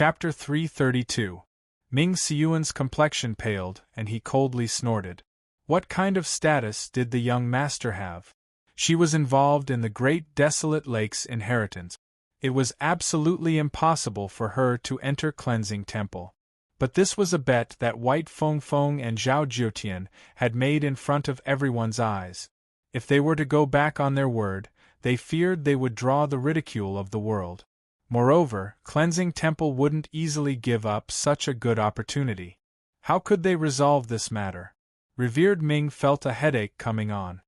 Chapter 332. Ming Siyuan's complexion paled, and he coldly snorted. What kind of status did the young master have? She was involved in the great desolate lake's inheritance. It was absolutely impossible for her to enter Cleansing Temple. But this was a bet that White Feng Feng and Zhao Jiutian had made in front of everyone's eyes. If they were to go back on their word, they feared they would draw the ridicule of the world. Moreover, Cleansing Temple wouldn't easily give up such a good opportunity. How could they resolve this matter? Revered Ming felt a headache coming on.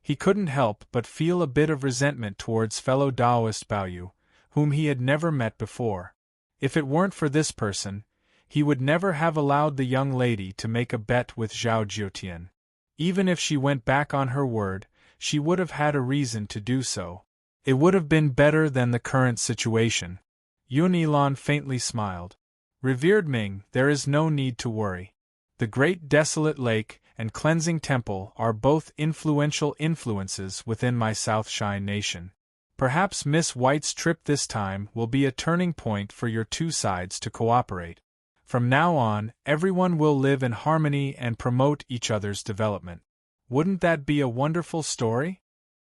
He couldn't help but feel a bit of resentment towards fellow Taoist Baoyu, whom he had never met before. If it weren't for this person, he would never have allowed the young lady to make a bet with Zhao Jiutian. Even if she went back on her word, she would have had a reason to do so. It would have been better than the current situation. Yun Yilan faintly smiled. Revered Ming, there is no need to worry. The Great Desolate Lake and Cleansing Temple are both influential influences within my South Shine Nation. Perhaps Miss White's trip this time will be a turning point for your two sides to cooperate. From now on, everyone will live in harmony and promote each other's development. Wouldn't that be a wonderful story?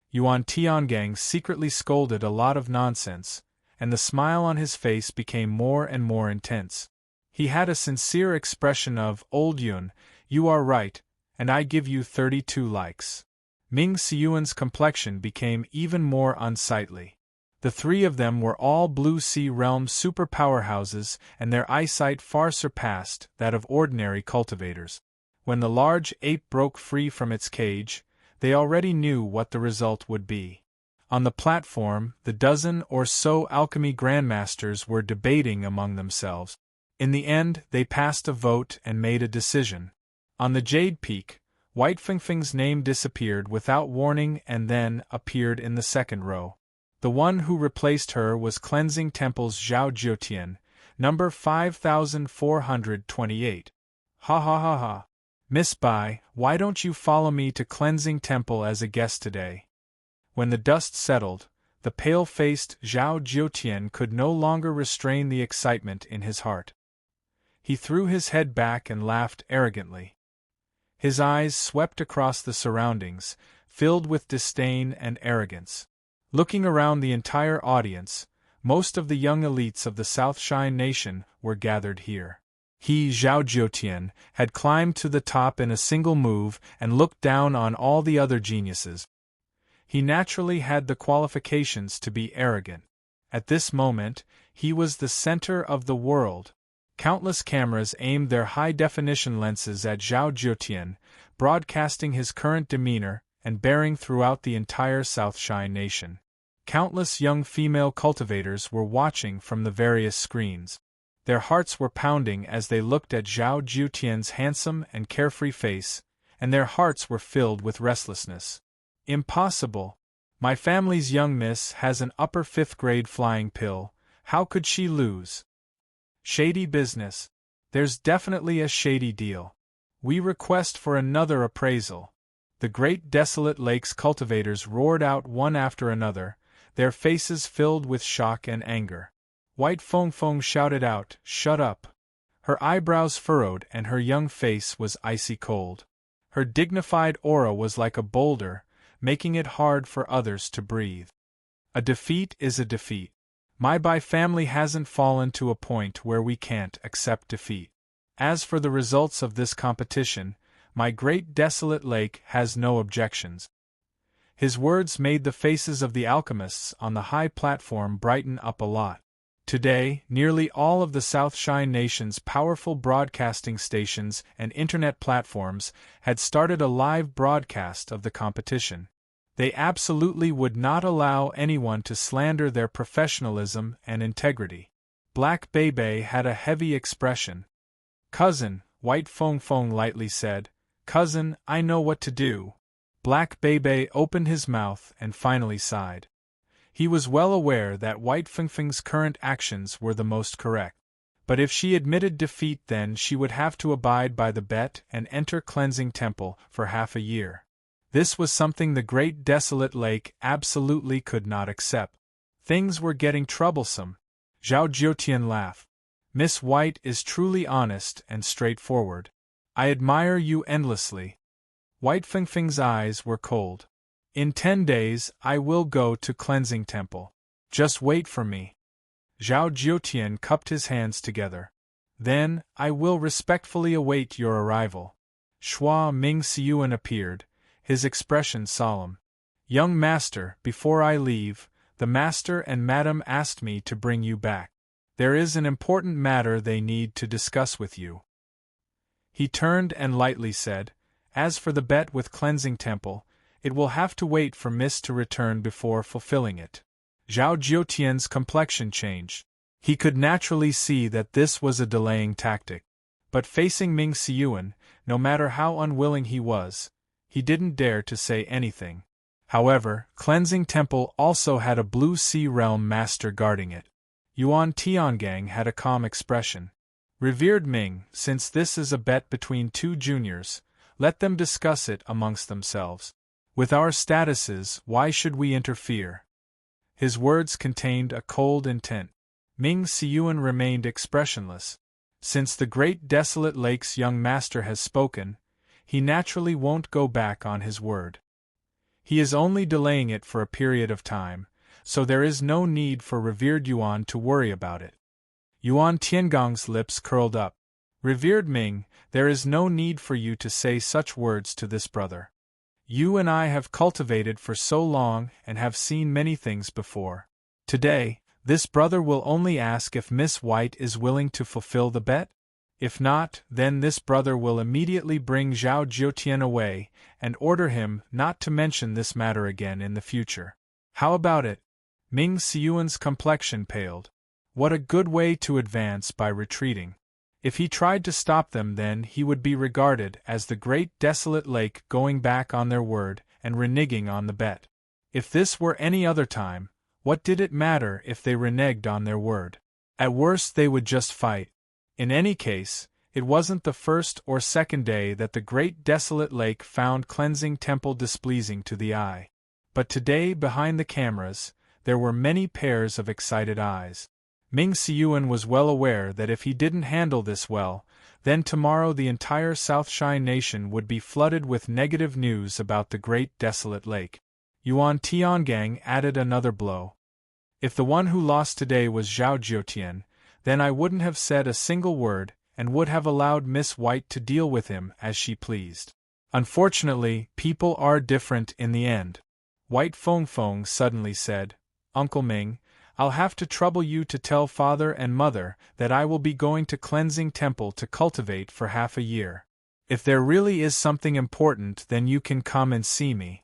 Yuan Tiangang secretly scolded a lot of nonsense, and the smile on his face became more and more intense. He had a sincere expression of, "Old Yun, you are right, and I give you 32 likes." Ming Siyuan's complexion became even more unsightly. The three of them were all Blue Sea Realm super powerhouses, and their eyesight far surpassed that of ordinary cultivators. When the large ape broke free from its cage, they already knew what the result would be. On the platform, the dozen or so alchemy grandmasters were debating among themselves. In the end, they passed a vote and made a decision. On the Jade Peak, White Fengfeng's name disappeared without warning and then appeared in the second row. The one who replaced her was Cleansing Temple's Zhao Jiutian, number 5428. Ha ha ha ha. Miss Bai, why don't you follow me to Cleansing Temple as a guest today? When the dust settled, the pale-faced Zhao Jiutian could no longer restrain the excitement in his heart. He threw his head back and laughed arrogantly. His eyes swept across the surroundings, filled with disdain and arrogance. Looking around the entire audience, most of the young elites of the South Shine Nation were gathered here. He, Zhao Jiutian, had climbed to the top in a single move and looked down on all the other geniuses. He naturally had the qualifications to be arrogant. At this moment, he was the center of the world. Countless cameras aimed their high-definition lenses at Zhao Jiutian, broadcasting his current demeanor and bearing throughout the entire South Shine Nation. Countless young female cultivators were watching from the various screens. Their hearts were pounding as they looked at Zhao Jiutian's handsome and carefree face, and their hearts were filled with restlessness. Impossible! My family's young miss has an upper 5th grade flying pill. How could she lose? Shady business. There's definitely a shady deal. We request for another appraisal. The Great Desolate Lake's cultivators roared out one after another, their faces filled with shock and anger. White Feng Feng shouted out, "Shut up!" Her eyebrows furrowed and her young face was icy cold. Her dignified aura was like a boulder, making it hard for others to breathe. A defeat is a defeat. My Bai family hasn't fallen to a point where we can't accept defeat. As for the results of this competition, my Great Desolate Lake has no objections. His words made the faces of the alchemists on the high platform brighten up a lot. Today, nearly all of the South Shine Nation's powerful broadcasting stations and internet platforms had started a live broadcast of the competition. They absolutely would not allow anyone to slander their professionalism and integrity. Black Bebe had a heavy expression. "Cousin," White Feng Feng lightly said, "Cousin, I know what to do." Black Bebe opened his mouth and finally sighed. He was well aware that White Fengfeng's current actions were the most correct. But if she admitted defeat, then she would have to abide by the bet and enter Cleansing Temple for half a year. This was something the Great Desolate Lake absolutely could not accept. Things were getting troublesome. Zhao Jiutian laughed. Miss White is truly honest and straightforward. I admire you endlessly. White Fengfeng's eyes were cold. In 10 days I will go to Cleansing Temple. Just wait for me. Zhao Jiutian cupped his hands together. Then, I will respectfully await your arrival. Shua Ming Siyuan appeared, his expression solemn. Young master, before I leave, the master and madam asked me to bring you back. There is an important matter they need to discuss with you. He turned and lightly said, As for the bet with Cleansing Temple, it will have to wait for Miss to return before fulfilling it. Zhao Jiutian's complexion changed. He could naturally see that this was a delaying tactic. But facing Ming Siyuan, no matter how unwilling he was, he didn't dare to say anything. However, Cleansing Temple also had a Blue Sea Realm master guarding it. Yuan Tiangang had a calm expression. Revered Ming, since this is a bet between two juniors, let them discuss it amongst themselves. With our statuses, why should we interfere? His words contained a cold intent. Ming Siyuan remained expressionless. Since the great desolate lake's young master has spoken, he naturally won't go back on his word. He is only delaying it for a period of time, so there is no need for revered Yuan to worry about it. Yuan Tiangong's lips curled up. Revered Ming, there is no need for you to say such words to this brother. You and I have cultivated for so long and have seen many things before. Today, this brother will only ask if Miss White is willing to fulfill the bet. If not, then this brother will immediately bring Zhao Jiutian away and order him not to mention this matter again in the future. How about it? Ming Siyuan's complexion paled. What a good way to advance by retreating. If he tried to stop them, then he would be regarded as the great desolate lake going back on their word and reneging on the bet. If this were any other time, what did it matter if they reneged on their word? At worst they would just fight. In any case, it wasn't the first or second day that the great desolate lake found Cleansing Temple displeasing to the eye. But today, behind the cameras, there were many pairs of excited eyes. Ming Siyuan was well aware that if he didn't handle this well, then tomorrow the entire South Shine Nation would be flooded with negative news about the great desolate lake. Yuan Tiangang added another blow. If the one who lost today was Zhao Jiutian, then I wouldn't have said a single word and would have allowed Miss White to deal with him as she pleased. Unfortunately, people are different in the end. White Fengfeng suddenly said, Uncle Ming, I'll have to trouble you to tell father and mother that I will be going to Cleansing Temple to cultivate for half a year. If there really is something important, then you can come and see me.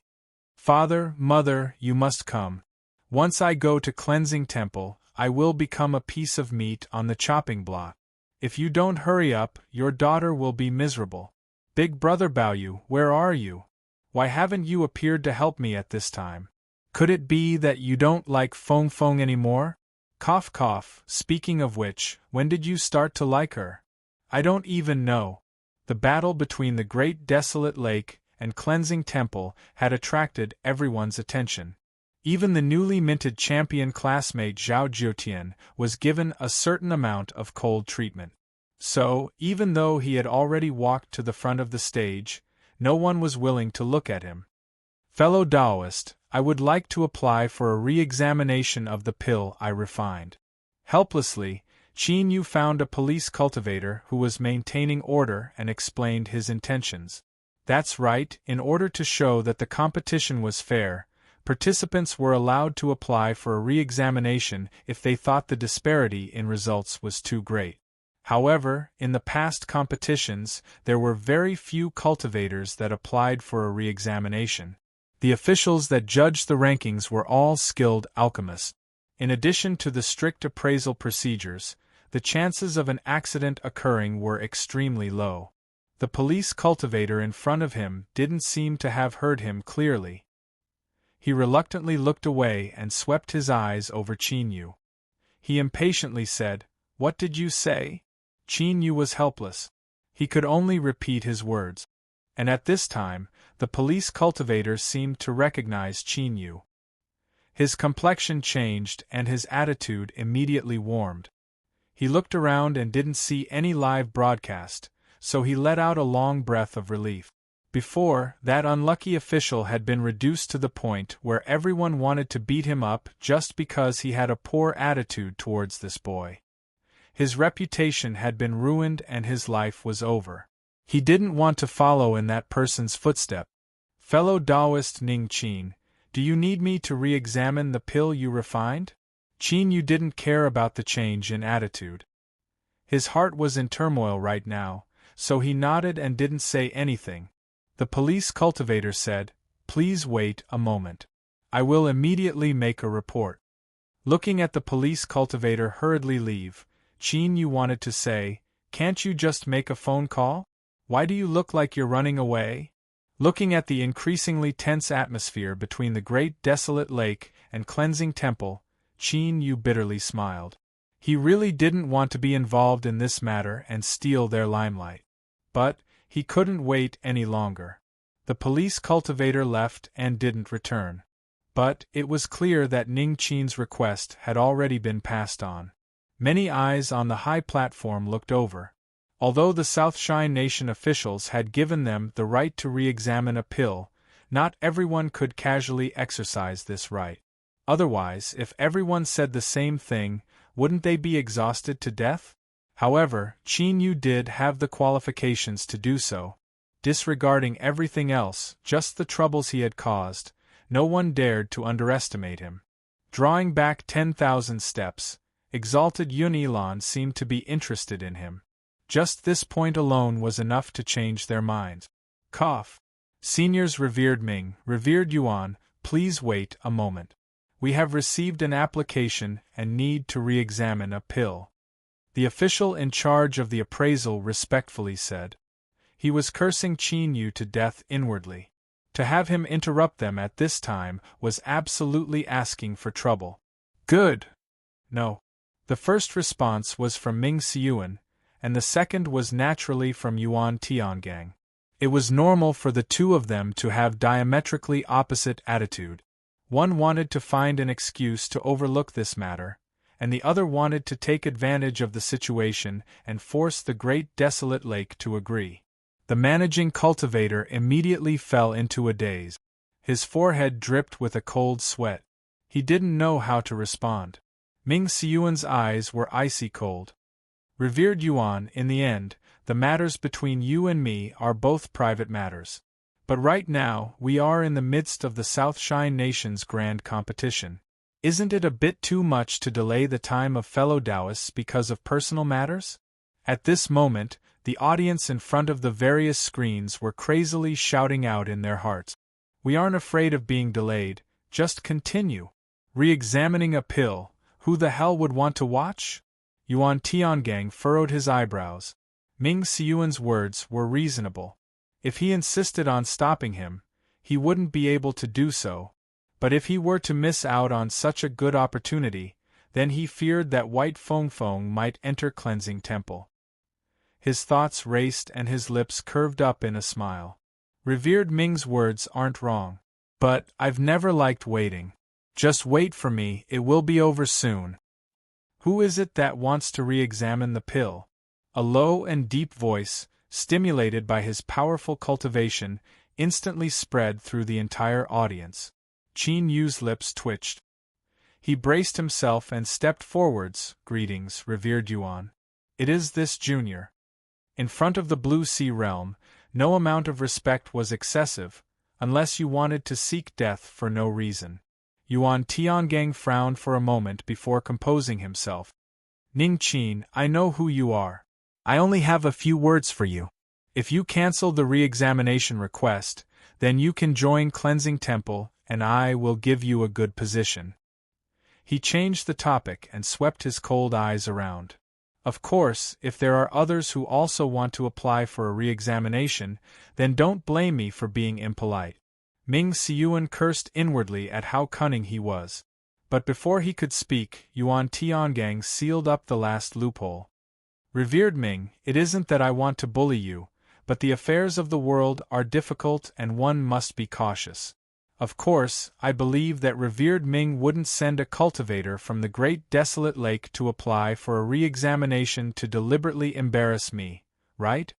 Father, mother, you must come. Once I go to Cleansing Temple, I will become a piece of meat on the chopping block. If you don't hurry up, your daughter will be miserable. Big brother Baoyu, where are you? Why haven't you appeared to help me at this time? Could it be that you don't like Fengfeng anymore? Cough cough, speaking of which, when did you start to like her? I don't even know. The battle between the great desolate lake and Cleansing Temple had attracted everyone's attention. Even the newly minted champion classmate Zhao Jiutian was given a certain amount of cold treatment. So, even though he had already walked to the front of the stage, no one was willing to look at him. Fellow Taoist, I would like to apply for a re-examination of the pill I refined. Helplessly, Qin Yu found a police cultivator who was maintaining order and explained his intentions. That's right, in order to show that the competition was fair, participants were allowed to apply for a re-examination if they thought the disparity in results was too great. However, in the past competitions, there were very few cultivators that applied for a re-examination. The officials that judged the rankings were all skilled alchemists. In addition to the strict appraisal procedures, the chances of an accident occurring were extremely low. The police cultivator in front of him didn't seem to have heard him clearly. He reluctantly looked away and swept his eyes over Qin Yu. He impatiently said, "What did you say?" Qin Yu was helpless. He could only repeat his words. And at this time, the police cultivator seemed to recognize Qin Yu. His complexion changed and his attitude immediately warmed. He looked around and didn't see any live broadcast, so he let out a long breath of relief. Before, that unlucky official had been reduced to the point where everyone wanted to beat him up just because he had a poor attitude towards this boy. His reputation had been ruined and his life was over. He didn't want to follow in that person's footstep. Fellow Taoist Ning Qin, do you need me to re-examine the pill you refined? Qin, you didn't care about the change in attitude. His heart was in turmoil right now, so he nodded and didn't say anything. The police cultivator said, "Please wait a moment. I will immediately make a report." Looking at the police cultivator hurriedly leave, Qin Yu wanted to say, "Can't you just make a phone call? Why do you look like you're running away?" Looking at the increasingly tense atmosphere between the great desolate lake and cleansing temple, Qin Yu bitterly smiled. He really didn't want to be involved in this matter and steal their limelight. But he couldn't wait any longer. The police cultivator left and didn't return. But it was clear that Ning Qin's request had already been passed on. Many eyes on the high platform looked over. Although the South Shine Nation officials had given them the right to re-examine a pill, not everyone could casually exercise this right. Otherwise, if everyone said the same thing, wouldn't they be exhausted to death? However, Qin Yu did have the qualifications to do so. Disregarding everything else, just the troubles he had caused, no one dared to underestimate him. Drawing back 10,000 steps, exalted Yun Elan seemed to be interested in him. Just this point alone was enough to change their minds. Cough. Seniors revered Ming, revered Yuan, please wait a moment. We have received an application and need to re-examine a pill. The official in charge of the appraisal respectfully said. He was cursing Qin Yu to death inwardly. To have him interrupt them at this time was absolutely asking for trouble. Good. No. The first response was from Ming Siyuan, and the second was naturally from Yuan Tiangang. It was normal for the two of them to have diametrically opposite attitude. One wanted to find an excuse to overlook this matter, and the other wanted to take advantage of the situation and force the great desolate lake to agree. The managing cultivator immediately fell into a daze. His forehead dripped with a cold sweat. He didn't know how to respond. Ming Siyuan's eyes were icy cold. Revered Yuan, in the end, the matters between you and me are both private matters. But right now, we are in the midst of the South Shine Nation's grand competition. Isn't it a bit too much to delay the time of fellow Taoists because of personal matters? At this moment, the audience in front of the various screens were crazily shouting out in their hearts. We aren't afraid of being delayed, just continue. Re-examining a pill, who the hell would want to watch? Yuan Tiangang furrowed his eyebrows. Ming Siyuan's words were reasonable. If he insisted on stopping him, he wouldn't be able to do so. But if he were to miss out on such a good opportunity, then he feared that White Feng Feng might enter Cleansing Temple. His thoughts raced and his lips curved up in a smile. Revered Ming's words aren't wrong. But I've never liked waiting. Just wait for me, it will be over soon. Who is it that wants to re-examine the pill? A low and deep voice, stimulated by his powerful cultivation, instantly spread through the entire audience. Qin Yu's lips twitched. He braced himself and stepped forwards. Greetings, revered Yuan. It is this junior. In front of the Blue Sea realm, no amount of respect was excessive, unless you wanted to seek death for no reason. Yuan Tiangang frowned for a moment before composing himself. Ning Qin, I know who you are. I only have a few words for you. If you cancel the re-examination request, then you can join Cleansing Temple, and I will give you a good position. He changed the topic and swept his cold eyes around. Of course, if there are others who also want to apply for a re-examination, then don't blame me for being impolite. Ming Siyuan cursed inwardly at how cunning he was. But before he could speak, Yuan Tiangang sealed up the last loophole. Revered Ming, it isn't that I want to bully you, but the affairs of the world are difficult and one must be cautious. Of course, I believe that revered Ming wouldn't send a cultivator from the great desolate lake to apply for a re-examination to deliberately embarrass me, right?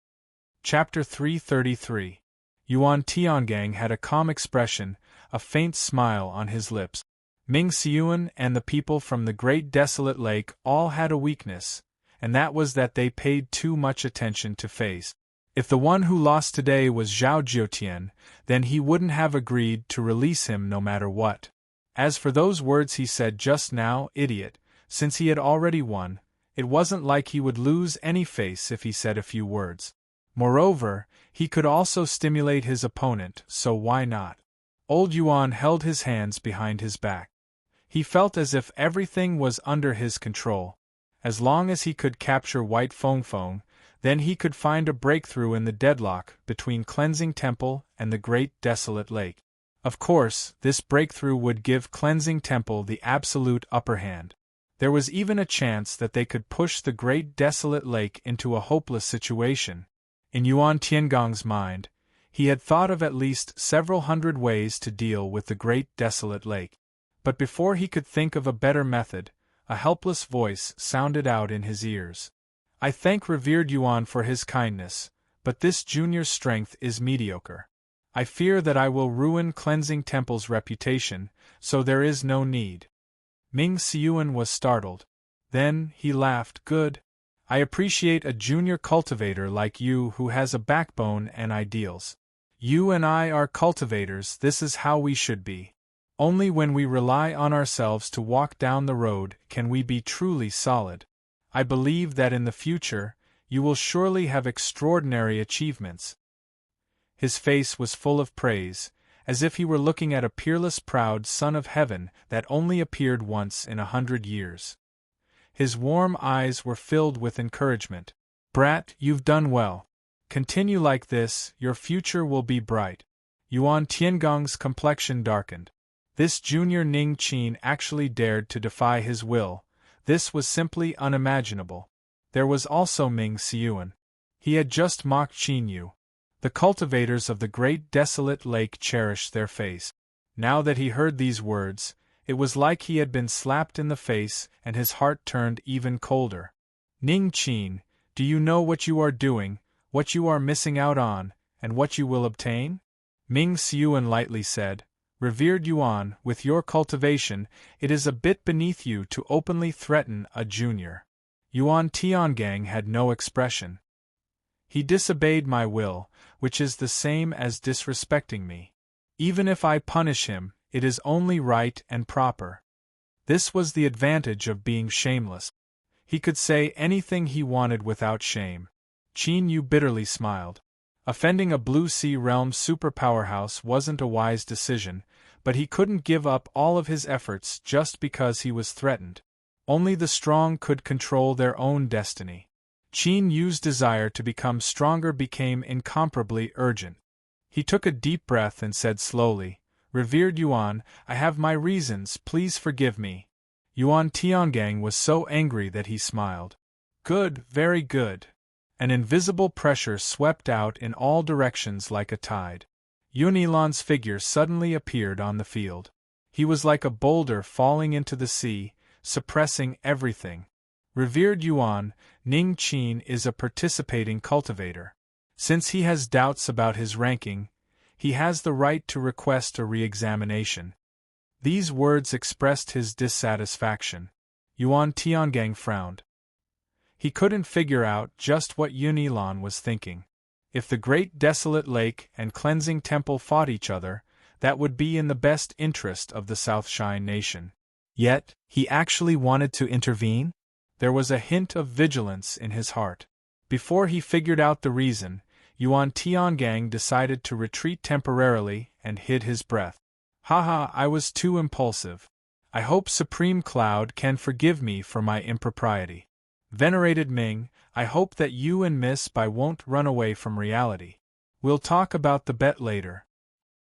Chapter 333. Yuan Tiangang had a calm expression, a faint smile on his lips. Ming Xiuan and the people from the great desolate lake all had a weakness, and that was that they paid too much attention to face. If the one who lost today was Zhao Jiutian, then he wouldn't have agreed to release him no matter what. As for those words he said just now, idiot, since he had already won, it wasn't like he would lose any face if he said a few words. Moreover, he could also stimulate his opponent, so why not? Old Yuan held his hands behind his back. He felt as if everything was under his control. As long as he could capture White Fengfeng, then he could find a breakthrough in the deadlock between Cleansing Temple and the Great Desolate Lake. Of course, this breakthrough would give Cleansing Temple the absolute upper hand. There was even a chance that they could push the Great Desolate Lake into a hopeless situation. In Yuan Tiangong's mind, he had thought of at least several hundred ways to deal with the Great Desolate Lake. But before he could think of a better method, a helpless voice sounded out in his ears. I thank revered Yuan for his kindness, but this junior's strength is mediocre. I fear that I will ruin Cleansing Temple's reputation, so there is no need. Ming Xiuan was startled. Then he laughed. Good. I appreciate a junior cultivator like you who has a backbone and ideals. You and I are cultivators, this is how we should be. Only when we rely on ourselves to walk down the road can we be truly solid. I believe that in the future, you will surely have extraordinary achievements. His face was full of praise, as if he were looking at a peerless proud son of heaven that only appeared once in 100 years. His warm eyes were filled with encouragement. Brat, you've done well. Continue like this, your future will be bright. Yuan Tiangong's complexion darkened. This junior Ning Qin actually dared to defy his will. This was simply unimaginable. There was also Ming Xiuan. He had just mocked Qin Yu. The cultivators of the great desolate lake cherished their face. Now that he heard these words, it was like he had been slapped in the face and his heart turned even colder. Ning Qin, do you know what you are doing, what you are missing out on, and what you will obtain? Ming Xiuan lightly said, Revered Yuan, with your cultivation, it is a bit beneath you to openly threaten a junior. Yuan Tiangang had no expression. He disobeyed my will, which is the same as disrespecting me. Even if I punish him, it is only right and proper. This was the advantage of being shameless. He could say anything he wanted without shame. Qin Yu bitterly smiled. Offending a Blue Sea Realm superpowerhouse wasn't a wise decision, but he couldn't give up all of his efforts just because he was threatened. Only the strong could control their own destiny. Qin Yu's desire to become stronger became incomparably urgent. He took a deep breath and said slowly, Revered Yuan, I have my reasons, please forgive me. Yuan Tiangang was so angry that he smiled. Good, very good. An invisible pressure swept out in all directions like a tide. Yunilon's figure suddenly appeared on the field. He was like a boulder falling into the sea, suppressing everything. Revered Yuan, Ning Qin is a participating cultivator. Since he has doubts about his ranking, he has the right to request a re-examination. These words expressed his dissatisfaction. Yuan Tiangang frowned. He couldn't figure out just what Yunilon was thinking. If the great desolate lake and cleansing temple fought each other, that would be in the best interest of the South Shine nation. Yet, he actually wanted to intervene? There was a hint of vigilance in his heart. Before he figured out the reason, Yuan Tiangang decided to retreat temporarily and hid his breath. Haha, I was too impulsive. I hope Supreme Cloud can forgive me for my impropriety. Venerated Ming, I hope that you and Miss Bai won't run away from reality. We'll talk about the bet later.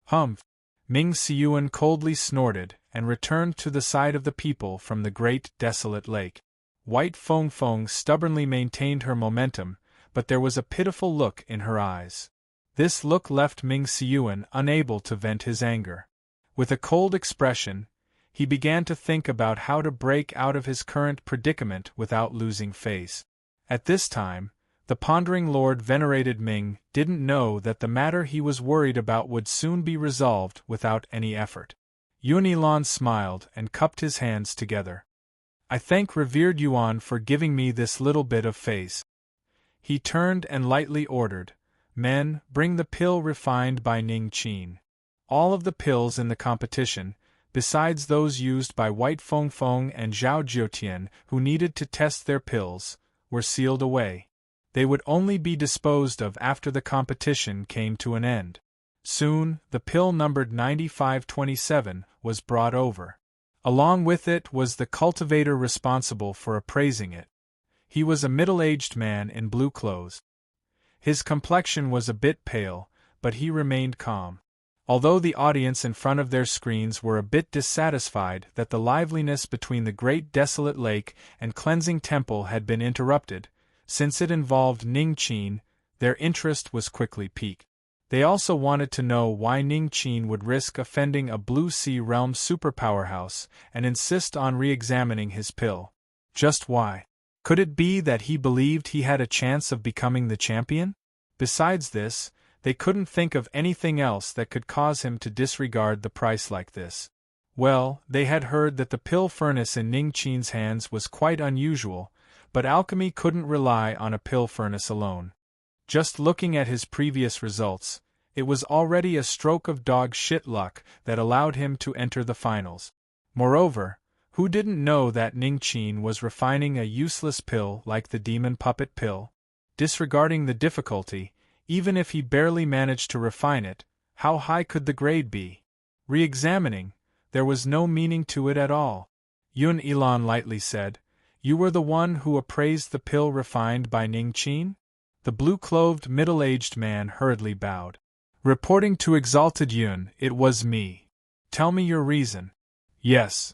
Humph! Ming Xiuan coldly snorted and returned to the side of the people from the great desolate lake. White Fengfeng stubbornly maintained her momentum, but there was a pitiful look in her eyes. This look left Ming Xiuan unable to vent his anger. With a cold expression, he began to think about how to break out of his current predicament without losing face. At this time, the pondering Lord Venerated Ming didn't know that the matter he was worried about would soon be resolved without any effort. Yun Ilan smiled and cupped his hands together. I thank revered Yuan for giving me this little bit of face. He turned and lightly ordered, Men, bring the pill refined by Ning Qin. All of the pills in the competition, besides those used by White Feng Feng and Zhao Jiutian who needed to test their pills, were sealed away. They would only be disposed of after the competition came to an end. Soon, the pill numbered 9527 was brought over. Along with it was the cultivator responsible for appraising it. He was a middle-aged man in blue clothes. His complexion was a bit pale, but he remained calm. Although the audience in front of their screens were a bit dissatisfied that the liveliness between the great desolate lake and cleansing temple had been interrupted, since it involved Ning Qin, their interest was quickly piqued. They also wanted to know why Ning Qin would risk offending a Blue Sea Realm superpowerhouse and insist on re-examining his pill. Just why? Could it be that he believed he had a chance of becoming the champion? Besides this, they couldn't think of anything else that could cause him to disregard the price like this. Well, they had heard that the pill furnace in Ning Qin's hands was quite unusual, but alchemy couldn't rely on a pill furnace alone. Just looking at his previous results, it was already a stroke of dog shit luck that allowed him to enter the finals. Moreover, who didn't know that Ning Qin was refining a useless pill like the demon puppet pill? Disregarding the difficulty, even if he barely managed to refine it, how high could the grade be? Re-examining, there was no meaning to it at all. Yun Ilan lightly said, You were the one who appraised the pill refined by Ning Qin? The blue-clothed middle-aged man hurriedly bowed. Reporting to Exalted Yun, it was me. Tell me your reason. Yes.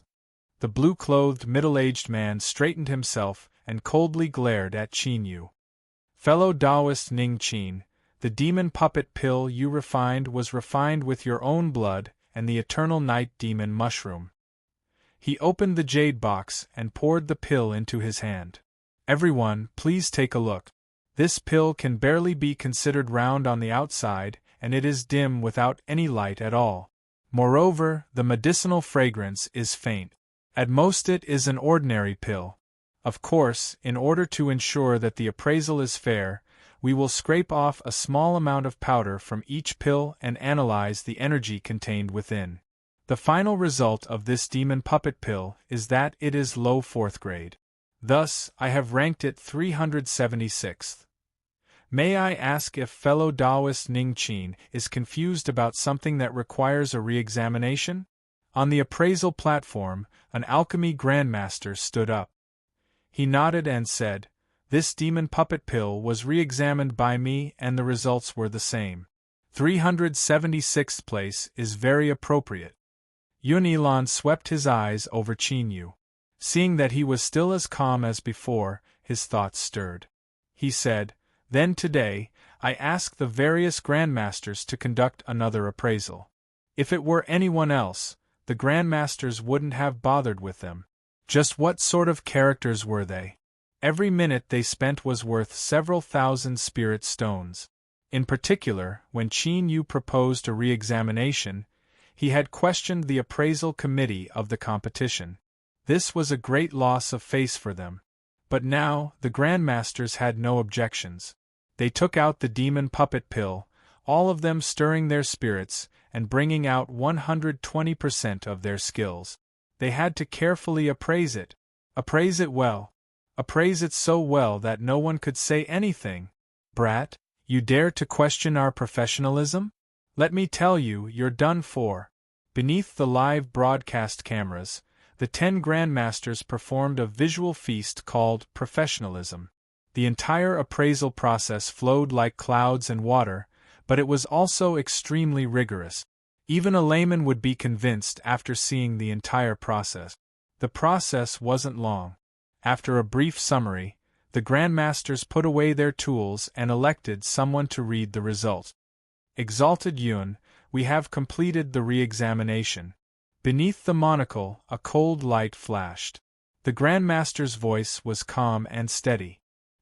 The blue-clothed middle-aged man straightened himself and coldly glared at Qin Yu. Fellow Taoist Ning Qin, the demon puppet pill you refined was refined with your own blood and the eternal night demon mushroom. He opened the jade box and poured the pill into his hand. Everyone, please take a look. This pill can barely be considered round on the outside, and it is dim without any light at all. Moreover, the medicinal fragrance is faint. At most it is an ordinary pill. Of course, in order to ensure that the appraisal is fair, we will scrape off a small amount of powder from each pill and analyze the energy contained within. The final result of this demon puppet pill is that it is low 4th grade. Thus, I have ranked it 376th. May I ask if fellow Taoist Ning Qin is confused about something that requires a re-examination? On the appraisal platform, an alchemy grandmaster stood up. He nodded and said, This demon puppet pill was re-examined by me and the results were the same. 376th place is very appropriate. Yun Ilan swept his eyes over Qin Yu. Seeing that he was still as calm as before, his thoughts stirred. He said, Then today, I ask the various grandmasters to conduct another appraisal. If it were anyone else, the grandmasters wouldn't have bothered with them. Just what sort of characters were they? Every minute they spent was worth several thousand spirit stones. In particular, when Qin Yu proposed a re-examination, he had questioned the appraisal committee of the competition. This was a great loss of face for them. But now, the grandmasters had no objections. They took out the demon puppet pill, all of them stirring their spirits and bringing out 120% of their skills. They had to carefully appraise it well. Appraise it so well that no one could say anything. Brat, you dare to question our professionalism? Let me tell you, you're done for. Beneath the live broadcast cameras, the 10 grandmasters performed a visual feast called professionalism. The entire appraisal process flowed like clouds and water, but it was also extremely rigorous. Even a layman would be convinced after seeing the entire process. The process wasn't long. After a brief summary, the grandmasters put away their tools and elected someone to read the results. Exalted Yun, we have completed the re-examination. Beneath the monocle, a cold light flashed. The Grandmaster's voice was calm and steady.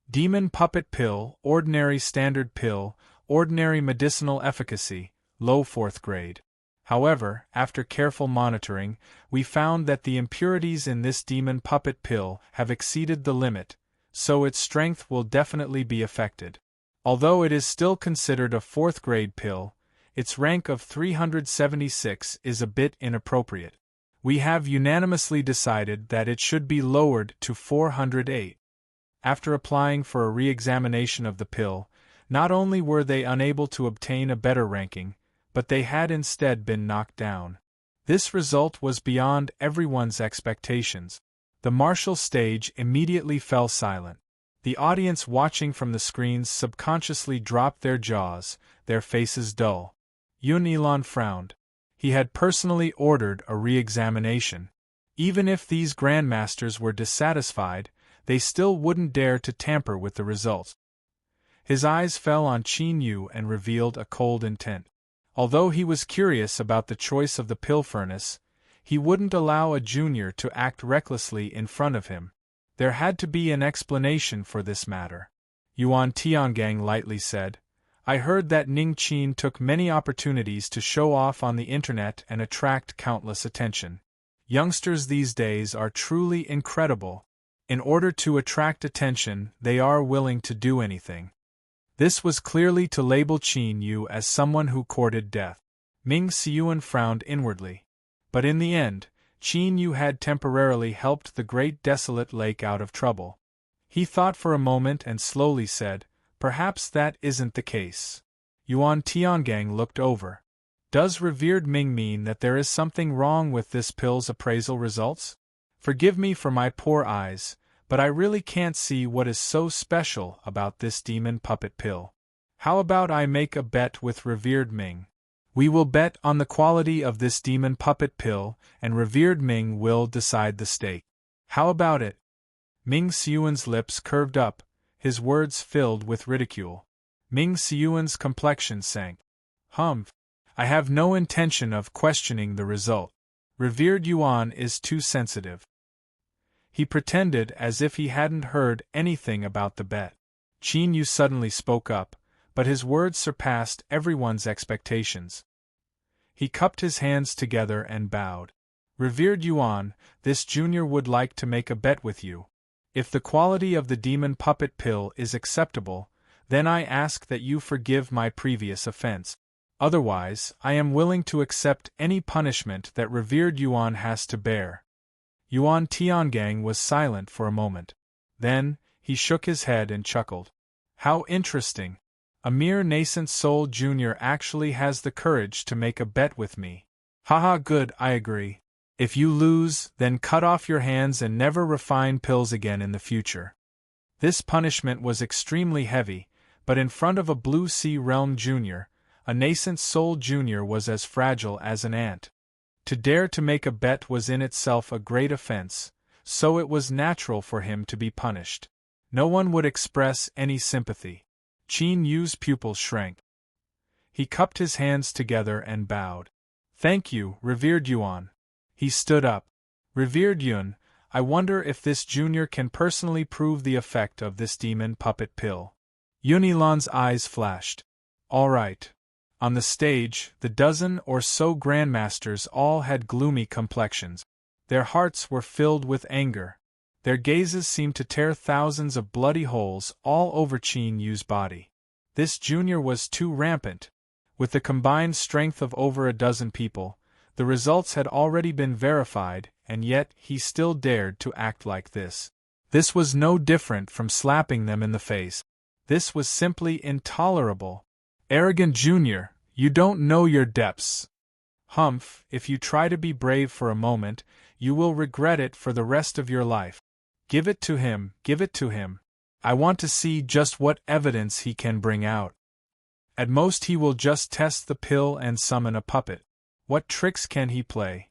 Demon puppet pill, ordinary standard pill, ordinary medicinal efficacy, low 4th grade. However, after careful monitoring, we found that the impurities in this demon puppet pill have exceeded the limit, so its strength will definitely be affected. Although it is still considered a 4th grade pill, its rank of 376 is a bit inappropriate. We have unanimously decided that it should be lowered to 408. After applying for a re-examination of the pill, not only were they unable to obtain a better ranking, but they had instead been knocked down. This result was beyond everyone's expectations. The martial stage immediately fell silent. The audience watching from the screens subconsciously dropped their jaws, their faces dull. Yun-Elon frowned. He had personally ordered a re-examination. Even if these grandmasters were dissatisfied, they still wouldn't dare to tamper with the results. His eyes fell on Qin Yu and revealed a cold intent. Although he was curious about the choice of the pill furnace, he wouldn't allow a junior to act recklessly in front of him. There had to be an explanation for this matter. Yuan Tiangang lightly said, "I heard that Ning Qin took many opportunities to show off on the internet and attract countless attention. Youngsters these days are truly incredible. In order to attract attention, they are willing to do anything." This was clearly to label Qin Yu as someone who courted death. Ming Xiyuan frowned inwardly. But in the end, Qin Yu had temporarily helped the great desolate lake out of trouble. He thought for a moment and slowly said, "Perhaps that isn't the case." Yuan Tiangang looked over. "Does revered Ming mean that there is something wrong with this pill's appraisal results? Forgive me for my poor eyes, but I really can't see what is so special about this demon puppet pill. How about I make a bet with revered Ming? We will bet on the quality of this demon puppet pill, and revered Ming will decide the stake. How about it?" Ming Xiyuan's lips curved up, his words filled with ridicule. Ming Xiyuan's complexion sank. "Humph! I have no intention of questioning the result. Revered Yuan is too sensitive." He pretended as if he hadn't heard anything about the bet. Qin Yu suddenly spoke up, but his words surpassed everyone's expectations. He cupped his hands together and bowed. "Revered Yuan, this junior would like to make a bet with you. If the quality of the demon puppet pill is acceptable, then I ask that you forgive my previous offense. Otherwise, I am willing to accept any punishment that revered Yuan has to bear." Yuan Tiangang was silent for a moment. Then, he shook his head and chuckled. "How interesting! A mere nascent soul junior actually has the courage to make a bet with me. Haha, good, I agree. If you lose, then cut off your hands and never refine pills again in the future." This punishment was extremely heavy, but in front of a Blue Sea Realm junior, a nascent soul junior was as fragile as an ant. To dare to make a bet was in itself a great offense, so it was natural for him to be punished. No one would express any sympathy. Qin Yu's pupils shrank. He cupped his hands together and bowed. "Thank you, revered Yuan." He stood up. "Revered Yun, I wonder if this junior can personally prove the effect of this demon puppet pill." Yun-Elon's eyes flashed. "All right." On the stage, the dozen or so grandmasters all had gloomy complexions. Their hearts were filled with anger. Their gazes seemed to tear thousands of bloody holes all over Qin Yu's body. This junior was too rampant. With the combined strength of over a dozen people, the results had already been verified, and yet he still dared to act like this. This was no different from slapping them in the face. This was simply intolerable. "Arrogant junior, you don't know your depths. Humph, if you try to be brave for a moment, you will regret it for the rest of your life. Give it to him, give it to him. I want to see just what evidence he can bring out. At most he will just test the pill and summon a puppet. What tricks can he play?"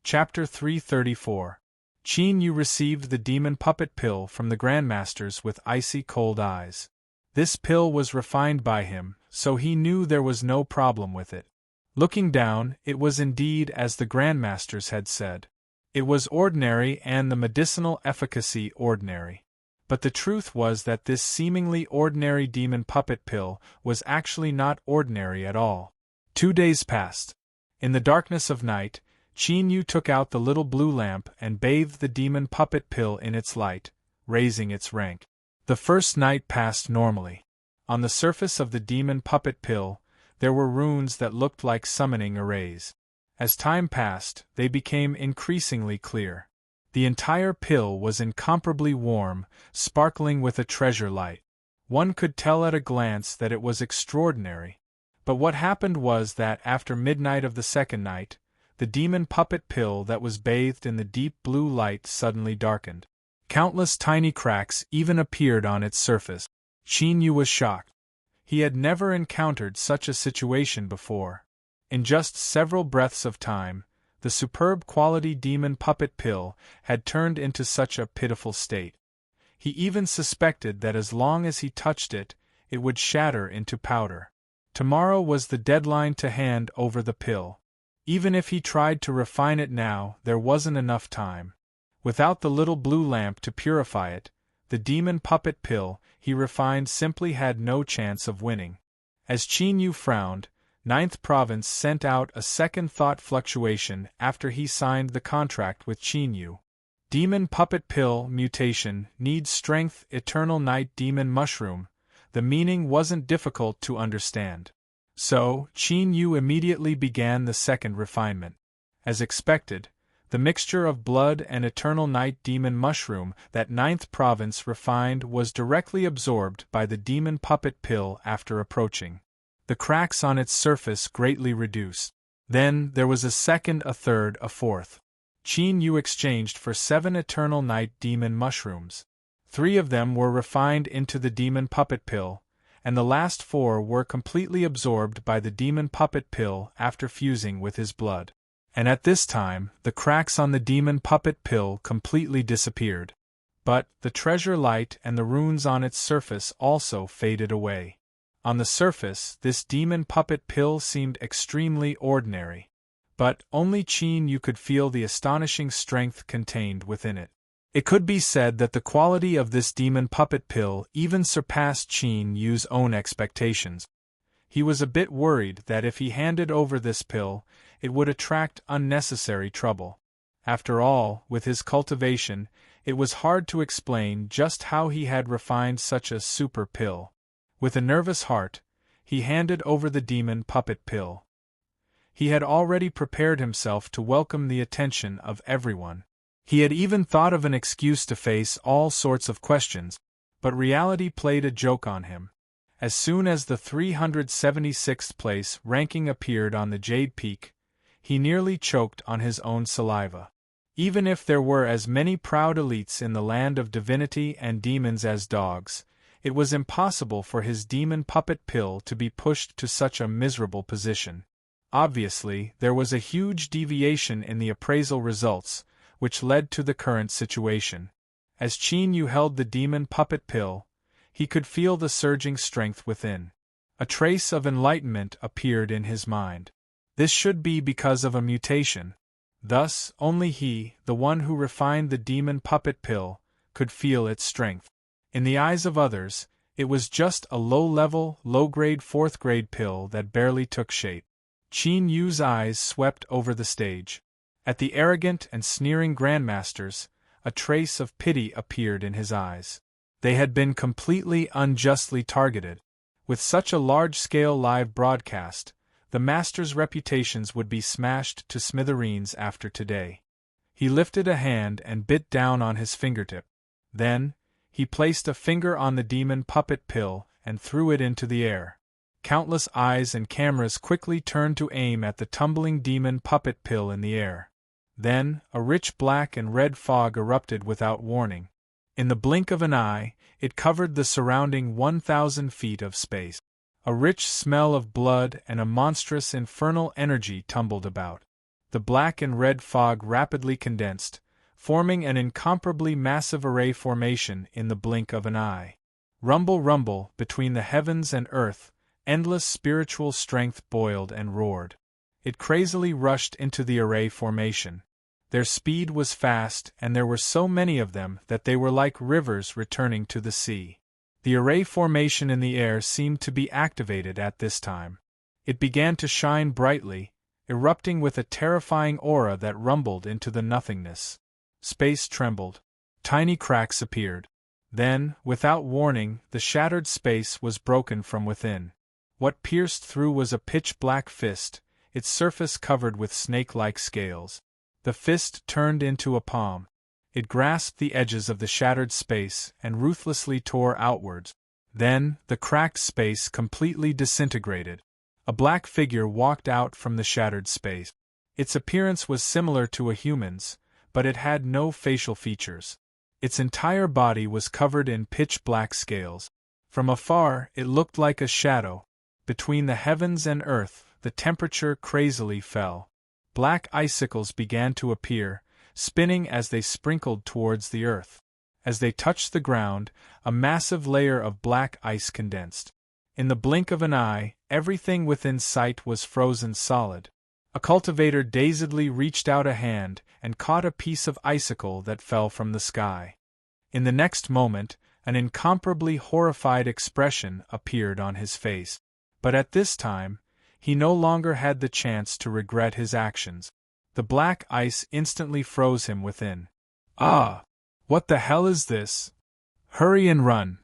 Chapter 334. Qin Yu received the demon puppet pill from the grandmasters with icy cold eyes. This pill was refined by him, so he knew there was no problem with it. Looking down, it was indeed as the Grandmasters had said. It was ordinary and the medicinal efficacy ordinary. But the truth was that this seemingly ordinary demon puppet pill was actually not ordinary at all. 2 days passed. In the darkness of night, Qin Yu took out the little blue lamp and bathed the demon puppet pill in its light, raising its rank. The first night passed normally. On the surface of the demon puppet pill, there were runes that looked like summoning arrays. As time passed, they became increasingly clear. The entire pill was incomparably warm, sparkling with a treasure light. One could tell at a glance that it was extraordinary. But what happened was that after midnight of the second night, the demon puppet pill that was bathed in the deep blue light suddenly darkened. Countless tiny cracks even appeared on its surface. Qin Yu was shocked. He had never encountered such a situation before. In just several breaths of time, the superb quality demon puppet pill had turned into such a pitiful state. He even suspected that as long as he touched it, it would shatter into powder. Tomorrow was the deadline to hand over the pill. Even if he tried to refine it now, there wasn't enough time. Without the little blue lamp to purify it, the demon puppet pill he refined simply had no chance of winning. As Qin Yu frowned, Ninth Province sent out a second thought fluctuation after he signed the contract with Qin Yu. Demon puppet pill mutation needs strength eternal night demon mushroom. The meaning wasn't difficult to understand. So, Qin Yu immediately began the second refinement. As expected, the mixture of blood and eternal night demon mushroom that Ninth Province refined was directly absorbed by the demon puppet pill after approaching. The cracks on its surface greatly reduced. Then there was a second, a third, a fourth. Qin Yu exchanged for 7 eternal night demon mushrooms. 3 of them were refined into the demon puppet pill, and the last 4 were completely absorbed by the demon puppet pill after fusing with his blood. And at this time, the cracks on the demon puppet pill completely disappeared. But the treasure light and the runes on its surface also faded away. On the surface, this demon puppet pill seemed extremely ordinary. But only Qin Yu could feel the astonishing strength contained within it. It could be said that the quality of this demon puppet pill even surpassed Qin Yu's own expectations. He was a bit worried that if he handed over this pill, it would attract unnecessary trouble. After all, with his cultivation, it was hard to explain just how he had refined such a super pill. With a nervous heart, he handed over the demon puppet pill. He had already prepared himself to welcome the attention of everyone. He had even thought of an excuse to face all sorts of questions, but reality played a joke on him. As soon as the 376th place ranking appeared on the Jade Peak, he nearly choked on his own saliva. Even if there were as many proud elites in the land of divinity and demons as dogs, it was impossible for his demon puppet pill to be pushed to such a miserable position. Obviously, there was a huge deviation in the appraisal results, which led to the current situation. As Qin Yu held the demon puppet pill, he could feel the surging strength within. A trace of enlightenment appeared in his mind. This should be because of a mutation. Thus, only he, the one who refined the demon puppet pill, could feel its strength. In the eyes of others, it was just a low-level, low-grade 4th-grade pill that barely took shape. Qin Yu's eyes swept over the stage. At the arrogant and sneering grandmasters, a trace of pity appeared in his eyes. They had been completely unjustly targeted. With such a large-scale live broadcast, the masters' reputations would be smashed to smithereens after today. He lifted a hand and bit down on his fingertip. Then, he placed a finger on the demon puppet pill and threw it into the air. Countless eyes and cameras quickly turned to aim at the tumbling demon puppet pill in the air. Then, a rich black and red fog erupted without warning. In the blink of an eye, it covered the surrounding 1,000 feet of space. A rich smell of blood and a monstrous infernal energy tumbled about. The black and red fog rapidly condensed, forming an incomparably massive array formation in the blink of an eye. Rumble, rumble, between the heavens and earth, endless spiritual strength boiled and roared. It crazily rushed into the array formation. Their speed was fast, and there were so many of them that they were like rivers returning to the sea. The array formation in the air seemed to be activated at this time. It began to shine brightly, erupting with a terrifying aura that rumbled into the nothingness. Space trembled. Tiny cracks appeared. Then, without warning, the shattered space was broken from within. What pierced through was a pitch-black fist, its surface covered with snake-like scales. The fist turned into a palm. It grasped the edges of the shattered space and ruthlessly tore outwards. Then, the cracked space completely disintegrated. A black figure walked out from the shattered space. Its appearance was similar to a human's, but it had no facial features. Its entire body was covered in pitch-black scales. From afar, it looked like a shadow. Between the heavens and earth, the temperature crazily fell. Black icicles began to appear, spinning as they sprinkled towards the earth. As they touched the ground, a massive layer of black ice condensed. In the blink of an eye, everything within sight was frozen solid. A cultivator dazedly reached out a hand and caught a piece of icicle that fell from the sky. In the next moment, an incomparably horrified expression appeared on his face. But at this time, he no longer had the chance to regret his actions. The black ice instantly froze him within. Ah! What the hell is this? Hurry and run!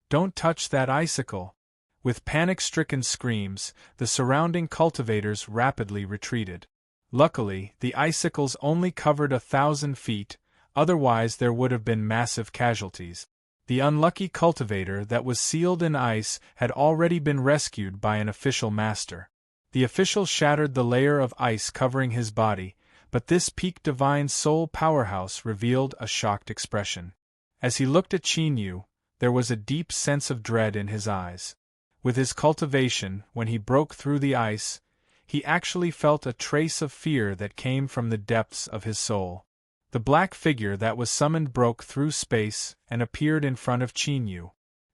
Don't touch that icicle! With panic-stricken screams, the surrounding cultivators rapidly retreated. Luckily, the icicles only covered 1,000 feet, otherwise there would have been massive casualties. The unlucky cultivator that was sealed in ice had already been rescued by an official master. The official shattered the layer of ice covering his body, but this peak divine soul powerhouse revealed a shocked expression. As he looked at Qin, there was a deep sense of dread in his eyes. With his cultivation, when he broke through the ice, he actually felt a trace of fear that came from the depths of his soul. The black figure that was summoned broke through space and appeared in front of Qin.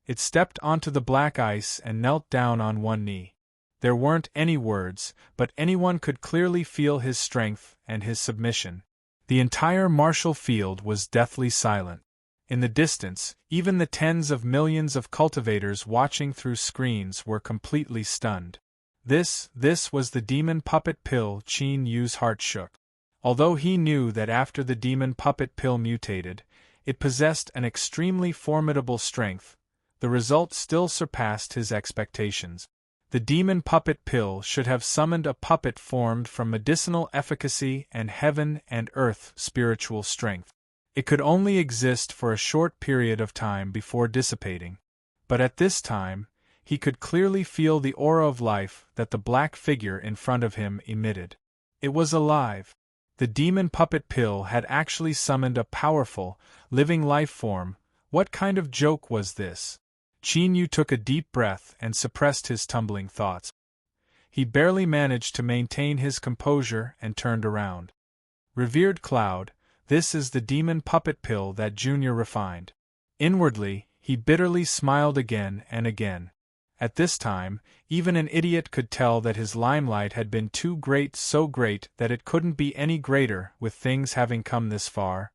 It stepped onto the black ice and knelt down on one knee. There weren't any words, but anyone could clearly feel his strength and his submission. The entire martial field was deathly silent. In the distance, even the tens of millions of cultivators watching through screens were completely stunned. This was the demon puppet pill. Qin-Yu's heart shook. Although he knew that after the demon puppet pill mutated, it possessed an extremely formidable strength, the result still surpassed his expectations. The demon puppet pill should have summoned a puppet formed from medicinal efficacy and heaven and earth spiritual strength. It could only exist for a short period of time before dissipating. But at this time, he could clearly feel the aura of life that the black figure in front of him emitted. It was alive. The demon puppet pill had actually summoned a powerful, living life form. What kind of joke was this? Qin-Yu took a deep breath and suppressed his tumbling thoughts. He barely managed to maintain his composure and turned around. Revered Cloud, this is the demon puppet pill that Junior refined. Inwardly, he bitterly smiled again and again. At this time, even an idiot could tell that his limelight had been too great, so great that it couldn't be any greater. With things having come this far,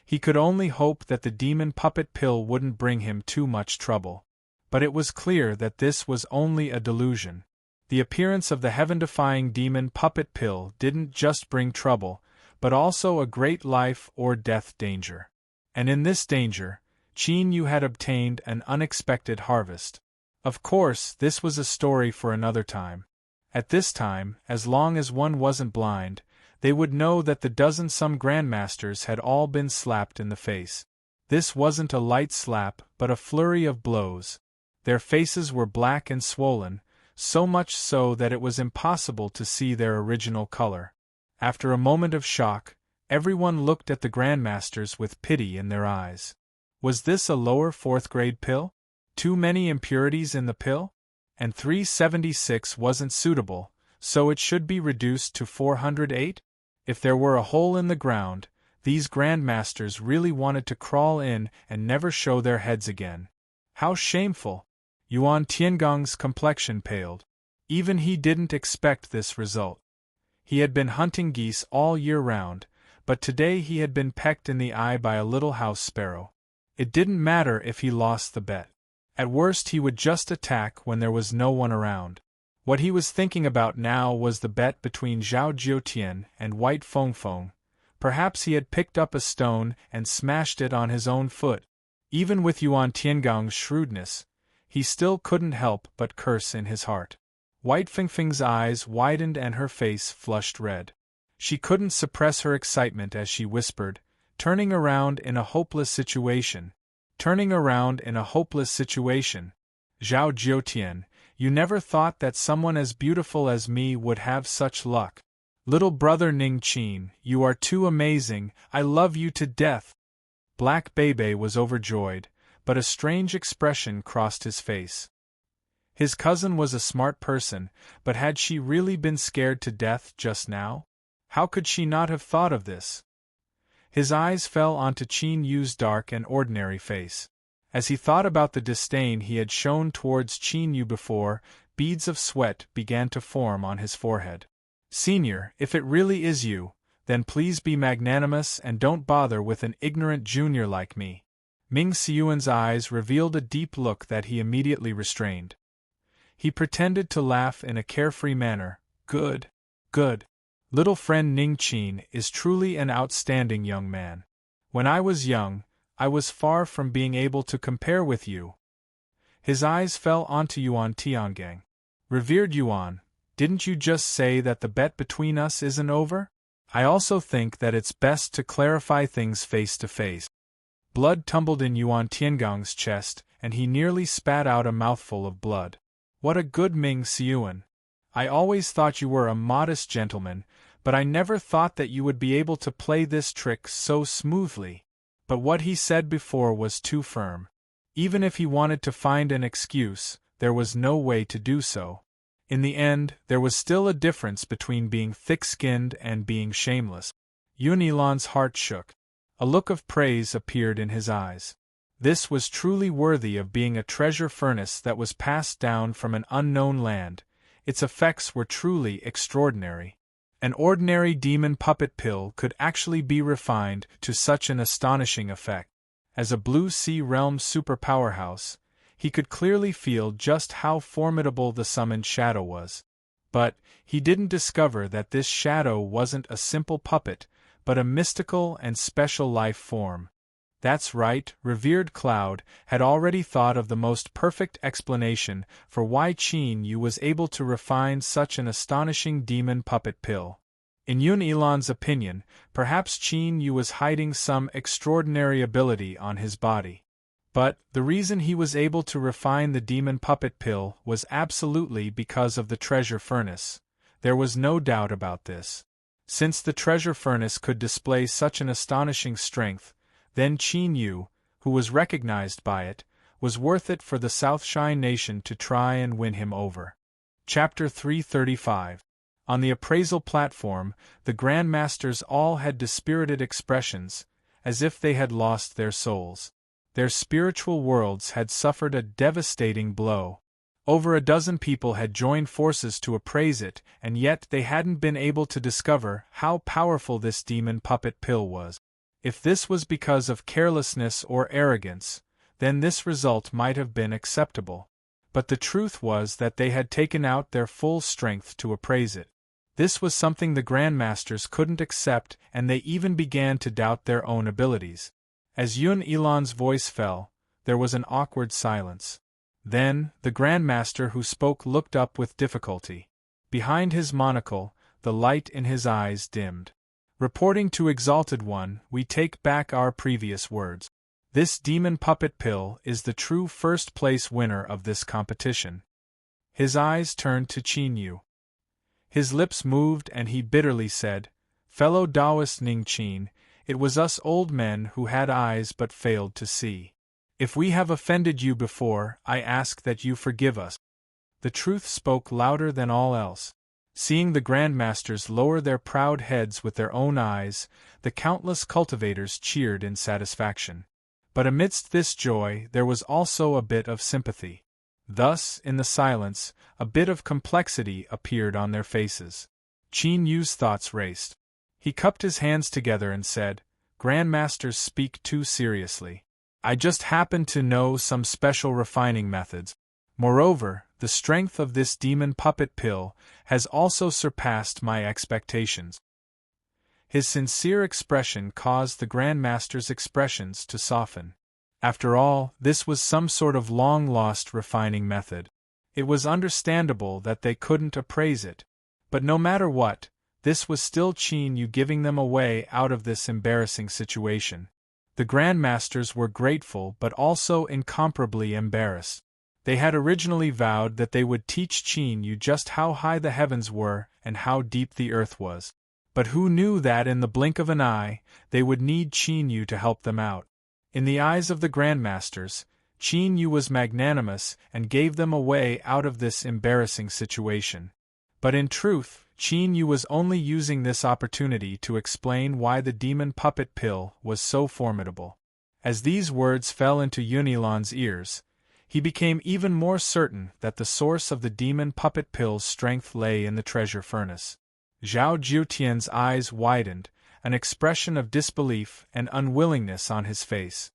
he could only hope that the demon puppet pill wouldn't bring him too much trouble. But it was clear that this was only a delusion. The appearance of the heaven-defying demon puppet pill didn't just bring trouble, but also a great life or death danger. And in this danger, Qin-Yu had obtained an unexpected harvest. Of course, this was a story for another time. At this time, as long as one wasn't blind, they would know that the dozen-some grandmasters had all been slapped in the face. This wasn't a light slap, but a flurry of blows. Their faces were black and swollen, so much so that it was impossible to see their original color. After a moment of shock, everyone looked at the grandmasters with pity in their eyes. Was this a lower fourth-grade pill? Too many impurities in the pill? And 376 wasn't suitable, so it should be reduced to 408? If there were a hole in the ground, these grandmasters really wanted to crawl in and never show their heads again. How shameful! Yuan Tiangong's complexion paled. Even he didn't expect this result. He had been hunting geese all year round, but today he had been pecked in the eye by a little house sparrow. It didn't matter if he lost the bet. At worst he would just attack when there was no one around. What he was thinking about now was the bet between Zhao Jiutian and White Fengfeng. Perhaps he had picked up a stone and smashed it on his own foot. Even with Yuan Tiangong's shrewdness, he still couldn't help but curse in his heart. White Fengfeng's eyes widened and her face flushed red. She couldn't suppress her excitement as she whispered, "Turning around in a hopeless situation. Turning around in a hopeless situation. Zhao Jiutian, you never thought that someone as beautiful as me would have such luck. Little brother Ning Qin, you are too amazing, I love you to death." Black Bebe was overjoyed, but a strange expression crossed his face. His cousin was a smart person, but had she really been scared to death just now? How could she not have thought of this? His eyes fell onto Qin Yu's dark and ordinary face. As he thought about the disdain he had shown towards Qin Yu before, beads of sweat began to form on his forehead. "Senior, if it really is you, then please be magnanimous and don't bother with an ignorant junior like me." Ming Xiyuan's eyes revealed a deep look that he immediately restrained. He pretended to laugh in a carefree manner. Good. Little friend Ning Qin is truly an outstanding young man. When I was young, I was far from being able to compare with you." His eyes fell onto Yuan Tiangong. "Revered Yuan, didn't you just say that the bet between us isn't over? I also think that it's best to clarify things face to face." Blood tumbled in Yuan Tiangong's chest, and he nearly spat out a mouthful of blood. "What a good Ming Xiyuan! I always thought you were a modest gentleman, but I never thought that you would be able to play this trick so smoothly." But what he said before was too firm. Even if he wanted to find an excuse, there was no way to do so. In the end, there was still a difference between being thick-skinned and being shameless. Yun Yilan's heart shook. A look of praise appeared in his eyes. This was truly worthy of being a treasure furnace that was passed down from an unknown land. Its effects were truly extraordinary. An ordinary demon puppet pill could actually be refined to such an astonishing effect. As a Blue Sea Realm super powerhouse, he could clearly feel just how formidable the summoned shadow was. But he didn't discover that this shadow wasn't a simple puppet, but a mystical and special life form. That's right, revered Cloud had already thought of the most perfect explanation for why Qin Yu was able to refine such an astonishing demon puppet pill. In Yun Yilan's opinion, perhaps Qin Yu was hiding some extraordinary ability on his body. But the reason he was able to refine the demon puppet pill was absolutely because of the treasure furnace. There was no doubt about this. Since the treasure furnace could display such an astonishing strength, then Qin Yu, who was recognized by it, was worth it for the South Shine Nation to try and win him over. Chapter 335. On the appraisal platform, the Grandmasters all had dispirited expressions, as if they had lost their souls. Their spiritual worlds had suffered a devastating blow. Over a dozen people had joined forces to appraise it, and yet they hadn't been able to discover how powerful this demon puppet pill was. If this was because of carelessness or arrogance, then this result might have been acceptable. But the truth was that they had taken out their full strength to appraise it. This was something the Grandmasters couldn't accept, and they even began to doubt their own abilities. As Yun Yilan's voice fell, there was an awkward silence. Then, the Grandmaster who spoke looked up with difficulty. Behind his monocle, the light in his eyes dimmed. "Reporting to Exalted One, we take back our previous words. This demon puppet pill is the true first-place winner of this competition." His eyes turned to Qin Yu. His lips moved and he bitterly said, "Fellow Taoist Ning Qin, it was us old men who had eyes but failed to see. If we have offended you before, I ask that you forgive us." The truth spoke louder than all else. Seeing the Grandmasters lower their proud heads with their own eyes, the countless cultivators cheered in satisfaction. But amidst this joy there was also a bit of sympathy. Thus, in the silence, a bit of complexity appeared on their faces. Qin Yu's thoughts raced. He cupped his hands together and said, Grandmasters speak too seriously. I just happen to know some special refining methods. Moreover, the strength of this demon puppet pill has also surpassed my expectations. His sincere expression caused the Grandmaster's expressions to soften. After all, this was some sort of long-lost refining method. It was understandable that they couldn't appraise it. But no matter what, this was still Qin Yu giving them a way out of this embarrassing situation. The Grandmasters were grateful but also incomparably embarrassed. They had originally vowed that they would teach Qin Yu just how high the heavens were and how deep the earth was. But who knew that in the blink of an eye, they would need Qin Yu to help them out? In the eyes of the Grandmasters, Qin Yu was magnanimous and gave them a way out of this embarrassing situation. But in truth, Qin Yu was only using this opportunity to explain why the demon puppet pill was so formidable. As these words fell into Yunilon's ears, he became even more certain that the source of the demon puppet pill's strength lay in the treasure furnace. Zhao Jiutian's eyes widened, an expression of disbelief and unwillingness on his face.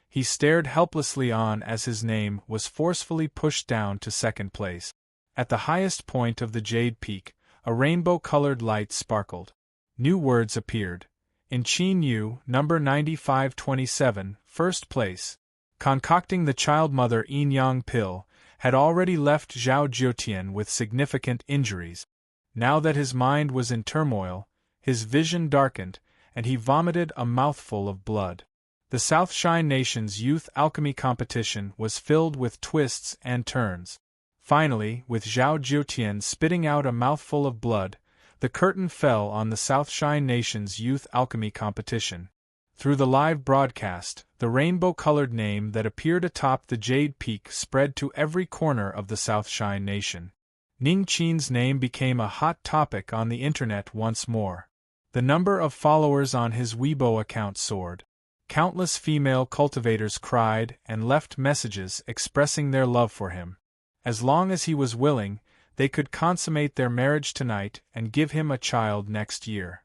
He stared helplessly on as his name was forcefully pushed down to second place. At the highest point of the Jade Peak, a rainbow-colored light sparkled. New words appeared. In Qin Yu, number 9527, first place, concocting the child-mother yin-yang pill, had already left Zhao Jiutian with significant injuries. Now that his mind was in turmoil, his vision darkened, and he vomited a mouthful of blood. The South Shine Nation's youth alchemy competition was filled with twists and turns. Finally, with Zhao Jiutian spitting out a mouthful of blood, the curtain fell on the South Shine Nation's youth alchemy competition. Through the live broadcast, the rainbow-colored name that appeared atop the Jade Peak spread to every corner of the South Shine Nation. Ning Qin's name became a hot topic on the internet once more. The number of followers on his Weibo account soared. Countless female cultivators cried and left messages expressing their love for him. As long as he was willing, they could consummate their marriage tonight and give him a child next year.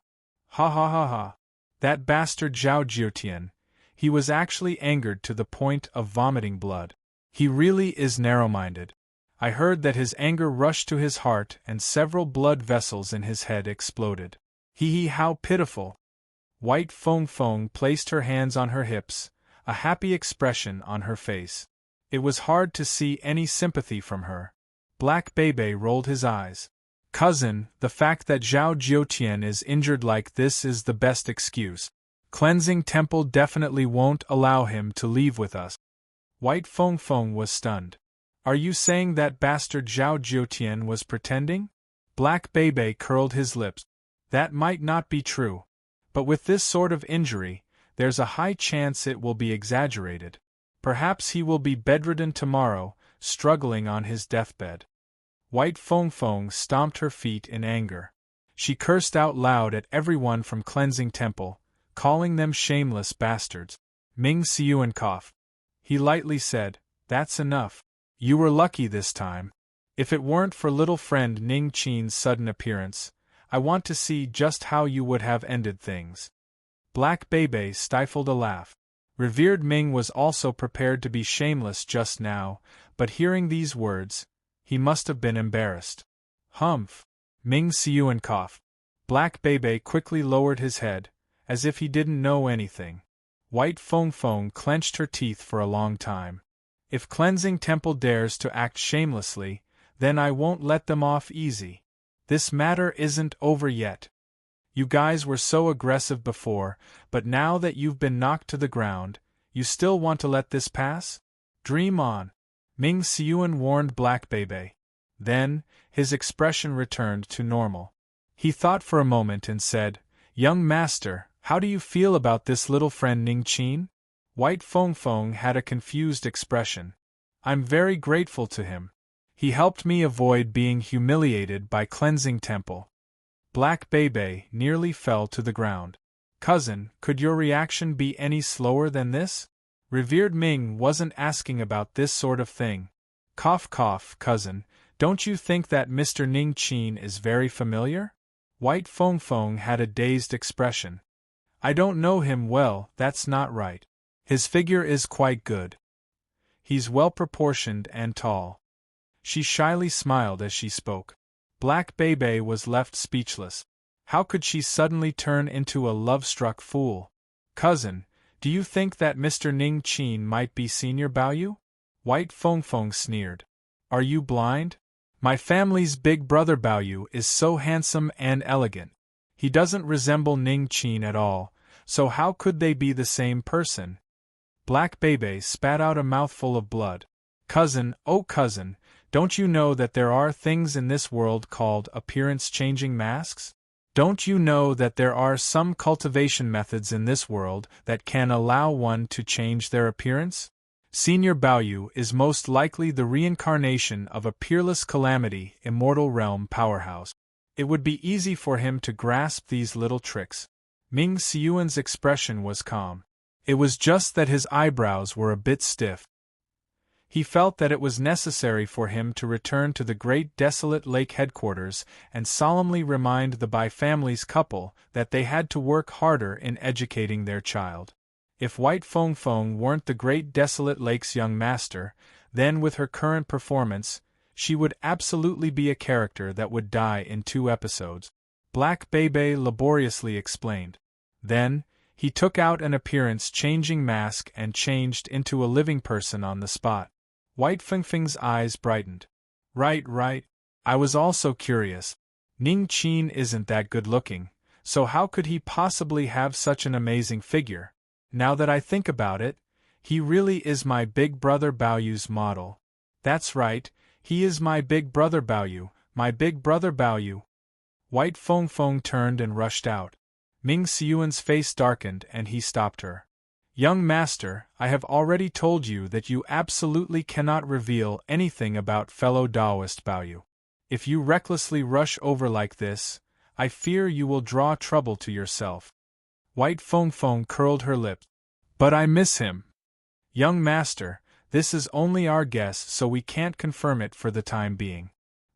Ha ha ha ha. That bastard Zhao Jiutian. He was actually angered to the point of vomiting blood. He really is narrow-minded. I heard that his anger rushed to his heart and several blood vessels in his head exploded. Hee, how pitiful. White Feng Feng placed her hands on her hips, a happy expression on her face. It was hard to see any sympathy from her. Black Bebe rolled his eyes. Cousin, the fact that Zhao Jiutian is injured like this is the best excuse. Cleansing Temple definitely won't allow him to leave with us. White Feng Feng was stunned. Are you saying that bastard Zhao Jiutian was pretending? Black Bebe curled his lips. That might not be true. But with this sort of injury, there's a high chance it will be exaggerated. Perhaps he will be bedridden tomorrow, struggling on his deathbed. White Feng Feng stomped her feet in anger. She cursed out loud at everyone from Cleansing Temple, calling them shameless bastards. Ming Xiuan coughed. He lightly said, That's enough. You were lucky this time. If it weren't for little friend Ning Qin's sudden appearance, I want to see just how you would have ended things. Black Bebe stifled a laugh. Revered Ming was also prepared to be shameless just now, but hearing these words, he must have been embarrassed. Humph! Ming Xiuan coughed. Black Bebe quickly lowered his head, as if he didn't know anything. White Feng Feng clenched her teeth for a long time. If Cleansing Temple dares to act shamelessly, then I won't let them off easy. This matter isn't over yet. You guys were so aggressive before, but now that you've been knocked to the ground, you still want to let this pass? Dream on. Ming Xiuan warned Black Bebe. Then, his expression returned to normal. He thought for a moment and said, Young master, how do you feel about this little friend Ning Qin? White Feng Feng had a confused expression. I'm very grateful to him. He helped me avoid being humiliated by Cleansing Temple. Black Bebe nearly fell to the ground. Cousin, could your reaction be any slower than this? Revered Ming wasn't asking about this sort of thing. Cough cough, cousin, don't you think that Mr. Ning Qin is very familiar? White Fong Fong had a dazed expression. I don't know him well, that's not right. His figure is quite good. He's well proportioned and tall. She shyly smiled as she spoke. Black Bebe was left speechless. How could she suddenly turn into a love-struck fool? Cousin, do you think that Mr. Ning Qin might be Senior Baoyu? White Fong Fong sneered. Are you blind? My family's big brother Baoyu is so handsome and elegant. He doesn't resemble Ning Qin at all, so how could they be the same person? Black Bebe spat out a mouthful of blood. Cousin, oh cousin, don't you know that there are things in this world called appearance-changing masks? Don't you know that there are some cultivation methods in this world that can allow one to change their appearance? Senior Baoyu is most likely the reincarnation of a peerless calamity, immortal realm powerhouse. It would be easy for him to grasp these little tricks. Ming Xiyuan's expression was calm. It was just that his eyebrows were a bit stiff. He felt that it was necessary for him to return to the great desolate lake headquarters and solemnly remind the Bai family's couple that they had to work harder in educating their child. If White Fong Fong weren't the great desolate lake's young master, then with her current performance, she would absolutely be a character that would die in 2 episodes. Black Bebe laboriously explained. Then, he took out an appearance-changing mask and changed into a living person on the spot. White Fengfeng's eyes brightened. Right. I was also curious. Ning Qin isn't that good-looking, so how could he possibly have such an amazing figure? Now that I think about it, he really is my big brother Baoyu's model. That's right, he is my big brother Baoyu, my big brother Baoyu. White Fong Fong turned and rushed out. Ming Xiyuan's face darkened and he stopped her. Young master, I have already told you that you absolutely cannot reveal anything about fellow Taoist Baoyu. If you recklessly rush over like this, I fear you will draw trouble to yourself. White Fong Fong curled her lips. But I miss him. Young master, this is only our guess, so we can't confirm it for the time being.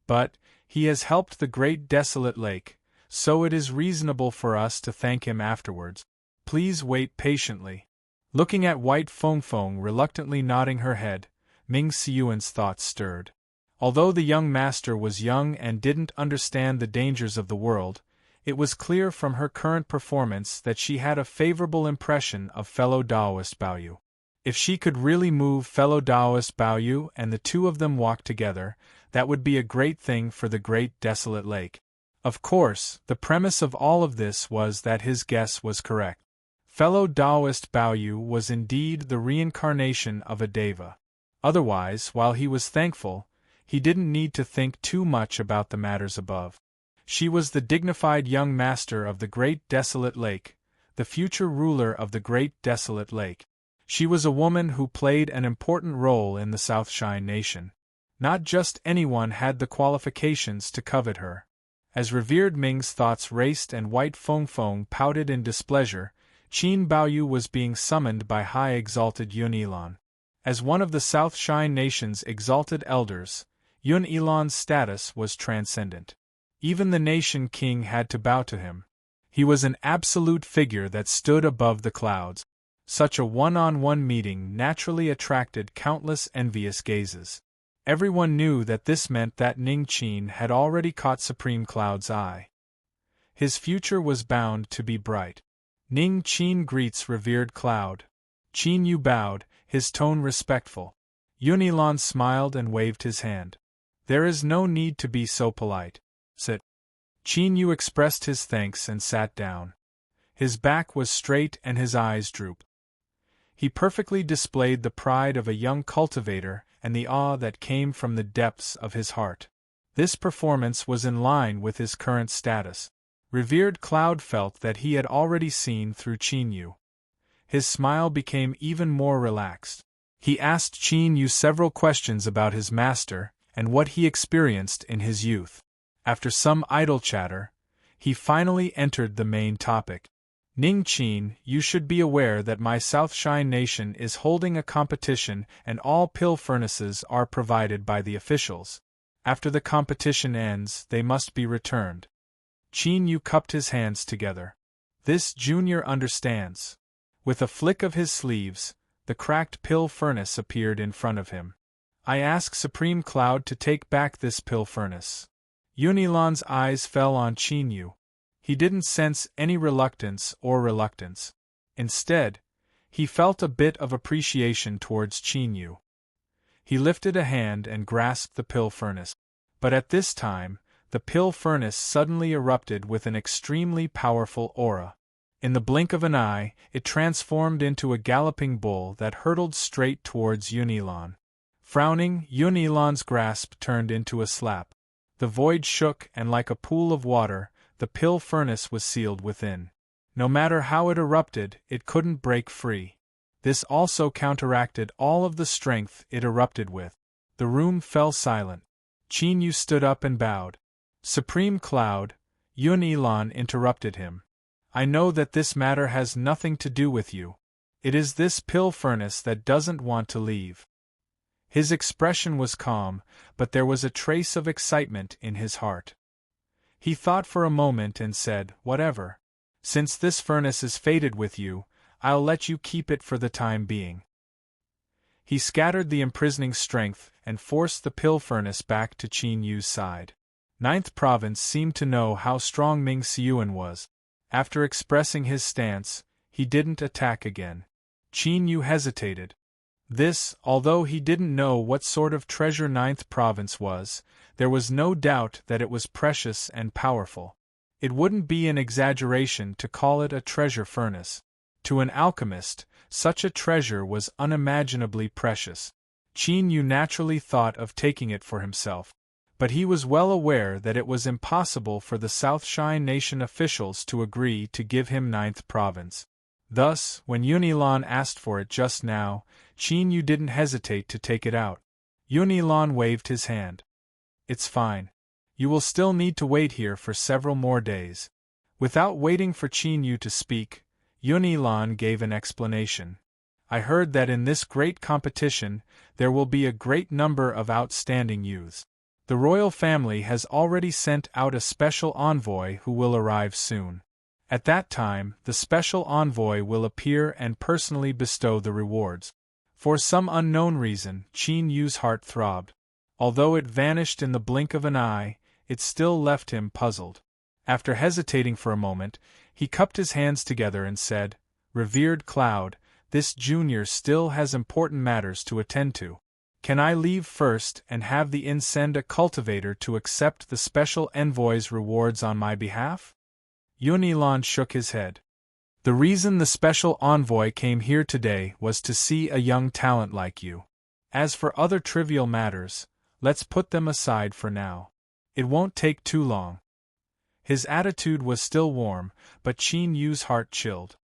But he has helped the great desolate lake, so it is reasonable for us to thank him afterwards. Please wait patiently. Looking at White Fong Fong reluctantly nodding her head, Ming Xiyuan's thoughts stirred. Although the young master was young and didn't understand the dangers of the world, it was clear from her current performance that she had a favorable impression of fellow Taoist Baoyu. If she could really move fellow Taoist Baoyu and the two of them walk together, that would be a great thing for the great desolate lake. Of course, the premise of all of this was that his guess was correct. Fellow Taoist Baoyu was indeed the reincarnation of a deva. Otherwise, while he was thankful, he didn't need to think too much about the matters above. She was the dignified young master of the great desolate lake, the future ruler of the great desolate lake. She was a woman who played an important role in the South Shine Nation. Not just anyone had the qualifications to covet her. As revered Ming's thoughts raced and White Fong Fong pouted in displeasure, Qin Baoyu was being summoned by high-exalted Yun Ilan. As one of the South Shine Nation's exalted elders, Yun Ilan's status was transcendent. Even the nation king had to bow to him. He was an absolute figure that stood above the clouds. Such a one-on-one meeting naturally attracted countless envious gazes. Everyone knew that this meant that Ning Qin had already caught Supreme Cloud's eye. His future was bound to be bright. Ning Qin greets revered Cloud. Qin Yu bowed, his tone respectful. Yun Ilan smiled and waved his hand. There is no need to be so polite. Sit. Qin Yu expressed his thanks and sat down. His back was straight and his eyes drooped. He perfectly displayed the pride of a young cultivator and the awe that came from the depths of his heart. This performance was in line with his current status. Revered Cloud felt that he had already seen through Qin Yu. His smile became even more relaxed. He asked Qin Yu several questions about his master and what he experienced in his youth. After some idle chatter, he finally entered the main topic. Ning Qin, you should be aware that my South Shine Nation is holding a competition and all pill furnaces are provided by the officials. After the competition ends, they must be returned. Qin Yu cupped his hands together. This junior understands. With a flick of his sleeves, the cracked pill furnace appeared in front of him. I ask Supreme Cloud to take back this pill furnace. Yunilan's eyes fell on Qin Yu. He didn't sense any reluctance. Instead, he felt a bit of appreciation towards Qin Yu. He lifted a hand and grasped the pill furnace. But at this time, the pill furnace suddenly erupted with an extremely powerful aura. In the blink of an eye, it transformed into a galloping bull that hurtled straight towards Yunilan. Frowning, Yunilan's grasp turned into a slap. The void shook, and like a pool of water, the pill furnace was sealed within. No matter how it erupted, it couldn't break free. This also counteracted all of the strength it erupted with. The room fell silent. Qin Yu stood up and bowed. Supreme Cloud, Yunilan interrupted him. I know that this matter has nothing to do with you. It is this pill furnace that doesn't want to leave. His expression was calm, but there was a trace of excitement in his heart. He thought for a moment and said, whatever. Since this furnace is fated with you, I'll let you keep it for the time being. He scattered the imprisoning strength and forced the pill furnace back to Qin Yu's side. Ninth Province seemed to know how strong Ming Xiuan was. After expressing his stance, he didn't attack again. Qin Yu hesitated. This, although he didn't know what sort of treasure Ninth Province was, there was no doubt that it was precious and powerful. It wouldn't be an exaggeration to call it a treasure furnace. To an alchemist, such a treasure was unimaginably precious. Qin Yu naturally thought of taking it for himself. But he was well aware that it was impossible for the South Shine Nation officials to agree to give him Ninth Province. Thus, when Yunilan asked for it just now, Qin Yu didn't hesitate to take it out. Yunilan waved his hand. It's fine. You will still need to wait here for several more days. Without waiting for Qin Yu to speak, Yunilan gave an explanation. I heard that in this great competition, there will be a great number of outstanding youths. The royal family has already sent out a special envoy who will arrive soon. At that time, the special envoy will appear and personally bestow the rewards. For some unknown reason, Qin Yu's heart throbbed. Although it vanished in the blink of an eye, it still left him puzzled. After hesitating for a moment, he cupped his hands together and said, Revered Cloud, this junior still has important matters to attend to. Can I leave first and have the inn send a cultivator to accept the special envoy's rewards on my behalf? Yunilan shook his head. The reason the special envoy came here today was to see a young talent like you. As for other trivial matters, let's put them aside for now. It won't take too long. His attitude was still warm, but Qin Yu's heart chilled.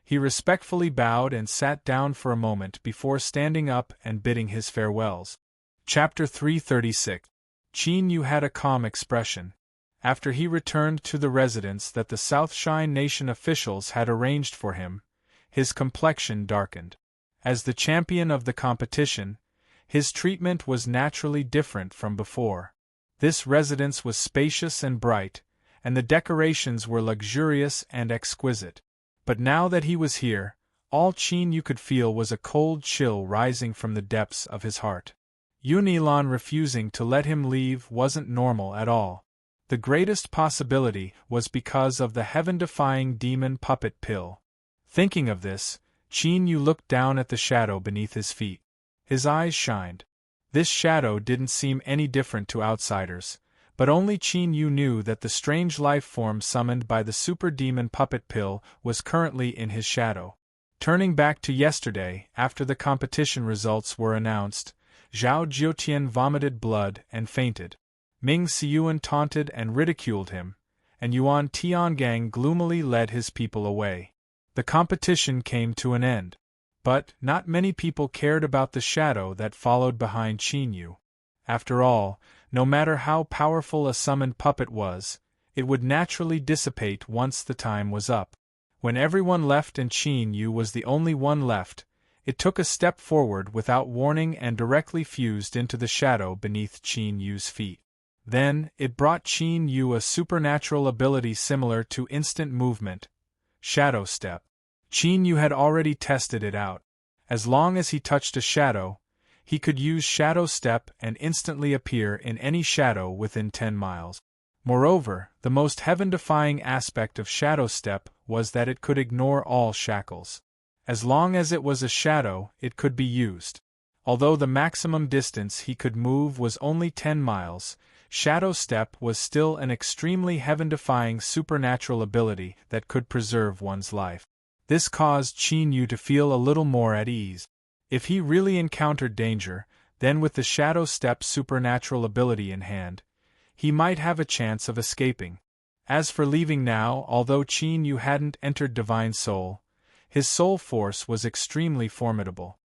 He respectfully bowed and sat down for a moment before standing up and bidding his farewells. Chapter 336. Qin Yu had a calm expression. After he returned to the residence that the South Shine Nation officials had arranged for him, his complexion darkened. As the champion of the competition, his treatment was naturally different from before. This residence was spacious and bright, and the decorations were luxurious and exquisite. But now that he was here, all Qin Yu could feel was a cold chill rising from the depths of his heart. Yunilan refusing to let him leave wasn't normal at all. The greatest possibility was because of the heaven-defying demon puppet pill. Thinking of this, Qin Yu looked down at the shadow beneath his feet. His eyes shined. This shadow didn't seem any different to outsiders, but only Qin Yu knew that the strange life form summoned by the super demon puppet pill was currently in his shadow. Turning back to yesterday, after the competition results were announced, Zhao Jiutian vomited blood and fainted. Ming Xiuan taunted and ridiculed him, and Yuan Tiangang gloomily led his people away. The competition came to an end. But not many people cared about the shadow that followed behind Qin Yu. After all, no matter how powerful a summoned puppet was, it would naturally dissipate once the time was up. When everyone left and Qin Yu was the only one left, it took a step forward without warning and directly fused into the shadow beneath Qin Yu's feet. Then, it brought Qin Yu a supernatural ability similar to instant movement, shadow step. Qin Yu had already tested it out. As long as he touched a shadow, he could use shadow step and instantly appear in any shadow within 10 miles. Moreover, the most heaven-defying aspect of shadow step was that it could ignore all shackles. As long as it was a shadow, it could be used. Although the maximum distance he could move was only 10 miles, shadow step was still an extremely heaven-defying supernatural ability that could preserve one's life. This caused Qin Yu to feel a little more at ease. If he really encountered danger, then with the shadow step supernatural ability in hand, he might have a chance of escaping. As for leaving now, although Qin Yu hadn't entered Divine Soul, his soul force was extremely formidable.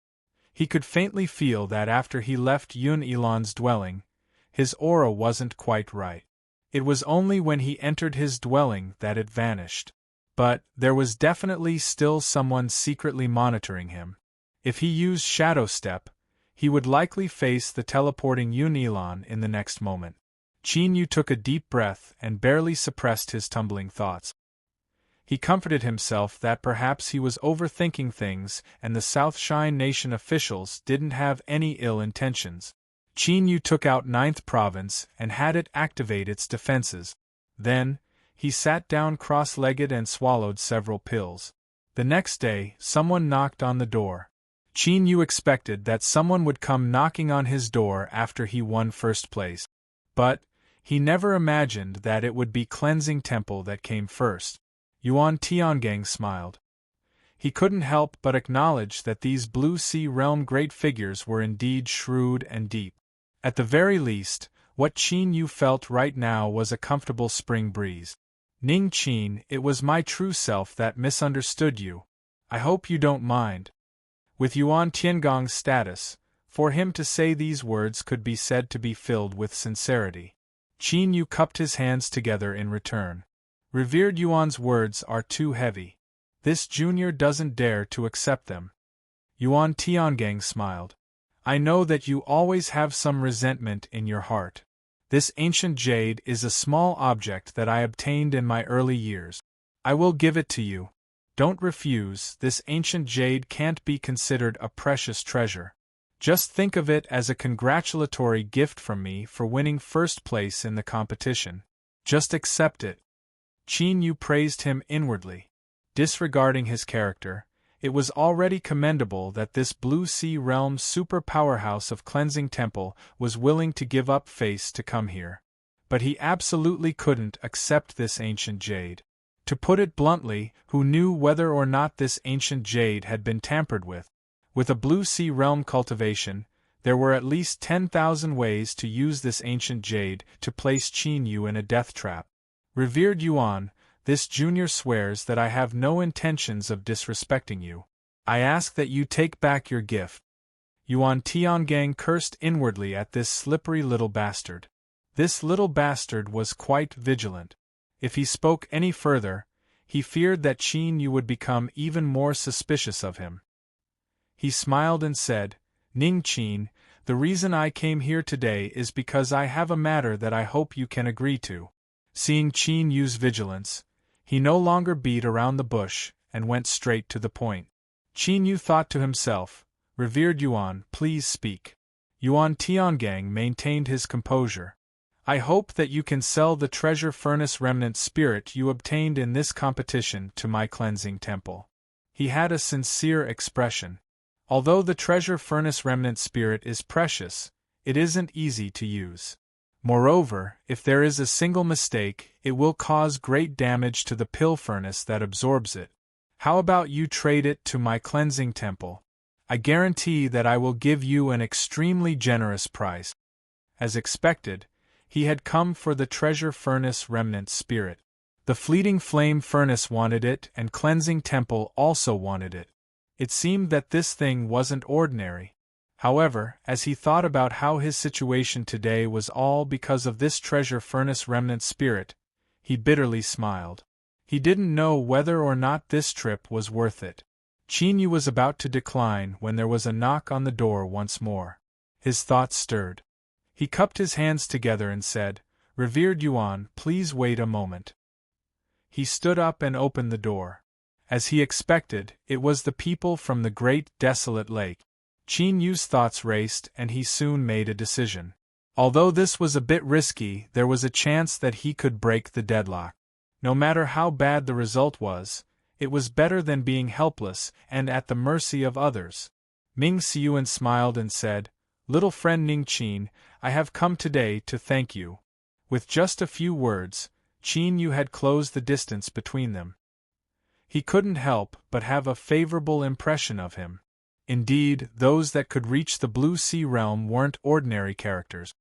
He could faintly feel that after he left Yun Elan's dwelling, his aura wasn't quite right. It was only when he entered his dwelling that it vanished. But there was definitely still someone secretly monitoring him. If he used Shadow Step, he would likely face the teleporting Yun Elan in the next moment. Qin Yu took a deep breath and barely suppressed his tumbling thoughts. He comforted himself that perhaps he was overthinking things and the South Shine Nation officials didn't have any ill intentions. Qin Yu took out 9th Province and had it activate its defenses. Then, he sat down cross-legged and swallowed several pills. The next day, someone knocked on the door. Qin Yu expected that someone would come knocking on his door after he won first place. But, he never imagined that it would be Cleansing Temple that came first. Yuan Tiangang smiled. He couldn't help but acknowledge that these Blue Sea Realm great figures were indeed shrewd and deep. At the very least, what Qin Yu felt right now was a comfortable spring breeze. Ning Qin, it was my true self that misunderstood you. I hope you don't mind. With Yuan Tiangong's status, for him to say these words could be said to be filled with sincerity. Qin Yu cupped his hands together in return. Revered Yuan's words are too heavy. This junior doesn't dare to accept them. Yuan Tiangang smiled. I know that you always have some resentment in your heart. This ancient jade is a small object that I obtained in my early years. I will give it to you. Don't refuse, this ancient jade can't be considered a precious treasure. Just think of it as a congratulatory gift from me for winning first place in the competition. Just accept it. Qin Yu praised him inwardly. Disregarding his character, it was already commendable that this Blue Sea Realm super powerhouse of Cleansing Temple was willing to give up face to come here. But he absolutely couldn't accept this ancient jade. To put it bluntly, who knew whether or not this ancient jade had been tampered with? With a Blue Sea Realm cultivation, there were at least 10,000 ways to use this ancient jade to place Qin Yu in a death trap. Revered Yuan, this junior swears that I have no intentions of disrespecting you. I ask that you take back your gift. Yuan Tiangang cursed inwardly at this slippery little bastard. This little bastard was quite vigilant. If he spoke any further, he feared that Qin Yu would become even more suspicious of him. He smiled and said, Ning Qin, the reason I came here today is because I have a matter that I hope you can agree to. Seeing Qin Yu's vigilance, he no longer beat around the bush and went straight to the point. Qin Yu thought to himself, Revered Yuan, please speak. Yuan Tiangang maintained his composure. I hope that you can sell the treasure furnace remnant spirit you obtained in this competition to my Cleansing Temple. He had a sincere expression. Although the treasure furnace remnant spirit is precious, it isn't easy to use. Moreover, if there is a single mistake, it will cause great damage to the pill furnace that absorbs it. How about you trade it to my Cleansing Temple? I guarantee that I will give you an extremely generous price. As expected, he had come for the treasure furnace remnant spirit. The fleeting flame furnace wanted it, and Cleansing Temple also wanted it. It seemed that this thing wasn't ordinary. However, as he thought about how his situation today was all because of this treasure furnace remnant spirit, he bitterly smiled. He didn't know whether or not this trip was worth it. Qin Yu was about to decline when there was a knock on the door once more. His thoughts stirred. He cupped his hands together and said, Revered Yuan, please wait a moment. He stood up and opened the door. As he expected, it was the people from the great desolate lake. Qin Yu's thoughts raced and he soon made a decision. Although this was a bit risky, there was a chance that he could break the deadlock. No matter how bad the result was, it was better than being helpless and at the mercy of others. Ming Siyuan smiled and said, "Little friend Ning Qin, I have come today to thank you." With just a few words, Qin Yu had closed the distance between them. He couldn't help but have a favorable impression of him. Indeed, those that could reach the Blue Sea realm weren't ordinary characters.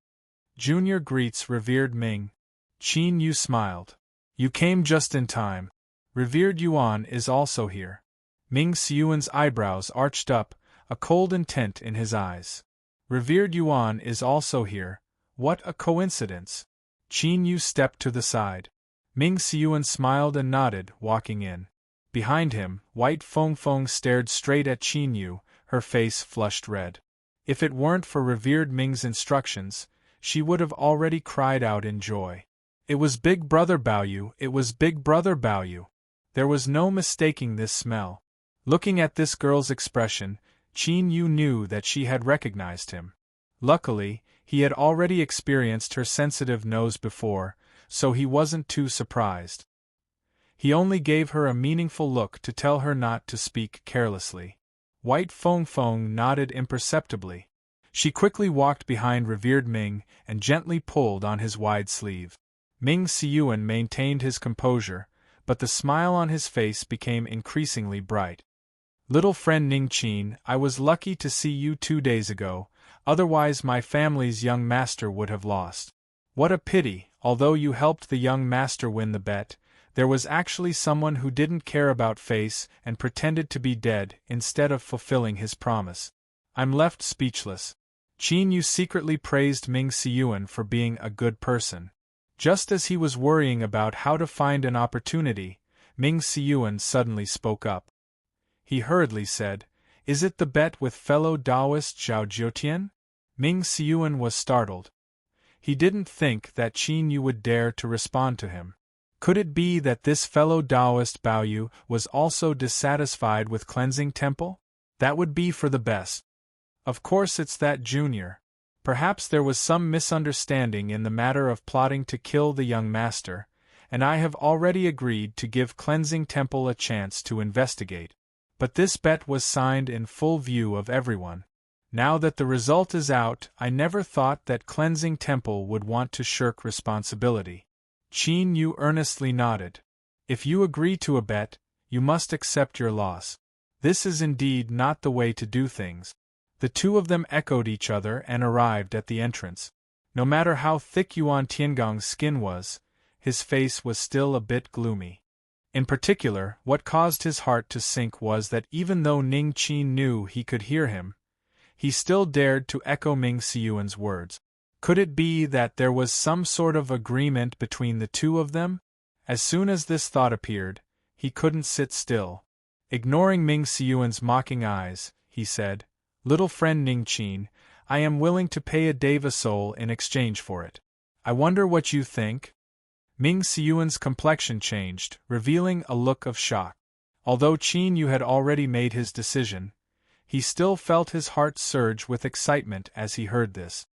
Junior greets revered Ming. Qin Yu smiled. You came just in time. Revered Yuan is also here. Ming Siyuan's eyebrows arched up, a cold intent in his eyes. Revered Yuan is also here. What a coincidence. Qin Yu stepped to the side. Ming Siyuan smiled and nodded, walking in. Behind him, White Feng Feng stared straight at Qin Yu, her face flushed red. If it weren't for revered Ming's instructions, she would have already cried out in joy. It was Big Brother Baoyu, it was Big Brother Baoyu. There was no mistaking this smell. Looking at this girl's expression, Qin Yu knew that she had recognized him. Luckily, he had already experienced her sensitive nose before, so he wasn't too surprised. He only gave her a meaningful look to tell her not to speak carelessly. White Feng Feng nodded imperceptibly. She quickly walked behind revered Ming and gently pulled on his wide sleeve. Ming Siyuan maintained his composure, but the smile on his face became increasingly bright. Little friend Ning Qin, I was lucky to see you 2 days ago, otherwise my family's young master would have lost. What a pity, although you helped the young master win the bet, there was actually someone who didn't care about face and pretended to be dead instead of fulfilling his promise. I'm left speechless. Qin Yu secretly praised Ming Siyuan for being a good person. Just as he was worrying about how to find an opportunity, Ming Siyuan suddenly spoke up. He hurriedly said, "Is it the bet with fellow Taoist Zhao Jiutian?" Ming Siyuan was startled. He didn't think that Qin Yu would dare to respond to him. Could it be that this fellow Taoist Baoyu was also dissatisfied with Cleansing Temple? That would be for the best. Of course it's that junior. Perhaps there was some misunderstanding in the matter of plotting to kill the young master, and I have already agreed to give Cleansing Temple a chance to investigate. But this bet was signed in full view of everyone. Now that the result is out, I never thought that Cleansing Temple would want to shirk responsibility. Qin Yu earnestly nodded. If you agree to a bet, you must accept your loss. This is indeed not the way to do things. The two of them echoed each other and arrived at the entrance. No matter how thick Yuan Tiangong's skin was, his face was still a bit gloomy. In particular, what caused his heart to sink was that even though Ning Qin knew he could hear him, he still dared to echo Ming Siyuan's words. Could it be that there was some sort of agreement between the two of them? As soon as this thought appeared, he couldn't sit still. Ignoring Ming Siyuan's mocking eyes, he said, "Little friend Ning Qin, I am willing to pay a Deva soul in exchange for it. I wonder what you think?" Ming Siyuan's complexion changed, revealing a look of shock. Although Qin Yu had already made his decision, he still felt his heart surge with excitement as he heard this.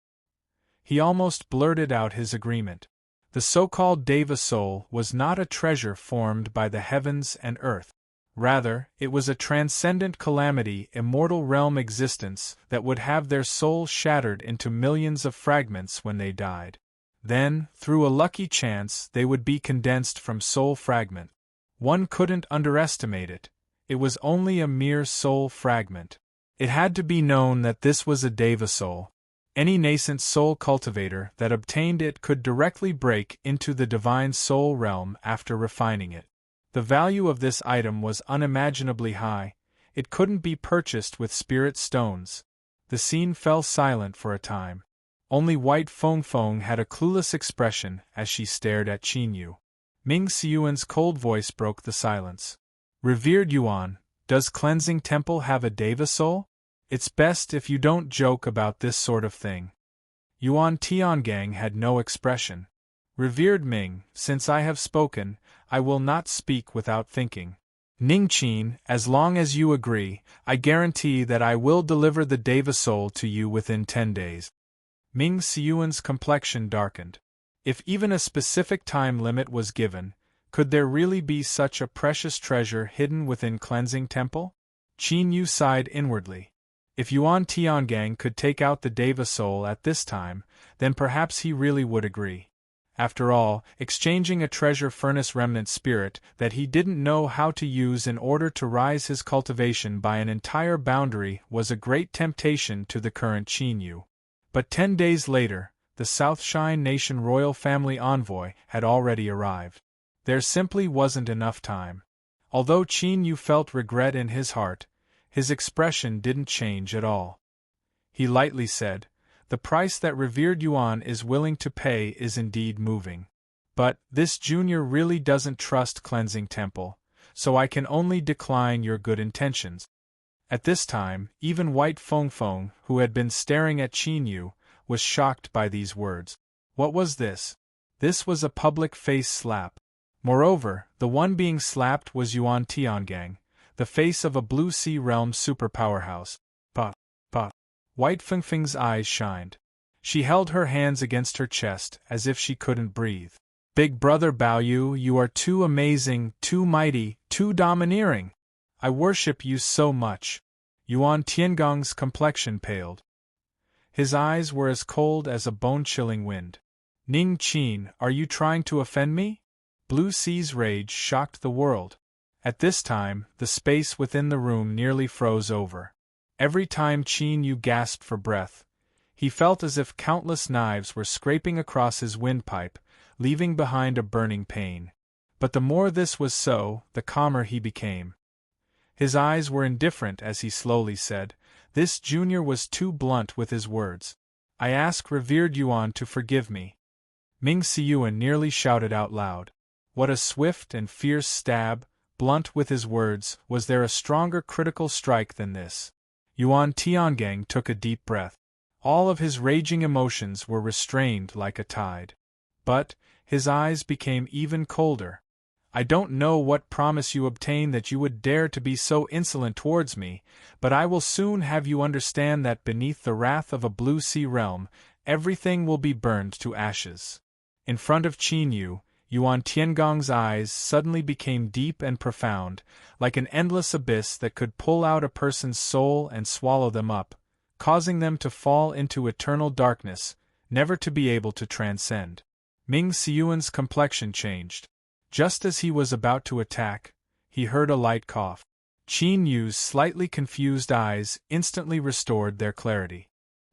He almost blurted out his agreement. The so-called Deva soul was not a treasure formed by the heavens and earth. Rather, it was a transcendent calamity, immortal realm existence that would have their soul shattered into millions of fragments when they died. Then, through a lucky chance, they would be condensed from soul fragment. One couldn't underestimate it. It was only a mere soul fragment. It had to be known that this was a Deva soul. Any nascent soul cultivator that obtained it could directly break into the divine soul realm after refining it. The value of this item was unimaginably high. It couldn't be purchased with spirit stones. The scene fell silent for a time. Only White Feng Feng had a clueless expression as she stared at Qin Yu. Ming Siyuan's cold voice broke the silence. "Revered Yuan, does Cleansing Temple have a Deva soul? It's best if you don't joke about this sort of thing." Yuan Tiangang had no expression. Revered Ming, since I have spoken, I will not speak without thinking. Ningqin, as long as you agree, I guarantee that I will deliver the Deva soul to you within 10 days. Ming Siyuan's complexion darkened. If even a specific time limit was given, could there really be such a precious treasure hidden within Cleansing Temple? Qin Yu sighed inwardly. If Yuan Tiangang could take out the Deva soul at this time, then perhaps he really would agree. After all, exchanging a treasure furnace remnant spirit that he didn't know how to use in order to rise his cultivation by an entire boundary was a great temptation to the current Qin Yu. But 10 days later, the South Shine Nation royal family envoy had already arrived. There simply wasn't enough time. Although Qin Yu felt regret in his heart, his expression didn't change at all. He lightly said, "The price that revered Yuan is willing to pay is indeed moving. But this junior really doesn't trust Cleansing Temple, so I can only decline your good intentions." At this time, even White Feng, who had been staring at Qin Yu, was shocked by these words. What was this? This was a public face slap. Moreover, the one being slapped was Yuan Tiangang, the face of a Blue Sea Realm super powerhouse. But. White Feng's eyes shined. She held her hands against her chest as if she couldn't breathe. Big brother Baoyu, you are too amazing, too mighty, too domineering. I worship you so much. Yuan Tiangong's complexion paled. His eyes were as cold as a bone-chilling wind. Ning Qin, are you trying to offend me? Blue Sea's rage shocked the world. At this time, the space within the room nearly froze over. Every time Qin Yu gasped for breath, he felt as if countless knives were scraping across his windpipe, leaving behind a burning pain. But the more this was so, the calmer he became. His eyes were indifferent as he slowly said, "This junior was too blunt with his words. I ask revered Yuan to forgive me." Ming Siyuan nearly shouted out loud. What a swift and fierce stab, blunt with his words, was there a stronger critical strike than this? Yuan Tiangang took a deep breath. All of his raging emotions were restrained like a tide. But his eyes became even colder. "I don't know what promise you obtained that you would dare to be so insolent towards me, but I will soon have you understand that beneath the wrath of a Blue Sea realm, everything will be burned to ashes." In front of Qin Yu, Yuan Tiangong's eyes suddenly became deep and profound, like an endless abyss that could pull out a person's soul and swallow them up, causing them to fall into eternal darkness, never to be able to transcend. Ming Siyuan's complexion changed. Just as he was about to attack, he heard a light cough. Qin Yu's slightly confused eyes instantly restored their clarity.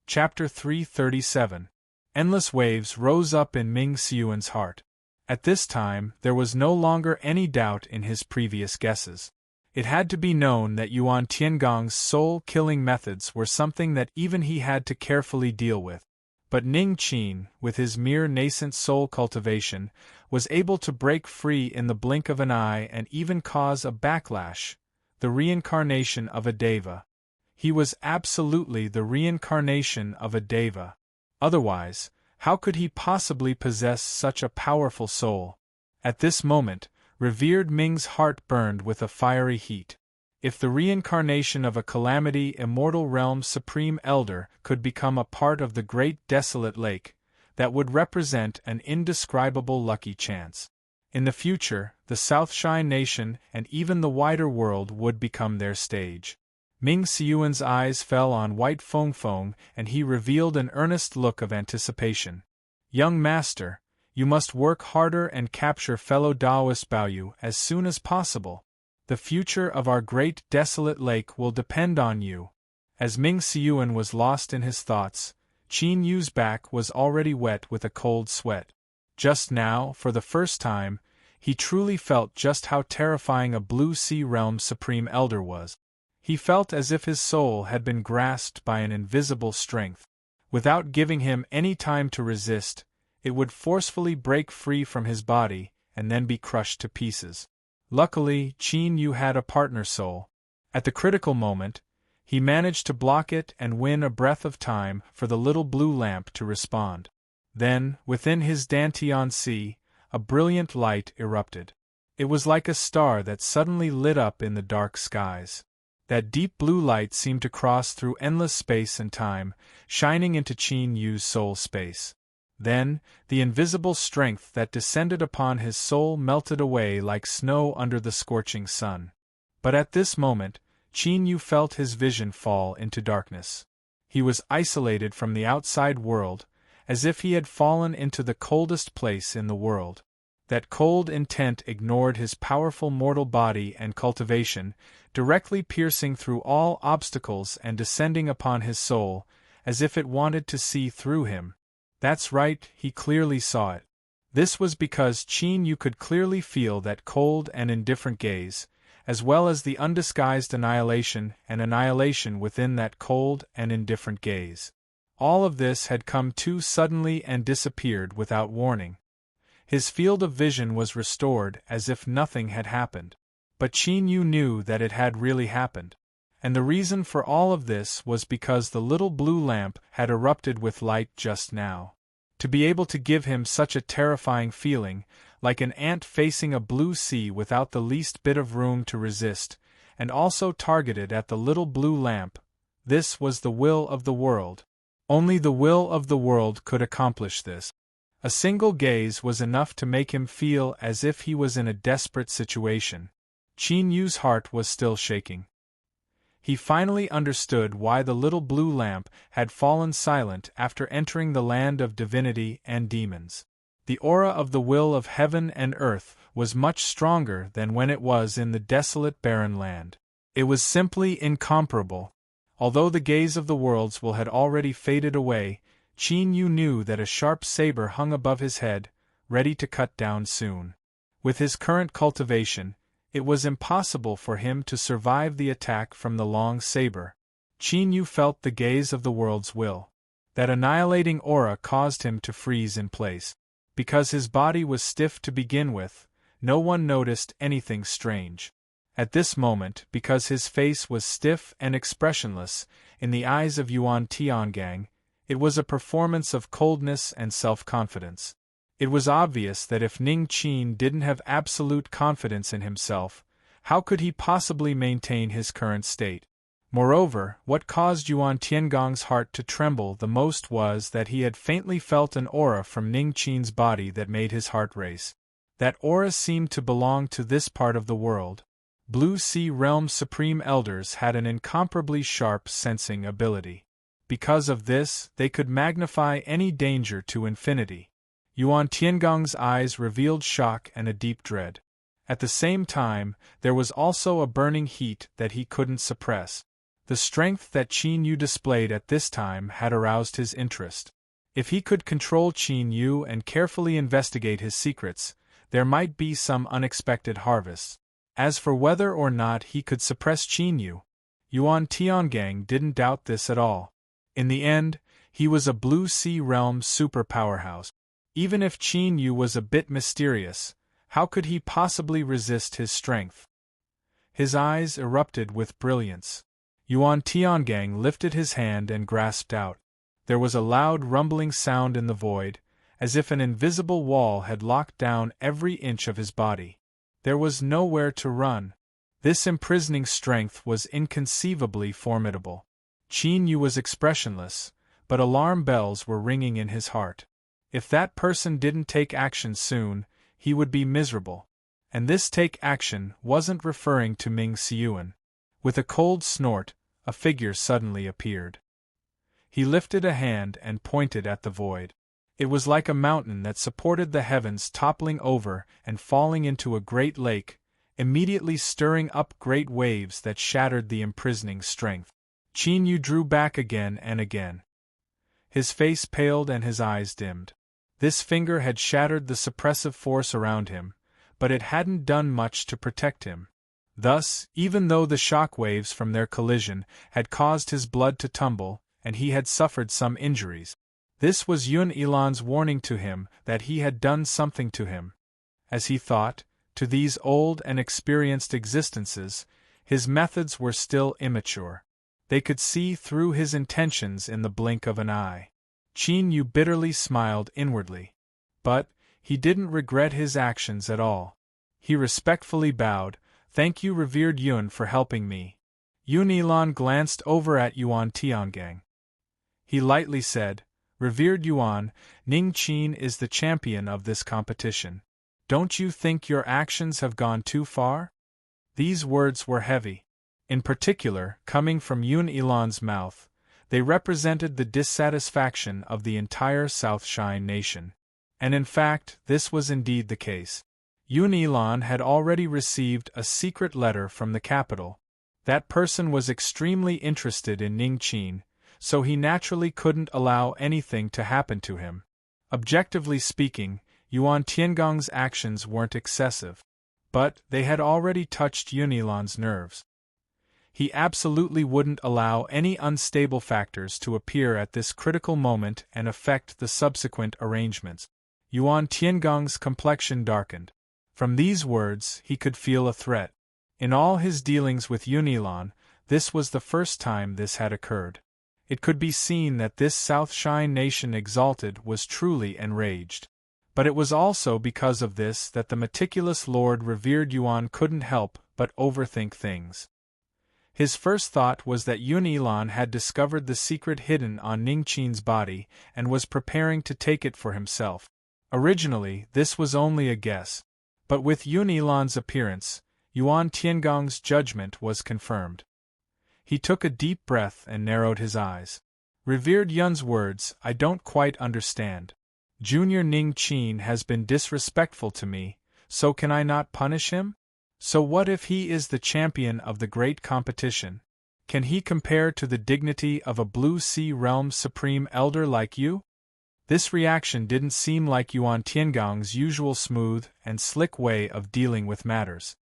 Chapter 337. Endless waves rose up in Ming Siyuan's heart. At this time, there was no longer any doubt in his previous guesses. It had to be known that Yuan Tiangong's soul-killing methods were something that even he had to carefully deal with. But Ning Qin, with his mere nascent soul cultivation, was able to break free in the blink of an eye and even cause a backlash, the reincarnation of a Deva. He was absolutely the reincarnation of a Deva. Otherwise, how could he possibly possess such a powerful soul? At this moment, revered Ming's heart burned with a fiery heat. If the reincarnation of a calamity immortal realm's supreme elder could become a part of the great desolate lake, that would represent an indescribable lucky chance. In the future, the South Shine Nation and even the wider world would become their stage. Ming Siyuan's eyes fell on White Feng, and he revealed an earnest look of anticipation. "Young master, you must work harder and capture fellow Taoist Baoyu as soon as possible. The future of our great desolate lake will depend on you." As Ming Siyuan was lost in his thoughts, Qin Yu's back was already wet with a cold sweat. Just now, for the first time, he truly felt just how terrifying a Blue Sea Realm's supreme elder was. He felt as if his soul had been grasped by an invisible strength. Without giving him any time to resist, it would forcefully break free from his body and then be crushed to pieces. Luckily, Qin Yu had a partner soul. At the critical moment, he managed to block it and win a breath of time for the little blue lamp to respond. Then, within his Dantian sea, a brilliant light erupted. It was like a star that suddenly lit up in the dark skies. That deep blue light seemed to cross through endless space and time, shining into Qin Yu's soul space. Then, the invisible strength that descended upon his soul melted away like snow under the scorching sun. But at this moment, Qin Yu felt his vision fall into darkness. He was isolated from the outside world, as if he had fallen into the coldest place in the world. That cold intent ignored his powerful mortal body and cultivation, directly piercing through all obstacles and descending upon his soul, as if it wanted to see through him. That's right, he clearly saw it. This was because Qin Yu could clearly feel that cold and indifferent gaze, as well as the undisguised annihilation and annihilation within that cold and indifferent gaze. All of this had come too suddenly and disappeared without warning. His field of vision was restored as if nothing had happened. But Qin Yu knew that it had really happened. And the reason for all of this was because the little blue lamp had erupted with light just now. To be able to give him such a terrifying feeling, like an ant facing a blue sea without the least bit of room to resist, and also targeted at the little blue lamp, this was the will of the world. Only the will of the world could accomplish this. A single gaze was enough to make him feel as if he was in a desperate situation. Qin Yu's heart was still shaking. He finally understood why the little blue lamp had fallen silent after entering the land of divinity and demons. The aura of the will of heaven and earth was much stronger than when it was in the desolate barren land. It was simply incomparable. Although the gaze of the world's will had already faded away, Qin Yu knew that a sharp saber hung above his head, ready to cut down soon. With his current cultivation, it was impossible for him to survive the attack from the long saber. Qin Yu felt the gaze of the world's will. That annihilating aura caused him to freeze in place. Because his body was stiff to begin with, no one noticed anything strange. At this moment, because his face was stiff and expressionless, in the eyes of Yuan Tiangang, it was a performance of coldness and self-confidence. It was obvious that if Ning Qin didn't have absolute confidence in himself, how could he possibly maintain his current state? Moreover, what caused Yuan Tiangong's heart to tremble the most was that he had faintly felt an aura from Ning Qin's body that made his heart race. That aura seemed to belong to this part of the world. Blue Sea Realm's supreme elders had an incomparably sharp sensing ability. Because of this, they could magnify any danger to infinity. Yuan Tiangong's eyes revealed shock and a deep dread. At the same time, there was also a burning heat that he couldn't suppress. The strength that Qin Yu displayed at this time had aroused his interest. If he could control Qin Yu and carefully investigate his secrets, there might be some unexpected harvests. As for whether or not he could suppress Qin Yu, Yuan Tiangang didn't doubt this at all. In the end, he was a Blue Sea Realm super powerhouse. Even if Qin Yu was a bit mysterious, how could he possibly resist his strength? His eyes erupted with brilliance. Yuan Tiangang lifted his hand and grasped out. There was a loud rumbling sound in the void, as if an invisible wall had locked down every inch of his body. There was nowhere to run. This imprisoning strength was inconceivably formidable. Qin Yu was expressionless, but alarm bells were ringing in his heart. If that person didn't take action soon, he would be miserable. And this take action wasn't referring to Ming Xiuan. With a cold snort, a figure suddenly appeared. He lifted a hand and pointed at the void. It was like a mountain that supported the heavens toppling over and falling into a great lake, immediately stirring up great waves that shattered the imprisoning strength. Qin Yu drew back again and again. His face paled and his eyes dimmed. This finger had shattered the suppressive force around him, but it hadn't done much to protect him. Thus, even though the shock waves from their collision had caused his blood to tumble, and he had suffered some injuries, this was Yun Elan's warning to him that he had done something to him. As he thought, to these old and experienced existences, his methods were still immature. They could see through his intentions in the blink of an eye. Qin Yu bitterly smiled inwardly. But he didn't regret his actions at all. He respectfully bowed. Thank you, revered Yun, for helping me. Yun Ilan glanced over at Yuan Tiangang. He lightly said, Revered Yuan, Ning Qin is the champion of this competition. Don't you think your actions have gone too far? These words were heavy. In particular, coming from Yun Ilan's mouth, they represented the dissatisfaction of the entire South Shine nation. And in fact, this was indeed the case. Yun Ilan had already received a secret letter from the capital. That person was extremely interested in Ning Qin, so he naturally couldn't allow anything to happen to him. Objectively speaking, Yuan Tiangong's actions weren't excessive. But they had already touched Yun Ilan's nerves. He absolutely wouldn't allow any unstable factors to appear at this critical moment and affect the subsequent arrangements. Yuan Tiangong's complexion darkened. From these words, he could feel a threat. In all his dealings with Yun Ilan, this was the first time this had occurred. It could be seen that this South Shine nation exalted was truly enraged. But it was also because of this that the meticulous Lord Revered Yuan couldn't help but overthink things. His first thought was that Yun Ilan had discovered the secret hidden on Ning Qin's body and was preparing to take it for himself. Originally, this was only a guess. But with Yun Ilan's appearance, Yuan Tiangong's judgment was confirmed. He took a deep breath and narrowed his eyes. Revered Yun's words, I don't quite understand. Junior Ning Qin has been disrespectful to me, so can I not punish him? So what if he is the champion of the great competition? Can he compare to the dignity of a Blue Sea Realm's supreme elder like you? This reaction didn't seem like Yuan Tiangong's usual smooth and slick way of dealing with matters.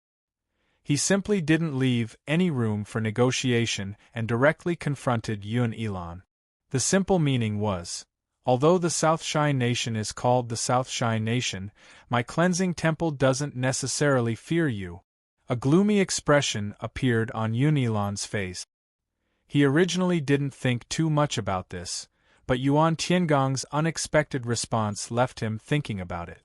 He simply didn't leave any room for negotiation and directly confronted Yun Ilan. The simple meaning was, although the South Shine Nation is called the South Shine Nation, my cleansing temple doesn't necessarily fear you. A gloomy expression appeared on Yun Ilan's face. He originally didn't think too much about this, but Yuan Tiangong's unexpected response left him thinking about it.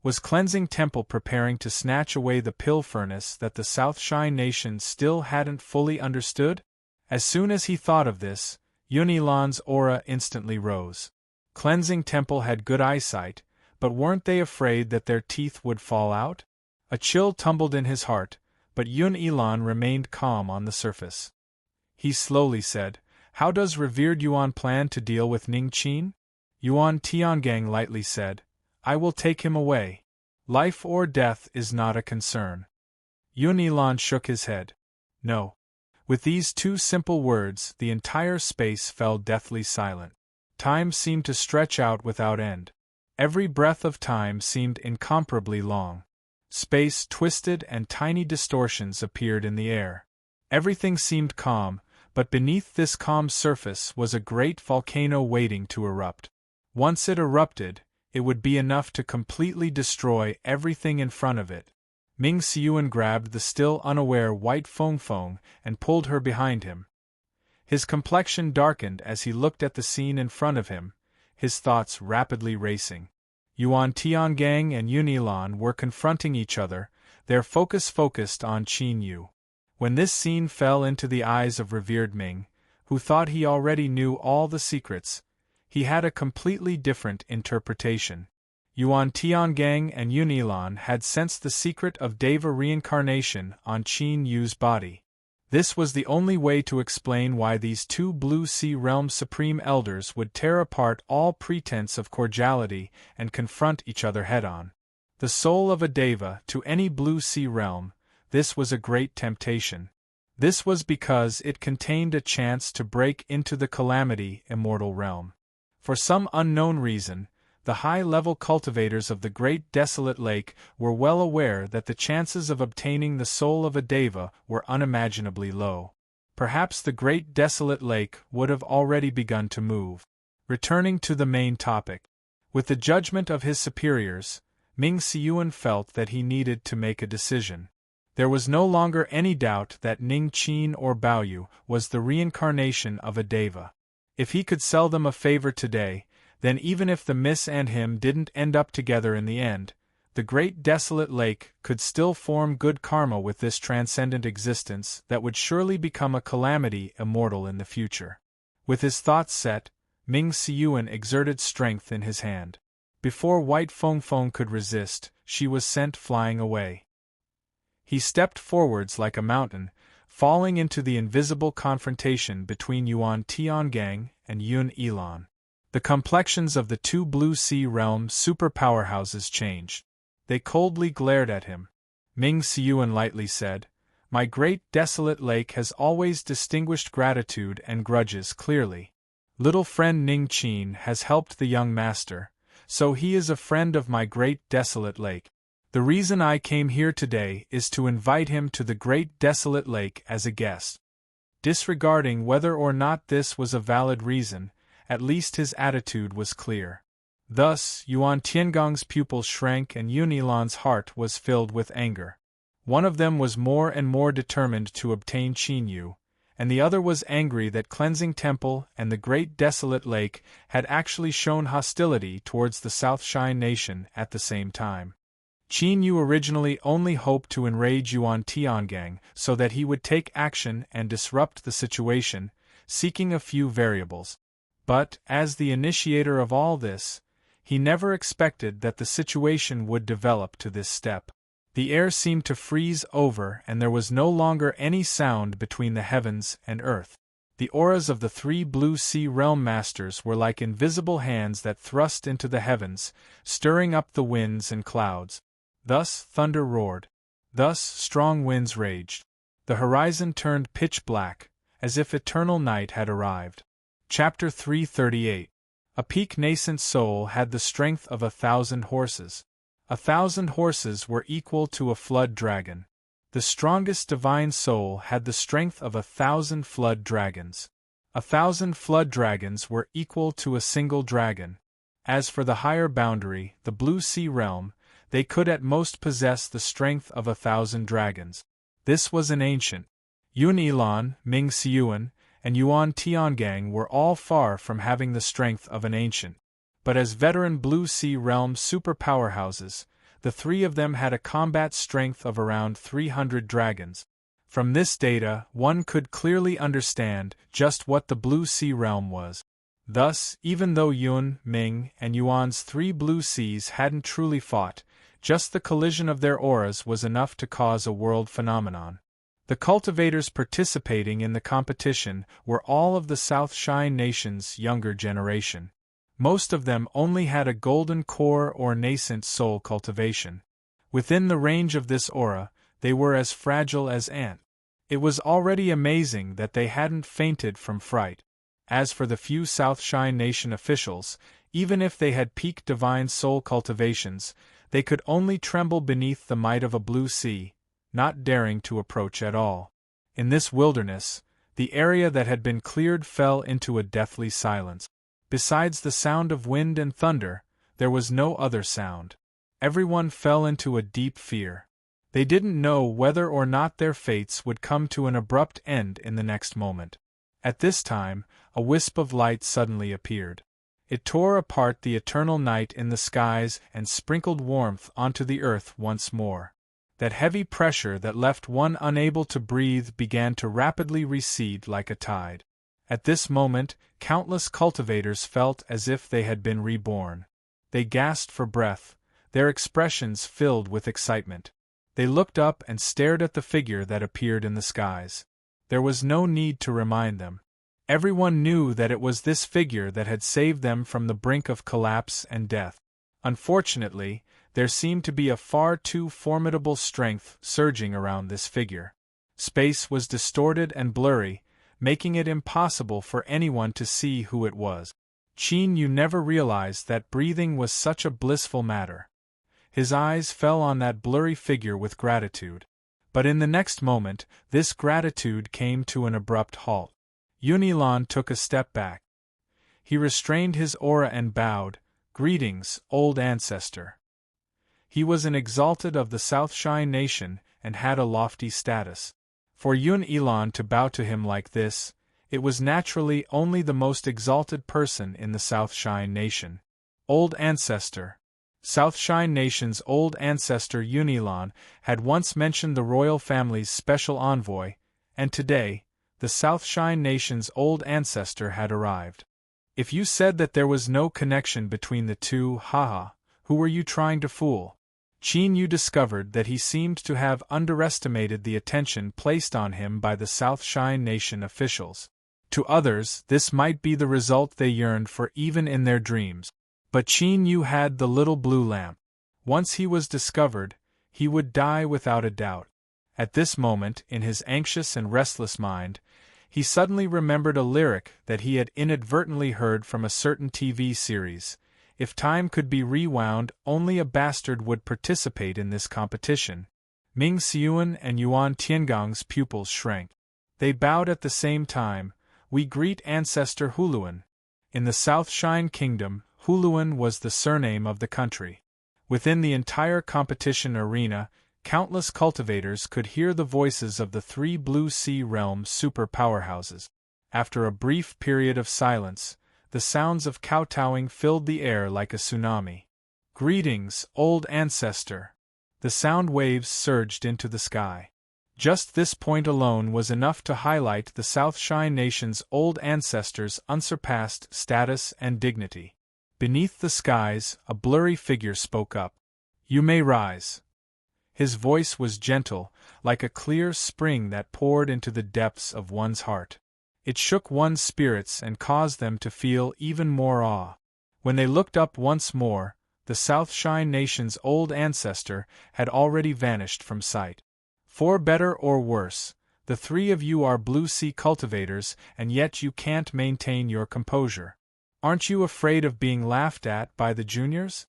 Was Cleansing Temple preparing to snatch away the pill furnace that the South Shine Nation still hadn't fully understood? As soon as he thought of this, Yun Ilan's aura instantly rose. Cleansing Temple had good eyesight, but weren't they afraid that their teeth would fall out? A chill tumbled in his heart, but Yun Ilan remained calm on the surface. He slowly said, How does Revered Yuan plan to deal with Ning Qin? Yuan Tiangang lightly said, I will take him away. Life or death is not a concern. Yun Ilan shook his head. No. With these two simple words, the entire space fell deathly silent. Time seemed to stretch out without end. Every breath of time seemed incomparably long. Space twisted and tiny distortions appeared in the air. Everything seemed calm, but beneath this calm surface was a great volcano waiting to erupt. Once it erupted, it would be enough to completely destroy everything in front of it. Ming Xiuan grabbed the still unaware White Feng Feng and pulled her behind him. His complexion darkened as he looked at the scene in front of him, his thoughts rapidly racing. Yuan Tiangang and Yun Ilan were confronting each other, their focus focused on Qin Yu. When this scene fell into the eyes of revered Ming, who thought he already knew all the secrets, he had a completely different interpretation. Yuan Tiangang and Yun Ilan had sensed the secret of Deva reincarnation on Qin Yu's body. This was the only way to explain why these two Blue Sea Realm Supreme Elders would tear apart all pretense of cordiality and confront each other head-on. The soul of a Deva to any Blue Sea Realm, this was a great temptation. This was because it contained a chance to break into the Calamity Immortal Realm. For some unknown reason, the high-level cultivators of the Great Desolate Lake were well aware that the chances of obtaining the soul of a Deva were unimaginably low. Perhaps the Great Desolate Lake would have already begun to move. Returning to the main topic. With the judgment of his superiors, Ming Xiuan felt that he needed to make a decision. There was no longer any doubt that Ning Qin or Baoyu was the reincarnation of a Deva. If he could sell them a favor today, Then even if the Miss and him didn't end up together in the end, the great desolate lake could still form good karma with this transcendent existence that would surely become a calamity immortal in the future. With his thoughts set, Ming Siyuan exerted strength in his hand. Before White Feng Feng could resist, she was sent flying away. He stepped forwards like a mountain, falling into the invisible confrontation between Yuan Tiangang and Yun Elan. The complexions of the two Blue Sea Realm superpowerhouses changed. They coldly glared at him. Ming Siyuan lightly said, "My great desolate lake has always distinguished gratitude and grudges clearly. Little friend Ning Qin has helped the young master, so he is a friend of my great desolate lake. The reason I came here today is to invite him to the great desolate lake as a guest." Disregarding whether or not this was a valid reason, at least his attitude was clear. Thus, Yuan Tiangong's pupils shrank and Yun Elan's heart was filled with anger. One of them was more and more determined to obtain Qin Yu, and the other was angry that Cleansing Temple and the Great Desolate Lake had actually shown hostility towards the South Shine Nation at the same time. Qin Yu originally only hoped to enrage Yuan Tiangang so that he would take action and disrupt the situation, seeking a few variables. But, as the initiator of all this, he never expected that the situation would develop to this step. The air seemed to freeze over and there was no longer any sound between the heavens and earth. The auras of the three Blue Sea Realm Masters were like invisible hands that thrust into the heavens, stirring up the winds and clouds. Thus thunder roared. Thus strong winds raged. The horizon turned pitch black, as if eternal night had arrived. Chapter 338. A peak nascent soul had the strength of 1,000 horses. 1,000 horses were equal to a flood dragon. The strongest divine soul had the strength of 1,000 flood dragons. 1,000 flood dragons were equal to a single dragon. As for the higher boundary, the Blue Sea Realm, they could at most possess the strength of 1,000 dragons. This was an ancient. Yun Elan, Ming Siyuan, and Yuan Tiangang were all far from having the strength of an ancient. But as veteran Blue Sea Realm superpowerhouses, the three of them had a combat strength of around 300 dragons. From this data, one could clearly understand just what the Blue Sea Realm was. Thus, even though Yun, Ming, and Yuan's three Blue Seas hadn't truly fought, just the collision of their auras was enough to cause a world phenomenon. The cultivators participating in the competition were all of the South Shine Nation's younger generation. Most of them only had a golden core or nascent soul cultivation. Within the range of this aura, they were as fragile as ants. It was already amazing that they hadn't fainted from fright. As for the few South Shine Nation officials, even if they had peak divine soul cultivations, they could only tremble beneath the might of a blue sea, not daring to approach at all. In this wilderness, the area that had been cleared fell into a deathly silence. Besides the sound of wind and thunder, there was no other sound. Everyone fell into a deep fear. They didn't know whether or not their fates would come to an abrupt end in the next moment. At this time, a wisp of light suddenly appeared. It tore apart the eternal night in the skies and sprinkled warmth onto the earth once more. That heavy pressure that left one unable to breathe began to rapidly recede like a tide. At this moment, countless cultivators felt as if they had been reborn. They gasped for breath, their expressions filled with excitement. They looked up and stared at the figure that appeared in the skies. There was no need to remind them. Everyone knew that it was this figure that had saved them from the brink of collapse and death. Unfortunately, there seemed to be a far too formidable strength surging around this figure. Space was distorted and blurry, making it impossible for anyone to see who it was. Qin Yu never realized that breathing was such a blissful matter. His eyes fell on that blurry figure with gratitude. But in the next moment, this gratitude came to an abrupt halt. Yun Elan took a step back. He restrained his aura and bowed, "Greetings, old ancestor." He was an exalted of the South Shine Nation and had a lofty status. For Yun Elan to bow to him like this, It was naturally only the most exalted person in the Southshine Nation. Old Ancestor. Southshine Nation's old ancestor Unilon had once mentioned the royal family's special envoy, and today, the Southshine Nation's old ancestor had arrived. If you said that there was no connection between the two, haha, who were you trying to fool? Qin Yu discovered that he seemed to have underestimated the attention placed on him by the Southshine Nation officials. To others, this might be the result they yearned for even in their dreams. But Qin Yu had the little blue lamp. Once he was discovered, he would die without a doubt. At this moment, in his anxious and restless mind, he suddenly remembered a lyric that he had inadvertently heard from a certain TV series. If time could be rewound, only a bastard would participate in this competition. Ming Xiuan and Yuan Tiangong's pupils shrank. They bowed at the same time. We greet Ancestor Huluan. In the Southshine Kingdom, Huluan was the surname of the country. Within the entire competition arena, countless cultivators could hear the voices of the three Blue Sea Realm super powerhouses. After a brief period of silence, the sounds of kowtowing filled the air like a tsunami. Greetings, old ancestor. The sound waves surged into the sky. Just this point alone was enough to highlight the Southshine Nation's old ancestor's unsurpassed status and dignity. Beneath the skies, a blurry figure spoke up. You may rise. His voice was gentle, like a clear spring that poured into the depths of one's heart. It shook one's spirits and caused them to feel even more awe. When they looked up once more, the Southshine Nation's old ancestor had already vanished from sight. For better or worse, the three of you are Blue Sea cultivators, and yet you can't maintain your composure. Aren't you afraid of being laughed at by the juniors?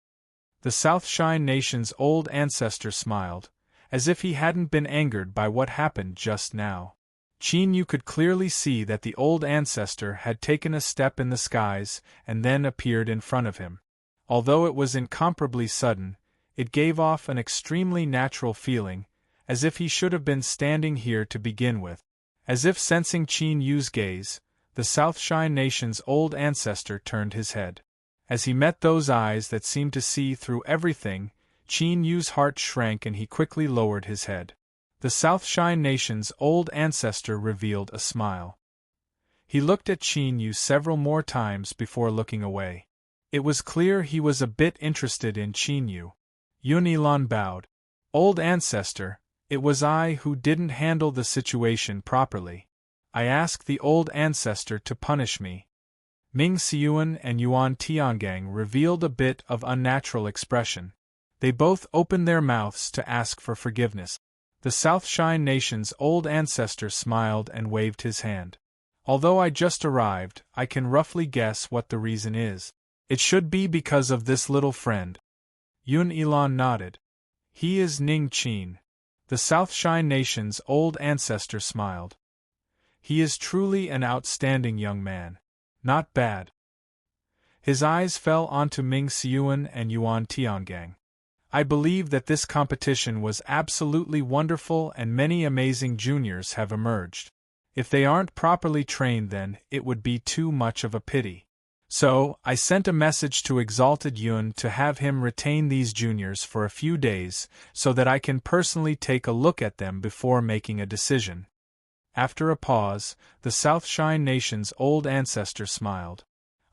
The Southshine Nation's old ancestor smiled, as if he hadn't been angered by what happened just now. Qin Yu could clearly see that the old ancestor had taken a step in the skies and then appeared in front of him. Although it was incomparably sudden, it gave off an extremely natural feeling, as if he should have been standing here to begin with. As if sensing Qin Yu's gaze, the Southshine Nation's old ancestor turned his head. As he met those eyes that seemed to see through everything, Qin Yu's heart shrank and he quickly lowered his head. The Southshine Nation's old ancestor revealed a smile. He looked at Qin Yu several more times before looking away. It was clear he was a bit interested in Qin Yu. Yun Ilan bowed. Old ancestor, it was I who didn't handle the situation properly. I asked the old ancestor to punish me. Ming Xiuan and Yuan Tiangong revealed a bit of unnatural expression. They both opened their mouths to ask for forgiveness. The Southshine Nation's old ancestor smiled and waved his hand. Although I just arrived, I can roughly guess what the reason is. It should be because of this little friend. Yun Ilan nodded. He is Ning Qin. The Southshine Nation's old ancestor smiled. He is truly an outstanding young man. Not bad. His eyes fell onto Ming Xiuan and Yuan Tiangong. I believe that this competition was absolutely wonderful and many amazing juniors have emerged. If they aren't properly trained, then it would be too much of a pity. So, I sent a message to Exalted Yun to have him retain these juniors for a few days so that I can personally take a look at them before making a decision. After a pause, the Southshine Nation's old ancestor smiled.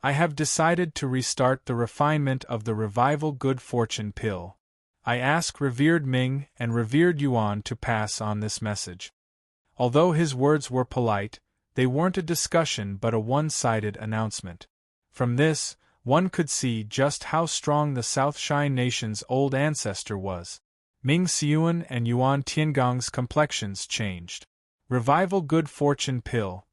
I have decided to restart the refinement of the Revival Good Fortune pill. I ask revered Ming and revered Yuan to pass on this message. Although his words were polite, they weren't a discussion but a one-sided announcement. From this, one could see just how strong the Southshine Nation's old ancestor was. Ming Xiuan and Yuan Tiangong's complexions changed. Revival Good Fortune pill.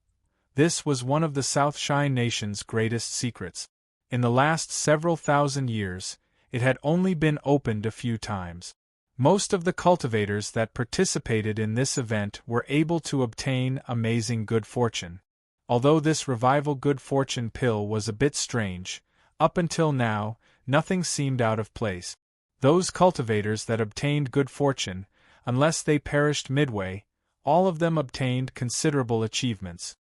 This was one of the Southshine Nation's greatest secrets. In the last several thousand years, it had only been opened a few times. Most of the cultivators that participated in this event were able to obtain amazing good fortune. Although this Revival Good Fortune pill was a bit strange, up until now, nothing seemed out of place. Those cultivators that obtained good fortune, unless they perished midway, all of them obtained considerable achievements.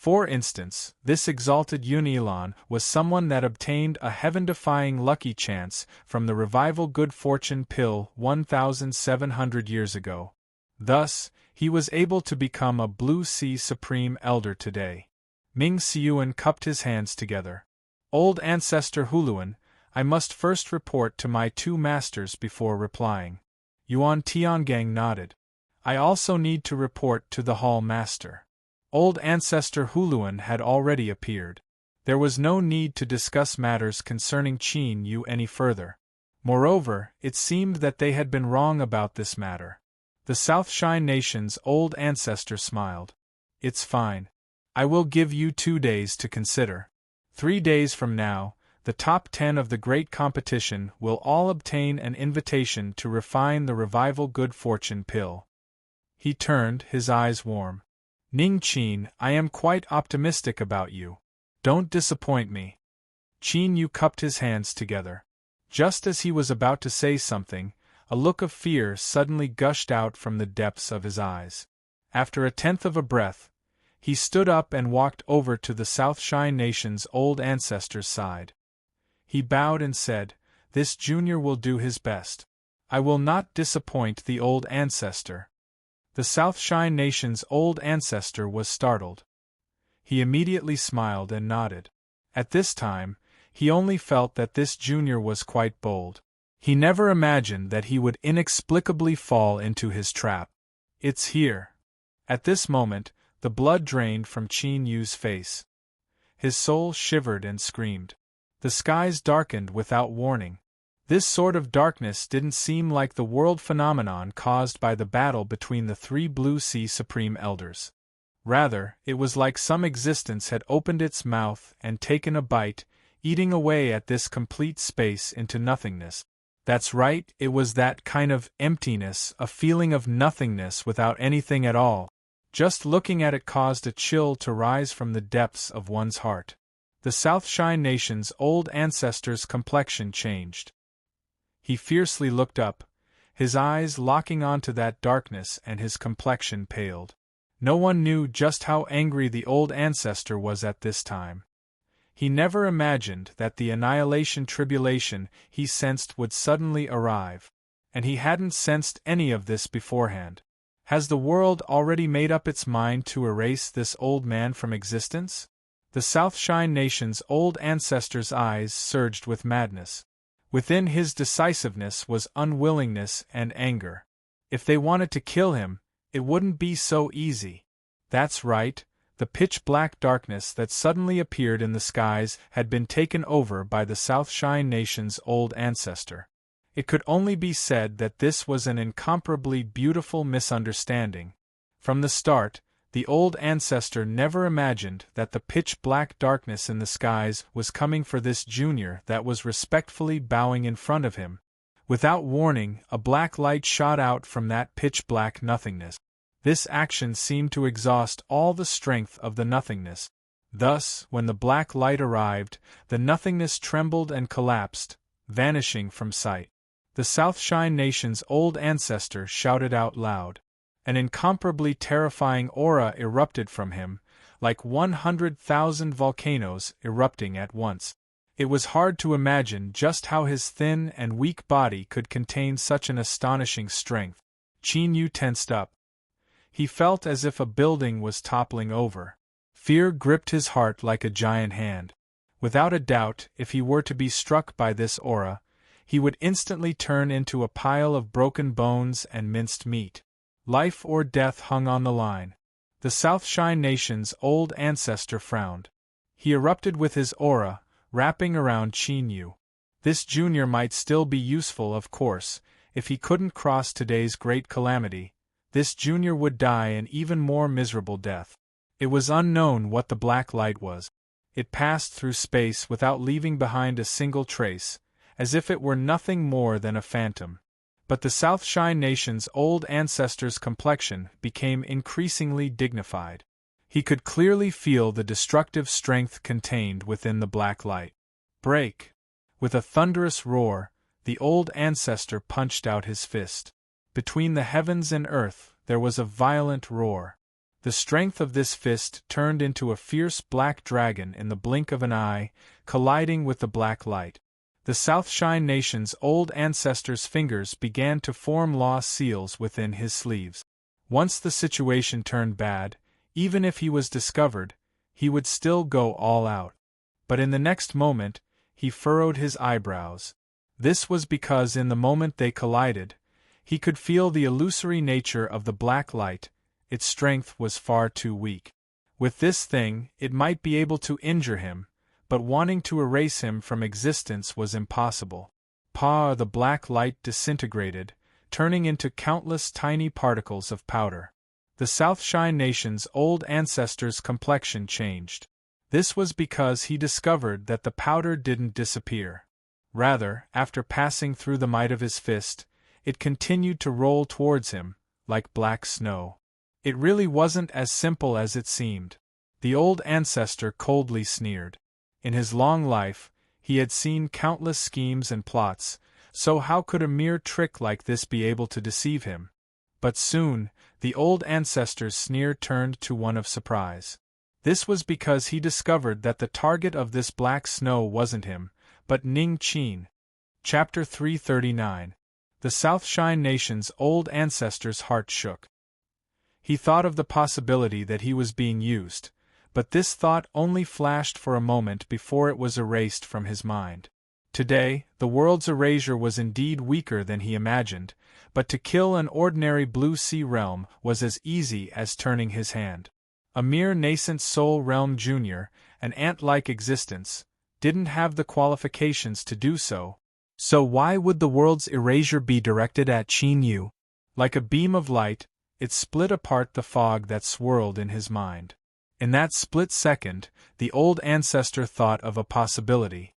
For instance, this exalted Unilon was someone that obtained a heaven-defying lucky chance from the revival good fortune pill 1,700 years ago. Thus, he was able to become a Blue Sea Supreme Elder today. Ming Xiuan cupped his hands together. Old Ancestor Huluan, I must first report to my two masters before replying. Yuan Tiangang nodded. I also need to report to the Hall Master. Old Ancestor Huluan had already appeared. There was no need to discuss matters concerning Qin Yu any further. Moreover, it seemed that they had been wrong about this matter. The South Shine Nation's old ancestor smiled. It's fine. I will give you 2 days to consider. 3 days from now, the top 10 of the great competition will all obtain an invitation to refine the revival good fortune pill. He turned, his eyes warm. Ning Qin, I am quite optimistic about you. Don't disappoint me. Qin Yu cupped his hands together. Just as he was about to say something, a look of fear suddenly gushed out from the depths of his eyes. After a tenth of a breath, he stood up and walked over to the South Shine Nation's old ancestor's side. He bowed and said, "This junior will do his best. I will not disappoint the old ancestor." The South Shine Nation's old ancestor was startled. He immediately smiled and nodded. At this time, he only felt that this junior was quite bold. He never imagined that he would inexplicably fall into his trap. It's here. At this moment, the blood drained from Qin Yu's face. His soul shivered and screamed. The skies darkened without warning. This sort of darkness didn't seem like the world phenomenon caused by the battle between the 3 Blue Sea Supreme Elders. Rather, it was like some existence had opened its mouth and taken a bite, eating away at this complete space into nothingness. That's right, it was that kind of emptiness, a feeling of nothingness without anything at all. Just looking at it caused a chill to rise from the depths of one's heart. The South Shine Nation's old ancestor's complexion changed. He fiercely looked up, his eyes locking onto that darkness, and his complexion paled. No one knew just how angry the old ancestor was at this time. He never imagined that the annihilation tribulation he sensed would suddenly arrive, and he hadn't sensed any of this beforehand. Has the world already made up its mind to erase this old man from existence? The South Shine Nation's old ancestor's eyes surged with madness. Within his decisiveness was unwillingness and anger. If they wanted to kill him, it wouldn't be so easy. That's right, the pitch-black darkness that suddenly appeared in the skies had been taken over by the South Shine Nation's old ancestor. It could only be said that this was an incomparably beautiful misunderstanding. From the start, the old ancestor never imagined that the pitch-black darkness in the skies was coming for this junior that was respectfully bowing in front of him. Without warning, a black light shot out from that pitch-black nothingness. This action seemed to exhaust all the strength of the nothingness. Thus, when the black light arrived, the nothingness trembled and collapsed, vanishing from sight. The South Shine Nation's old ancestor shouted out loud. An incomparably terrifying aura erupted from him, like 100,000 volcanoes erupting at once. It was hard to imagine just how his thin and weak body could contain such an astonishing strength. Qin Yu tensed up. He felt as if a building was toppling over. Fear gripped his heart like a giant hand. Without a doubt, if he were to be struck by this aura, he would instantly turn into a pile of broken bones and minced meat. Life or death hung on the line. The South Shine Nation's old ancestor frowned. He erupted with his aura, wrapping around Qin Yu. This junior might still be useful, of course. If he couldn't cross today's great calamity, this junior would die an even more miserable death. It was unknown what the black light was. It passed through space without leaving behind a single trace, as if it were nothing more than a phantom. But the South Shine Nation's old ancestor's complexion became increasingly dignified. He could clearly feel the destructive strength contained within the black light. Break! With a thunderous roar, the old ancestor punched out his fist. Between the heavens and earth, there was a violent roar. The strength of this fist turned into a fierce black dragon in the blink of an eye, colliding with the black light. The Southshine Nation's old ancestor's fingers began to form law seals within his sleeves. Once the situation turned bad, even if he was discovered, he would still go all out. But in the next moment, he furrowed his eyebrows. This was because in the moment they collided, he could feel the illusory nature of the black light. Its strength was far too weak. With this thing, it might be able to injure him, but wanting to erase him from existence was impossible. The black light disintegrated, turning into countless tiny particles of powder. The Southshine Nation's old ancestor's complexion changed. This was because he discovered that the powder didn't disappear. Rather, after passing through the might of his fist, it continued to roll towards him, like black snow. It really wasn't as simple as it seemed. The old ancestor coldly sneered. In his long life, he had seen countless schemes and plots, so how could a mere trick like this be able to deceive him? But soon, the old ancestor's sneer turned to one of surprise. This was because he discovered that the target of this black snow wasn't him, but Ning Qin. Chapter 339. The Southshine Nation's old ancestor's heart shook. He thought of the possibility that he was being used, but this thought only flashed for a moment before it was erased from his mind. Today, the world's erasure was indeed weaker than he imagined, but to kill an ordinary blue sea realm was as easy as turning his hand. A mere nascent soul realm junior, an ant-like existence, didn't have the qualifications to do so. So why would the world's erasure be directed at Qin Yu? Like a beam of light, it split apart the fog that swirled in his mind. In that split second, the old ancestor thought of a possibility.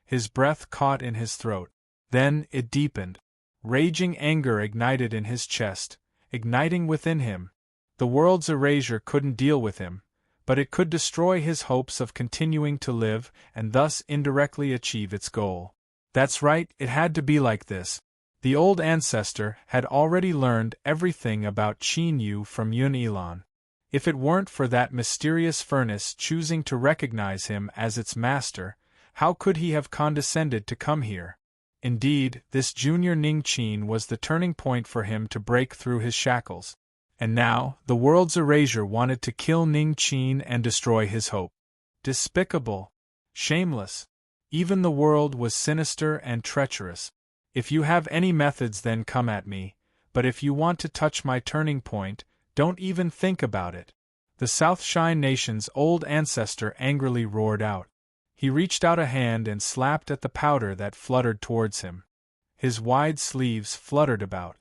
His breath caught in his throat. Then it deepened. Raging anger ignited in his chest, igniting within him. The world's erasure couldn't deal with him, but it could destroy his hopes of continuing to live and thus indirectly achieve its goal. That's right, it had to be like this. The old ancestor had already learned everything about Qin Yu from Yun Ilan. If it weren't for that mysterious furnace choosing to recognize him as its master, how could he have condescended to come here? Indeed, this junior Ning Qin was the turning point for him to break through his shackles. And now, the world's erasure wanted to kill Ning Qin and destroy his hope. Despicable. Shameless. Even the world was sinister and treacherous. If you have any methods, then come at me, but if you want to touch my turning point, don't even think about it. The Southshine Nation's old ancestor angrily roared out. He reached out a hand and slapped at the powder that fluttered towards him. His wide sleeves fluttered about.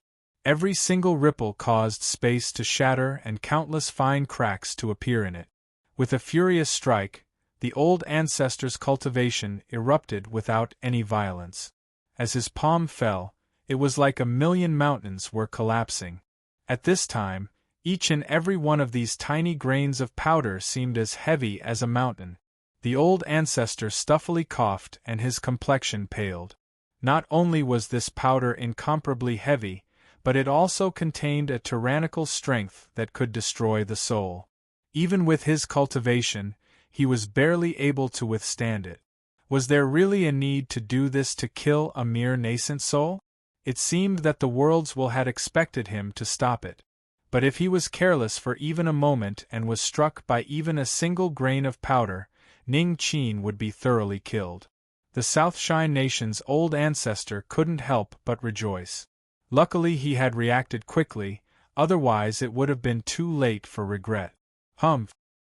Every single ripple caused space to shatter and countless fine cracks to appear in it. With a furious strike, the old ancestor's cultivation erupted without any violence. As his palm fell, it was like a million mountains were collapsing. At this time, each and every one of these tiny grains of powder seemed as heavy as a mountain. The old ancestor stuffily coughed and his complexion paled. Not only was this powder incomparably heavy, but it also contained a tyrannical strength that could destroy the soul. Even with his cultivation, he was barely able to withstand it. Was there really a need to do this to kill a mere nascent soul? It seemed that the world's will had expected him to stop it. But if he was careless for even a moment and was struck by even a single grain of powder, Ning Qin would be thoroughly killed. The Southshine Nation's old ancestor couldn't help but rejoice. Luckily he had reacted quickly, otherwise it would have been too late for regret.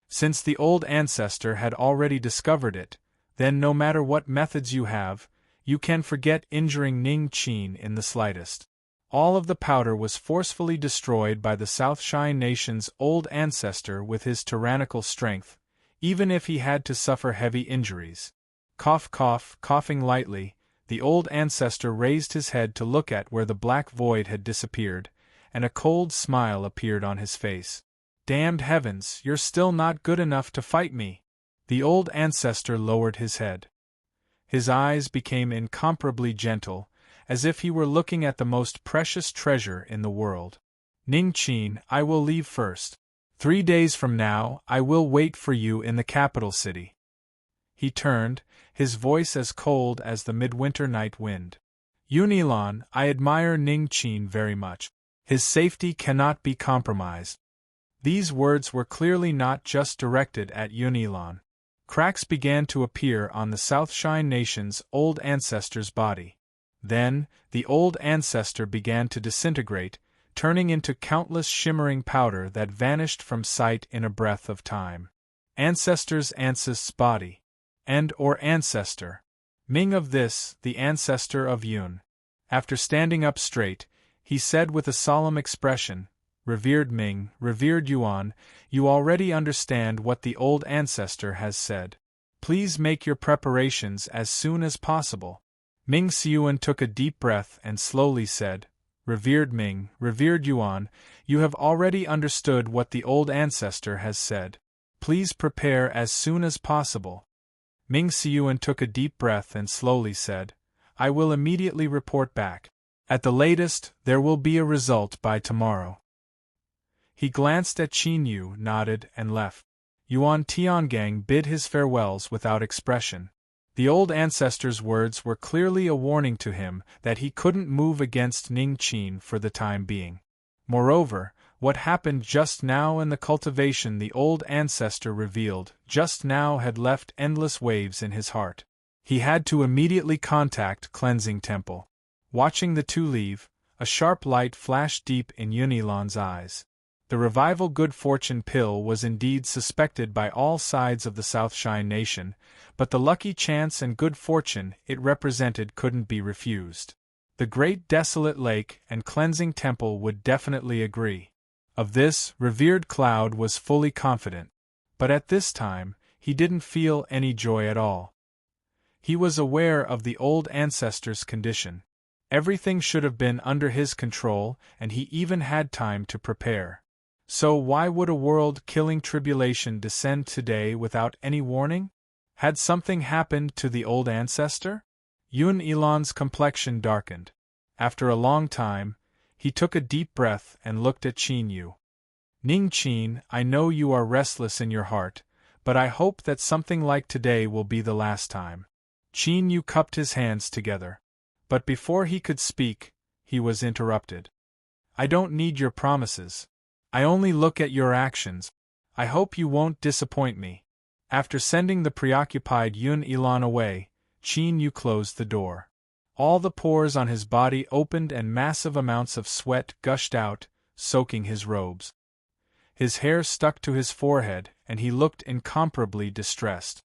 Since the old ancestor had already discovered it, then no matter what methods you have, you can forget injuring Ning Qin in the slightest. All of the powder was forcefully destroyed by the Southshine Nation's old ancestor with his tyrannical strength, even if he had to suffer heavy injuries. Coughing lightly, the old ancestor raised his head to look at where the black void had disappeared, and a cold smile appeared on his face. Damned heavens, you're still not good enough to fight me! The old ancestor lowered his head. His eyes became incomparably gentle, as if he were looking at the most precious treasure in the world. Ning Qin, I will leave first. 3 days from now, I will wait for you in the capital city. He turned, his voice as cold as the midwinter night wind. Yun-Elon, I admire Ning Qin very much. His safety cannot be compromised. These words were clearly not just directed at Yun-Elon. Cracks began to appear on the South Shine Nation's old ancestor's body. Then, the old ancestor began to disintegrate, turning into countless shimmering powder that vanished from sight in a breath of time. Ancestor's body. Or ancestor. Ming of this, the ancestor of Yun. After standing up straight, he said with a solemn expression, Revered Ming, revered Yuan, you already understand what the old ancestor has said. Please make your preparations as soon as possible. Ming Xiuan took a deep breath and slowly said, Revered Ming, revered Yuan, you have already understood what the old ancestor has said. Please prepare as soon as possible. Ming Xiuan took a deep breath and slowly said, I will immediately report back. At the latest, there will be a result by tomorrow. He glanced at Qin Yu, nodded, and left. Yuan Tiangang bid his farewells without expression. The old ancestor's words were clearly a warning to him that he couldn't move against Ning Qin for the time being. Moreover, what happened just now and the cultivation the old ancestor revealed just now had left endless waves in his heart. He had to immediately contact Cleansing Temple. Watching the two leave, a sharp light flashed deep in Yun-Elon's eyes. The revival good fortune pill was indeed suspected by all sides of the South Shine Nation, but the lucky chance and good fortune it represented couldn't be refused. The great desolate lake and cleansing temple would definitely agree. Of this, revered Cloud was fully confident. But at this time, he didn't feel any joy at all. He was aware of the old ancestor's condition. Everything should have been under his control, and he even had time to prepare. So why would a world-killing tribulation descend today without any warning? Had something happened to the old ancestor? Yun-Elon's complexion darkened. After a long time, he took a deep breath and looked at Qin Yu. Ning Qin, I know you are restless in your heart, but I hope that something like today will be the last time. Qin Yu cupped his hands together. But before he could speak, he was interrupted. I don't need your promises. I only look at your actions. I hope you won't disappoint me. After sending the preoccupied Yun-Elon away, Qin Yu closed the door. All the pores on his body opened and massive amounts of sweat gushed out, soaking his robes. His hair stuck to his forehead, and he looked incomparably distressed.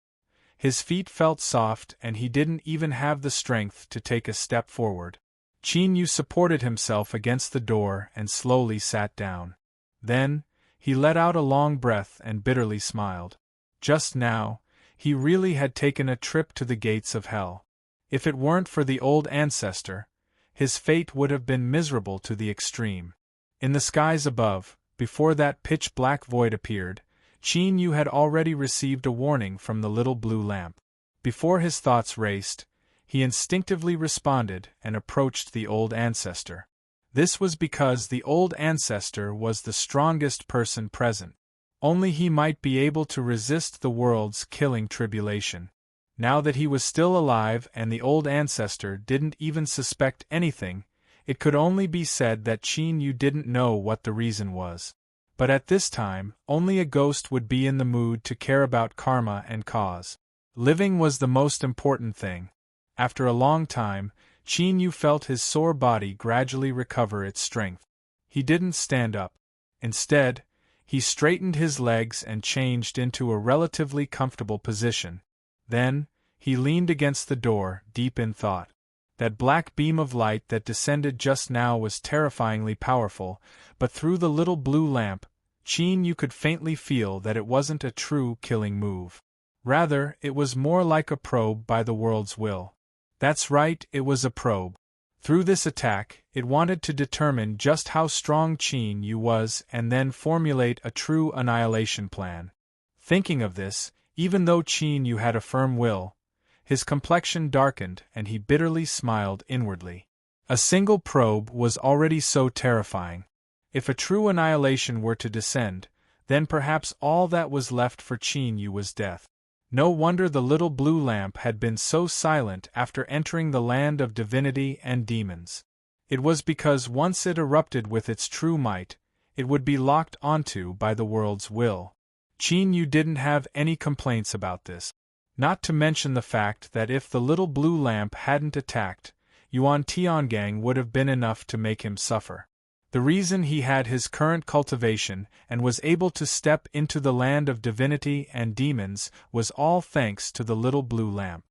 His feet felt soft, and he didn't even have the strength to take a step forward. Qin Yu supported himself against the door and slowly sat down. Then, he let out a long breath and bitterly smiled. Just now, he really had taken a trip to the gates of hell. If it weren't for the old ancestor, his fate would have been miserable to the extreme. In the skies above, before that pitch-black void appeared, Qin Yu had already received a warning from the little blue lamp. Before his thoughts raced, he instinctively responded and approached the old ancestor. This was because the old ancestor was the strongest person present. Only he might be able to resist the world's killing tribulation. Now that he was still alive and the old ancestor didn't even suspect anything, it could only be said that Qin Yu didn't know what the reason was. But at this time, only a ghost would be in the mood to care about karma and cause. Living was the most important thing. After a long time, Qin Yu felt his sore body gradually recover its strength. He didn't stand up. Instead, he straightened his legs and changed into a relatively comfortable position. Then, he leaned against the door, deep in thought. That black beam of light that descended just now was terrifyingly powerful, but through the little blue lamp, Qin Yu could faintly feel that it wasn't a true killing move. Rather, it was more like a probe by the world's will. That's right, it was a probe. Through this attack, it wanted to determine just how strong Qin Yu was and then formulate a true annihilation plan. Thinking of this, even though Qin Yu had a firm will, his complexion darkened and he bitterly smiled inwardly. A single probe was already so terrifying. If a true annihilation were to descend, Then perhaps all that was left for Qin Yu was death. No wonder the little blue lamp had been so silent after entering the land of divinity and demons. It was because once it erupted with its true might, it would be locked onto by the world's will. Qin Yu didn't have any complaints about this. Not to mention the fact that if the little blue lamp hadn't attacked, Yuan Tiangang would have been enough to make him suffer. The reason he had his current cultivation and was able to step into the land of divinity and demons was all thanks to the little blue lamp.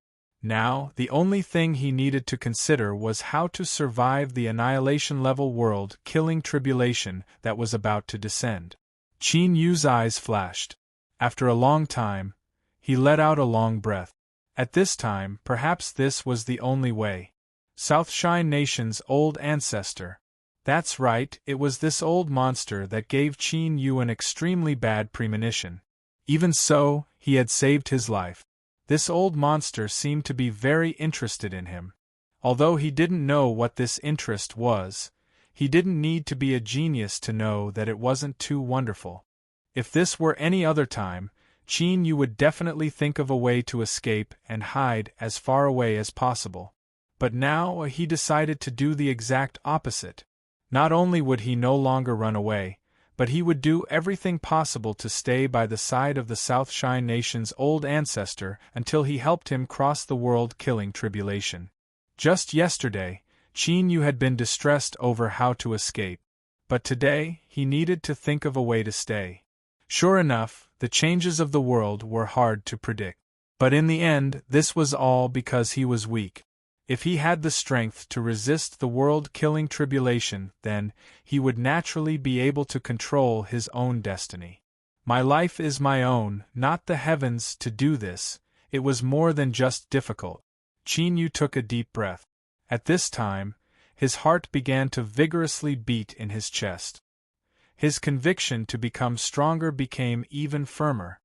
Now, the only thing he needed to consider was how to survive the annihilation-level world-killing tribulation that was about to descend. Qin Yu's eyes flashed. After a long time, he let out a long breath. At this time, perhaps this was the only way. Southshine Nation's old ancestor. That's right, it was this old monster that gave Qin Yu an extremely bad premonition. Even so, he had saved his life. This old monster seemed to be very interested in him. Although he didn't know what this interest was, he didn't need to be a genius to know that it wasn't too wonderful. If this were any other time, Qin Yu would definitely think of a way to escape and hide as far away as possible. But now he decided to do the exact opposite. Not only would he no longer run away, but he would do everything possible to stay by the side of the Southshine Nation's old ancestor until he helped him cross the world-killing tribulation. Just yesterday, Qin Yu had been distressed over how to escape. But today, he needed to think of a way to stay. Sure enough, the changes of the world were hard to predict. But in the end, this was all because he was weak. If he had the strength to resist the world-killing tribulation, then he would naturally be able to control his own destiny. My life is my own, not the heavens. To do this, it was more than just difficult. Qin Yu took a deep breath. At this time, his heart began to vigorously beat in his chest. His conviction to become stronger became even firmer.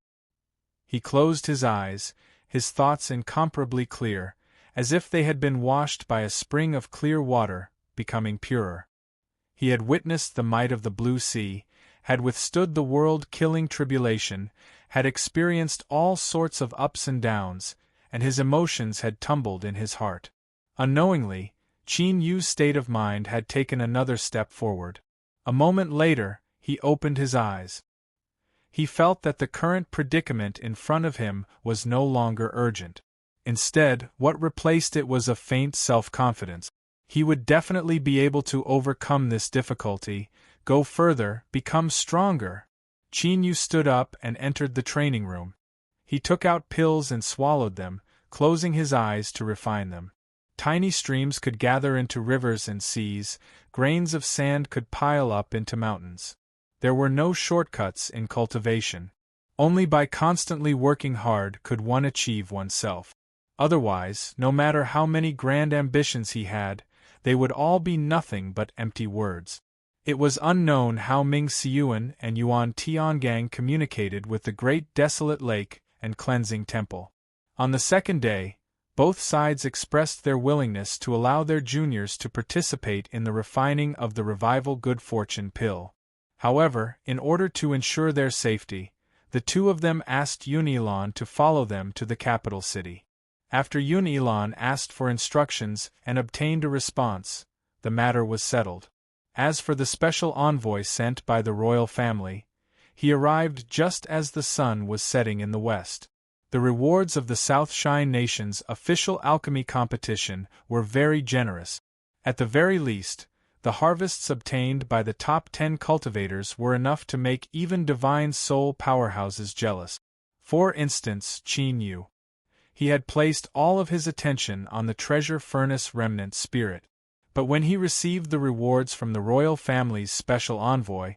He closed his eyes, his thoughts incomparably clear, as if they had been washed by a spring of clear water, becoming purer. He had witnessed the might of the blue sea, had withstood the world-killing tribulation, had experienced all sorts of ups and downs, and his emotions had tumbled in his heart. Unknowingly, Qin Yu's state of mind had taken another step forward. A moment later, he opened his eyes. He felt that the current predicament in front of him was no longer urgent. Instead, what replaced it was a faint self-confidence. He would definitely be able to overcome this difficulty, go further, become stronger. Qin Yu stood up and entered the training room. He took out pills and swallowed them, closing his eyes to refine them. Tiny streams could gather into rivers and seas, grains of sand could pile up into mountains. There were no shortcuts in cultivation. Only by constantly working hard could one achieve oneself. Otherwise, no matter how many grand ambitions he had, they would all be nothing but empty words. It was unknown how Ming Xiuan and Yuan Tiangang communicated with the great desolate lake and cleansing temple. On the second day, both sides expressed their willingness to allow their juniors to participate in the refining of the revival good fortune pill. However, in order to ensure their safety, the two of them asked Yun Ilan to follow them to the capital city. After Yun Ilan asked for instructions and obtained a response, the matter was settled. As for the special envoy sent by the royal family, he arrived just as the sun was setting in the west. The rewards of the Southshine Nation's official alchemy competition were very generous. At the very least, the harvests obtained by the top 10 cultivators were enough to make even divine soul powerhouses jealous. For instance, Qin Yu. He had placed all of his attention on the treasure furnace remnant spirit. But when he received the rewards from the royal family's special envoy,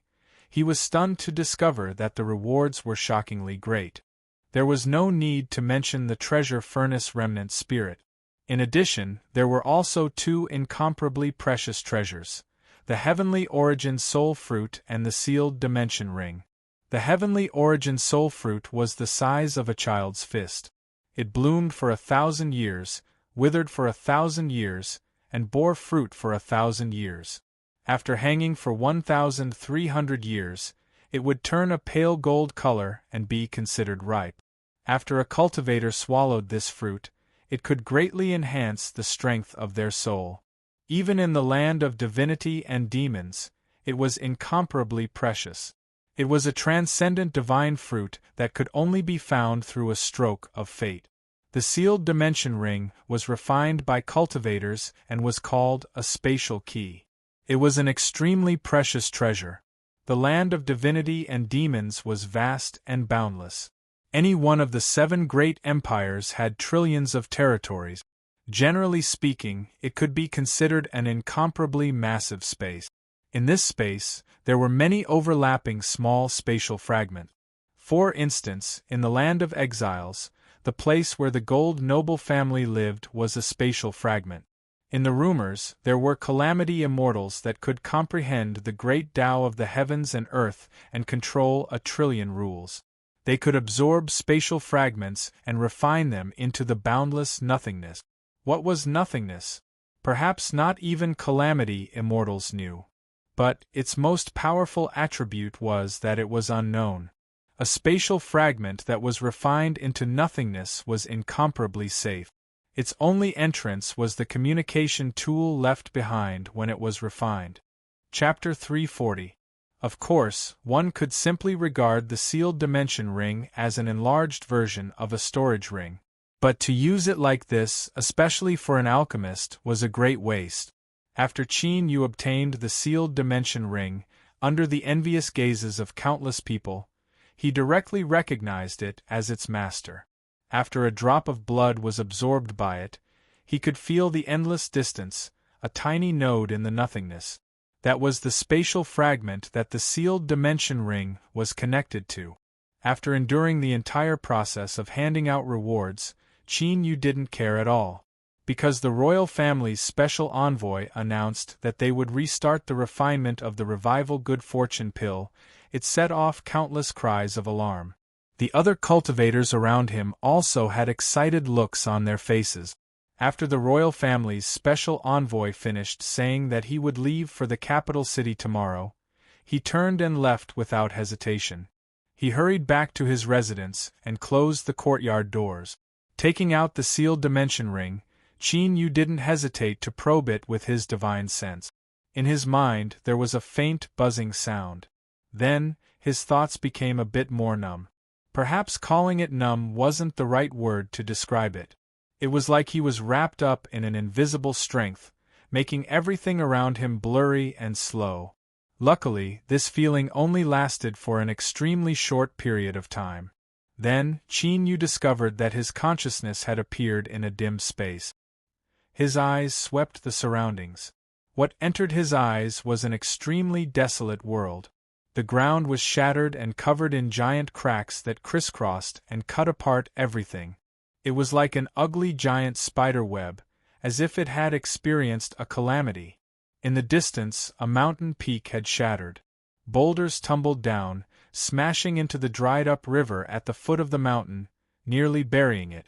he was stunned to discover that the rewards were shockingly great. There was no need to mention the treasure furnace remnant spirit. In addition, there were also two incomparably precious treasures: the heavenly origin soul fruit and the sealed dimension ring. The heavenly origin soul fruit was the size of a child's fist. It bloomed for 1,000 years, withered for 1,000 years, and bore fruit for 1,000 years. After hanging for 1,300 years, it would turn a pale gold color and be considered ripe. After a cultivator swallowed this fruit, it could greatly enhance the strength of their soul. Even in the land of divinity and demons, it was incomparably precious. It was a transcendent divine fruit that could only be found through a stroke of fate. The sealed dimension ring was refined by cultivators and was called a spatial key. It was an extremely precious treasure. The land of divinity and demons was vast and boundless. Any one of the 7 great empires had trillions of territories. Generally speaking, it could be considered an incomparably massive space. In this space, there were many overlapping small spatial fragments. For instance, in the land of exiles, the place where the gold noble family lived was a spatial fragment. In the rumors, there were calamity immortals that could comprehend the great Tao of the heavens and earth and control a trillion rules. They could absorb spatial fragments and refine them into the boundless nothingness. What was nothingness? Perhaps not even calamity immortals knew. But its most powerful attribute was that it was unknown. A spatial fragment that was refined into nothingness was incomparably safe. Its only entrance was the communication tool left behind when it was refined. Chapter 340. Of course, one could simply regard the sealed dimension ring as an enlarged version of a storage ring. But to use it like this, especially for an alchemist, was a great waste. After Qin Yu obtained the sealed dimension ring, under the envious gazes of countless people, he directly recognized it as its master. After a drop of blood was absorbed by it, he could feel the endless distance, a tiny node in the nothingness. That was the spatial fragment that the sealed dimension ring was connected to. After enduring the entire process of handing out rewards, Qin Yu didn't care at all. Because the royal family's special envoy announced that they would restart the refinement of the revival good fortune pill, it set off countless cries of alarm. The other cultivators around him also had excited looks on their faces. After the royal family's special envoy finished saying that he would leave for the capital city tomorrow, he turned and left without hesitation. He hurried back to his residence and closed the courtyard doors. Taking out the sealed dimension ring, Qin Yu didn't hesitate to probe it with his divine sense. In his mind there was a faint buzzing sound. Then, his thoughts became a bit more numb. Perhaps calling it numb wasn't the right word to describe it. It was like he was wrapped up in an invisible strength, making everything around him blurry and slow. Luckily, this feeling only lasted for an extremely short period of time. Then, Qin Yu discovered that his consciousness had appeared in a dim space. His eyes swept the surroundings. What entered his eyes was an extremely desolate world. The ground was shattered and covered in giant cracks that crisscrossed and cut apart everything. It was like an ugly giant spider web, as if it had experienced a calamity. In the distance, a mountain peak had shattered. Boulders tumbled down, smashing into the dried-up river at the foot of the mountain, nearly burying it.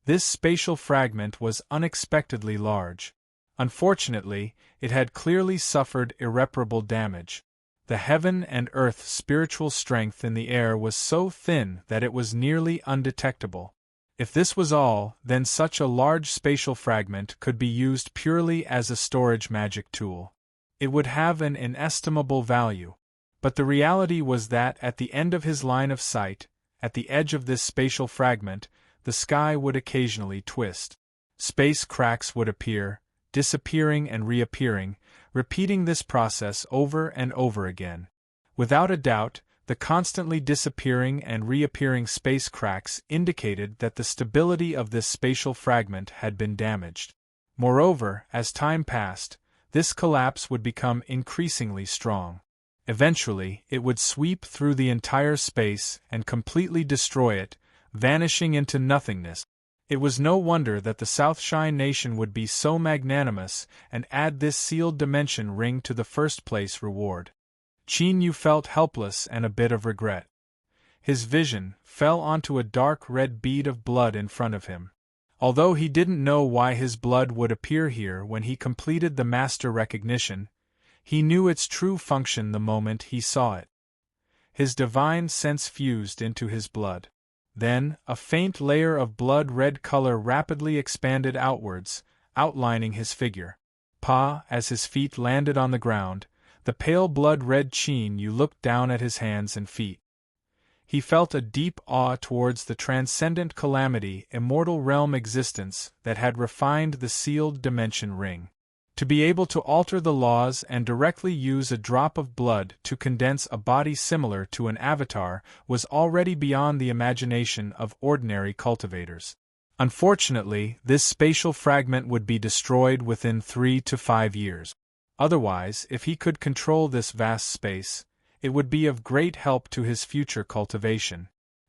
This spatial fragment was unexpectedly large. Unfortunately, it had clearly suffered irreparable damage. The heaven and earth spiritual strength in the air was so thin that it was nearly undetectable. If this was all, then such a large spatial fragment could be used purely as a storage magic tool. It would have an inestimable value. But the reality was that at the end of his line of sight, at the edge of this spatial fragment, the sky would occasionally twist. Space cracks would appear, disappearing and reappearing, repeating this process over and over again. Without a doubt, the constantly disappearing and reappearing space cracks indicated that the stability of this spatial fragment had been damaged. Moreover, as time passed, this collapse would become increasingly strong. Eventually, it would sweep through the entire space and completely destroy it, vanishing into nothingness. It was no wonder that the Southshine nation would be so magnanimous and add this sealed dimension ring to the first-place reward. Qin Yu felt helpless and a bit of regret. His vision fell onto a dark red bead of blood in front of him. Although he didn't know why his blood would appear here when he completed the master recognition, he knew its true function the moment he saw it. His divine sense fused into his blood. Then, a faint layer of blood-red color rapidly expanded outwards, outlining his figure. As his feet landed on the ground, the pale blood-red Qin Yu looked down at his hands and feet. He felt a deep awe towards the transcendent calamity, immortal realm existence that had refined the sealed dimension ring. To be able to alter the laws and directly use a drop of blood to condense a body similar to an avatar was already beyond the imagination of ordinary cultivators. Unfortunately, this spatial fragment would be destroyed within 3 to 5 years. Otherwise, if he could control this vast space, it would be of great help to his future cultivation.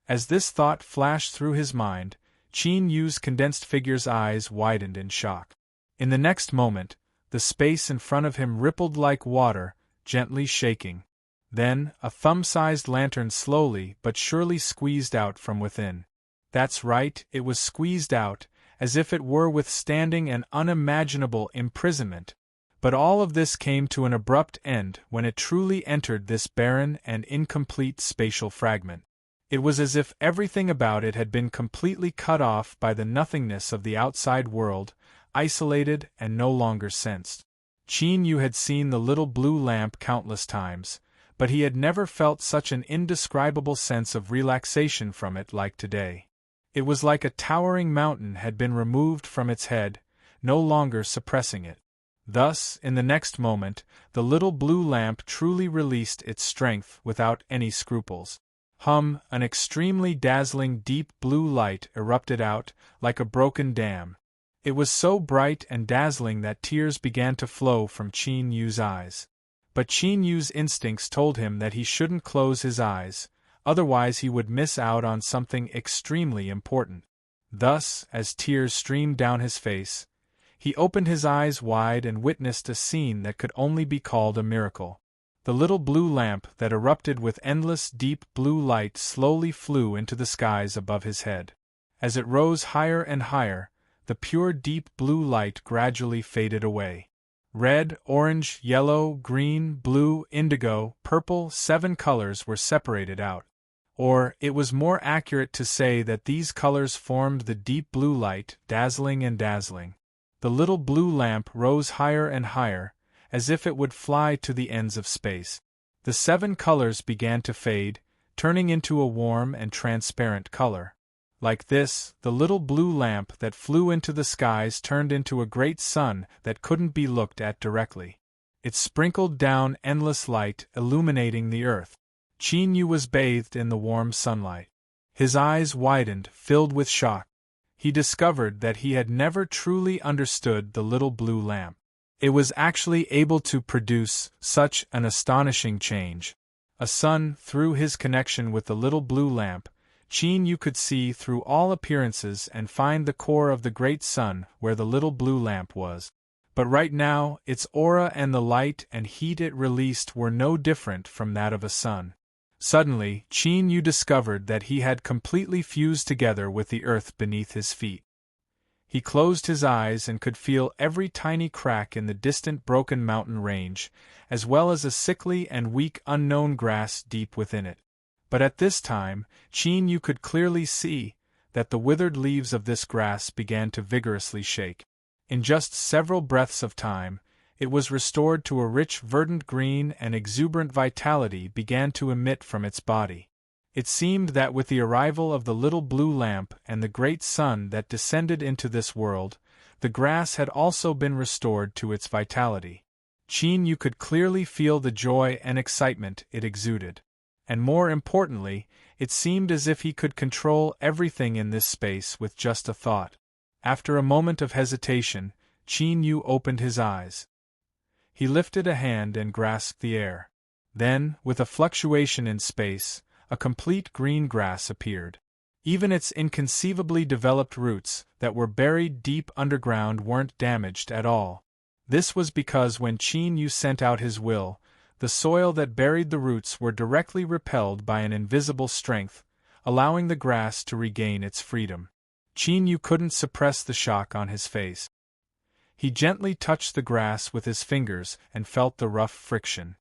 As this thought flashed through his mind, Qin Yu's condensed figure's eyes widened in shock. In the next moment, the space in front of him rippled like water, gently shaking. Then, a thumb-sized lantern slowly but surely squeezed out from within. That's right, it was squeezed out, as if it were withstanding an unimaginable imprisonment. But all of this came to an abrupt end when it truly entered this barren and incomplete spatial fragment. It was as if everything about it had been completely cut off by the nothingness of the outside world, isolated and no longer sensed. Qin Yu had seen the little blue lamp countless times, but he had never felt such an indescribable sense of relaxation from it like today. It was like a towering mountain had been removed from its head, no longer suppressing it. Thus, in the next moment, the little blue lamp truly released its strength without any scruples. An extremely dazzling deep blue light erupted out, like a broken dam. It was so bright and dazzling that tears began to flow from Qin Yu's eyes. But Qin Yu's instincts told him that he shouldn't close his eyes, otherwise he would miss out on something extremely important. Thus, as tears streamed down his face, he opened his eyes wide and witnessed a scene that could only be called a miracle. The little blue lamp that erupted with endless deep blue light slowly flew into the skies above his head. As it rose higher and higher, the pure deep blue light gradually faded away. Red, orange, yellow, green, blue, indigo, purple, 7 colors were separated out. Or, it was more accurate to say that these colors formed the deep blue light, dazzling and dazzling. The little blue lamp rose higher and higher, as if it would fly to the ends of space. The 7 colors began to fade, turning into a warm and transparent color. Like this, the little blue lamp that flew into the skies turned into a great sun that couldn't be looked at directly. It sprinkled down endless light, illuminating the earth. Qin Yu was bathed in the warm sunlight. His eyes widened, filled with shock. He discovered that he had never truly understood the little blue lamp. It was actually able to produce such an astonishing change. A sun, through his connection with the little blue lamp, Qin Yu could see through all appearances and find the core of the great sun where the little blue lamp was. But right now, its aura and the light and heat it released were no different from that of a sun. Suddenly, Qin Yu discovered that he had completely fused together with the earth beneath his feet. He closed his eyes and could feel every tiny crack in the distant broken mountain range, as well as a sickly and weak unknown grass deep within it. But at this time, Qin Yu could clearly see that the withered leaves of this grass began to vigorously shake. In just several breaths of time, it was restored to a rich verdant green and exuberant vitality began to emit from its body. It seemed that with the arrival of the little blue lamp and the great sun that descended into this world, the grass had also been restored to its vitality. Qin Yu could clearly feel the joy and excitement it exuded. And more importantly, it seemed as if he could control everything in this space with just a thought. After a moment of hesitation, Qin Yu opened his eyes. He lifted a hand and grasped the air. Then, with a fluctuation in space, a complete green grass appeared. Even its inconceivably developed roots, that were buried deep underground, weren't damaged at all. This was because when Qin Yu sent out his will, the soil that buried the roots were directly repelled by an invisible strength, allowing the grass to regain its freedom. Qin Yu couldn't suppress the shock on his face. He gently touched the grass with his fingers and felt the rough friction.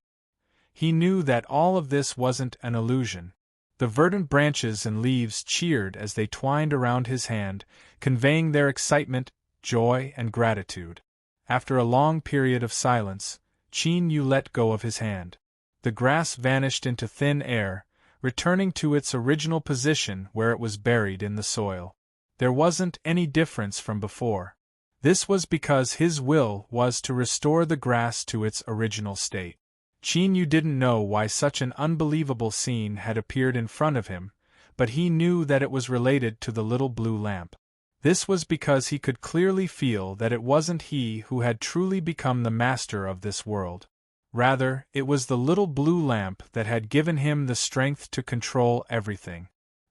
He knew that all of this wasn't an illusion. The verdant branches and leaves cheered as they twined around his hand, conveying their excitement, joy, and gratitude. After a long period of silence, Qin Yu let go of his hand. The grass vanished into thin air, returning to its original position where it was buried in the soil. There wasn't any difference from before. This was because his will was to restore the grass to its original state. Qin Yu didn't know why such an unbelievable scene had appeared in front of him, but he knew that it was related to the little blue lamp. This was because he could clearly feel that it wasn't he who had truly become the master of this world. Rather, it was the little blue lamp that had given him the strength to control everything.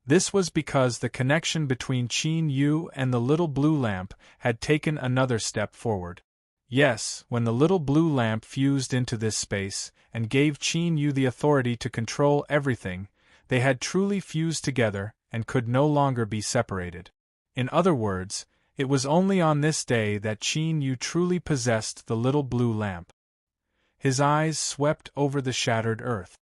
This was because the connection between Qin Yu and the little blue lamp had taken another step forward. Yes, when the little blue lamp fused into this space and gave Qin Yu the authority to control everything, they had truly fused together and could no longer be separated. In other words, it was only on this day that Qin Yu truly possessed the little blue lamp. His eyes swept over the shattered earth.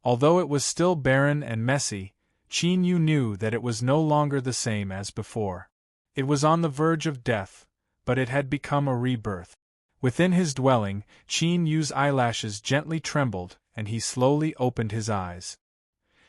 Although it was still barren and messy, Qin Yu knew that it was no longer the same as before. It was on the verge of death, but it had become a rebirth. Within his dwelling, Qin Yu's eyelashes gently trembled, and he slowly opened his eyes.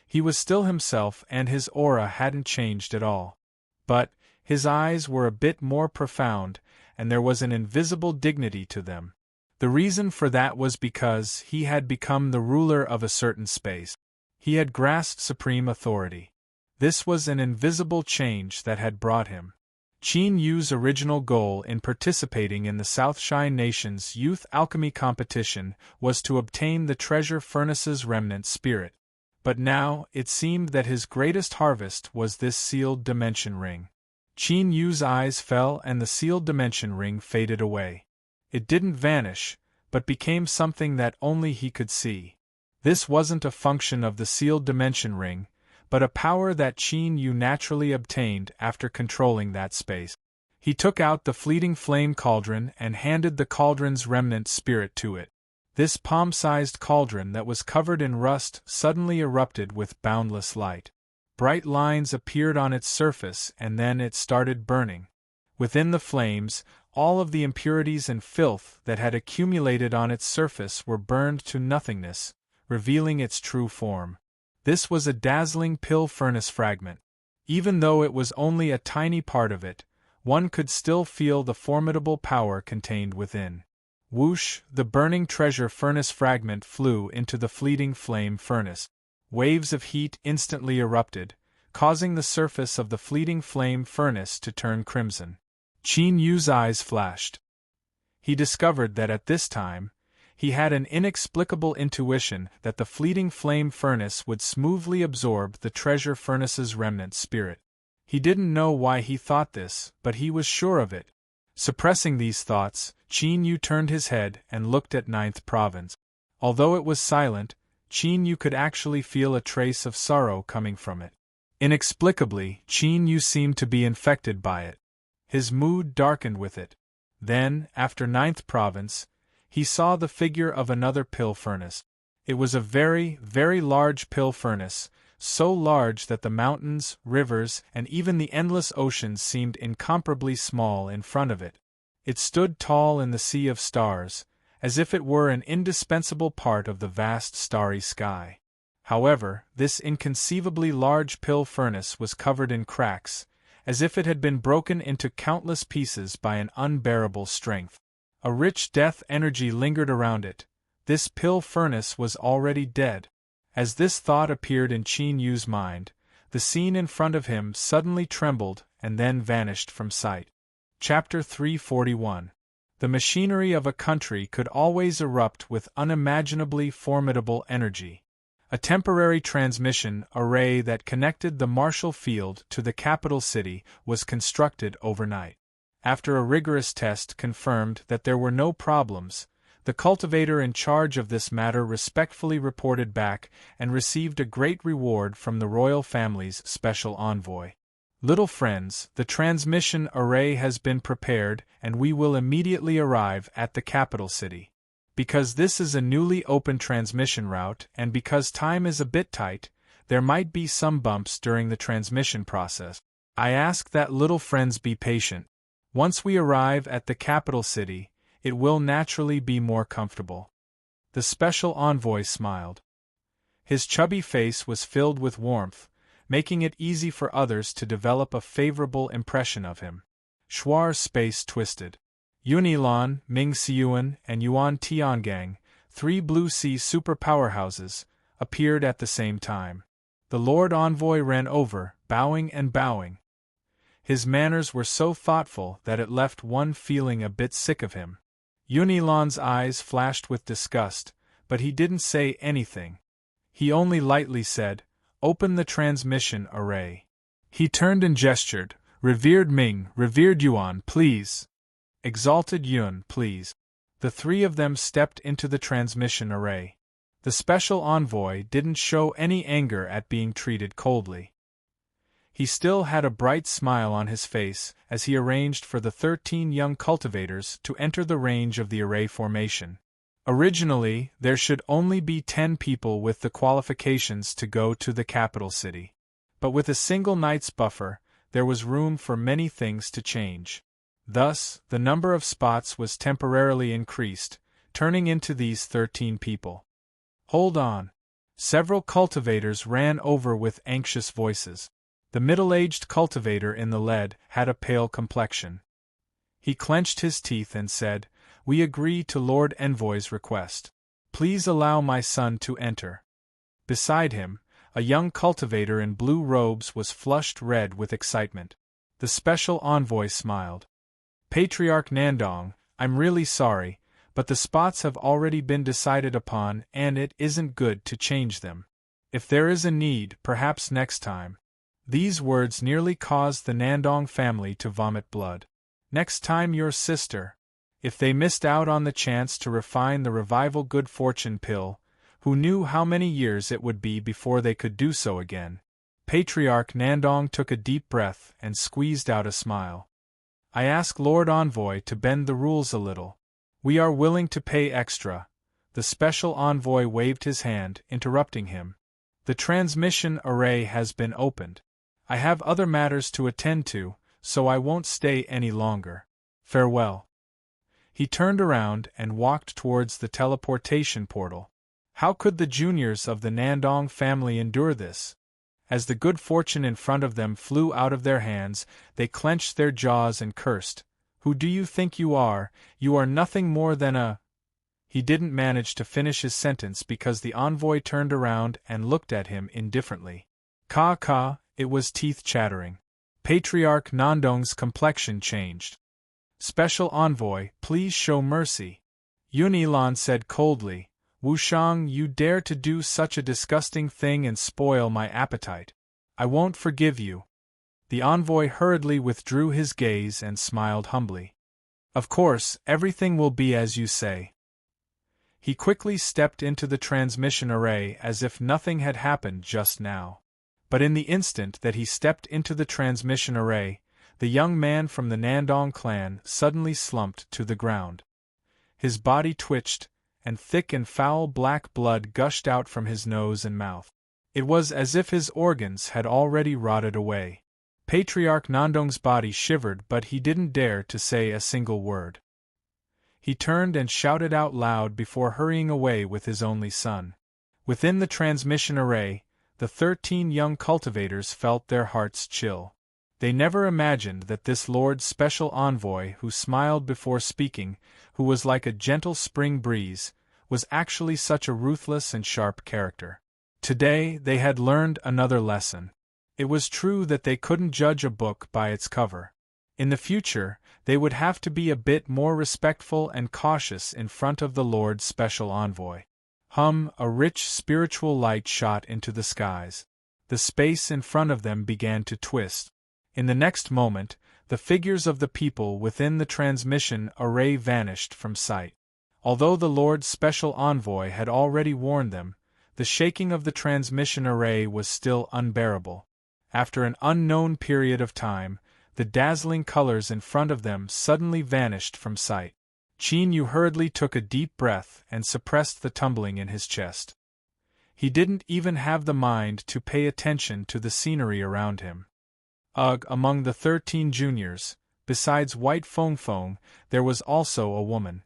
He was still himself and his aura hadn't changed at all. But his eyes were a bit more profound, and there was an invisible dignity to them. The reason for that was because he had become the ruler of a certain space. He had grasped supreme authority. This was an invisible change that had brought him. Qin Yu's original goal in participating in the Southshine Nation's youth alchemy competition was to obtain the treasure furnace's remnant spirit. But now, it seemed that his greatest harvest was this sealed dimension ring. Qin Yu's eyes fell and the sealed dimension ring faded away. It didn't vanish, but became something that only he could see. This wasn't a function of the sealed dimension ring, but a power that Qin Yu naturally obtained after controlling that space. He took out the fleeting flame cauldron and handed the cauldron's remnant spirit to it. This palm-sized cauldron that was covered in rust suddenly erupted with boundless light. Bright lines appeared on its surface and then it started burning. Within the flames, all of the impurities and filth that had accumulated on its surface were burned to nothingness, revealing its true form. This was a dazzling pill furnace fragment. Even though it was only a tiny part of it, one could still feel the formidable power contained within. Whoosh, the burning treasure furnace fragment flew into the fleeting flame furnace. Waves of heat instantly erupted, causing the surface of the fleeting flame furnace to turn crimson. Qin Yu's eyes flashed. He discovered that at this time, he had an inexplicable intuition that the fleeting flame furnace would smoothly absorb the treasure furnace's remnant spirit. He didn't know why he thought this, but he was sure of it. Suppressing these thoughts, Qin Yu turned his head and looked at Ninth Province. Although it was silent, Qin Yu could actually feel a trace of sorrow coming from it. Inexplicably, Qin Yu seemed to be infected by it. His mood darkened with it. Then, after Ninth Province, he saw the figure of another pill furnace. It was a very, very large pill furnace, so large that the mountains, rivers, and even the endless oceans seemed incomparably small in front of it. It stood tall in the sea of stars, as if it were an indispensable part of the vast starry sky. However, this inconceivably large pill furnace was covered in cracks, as if it had been broken into countless pieces by an unbearable strength. A rich death energy lingered around it. This pill furnace was already dead. As this thought appeared in Qin Yu's mind, the scene in front of him suddenly trembled and then vanished from sight. Chapter 341. The machinery of a country could always erupt with unimaginably formidable energy. A temporary transmission array that connected the Marshall Field to the capital city was constructed overnight. After a rigorous test confirmed that there were no problems, the cultivator in charge of this matter respectfully reported back and received a great reward from the royal family's special envoy. Little friends, the transmission array has been prepared and we will immediately arrive at the capital city. Because this is a newly opened transmission route and because time is a bit tight, there might be some bumps during the transmission process. I ask that little friends be patient. Once we arrive at the capital city, it will naturally be more comfortable. The special envoy smiled. His chubby face was filled with warmth, making it easy for others to develop a favorable impression of him. Shuar's face twisted. Yunilon, Ming Xiuan, and Yuan Tiangang, 3 Blue Sea super powerhouses, appeared at the same time. The Lord Envoy ran over, bowing and bowing. His manners were so thoughtful that it left one feeling a bit sick of him. Yunilon's eyes flashed with disgust, but he didn't say anything. He only lightly said, "Open the transmission array." He turned and gestured, "Revered Ming, revered Yuan, please. Exalted Yun, please." The 3 of them stepped into the transmission array. The special envoy didn't show any anger at being treated coldly. He still had a bright smile on his face as he arranged for the 13 young cultivators to enter the range of the array formation. Originally, there should only be 10 people with the qualifications to go to the capital city. But with a single night's buffer, there was room for many things to change. Thus, the number of spots was temporarily increased, turning into these 13 people. Hold on. Several cultivators ran over with anxious voices. The middle-aged cultivator in the lead had a pale complexion. He clenched his teeth and said, "We agree to Lord Envoy's request. Please allow my son to enter." Beside him, a young cultivator in blue robes was flushed red with excitement. The special envoy smiled. "Patriarch Nandong, I'm really sorry, but the spots have already been decided upon and it isn't good to change them. If there is a need, perhaps next time." These words nearly caused the Nandong family to vomit blood. Next time your sister. If they missed out on the chance to refine the revival good fortune pill, who knew how many years it would be before they could do so again? Patriarch Nandong took a deep breath and squeezed out a smile. "I ask Lord Envoy to bend the rules a little. We are willing to pay extra." The special envoy waved his hand, interrupting him. "The transmission array has been opened. I have other matters to attend to, so I won't stay any longer. Farewell." He turned around and walked towards the teleportation portal. How could the juniors of the Nandong family endure this? As the good fortune in front of them flew out of their hands, they clenched their jaws and cursed. "Who do you think you are? You are nothing more than a—" He didn't manage to finish his sentence because the envoy turned around and looked at him indifferently. Ka, it was teeth chattering. Patriarch Nandong's complexion changed. "Special envoy, please show mercy." Yunilon said coldly, "Wushang, you dare to do such a disgusting thing and spoil my appetite. I won't forgive you." The envoy hurriedly withdrew his gaze and smiled humbly. "Of course, everything will be as you say." He quickly stepped into the transmission array as if nothing had happened just now. But in the instant that he stepped into the transmission array, the young man from the Nandong clan suddenly slumped to the ground. His body twitched, and thick and foul black blood gushed out from his nose and mouth. It was as if his organs had already rotted away. Patriarch Nandong's body shivered, but he didn't dare to say a single word. He turned and shouted out loud before hurrying away with his only son. Within the transmission array, the 13 young cultivators felt their hearts chill. They never imagined that this Lord's special envoy who smiled before speaking, who was like a gentle spring breeze, was actually such a ruthless and sharp character. Today they had learned another lesson. It was true that they couldn't judge a book by its cover. In the future, they would have to be a bit more respectful and cautious in front of the Lord's special envoy. A rich spiritual light shot into the skies. The space in front of them began to twist. In the next moment, the figures of the people within the transmission array vanished from sight. Although the Lord's special envoy had already warned them, the shaking of the transmission array was still unbearable. After an unknown period of time, the dazzling colors in front of them suddenly vanished from sight. Qin Yu hurriedly took a deep breath and suppressed the tumbling in his chest. He didn't even have the mind to pay attention to the scenery around him. Ugh, among the 13 juniors, besides White Feng Feng, there was also a woman.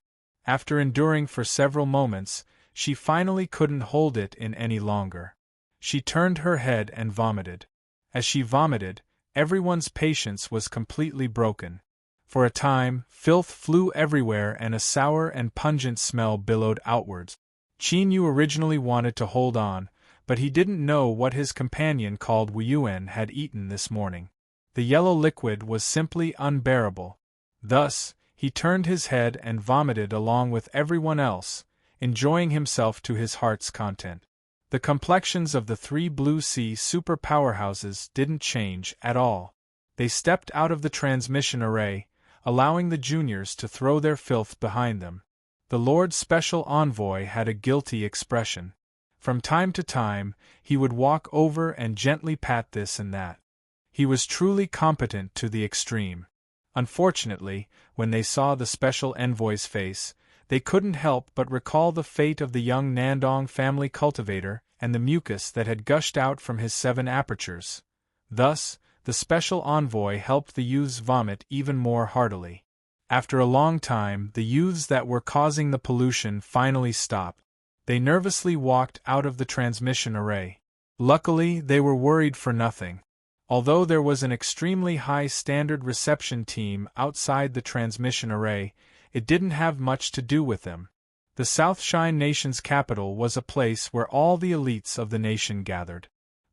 After enduring for several moments, she finally couldn't hold it in any longer. She turned her head and vomited. As she vomited, everyone's patience was completely broken. For a time, filth flew everywhere and a sour and pungent smell billowed outwards. Qin Yu originally wanted to hold on, but he didn't know what his companion called Wu Yuan had eaten this morning. The yellow liquid was simply unbearable. Thus, he turned his head and vomited along with everyone else, enjoying himself to his heart's content. The complexions of the 3 Blue Sea super powerhouses didn't change at all. They stepped out of the transmission array, allowing the juniors to throw their filth behind them. The Lord's special envoy had a guilty expression. From time to time, he would walk over and gently pat this and that. He was truly competent to the extreme. Unfortunately, when they saw the special envoy's face, they couldn't help but recall the fate of the young Nandong family cultivator and the mucus that had gushed out from his 7 apertures. Thus, the special envoy helped the youths vomit even more heartily. After a long time, the youths that were causing the pollution finally stopped. They nervously walked out of the transmission array. Luckily, they were worried for nothing. Although there was an extremely high standard reception team outside the transmission array, it didn't have much to do with them. The South Shine Nation's capital was a place where all the elites of the nation gathered.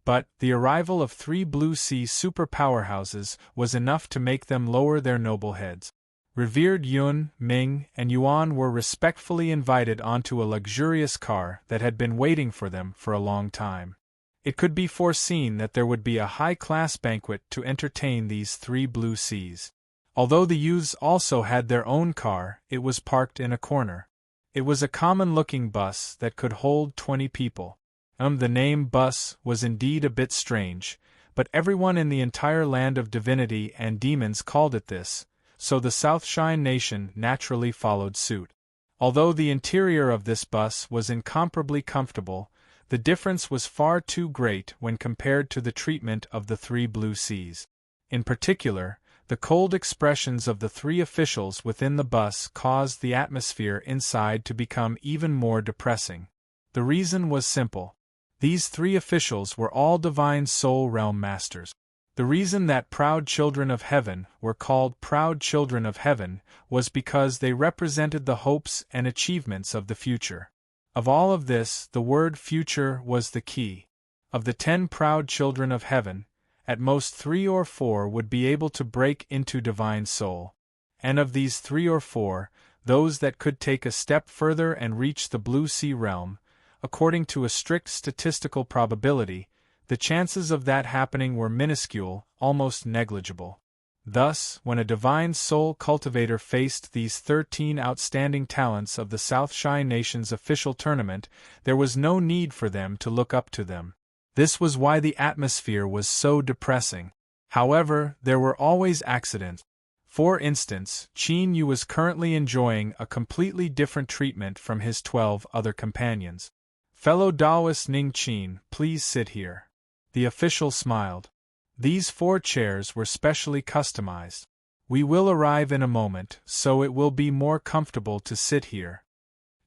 But the arrival of 3 Blue Sea super powerhouses was enough to make them lower their noble heads. Revered Yun, Ming, and Yuan were respectfully invited onto a luxurious car that had been waiting for them for a long time. It could be foreseen that there would be a high-class banquet to entertain these 3 Blue Seas. Although the youths also had their own car, it was parked in a corner. It was a common-looking bus that could hold 20 people. The name bus was indeed a bit strange, but everyone in the entire land of divinity and demons called it this, so the South Shine Nation naturally followed suit. Although the interior of this bus was incomparably comfortable, the difference was far too great when compared to the treatment of the 3 Blue Seas. In particular, the cold expressions of the 3 officials within the bus caused the atmosphere inside to become even more depressing. The reason was simple. These 3 officials were all divine soul realm masters. The reason that proud children of heaven were called proud children of heaven was because they represented the hopes and achievements of the future. Of all of this, the word future was the key. Of the 10 proud children of heaven, at most 3 or 4 would be able to break into divine soul. And of these 3 or 4, those that could take a step further and reach the Blue Sea realm, according to a strict statistical probability, the chances of that happening were minuscule, almost negligible. Thus, when a divine soul cultivator faced these 13 outstanding talents of the South Shine Nation's official tournament, there was no need for them to look up to them. This was why the atmosphere was so depressing. However, there were always accidents. For instance, Qin Yu was currently enjoying a completely different treatment from his 12 other companions. Fellow Taoist Ning Qin, please sit here. The official smiled. These 4 chairs were specially customized. We will arrive in a moment, so it will be more comfortable to sit here.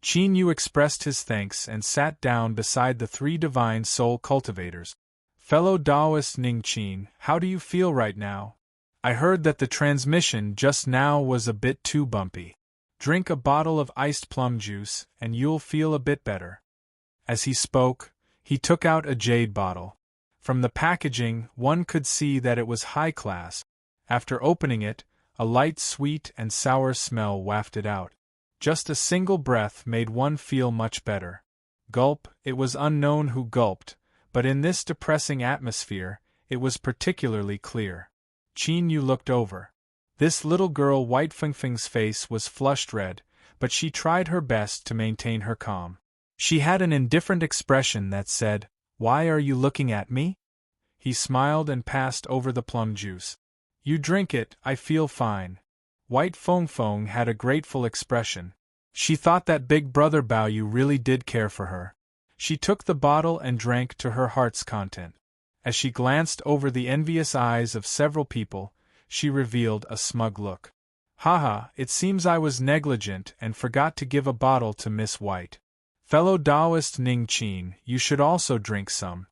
Qin Yu expressed his thanks and sat down beside the 3 divine soul cultivators. Fellow Taoist Ning Qin, how do you feel right now? I heard that the transmission just now was a bit too bumpy. Drink a bottle of iced plum juice, and you'll feel a bit better. As he spoke, he took out a jade bottle. From the packaging, one could see that it was high class. After opening it, a light sweet and sour smell wafted out. Just a single breath made one feel much better. Gulp, it was unknown who gulped, but in this depressing atmosphere, it was particularly clear. Qin Yu looked over. This little girl White Fengfeng's face was flushed red, but she tried her best to maintain her calm. She had an indifferent expression that said, "Why are you looking at me?" He smiled and passed over the plum juice. "You drink it, I feel fine." White Feng Feng had a grateful expression. She thought that Big Brother Baoyu really did care for her. She took the bottle and drank to her heart's content. As she glanced over the envious eyes of several people, she revealed a smug look. Haha, it seems I was negligent and forgot to give a bottle to Miss White. Fellow Taoist Ning Qin, you should also drink some.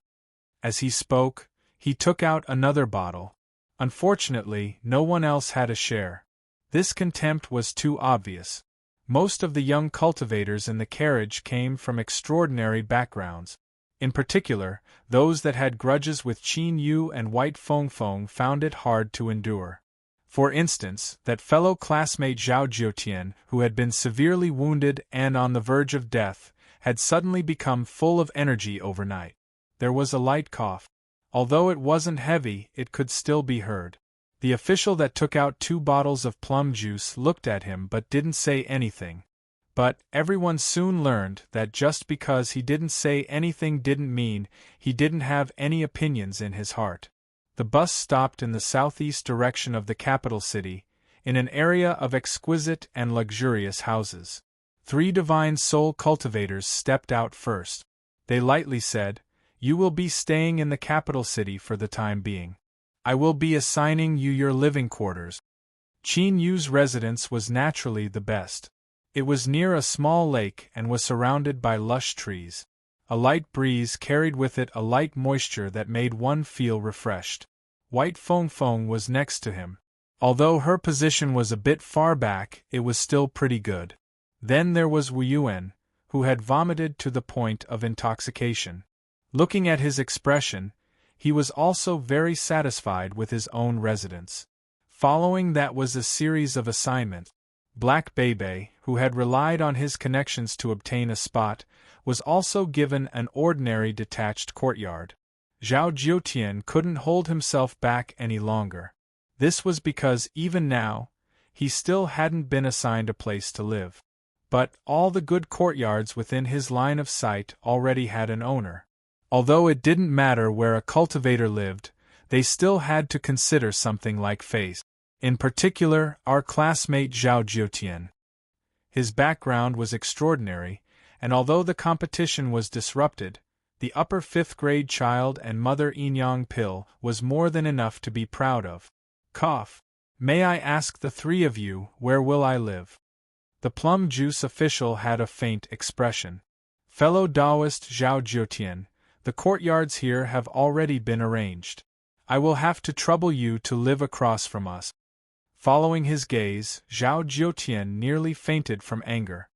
As he spoke, he took out another bottle. Unfortunately, no one else had a share. This contempt was too obvious. Most of the young cultivators in the carriage came from extraordinary backgrounds. In particular, those that had grudges with Qin Yu and White Feng Feng found it hard to endure. For instance, that fellow classmate Zhao Jiutian, who had been severely wounded and on the verge of death, had suddenly become full of energy overnight. There was a light cough. Although it wasn't heavy, it could still be heard. The official that took out 2 bottles of plum juice looked at him but didn't say anything. But everyone soon learned that just because he didn't say anything didn't mean he didn't have any opinions in his heart. The bus stopped in the southeast direction of the capital city, in an area of exquisite and luxurious houses. 3 divine soul cultivators stepped out first. They lightly said, "You will be staying in the capital city for the time being. I will be assigning you your living quarters." Qin Yu's residence was naturally the best. It was near a small lake and was surrounded by lush trees. A light breeze carried with it a light moisture that made one feel refreshed. White Feng Feng was next to him. Although her position was a bit far back, it was still pretty good. Then there was Wu Yuan, who had vomited to the point of intoxication. Looking at his expression, he was also very satisfied with his own residence. Following that was a series of assignments. Black Bebe, who had relied on his connections to obtain a spot, was also given an ordinary detached courtyard. Zhao Jiutian couldn't hold himself back any longer. This was because even now, he still hadn't been assigned a place to live. But all the good courtyards within his line of sight already had an owner. Although it didn't matter where a cultivator lived, they still had to consider something like face. In particular, our classmate Zhao Jiutian. His background was extraordinary, and although the competition was disrupted, the upper 5th grade child and mother Enyang Pil was more than enough to be proud of. Cough. May I ask the 3 of you, where will I live? The plum juice official had a faint expression. Fellow Taoist Zhao Jiutian, the courtyards here have already been arranged. I will have to trouble you to live across from us. Following his gaze, Zhao Jiutian nearly fainted from anger.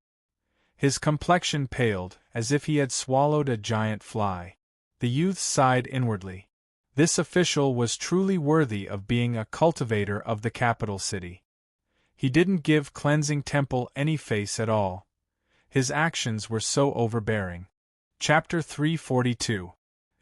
His complexion paled, as if he had swallowed a giant fly. The youth sighed inwardly. This official was truly worthy of being a cultivator of the capital city. He didn't give Cleansing Temple any face at all. His actions were so overbearing. Chapter 342.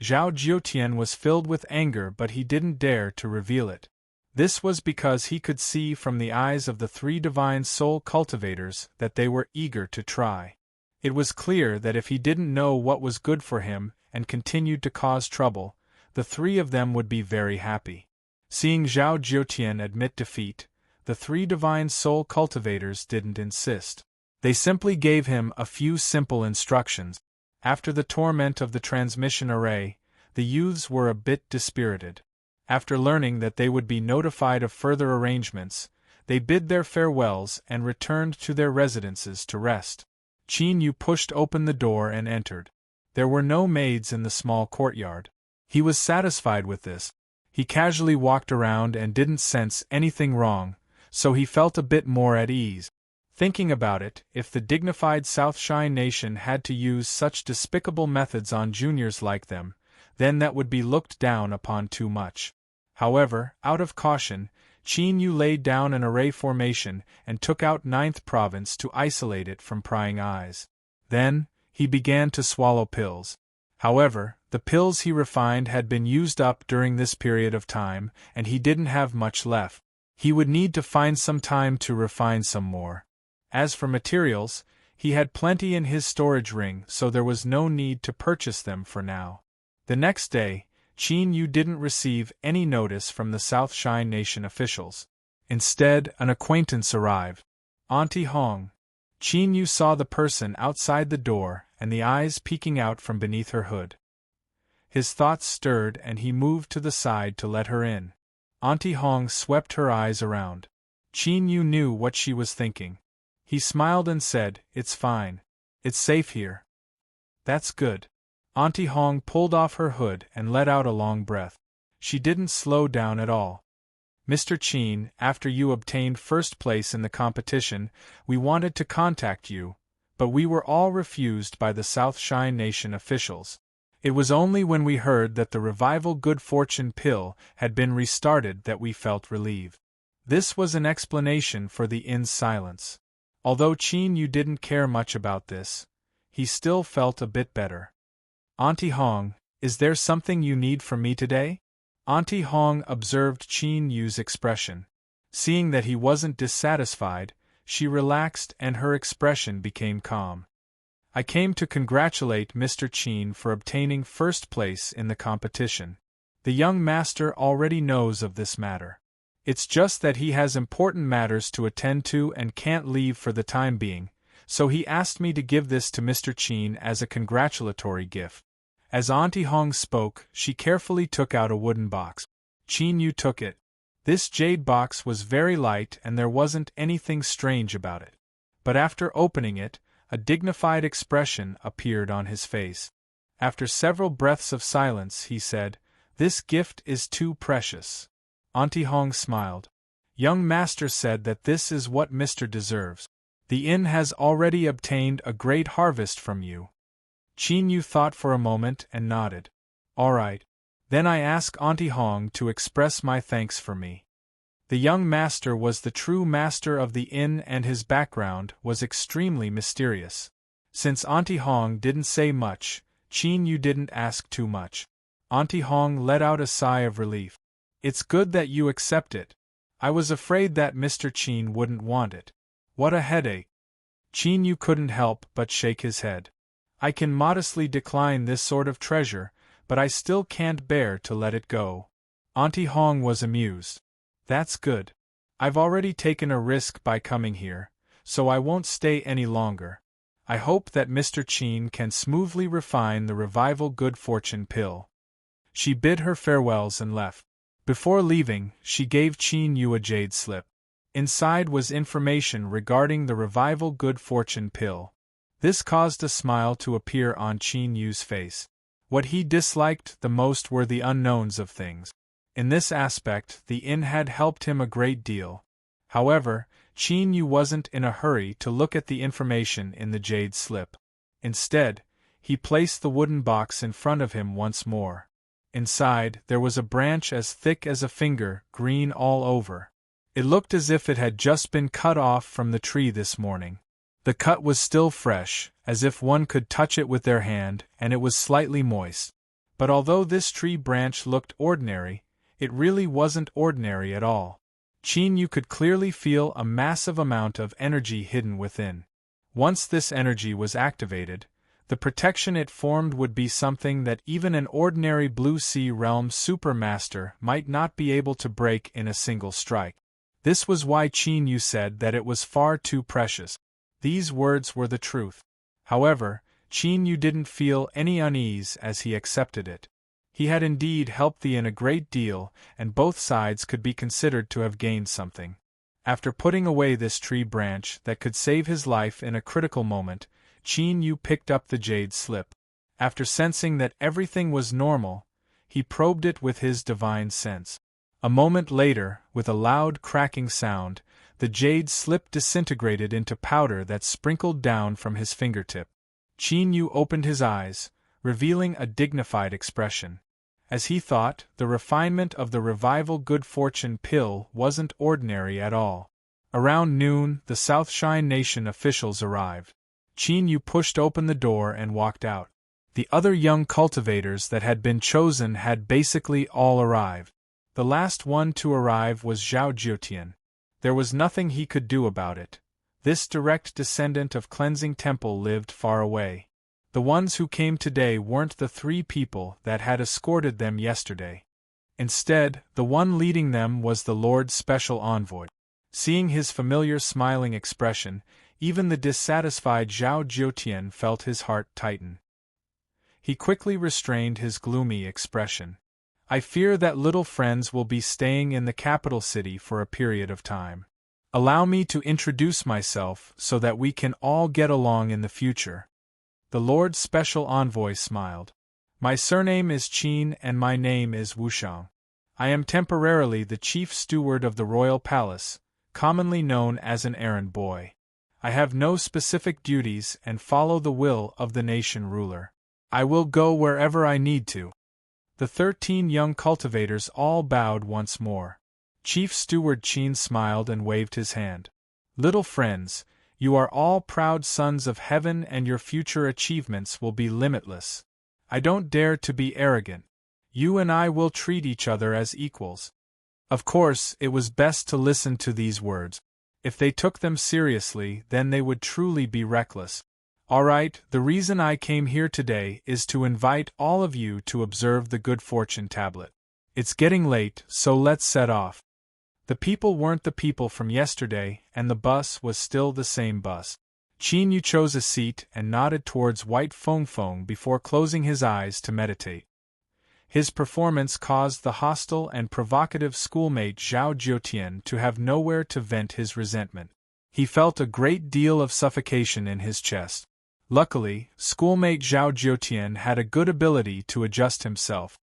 Zhao Jiutian was filled with anger, but he didn't dare to reveal it. This was because he could see from the eyes of the 3 divine soul cultivators that they were eager to try. It was clear that if he didn't know what was good for him and continued to cause trouble, the 3 of them would be very happy. Seeing Zhao Jiutian admit defeat, the 3 divine soul cultivators didn't insist. They simply gave him a few simple instructions. After the torment of the transmission array, the youths were a bit dispirited. After learning that they would be notified of further arrangements, they bid their farewells and returned to their residences to rest. Qin Yu pushed open the door and entered. There were no maids in the small courtyard. He was satisfied with this. He casually walked around and didn't sense anything wrong, so he felt a bit more at ease. Thinking about it, if the dignified South Shine Nation had to use such despicable methods on juniors like them, then that would be looked down upon too much. However, out of caution, Qin Yu laid down an array formation and took out 9th province to isolate it from prying eyes. Then, he began to swallow pills. However, the pills he refined had been used up during this period of time, and he didn't have much left. He would need to find some time to refine some more. As for materials, he had plenty in his storage ring, so there was no need to purchase them for now. The next day, Qin Yu didn't receive any notice from the South Shine Nation officials. Instead, an acquaintance arrived. "Auntie Hong, Qin Yu saw the person outside the door and the eyes peeking out from beneath her hood. His thoughts stirred and he moved to the side to let her in. Auntie Hong swept her eyes around. Qin Yu knew what she was thinking. He smiled and said, "It's fine. It's safe here." "That's good." Auntie Hong pulled off her hood and let out a long breath. She didn't slow down at all. "Mr. Qin, after you obtained first place in the competition, we wanted to contact you, but we were all refused by the South Shine Nation officials. It was only when we heard that the Revival Good Fortune pill had been restarted that we felt relieved." This was an explanation for the inn's silence. Although Qin Yu didn't care much about this, he still felt a bit better. "Auntie Hong, is there something you need from me today?" Auntie Hong observed Qin Yu's expression. Seeing that he wasn't dissatisfied, she relaxed and her expression became calm. "I came to congratulate Mr. Qin for obtaining first place in the competition. The young master already knows of this matter. It's just that he has important matters to attend to and can't leave for the time being, so he asked me to give this to Mr. Qin as a congratulatory gift." As Auntie Hong spoke, she carefully took out a wooden box. Qin Yu took it. This jade box was very light and there wasn't anything strange about it. But after opening it, a dignified expression appeared on his face. After several breaths of silence, he said, "This gift is too precious." Auntie Hong smiled. "Young master said that this is what Mr. deserves. The inn has already obtained a great harvest from you." Qin Yu thought for a moment and nodded. "All right. Then I ask Auntie Hong to express my thanks for me." The young master was the true master of the inn and his background was extremely mysterious. Since Auntie Hong didn't say much, Qin Yu didn't ask too much. Auntie Hong let out a sigh of relief. "It's good that you accept it. I was afraid that Mr. Qin wouldn't want it. What a headache." Qin Yu couldn't help but shake his head. "I can modestly decline this sort of treasure, but I still can't bear to let it go." Auntie Hong was amused. "That's good. I've already taken a risk by coming here, so I won't stay any longer. I hope that Mr. Qin can smoothly refine the Revival Good Fortune pill." She bid her farewells and left. Before leaving, she gave Qin Yu a jade slip. Inside was information regarding the Revival Good Fortune pill. This caused a smile to appear on Qin Yu's face. What he disliked the most were the unknowns of things. In this aspect, the inn had helped him a great deal. However, Qin Yu wasn't in a hurry to look at the information in the jade slip. Instead, he placed the wooden box in front of him once more. Inside, there was a branch as thick as a finger, green all over. It looked as if it had just been cut off from the tree this morning. The cut was still fresh, as if one could touch it with their hand, and it was slightly moist. But although this tree branch looked ordinary, it really wasn't ordinary at all. Qin Yu could clearly feel a massive amount of energy hidden within. Once this energy was activated, the protection it formed would be something that even an ordinary Blue Sea Realm Supermaster might not be able to break in a single strike. This was why Qin Yu said that it was far too precious. These words were the truth. However, Qin Yu didn't feel any unease as he accepted it. He had indeed helped the inn a great deal, and both sides could be considered to have gained something. After putting away this tree branch that could save his life in a critical moment, Qin Yu picked up the jade slip. After sensing that everything was normal, he probed it with his divine sense. A moment later, with a loud cracking sound, the jade slip disintegrated into powder that sprinkled down from his fingertip. Qin Yu opened his eyes, revealing a dignified expression. As he thought, the refinement of the Revival Good Fortune pill wasn't ordinary at all. Around noon, the South Shine Nation officials arrived. Qin Yu pushed open the door and walked out. The other young cultivators that had been chosen had basically all arrived. The last one to arrive was Zhao Jiutian. There was nothing he could do about it. This direct descendant of Cleansing Temple lived far away. The ones who came today weren't the 3 people that had escorted them yesterday. Instead, the one leading them was the Lord's special envoy. Seeing his familiar smiling expression, Even the dissatisfied Zhao Jiutian felt his heart tighten. He quickly restrained his gloomy expression. I fear that little friends will be staying in the capital city for a period of time. Allow me to introduce myself so that we can all get along in the future. The Lord's special envoy smiled. My surname is Qin and my name is Wushang. I am temporarily the chief steward of the royal palace, commonly known as an errand boy. I have no specific duties and follow the will of the nation ruler. I will go wherever I need to. The 13 young cultivators all bowed once more. Chief Steward Qin smiled and waved his hand. Little friends, you are all proud sons of heaven and your future achievements will be limitless. I don't dare to be arrogant. You and I will treat each other as equals. Of course, it was best to listen to these words. If they took them seriously, then they would truly be reckless. Alright, the reason I came here today is to invite all of you to observe the good fortune tablet. It's getting late, so let's set off. The people weren't the people from yesterday, and the bus was still the same bus. Qin Yu chose a seat and nodded towards White Feng Feng before closing his eyes to meditate. His performance caused the hostile and provocative schoolmate Zhao Jiutian to have nowhere to vent his resentment. He felt a great deal of suffocation in his chest. Luckily, schoolmate Zhao Jiutian had a good ability to adjust himself.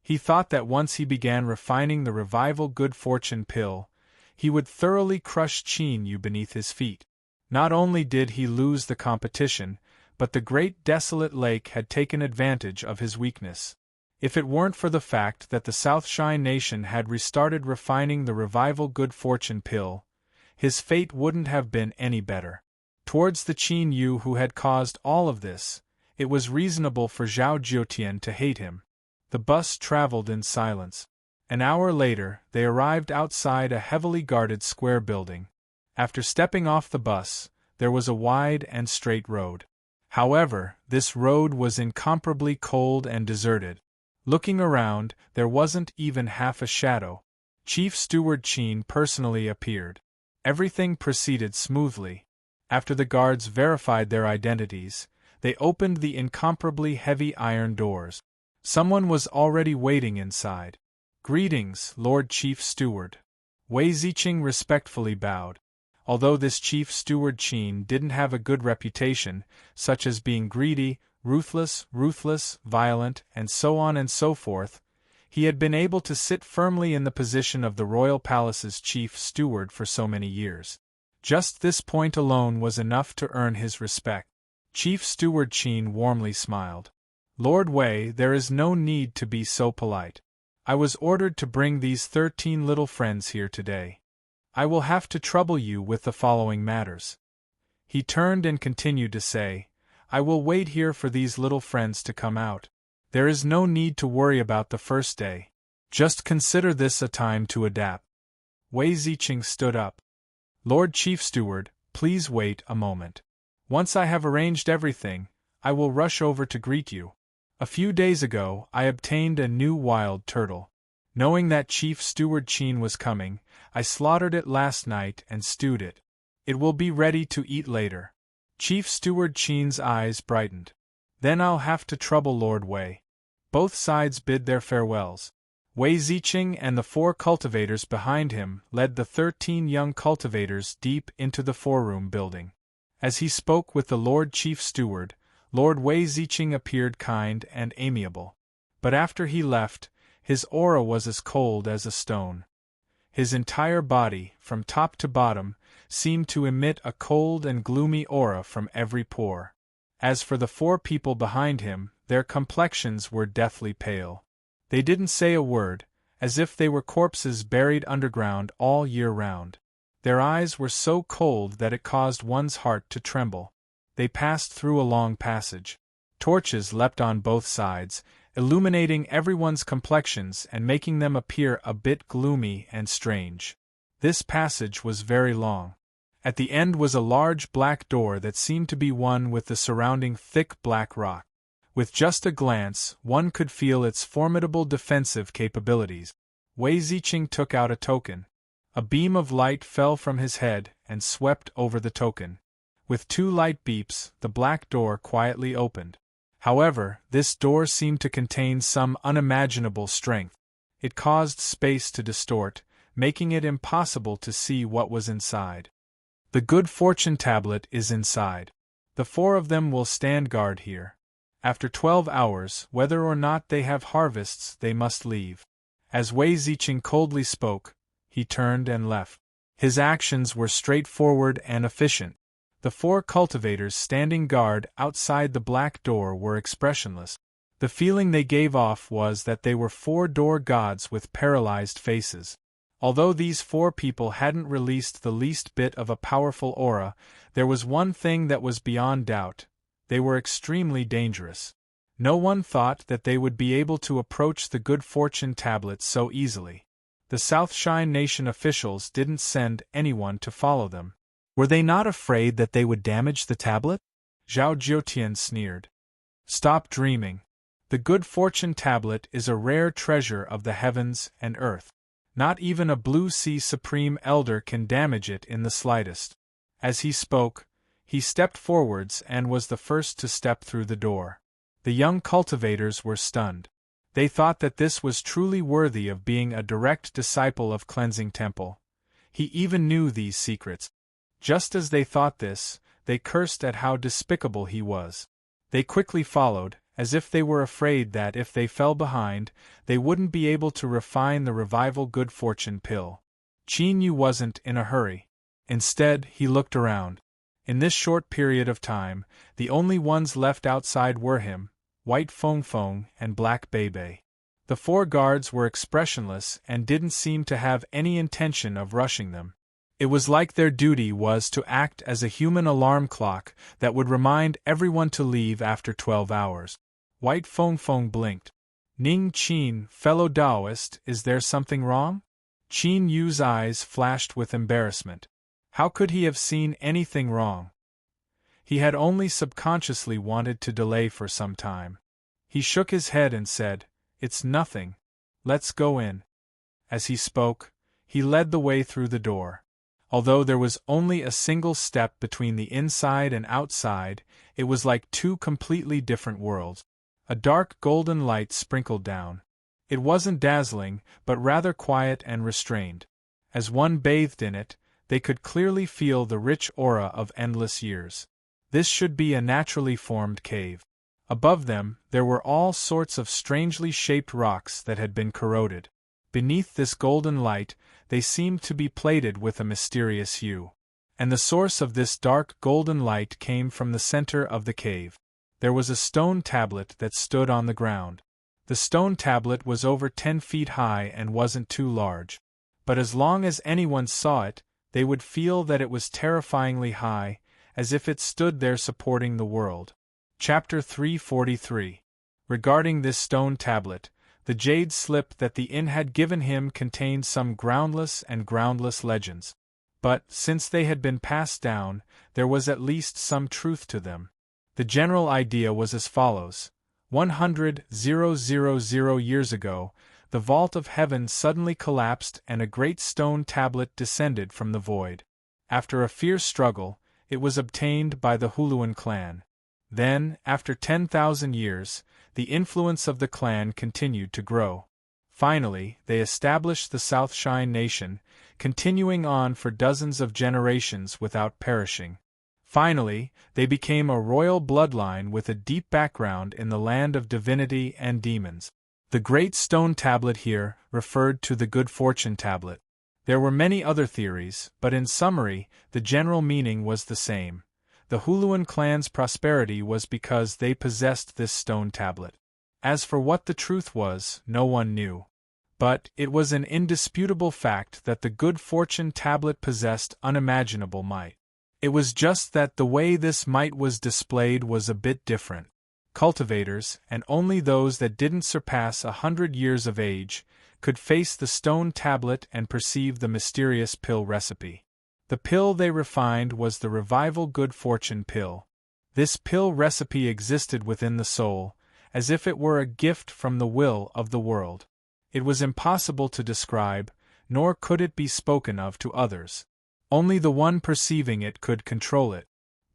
He thought that once he began refining the revival good fortune pill, he would thoroughly crush Qin Yu beneath his feet. Not only did he lose the competition, but the great desolate lake had taken advantage of his weakness. If it weren't for the fact that the South Shine Nation had restarted refining the revival good fortune pill, his fate wouldn't have been any better. Towards the Qin Yu who had caused all of this, it was reasonable for Zhao Jiutian to hate him. The bus traveled in silence. An hour later, they arrived outside a heavily guarded square building. After stepping off the bus, there was a wide and straight road. However, this road was incomparably cold and deserted. Looking around, there wasn't even half a shadow. Chief Steward Qin personally appeared. Everything proceeded smoothly. After the guards verified their identities, they opened the incomparably heavy iron doors. Someone was already waiting inside. Greetings, Lord Chief Steward. Wei Ziqing respectfully bowed. Although this Chief Steward Qin didn't have a good reputation, such as being greedy, ruthless, violent, and so on and so forth, he had been able to sit firmly in the position of the royal palace's chief steward for so many years. Just this point alone was enough to earn his respect. Chief Steward Qin warmly smiled. Lord Wei, there is no need to be so polite. I was ordered to bring these 13 little friends here today. I will have to trouble you with the following matters. He turned and continued to say, I will wait here for these little friends to come out. There is no need to worry about the first day. Just consider this a time to adapt. Wei Ziqing stood up. Lord Chief Steward, please wait a moment. Once I have arranged everything, I will rush over to greet you. A few days ago, I obtained a new wild turtle. Knowing that Chief Steward Qin was coming, I slaughtered it last night and stewed it. It will be ready to eat later. Chief Steward Qin's eyes brightened. Then I'll have to trouble Lord Wei. Both sides bid their farewells. Wei Ziqing and the 4 cultivators behind him led the 13 young cultivators deep into the 4-room building. As he spoke with the Lord Chief Steward, Lord Wei Ziqing appeared kind and amiable. But after he left, his aura was as cold as a stone. His entire body, from top to bottom, seemed to emit a cold and gloomy aura from every pore. As for the 4 people behind him, their complexions were deathly pale. They didn't say a word, as if they were corpses buried underground all year round. Their eyes were so cold that it caused one's heart to tremble. They passed through a long passage. Torches leapt on both sides, illuminating everyone's complexions and making them appear a bit gloomy and strange. This passage was very long. At the end was a large black door that seemed to be one with the surrounding thick black rock. With just a glance, one could feel its formidable defensive capabilities. Wei Ziqing took out a token. A beam of light fell from his head and swept over the token. With 2 light beeps, the black door quietly opened. However, this door seemed to contain some unimaginable strength. It caused space to distort, making it impossible to see what was inside. The good fortune tablet is inside. The 4 of them will stand guard here. After 12 hours, whether or not they have harvests, they must leave. As Wei Ziqing coldly spoke, he turned and left. His actions were straightforward and efficient. The 4 cultivators standing guard outside the black door were expressionless. The feeling they gave off was that they were 4 door gods with paralyzed faces. Although these 4 people hadn't released the least bit of a powerful aura, there was one thing that was beyond doubt: they were extremely dangerous. No one thought that they would be able to approach the good fortune tablet so easily. The Southshine Nation officials didn't send anyone to follow them. Were they not afraid that they would damage the tablet? Zhao Jiutian sneered. Stop dreaming. The good fortune tablet is a rare treasure of the heavens and earth. Not even a Blue Sea Supreme Elder can damage it in the slightest. As he spoke, he stepped forwards and was the first to step through the door. The young cultivators were stunned. They thought that this was truly worthy of being a direct disciple of Cleansing Temple. He even knew these secrets. Just as they thought this, they cursed at how despicable he was. They quickly followed, as if they were afraid that if they fell behind, they wouldn't be able to refine the revival good fortune pill. Qin Yu wasn't in a hurry. Instead, he looked around. In this short period of time, the only ones left outside were him, White Feng Feng, and Black Bebe. The 4 guards were expressionless and didn't seem to have any intention of rushing them. It was like their duty was to act as a human alarm clock that would remind everyone to leave after 12 hours. White Feng Feng blinked. Ning Qin, fellow Taoist, is there something wrong? Qin Yu's eyes flashed with embarrassment. How could he have seen anything wrong? He had only subconsciously wanted to delay for some time. He shook his head and said, "It's nothing. Let's go in." As he spoke, he led the way through the door. Although there was only a single step between the inside and outside, it was like 2 completely different worlds. A dark golden light sprinkled down. It wasn't dazzling, but rather quiet and restrained. As one bathed in it, they could clearly feel the rich aura of endless years. This should be a naturally formed cave. Above them, there were all sorts of strangely shaped rocks that had been corroded. Beneath this golden light, they seemed to be plated with a mysterious hue. And the source of this dark golden light came from the center of the cave. There was a stone tablet that stood on the ground. The stone tablet was over 10 feet high and wasn't too large. But as long as anyone saw it, they would feel that it was terrifyingly high, as if it stood there supporting the world. Chapter 343. Regarding this stone tablet, the jade slip that the inn had given him contained some groundless legends. But, since they had been passed down, there was at least some truth to them. The general idea was as follows: 100,000 years ago, the vault of heaven suddenly collapsed and a great stone tablet descended from the void. After a fierce struggle, it was obtained by the Huluan clan. Then, after 10,000 years, the influence of the clan continued to grow. Finally, they established the Southshine Nation, continuing on for dozens of generations without perishing. Finally, they became a royal bloodline with a deep background in the land of divinity and demons. The Great Stone Tablet here referred to the Good Fortune Tablet. There were many other theories, but in summary, the general meaning was the same. The Huluan clan's prosperity was because they possessed this stone tablet. As for what the truth was, no one knew. But it was an indisputable fact that the Good Fortune Tablet possessed unimaginable might. It was just that the way this might was displayed was a bit different. Cultivators, and only those that didn't surpass 100 years of age, could face the stone tablet and perceive the mysterious pill recipe. The pill they refined was the Revival Good Fortune pill. This pill recipe existed within the soul, as if it were a gift from the will of the world. It was impossible to describe, nor could it be spoken of to others. Only the one perceiving it could control it.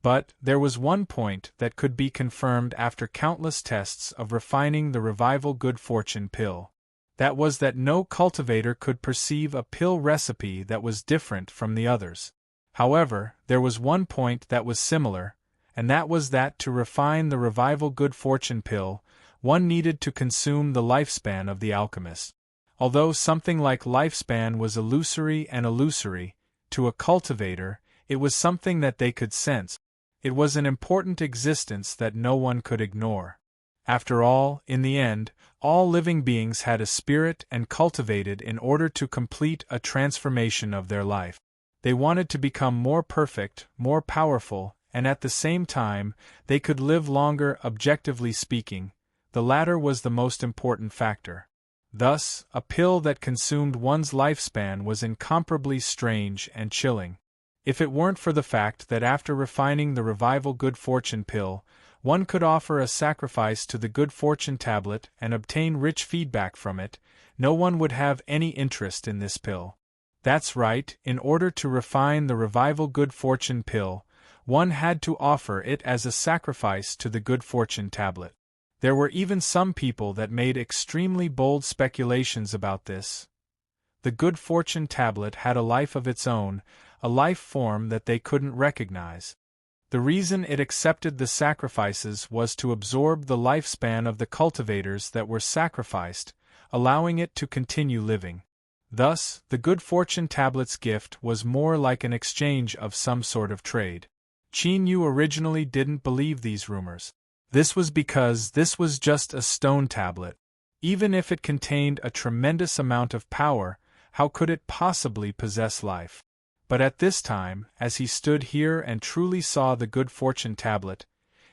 But there was one point that could be confirmed after countless tests of refining the revival good fortune pill. That was that no cultivator could perceive a pill recipe that was different from the others. However, there was one point that was similar, and that was that to refine the revival good fortune pill, one needed to consume the lifespan of the alchemist. Although something like lifespan was illusory, to a cultivator, it was something that they could sense. It was an important existence that no one could ignore. After all, in the end, all living beings had a spirit and cultivated in order to complete a transformation of their life. They wanted to become more perfect, more powerful, and at the same time, they could live longer. Objectively speaking, the latter was the most important factor. Thus, a pill that consumed one's lifespan was incomparably strange and chilling. If it weren't for the fact that after refining the revival good fortune pill, one could offer a sacrifice to the good fortune tablet and obtain rich feedback from it, no one would have any interest in this pill. That's right, in order to refine the revival good fortune pill, one had to offer it as a sacrifice to the good fortune tablet. There were even some people that made extremely bold speculations about this. The good fortune tablet had a life of its own, a life form that they couldn't recognize. The reason it accepted the sacrifices was to absorb the lifespan of the cultivators that were sacrificed, allowing it to continue living. Thus, the good fortune tablet's gift was more like an exchange of some sort of trade. Qin Yu originally didn't believe these rumors. This was because this was just a stone tablet. Even if it contained a tremendous amount of power, how could it possibly possess life? But at this time, as he stood here and truly saw the good fortune tablet,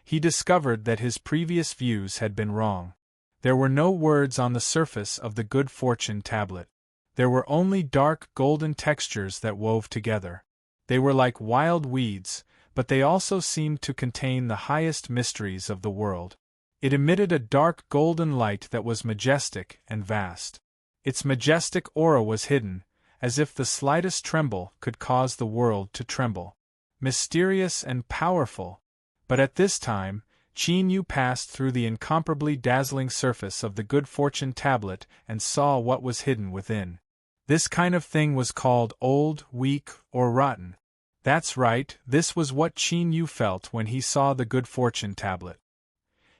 he discovered that his previous views had been wrong. There were no words on the surface of the good fortune tablet. There were only dark golden textures that wove together. They were like wild weeds, but they also seemed to contain the highest mysteries of the world. It emitted a dark golden light that was majestic and vast. Its majestic aura was hidden, as if the slightest tremble could cause the world to tremble. Mysterious and powerful. But at this time, Qin Yu passed through the incomparably dazzling surface of the good fortune tablet and saw what was hidden within. This kind of thing was called old, weak, or rotten. That's right, this was what Qin Yu felt when he saw the good fortune tablet.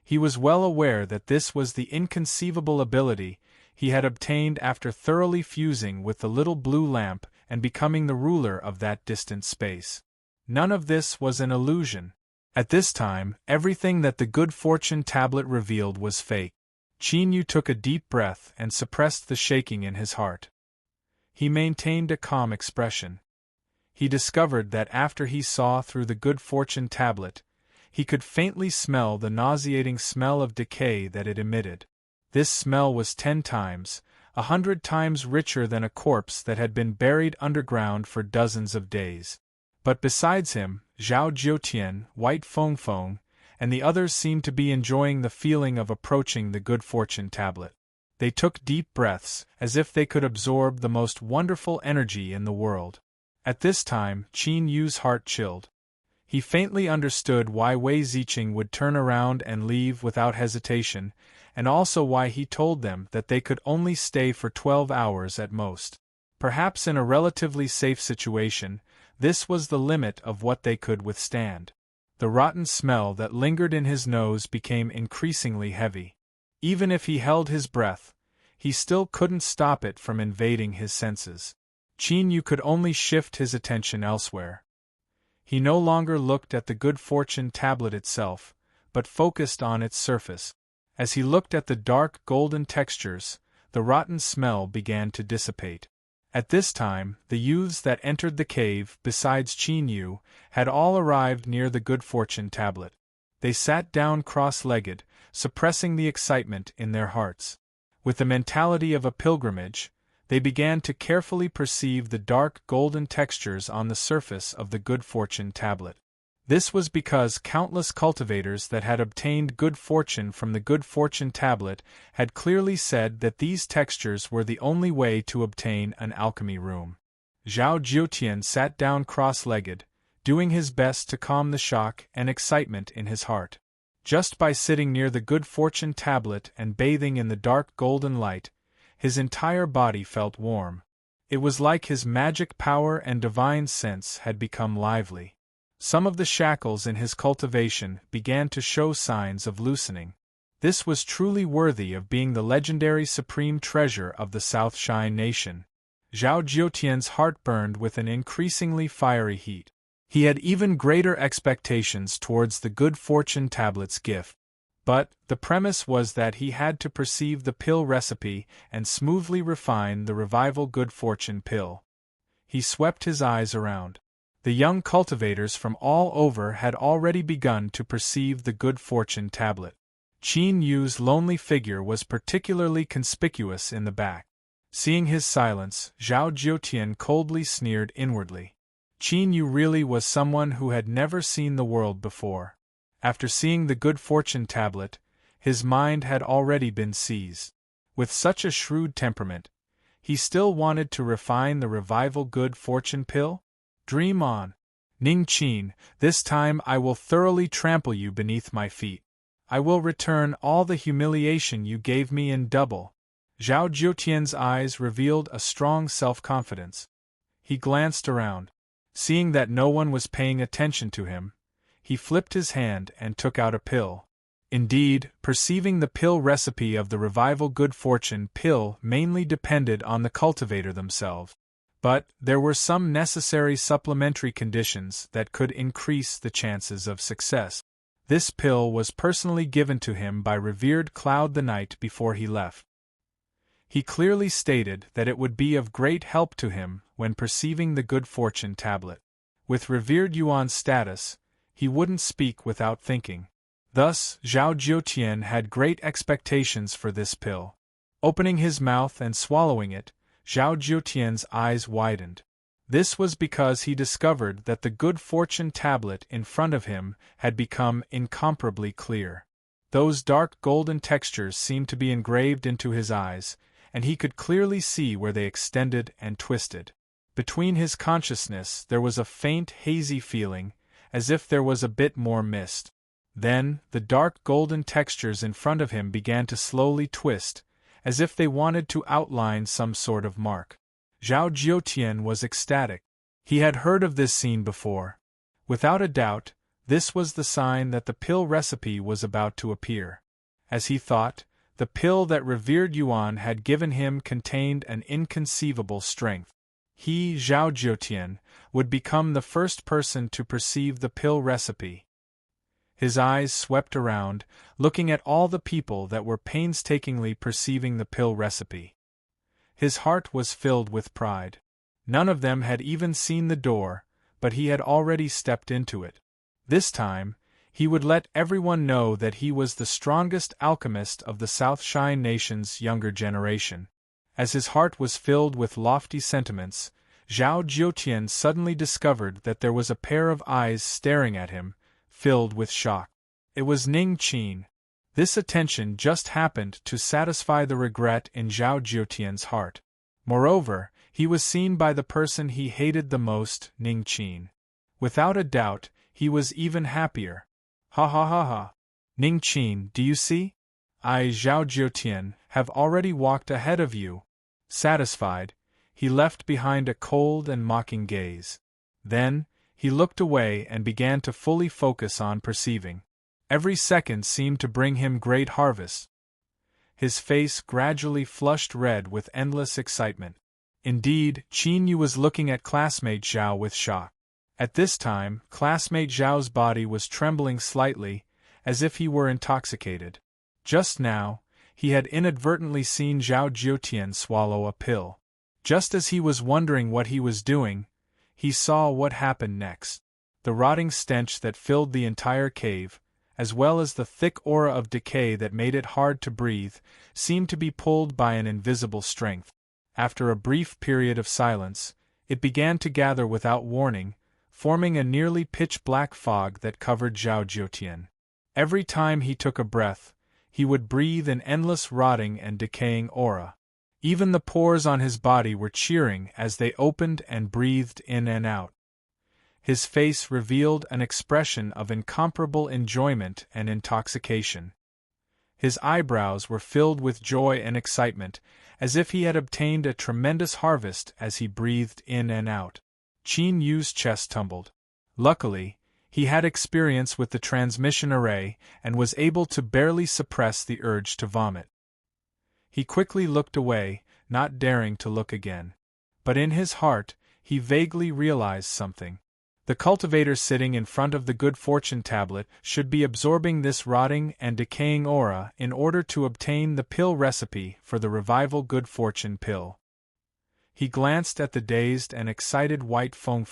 He was well aware that this was the inconceivable ability he had obtained after thoroughly fusing with the little blue lamp and becoming the ruler of that distant space. None of this was an illusion. At this time, everything that the good fortune tablet revealed was fake. Qin Yu took a deep breath and suppressed the shaking in his heart. He maintained a calm expression. He discovered that after he saw through the good fortune tablet, he could faintly smell the nauseating smell of decay that it emitted. This smell was 10 times, 100 times richer than a corpse that had been buried underground for dozens of days. But besides him, Zhao Jiutian, White Feng Feng, and the others seemed to be enjoying the feeling of approaching the good fortune tablet. They took deep breaths, as if they could absorb the most wonderful energy in the world. At this time, Qin Yu's heart chilled. He faintly understood why Wei Ziqing would turn around and leave without hesitation, and also why he told them that they could only stay for 12 hours at most. Perhaps in a relatively safe situation, this was the limit of what they could withstand. The rotten smell that lingered in his nose became increasingly heavy. Even if he held his breath, he still couldn't stop it from invading his senses. Qin Yu could only shift his attention elsewhere. He no longer looked at the good fortune tablet itself, but focused on its surface. As he looked at the dark golden textures, the rotten smell began to dissipate. At this time, the youths that entered the cave, besides Qin Yu, had all arrived near the good fortune tablet. They sat down cross-legged, suppressing the excitement in their hearts. With the mentality of a pilgrimage, they began to carefully perceive the dark golden textures on the surface of the good fortune tablet. This was because countless cultivators that had obtained good fortune from the good fortune tablet had clearly said that these textures were the only way to obtain an alchemy room. Zhao Jiutian sat down cross-legged, doing his best to calm the shock and excitement in his heart. Just by sitting near the good fortune tablet and bathing in the dark golden light, his entire body felt warm. It was like his magic power and divine sense had become lively. Some of the shackles in his cultivation began to show signs of loosening. This was truly worthy of being the legendary supreme treasure of the South Shine Nation. Zhao Jiutian's heart burned with an increasingly fiery heat. He had even greater expectations towards the good fortune tablet's gift. But the premise was that he had to perceive the pill recipe and smoothly refine the revival good fortune pill. He swept his eyes around. The young cultivators from all over had already begun to perceive the good fortune tablet. Qin Yu's lonely figure was particularly conspicuous in the back. Seeing his silence, Zhao Jiutian coldly sneered inwardly. Qin Yu really was someone who had never seen the world before. After seeing the good fortune tablet, his mind had already been seized. With such a shrewd temperament, he still wanted to refine the revival good fortune pill? Dream on. Ning Qin, this time I will thoroughly trample you beneath my feet. I will return all the humiliation you gave me in double. Zhao Jiutian's eyes revealed a strong self-confidence. He glanced around. Seeing that no one was paying attention to him, he flipped his hand and took out a pill. Indeed, perceiving the pill recipe of the revival good fortune pill mainly depended on the cultivator themselves. But there were some necessary supplementary conditions that could increase the chances of success. This pill was personally given to him by revered Cloud the night before he left. He clearly stated that it would be of great help to him when perceiving the good fortune tablet. With revered Yuan's status, he wouldn't speak without thinking. Thus, Zhao Jiutian had great expectations for this pill. Opening his mouth and swallowing it, Zhao Jiutian's eyes widened. This was because he discovered that the good fortune tablet in front of him had become incomparably clear. Those dark golden textures seemed to be engraved into his eyes, and he could clearly see where they extended and twisted. Between his consciousness there was a faint hazy feeling, as if there was a bit more mist. Then, the dark golden textures in front of him began to slowly twist, as if they wanted to outline some sort of mark. Zhao Jiutian was ecstatic. He had heard of this scene before. Without a doubt, this was the sign that the pill recipe was about to appear. As he thought, the pill that revered Yuan had given him contained an inconceivable strength. He, Zhao Jiutian, would become the first person to perceive the pill recipe. His eyes swept around, looking at all the people that were painstakingly perceiving the pill recipe. His heart was filled with pride. None of them had even seen the door, but he had already stepped into it. This time, he would let everyone know that he was the strongest alchemist of the South Shine Nation's younger generation. As his heart was filled with lofty sentiments, Zhao Jiutian suddenly discovered that there was a pair of eyes staring at him, filled with shock. It was Ning Qin. This attention just happened to satisfy the regret in Zhao Jiutian's heart. Moreover, he was seen by the person he hated the most, Ning Qin. Without a doubt, he was even happier. Ha ha ha ha. Ning Qin, do you see? I, Zhao Jiutian, have already walked ahead of you. Satisfied, he left behind a cold and mocking gaze. Then, he looked away and began to fully focus on perceiving. Every second seemed to bring him great harvest. His face gradually flushed red with endless excitement. Indeed, Qin Yu was looking at classmate Zhao with shock. At this time, classmate Zhao's body was trembling slightly, as if he were intoxicated. Just now, he had inadvertently seen Zhao Jiutian swallow a pill. Just as he was wondering what he was doing, he saw what happened next. The rotting stench that filled the entire cave, as well as the thick aura of decay that made it hard to breathe, seemed to be pulled by an invisible strength. After a brief period of silence, it began to gather without warning, forming a nearly pitch-black fog that covered Zhao Jiutian. Every time he took a breath, he would breathe an endless rotting and decaying aura. Even the pores on his body were cheering as they opened and breathed in and out. His face revealed an expression of incomparable enjoyment and intoxication. His eyebrows were filled with joy and excitement, as if he had obtained a tremendous harvest as he breathed in and out. Qin Yu's chest tumbled. Luckily, he had experience with the transmission array and was able to barely suppress the urge to vomit. He quickly looked away, not daring to look again. But in his heart, he vaguely realized something. The cultivator sitting in front of the good fortune tablet should be absorbing this rotting and decaying aura in order to obtain the pill recipe for the revival good fortune pill. He glanced at the dazed and excited white Feng.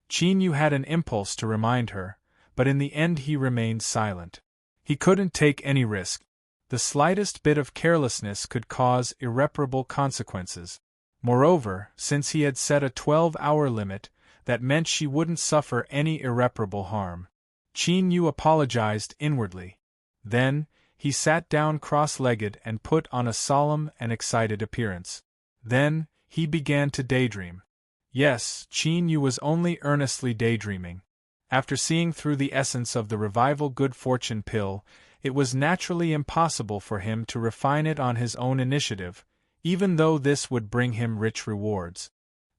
Qin Yu had an impulse to remind her, but in the end he remained silent. He couldn't take any risk. The slightest bit of carelessness could cause irreparable consequences. Moreover, since he had set a 12-hour limit, that meant she wouldn't suffer any irreparable harm. Qin Yu apologized inwardly. Then, he sat down cross-legged and put on a solemn and excited appearance. Then, he began to daydream. Yes, Qin Yu was only earnestly daydreaming. After seeing through the essence of the revival good fortune pill, it was naturally impossible for him to refine it on his own initiative, even though this would bring him rich rewards.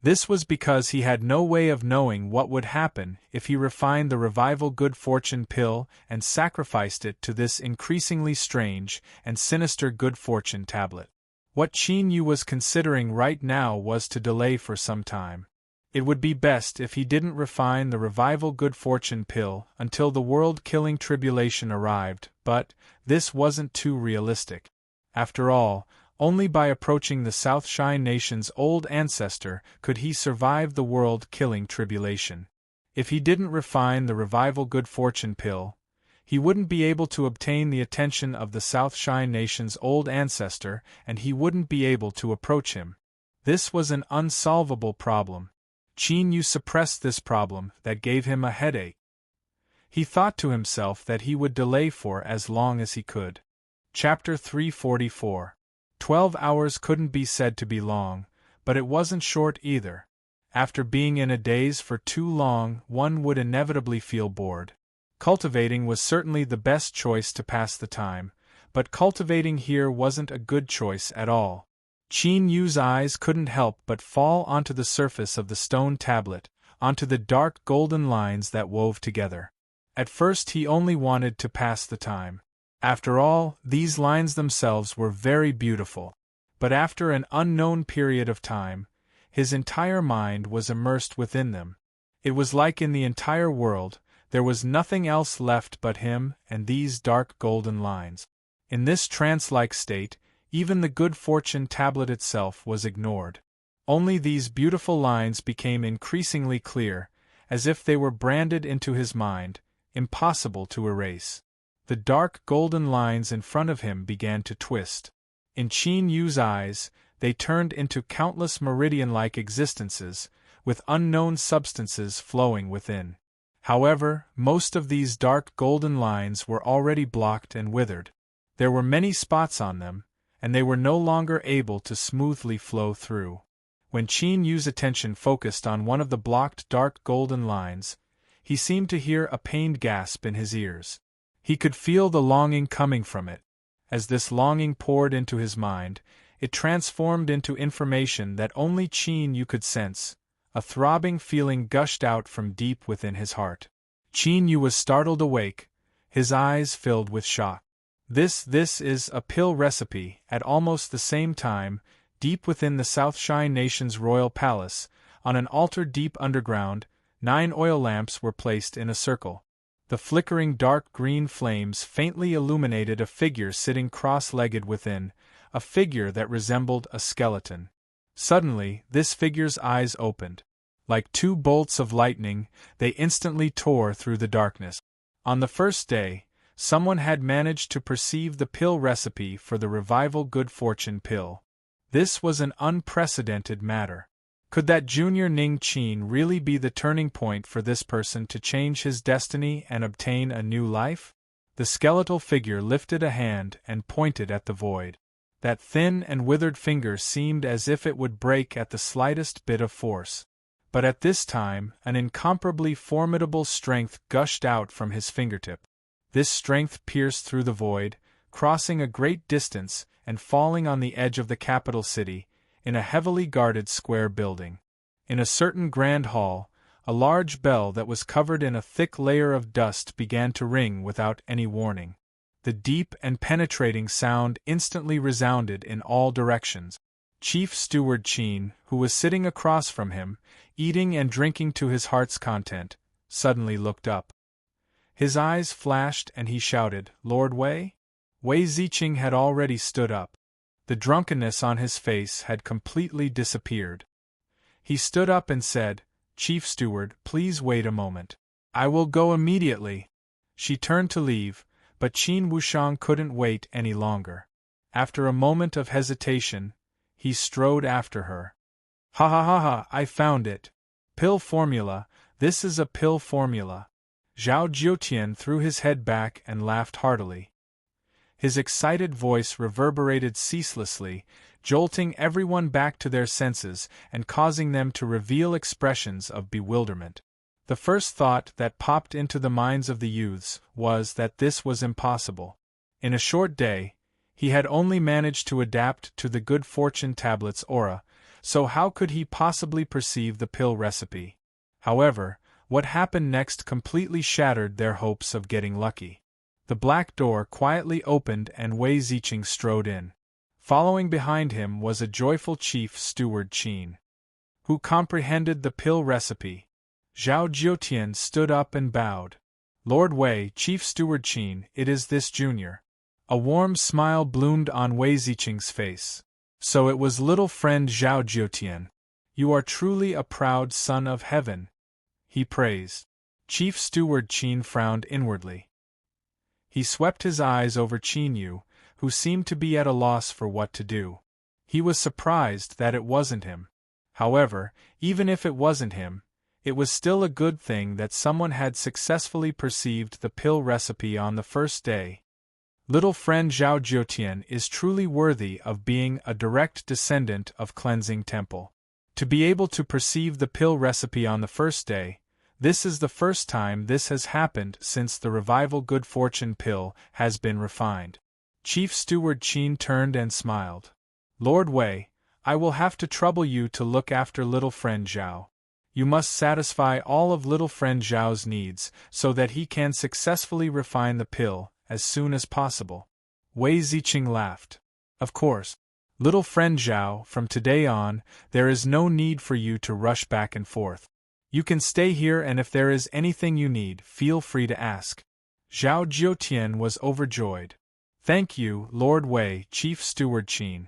This was because he had no way of knowing what would happen if he refined the revival good fortune pill and sacrificed it to this increasingly strange and sinister good fortune tablet. What Qin Yu was considering right now was to delay for some time. It would be best if he didn't refine the revival good fortune pill until the world-killing tribulation arrived, but this wasn't too realistic. After all, only by approaching the South Shine Nation's old ancestor could he survive the world-killing tribulation. If he didn't refine the revival good fortune pill, he wouldn't be able to obtain the attention of the South Shine Nation's old ancestor, and he wouldn't be able to approach him. This was an unsolvable problem. Qin Yu suppressed this problem that gave him a headache. He thought to himself that he would delay for as long as he could. Chapter 344. 12 hours couldn't be said to be long, but it wasn't short either. After being in a daze for too long, one would inevitably feel bored. Cultivating was certainly the best choice to pass the time, but cultivating here wasn't a good choice at all. Qin Yu's eyes couldn't help but fall onto the surface of the stone tablet, onto the dark golden lines that wove together. At first he only wanted to pass the time. After all, these lines themselves were very beautiful. But after an unknown period of time, his entire mind was immersed within them. It was like in the entire world, there was nothing else left but him and these dark golden lines. In this trance-like state, even the good fortune tablet itself was ignored. Only these beautiful lines became increasingly clear, as if they were branded into his mind, impossible to erase. The dark golden lines in front of him began to twist. In Qin Yu's eyes, they turned into countless meridian-like existences, with unknown substances flowing within. However, most of these dark golden lines were already blocked and withered. There were many spots on them, and they were no longer able to smoothly flow through. When Qin Yu's attention focused on one of the blocked dark golden lines, he seemed to hear a pained gasp in his ears. He could feel the longing coming from it. As this longing poured into his mind, it transformed into information that only Qin Yu could sense. A throbbing feeling gushed out from deep within his heart. Qin Yu was startled awake, his eyes filled with shock. This is a pill recipe. At almost the same time, deep within the South Shine Nation's royal palace, on an altar deep underground, 9 oil lamps were placed in a circle. The flickering dark green flames faintly illuminated a figure sitting cross-legged within, a figure that resembled a skeleton. Suddenly, this figure's eyes opened. Like 2 bolts of lightning, they instantly tore through the darkness. On the first day, someone had managed to perceive the pill recipe for the revival good fortune pill. This was an unprecedented matter. Could that junior Ning Qin really be the turning point for this person to change his destiny and obtain a new life? The skeletal figure lifted a hand and pointed at the void. That thin and withered finger seemed as if it would break at the slightest bit of force. But at this time, an incomparably formidable strength gushed out from his fingertip. This strength pierced through the void, crossing a great distance and falling on the edge of the capital city, in a heavily guarded square building. In a certain grand hall, a large bell that was covered in a thick layer of dust began to ring without any warning. The deep and penetrating sound instantly resounded in all directions. Chief Steward Cheen, who was sitting across from him, eating and drinking to his heart's content, suddenly looked up. His eyes flashed and he shouted, "Lord Wei?" Wei Ziqing had already stood up. The drunkenness on his face had completely disappeared. He stood up and said, "Chief Steward, please wait a moment. I will go immediately." She turned to leave, but Qin Wushang couldn't wait any longer. After a moment of hesitation, he strode after her. "Ha ha ha ha, I found it. Pill formula, this is a pill formula." Zhao Jiutian threw his head back and laughed heartily. His excited voice reverberated ceaselessly, jolting everyone back to their senses and causing them to reveal expressions of bewilderment. The first thought that popped into the minds of the youths was that this was impossible. In a short day, he had only managed to adapt to the good fortune tablet's aura, so how could he possibly perceive the pill recipe? However, what happened next completely shattered their hopes of getting lucky. The black door quietly opened and Wei Ziqing strode in. Following behind him was a joyful Chief Steward Qin, who comprehended the pill recipe. Zhao Jiutian stood up and bowed. "Lord Wei, Chief Steward Qin, it is this junior." A warm smile bloomed on Wei Ziqing's face. "So it was little friend Zhao Jiutian. You are truly a proud son of heaven," he praised. Chief Steward Qin frowned inwardly. He swept his eyes over Qin Yu, who seemed to be at a loss for what to do. He was surprised that it wasn't him. However, even if it wasn't him, it was still a good thing that someone had successfully perceived the pill recipe on the first day. Little friend Zhao Jiutian is truly worthy of being a direct descendant of Cleansing Temple. To be able to perceive the pill recipe on the first day, this is the first time this has happened since the revival good fortune pill has been refined. Chief Steward Qin turned and smiled. "Lord Wei, I will have to trouble you to look after little friend Zhao. You must satisfy all of little friend Zhao's needs so that he can successfully refine the pill as soon as possible." Wei Ziqing laughed. "Of course. Little friend Zhao, from today on, there is no need for you to rush back and forth. You can stay here and if there is anything you need, feel free to ask." Zhao Jiutian was overjoyed. "Thank you, Lord Wei, Chief Steward Qin."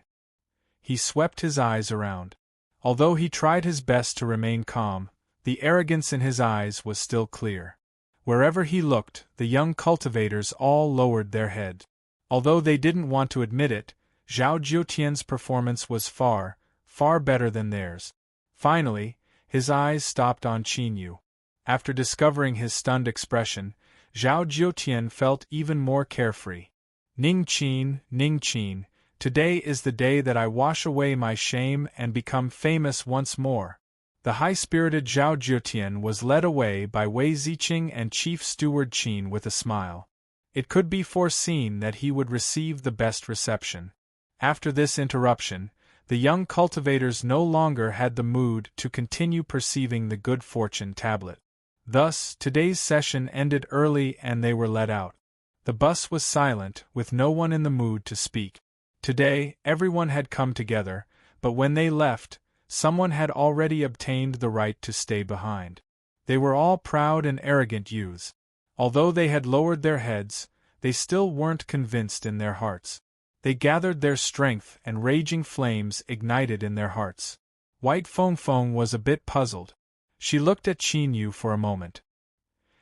He swept his eyes around. Although he tried his best to remain calm, the arrogance in his eyes was still clear. Wherever he looked, the young cultivators all lowered their head. Although they didn't want to admit it, Zhao Jiutian's performance was far, far better than theirs. Finally, his eyes stopped on Qin Yu. After discovering his stunned expression, Zhao Jiutian felt even more carefree. Ning Qin, today is the day that I wash away my shame and become famous once more." The high-spirited Zhao Jiutian was led away by Wei Ziqing and Chief Steward Qin with a smile. It could be foreseen that he would receive the best reception. After this interruption, the young cultivators no longer had the mood to continue perceiving the good fortune tablet. Thus, today's session ended early and they were let out. The bus was silent, with no one in the mood to speak. Today, everyone had come together, but when they left, someone had already obtained the right to stay behind. They were all proud and arrogant youths. Although they had lowered their heads, they still weren't convinced in their hearts. They gathered their strength and raging flames ignited in their hearts. White Feng was a bit puzzled. She looked at Qin Yu for a moment.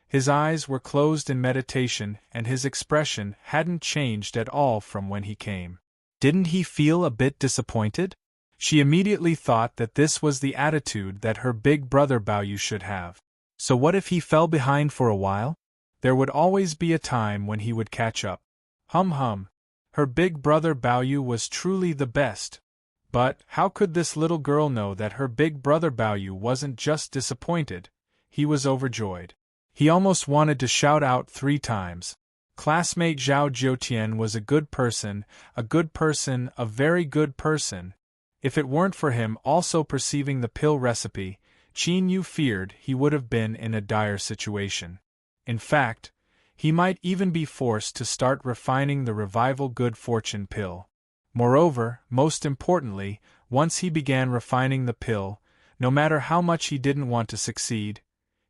His eyes were closed in meditation and his expression hadn't changed at all from when he came. Didn't he feel a bit disappointed? She immediately thought that this was the attitude that her big brother Baoyu should have. So what if he fell behind for a while? There would always be a time when he would catch up. Hum. Her big brother Baoyu was truly the best. But how could this little girl know that her big brother Baoyu wasn't just disappointed? He was overjoyed. He almost wanted to shout out 3 times. Classmate Zhao Jiutian was a good person, a very good person. If it weren't for him also perceiving the pill recipe, Qin Yu feared he would have been in a dire situation. In fact, he might even be forced to start refining the revival good fortune pill. Moreover, most importantly, once he began refining the pill, no matter how much he didn't want to succeed,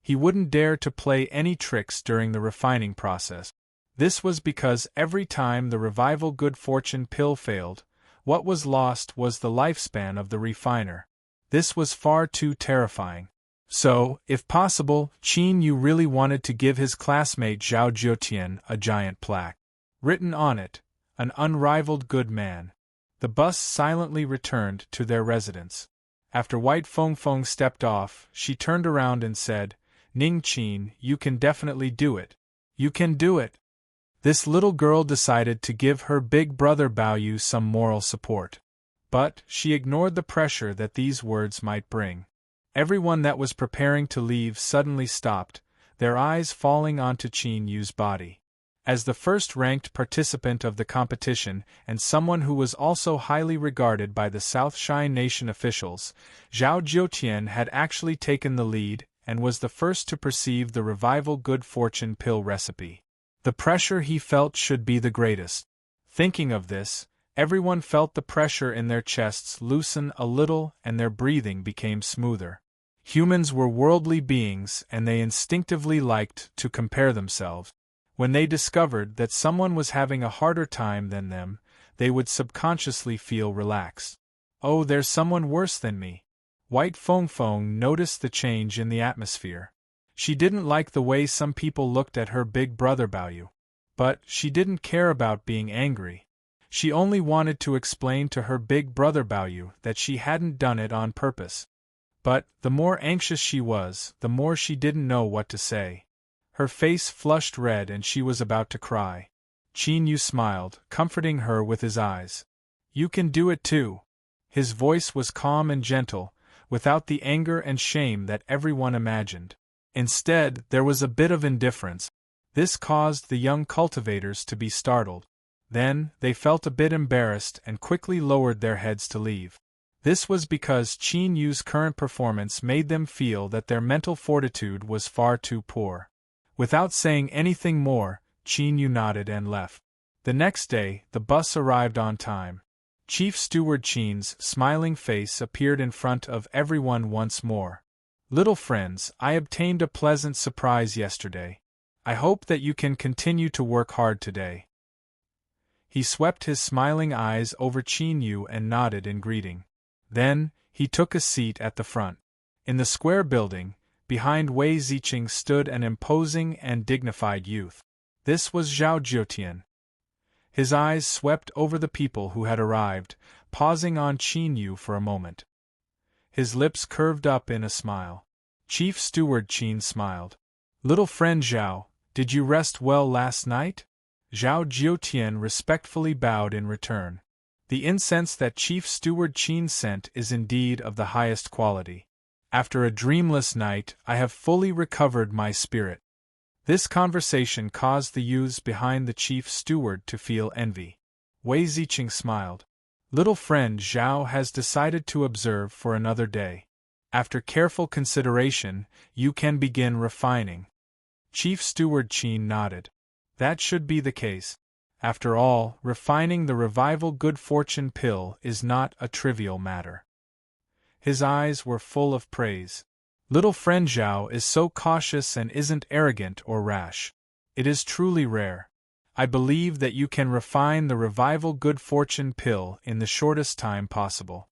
he wouldn't dare to play any tricks during the refining process. This was because every time the revival good fortune pill failed, what was lost was the lifespan of the refiner. This was far too terrifying. So, if possible, Qin Yu really wanted to give his classmate Zhao Jiutian a giant plaque. Written on it, "An unrivaled good man." The bus silently returned to their residence. After White Feng stepped off, she turned around and said, "Ning Qin, you can definitely do it. You can do it." This little girl decided to give her big brother Baoyu some moral support. But she ignored the pressure that these words might bring. Everyone that was preparing to leave suddenly stopped, their eyes falling onto Qin Yu's body. As the first-ranked participant of the competition and someone who was also highly regarded by the South Shine Nation officials, Zhao Jiutian had actually taken the lead and was the first to perceive the revival good fortune pill recipe. The pressure he felt should be the greatest. Thinking of this, everyone felt the pressure in their chests loosen a little and their breathing became smoother. Humans were worldly beings and they instinctively liked to compare themselves. When they discovered that someone was having a harder time than them, they would subconsciously feel relaxed. "Oh, there's someone worse than me." White Feng noticed the change in the atmosphere. She didn't like the way some people looked at her big brother Baoyu. But she didn't care about being angry. She only wanted to explain to her big brother Baoyu that she hadn't done it on purpose. But, the more anxious she was, the more she didn't know what to say. Her face flushed red and she was about to cry. Qin Yu smiled, comforting her with his eyes. "You can do it too." His voice was calm and gentle, without the anger and shame that everyone imagined. Instead, there was a bit of indifference. This caused the young cultivators to be startled. Then, they felt a bit embarrassed and quickly lowered their heads to leave. This was because Qin Yu's current performance made them feel that their mental fortitude was far too poor. Without saying anything more, Qin Yu nodded and left. The next day, the bus arrived on time. Chief Steward Qin's smiling face appeared in front of everyone once more. "Little friends, I obtained a pleasant surprise yesterday. I hope that you can continue to work hard today." He swept his smiling eyes over Qin Yu and nodded in greeting. Then, he took a seat at the front. In the square building, behind Wei Ziqing stood an imposing and dignified youth. This was Zhao Jiutian. His eyes swept over the people who had arrived, pausing on Qin Yu for a moment. His lips curved up in a smile. Chief Steward Qin smiled. "Little friend Zhao, did you rest well last night?" Zhao Jiutian respectfully bowed in return. The incense that Chief Steward Qin sent is indeed of the highest quality. "After a dreamless night, I have fully recovered my spirit." This conversation caused the youths behind the Chief Steward to feel envy. Wei Ziqing smiled. "Little friend Zhao has decided to observe for another day. After careful consideration, you can begin refining." Chief Steward Qin nodded. That should be the case. After all, refining the revival good fortune pill is not a trivial matter. His eyes were full of praise. "Little friend Zhao is so cautious and isn't arrogant or rash. It is truly rare. I believe that you can refine the revival good fortune pill in the shortest time possible."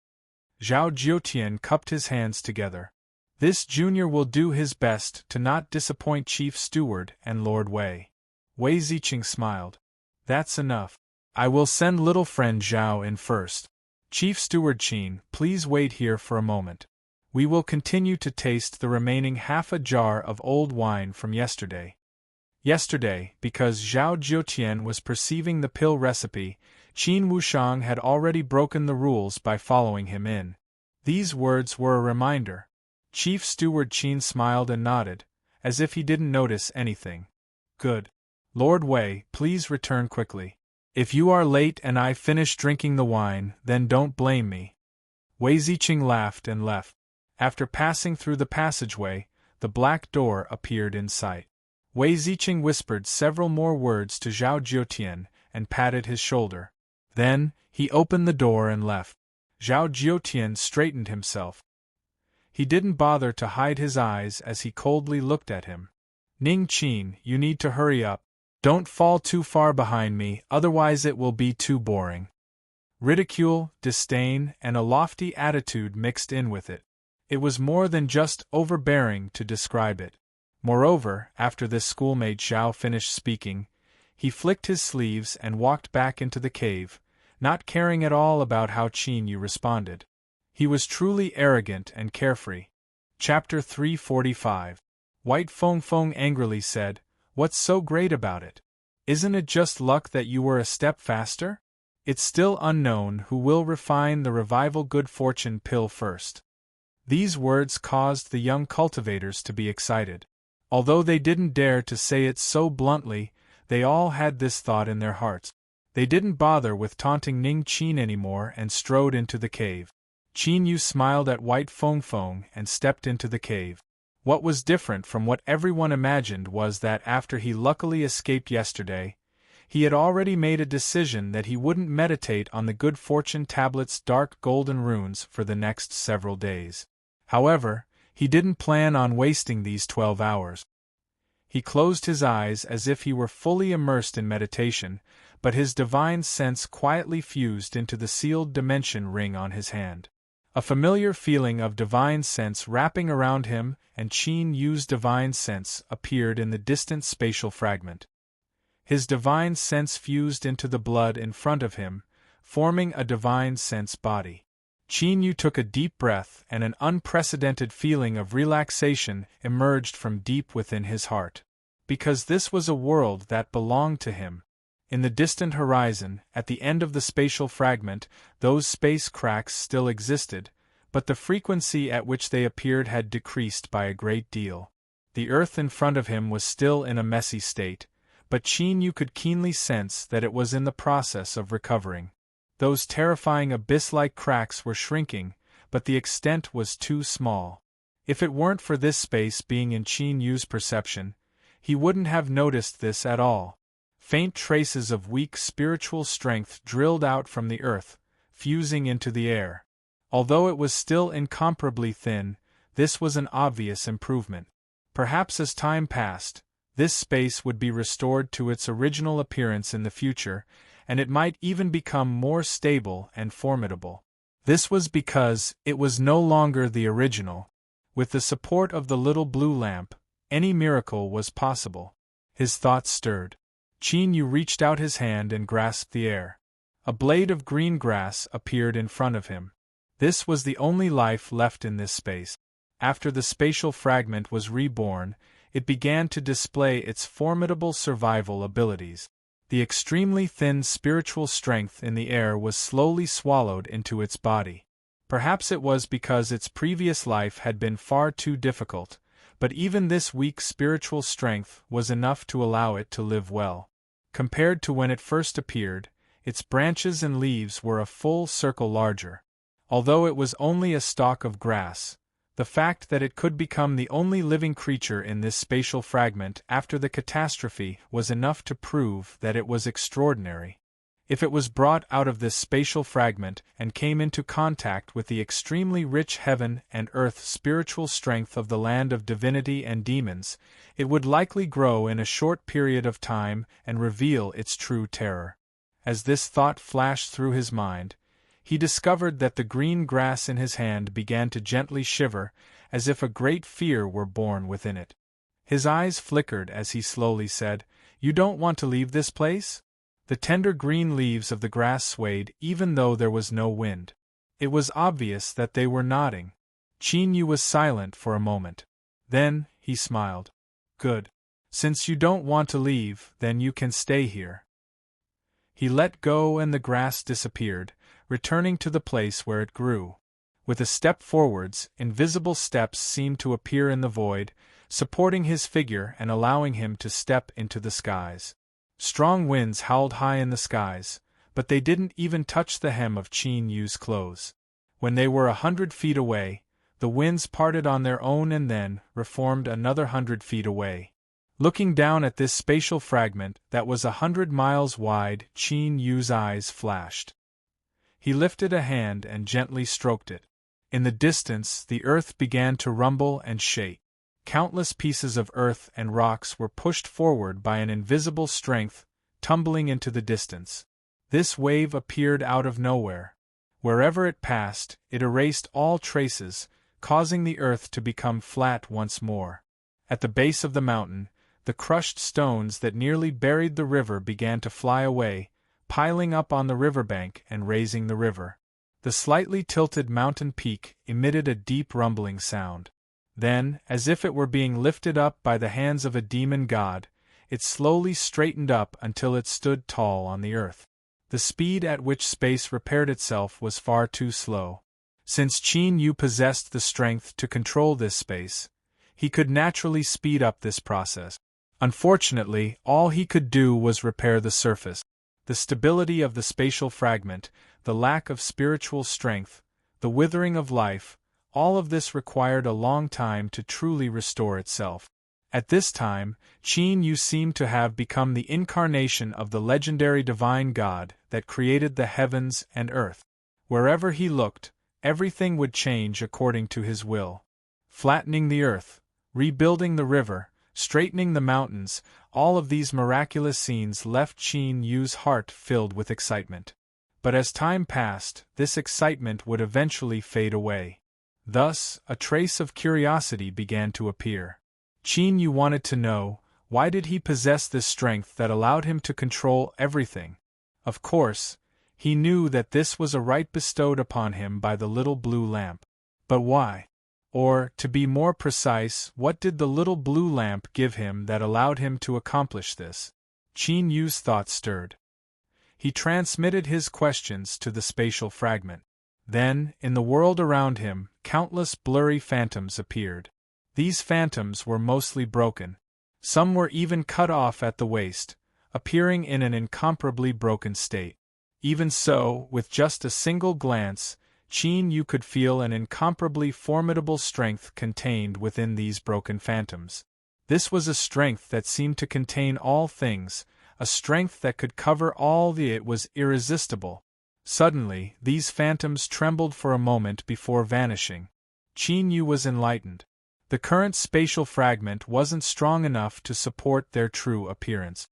Zhao Jiutian cupped his hands together. This junior will do his best to not disappoint Chief Steward and Lord Wei. Wei Ziqing smiled. "That's enough. I will send little friend Zhao in first. Chief Steward Qin, please wait here for a moment. We will continue to taste the remaining half a jar of old wine from yesterday." Yesterday, because Zhao Jiutian was perceiving the pill recipe, Qin Wushang had already broken the rules by following him in. These words were a reminder. Chief Steward Qin smiled and nodded, as if he didn't notice anything. Good. Lord Wei, please return quickly. If you are late and I finish drinking the wine, then don't blame me. Wei Ziqing laughed and left. After passing through the passageway, the black door appeared in sight. Wei Ziqing whispered several more words to Zhao Jiutian and patted his shoulder. Then, he opened the door and left. Zhao Jiutian straightened himself. He didn't bother to hide his eyes as he coldly looked at him. Ning Qin, you need to hurry up. Don't fall too far behind me, otherwise it will be too boring. Ridicule, disdain, and a lofty attitude mixed in with it. It was more than just overbearing to describe it. Moreover, after this schoolmate Zhao finished speaking, he flicked his sleeves and walked back into the cave, not caring at all about how Qin Yu responded. He was truly arrogant and carefree. Chapter 345. White Feng Feng angrily said, "What's so great about it? Isn't it just luck that you were a step faster? It's still unknown who will refine the revival good fortune pill first." These words caused the young cultivators to be excited. Although they didn't dare to say it so bluntly, they all had this thought in their hearts. They didn't bother with taunting Ning Qin anymore and strode into the cave. Qin Yu smiled at White Feng Feng and stepped into the cave. What was different from what everyone imagined was that after he luckily escaped yesterday, he had already made a decision that he wouldn't meditate on the good fortune tablet's dark golden runes for the next several days. However, he didn't plan on wasting these 12 hours. He closed his eyes as if he were fully immersed in meditation, but his divine sense quietly fused into the sealed dimension ring on his hand. A familiar feeling of divine sense wrapping around him and Qin Yu's divine sense appeared in the distant spatial fragment. His divine sense fused into the blood in front of him, forming a divine sense body. Qin Yu took a deep breath and an unprecedented feeling of relaxation emerged from deep within his heart. Because this was a world that belonged to him. In the distant horizon, at the end of the spatial fragment, those space cracks still existed, but the frequency at which they appeared had decreased by a great deal. The earth in front of him was still in a messy state, but Qin Yu could keenly sense that it was in the process of recovering. Those terrifying abyss-like cracks were shrinking, but the extent was too small. If it weren't for this space being in Qin Yu's perception, he wouldn't have noticed this at all. Faint traces of weak spiritual strength drilled out from the earth, fusing into the air. Although it was still incomparably thin, this was an obvious improvement. Perhaps as time passed, this space would be restored to its original appearance in the future, and it might even become more stable and formidable. This was because it was no longer the original. With the support of the little blue lamp, any miracle was possible. His thoughts stirred. Qin Yu reached out his hand and grasped the air. A blade of green grass appeared in front of him. This was the only life left in this space. After the spatial fragment was reborn, it began to display its formidable survival abilities. The extremely thin spiritual strength in the air was slowly swallowed into its body. Perhaps it was because its previous life had been far too difficult, but even this weak spiritual strength was enough to allow it to live well. Compared to when it first appeared, its branches and leaves were a full circle larger. Although it was only a stalk of grass, the fact that it could become the only living creature in this spatial fragment after the catastrophe was enough to prove that it was extraordinary. If it was brought out of this spatial fragment and came into contact with the extremely rich heaven and earth spiritual strength of the land of divinity and demons, it would likely grow in a short period of time and reveal its true terror. As this thought flashed through his mind, he discovered that the green grass in his hand began to gently shiver, as if a great fear were born within it. His eyes flickered as he slowly said, "You don't want to leave this place?" The tender green leaves of the grass swayed even though there was no wind. It was obvious that they were nodding. Qin Yu was silent for a moment. Then, he smiled. "Good. Since you don't want to leave, then you can stay here." He let go and the grass disappeared, returning to the place where it grew. With a step forwards, invisible steps seemed to appear in the void, supporting his figure and allowing him to step into the skies. Strong winds howled high in the skies, but they didn't even touch the hem of Qin Yu's clothes. When they were 100 feet away, the winds parted on their own and then reformed another 100 feet away. Looking down at this spatial fragment that was 100 miles wide, Qin Yu's eyes flashed. He lifted a hand and gently stroked it. In the distance, the earth began to rumble and shake. Countless pieces of earth and rocks were pushed forward by an invisible strength, tumbling into the distance. This wave appeared out of nowhere. Wherever it passed, it erased all traces, causing the earth to become flat once more. At the base of the mountain, the crushed stones that nearly buried the river began to fly away, piling up on the riverbank and raising the river. The slightly tilted mountain peak emitted a deep rumbling sound. Then, as if it were being lifted up by the hands of a demon god, it slowly straightened up until it stood tall on the earth. The speed at which space repaired itself was far too slow. Since Qin Yu possessed the strength to control this space, he could naturally speed up this process. Unfortunately, all he could do was repair the surface. The stability of the spatial fragment, the lack of spiritual strength, the withering of life, all of this required a long time to truly restore itself. At this time, Qin Yu seemed to have become the incarnation of the legendary divine god that created the heavens and earth. Wherever he looked, everything would change according to his will. Flattening the earth, rebuilding the river, straightening the mountains, all of these miraculous scenes left Qin Yu's heart filled with excitement. But as time passed, this excitement would eventually fade away. Thus, a trace of curiosity began to appear. Qin Yu wanted to know, why did he possess this strength that allowed him to control everything? Of course, he knew that this was a right bestowed upon him by the little blue lamp. But why? Or, to be more precise, what did the little blue lamp give him that allowed him to accomplish this? Qin Yu's thoughts stirred. He transmitted his questions to the spatial fragment. Then, in the world around him, countless blurry phantoms appeared. These phantoms were mostly broken. Some were even cut off at the waist, appearing in an incomparably broken state. Even so, with just a single glance, Qin Yu could feel an incomparably formidable strength contained within these broken phantoms. This was a strength that seemed to contain all things, a strength that could cover all. It was irresistible. Suddenly, these phantoms trembled for a moment before vanishing. Qin Yu was enlightened. The current spatial fragment wasn't strong enough to support their true appearance.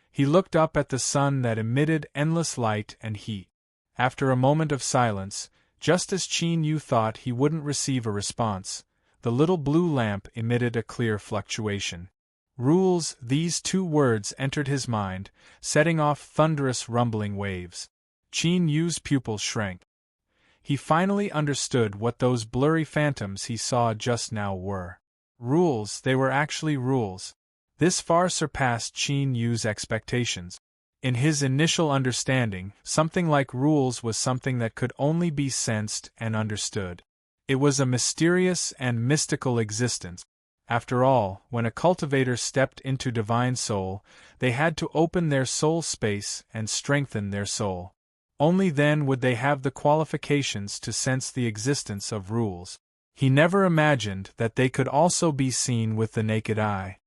He looked up at the sun that emitted endless light and heat. After a moment of silence, just as Qin Yu thought he wouldn't receive a response, the little blue lamp emitted a clear fluctuation. Rules, these two words entered his mind, setting off thunderous rumbling waves. Qin Yu's pupils shrank. He finally understood what those blurry phantoms he saw just now were. Rules, they were actually rules. This far surpassed Qin Yu's expectations. In his initial understanding, something like rules was something that could only be sensed and understood. It was a mysterious and mystical existence. After all, when a cultivator stepped into divine soul, they had to open their soul space and strengthen their soul. Only then would they have the qualifications to sense the existence of rules. He never imagined that they could also be seen with the naked eye.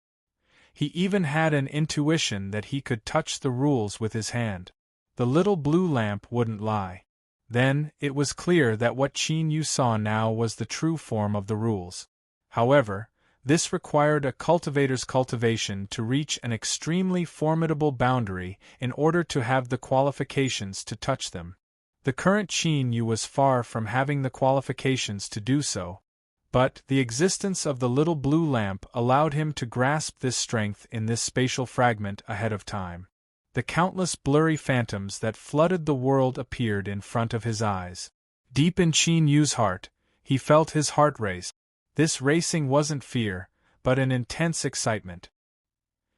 He even had an intuition that he could touch the rules with his hand. The little blue lamp wouldn't lie. Then, it was clear that what Qin Yu saw now was the true form of the rules. However, this required a cultivator's cultivation to reach an extremely formidable boundary in order to have the qualifications to touch them. The current Qin Yu was far from having the qualifications to do so. But the existence of the little blue lamp allowed him to grasp this strength in this spatial fragment ahead of time. The countless blurry phantoms that flooded the world appeared in front of his eyes. Deep in Qin Yu's heart, he felt his heart race. This racing wasn't fear, but an intense excitement.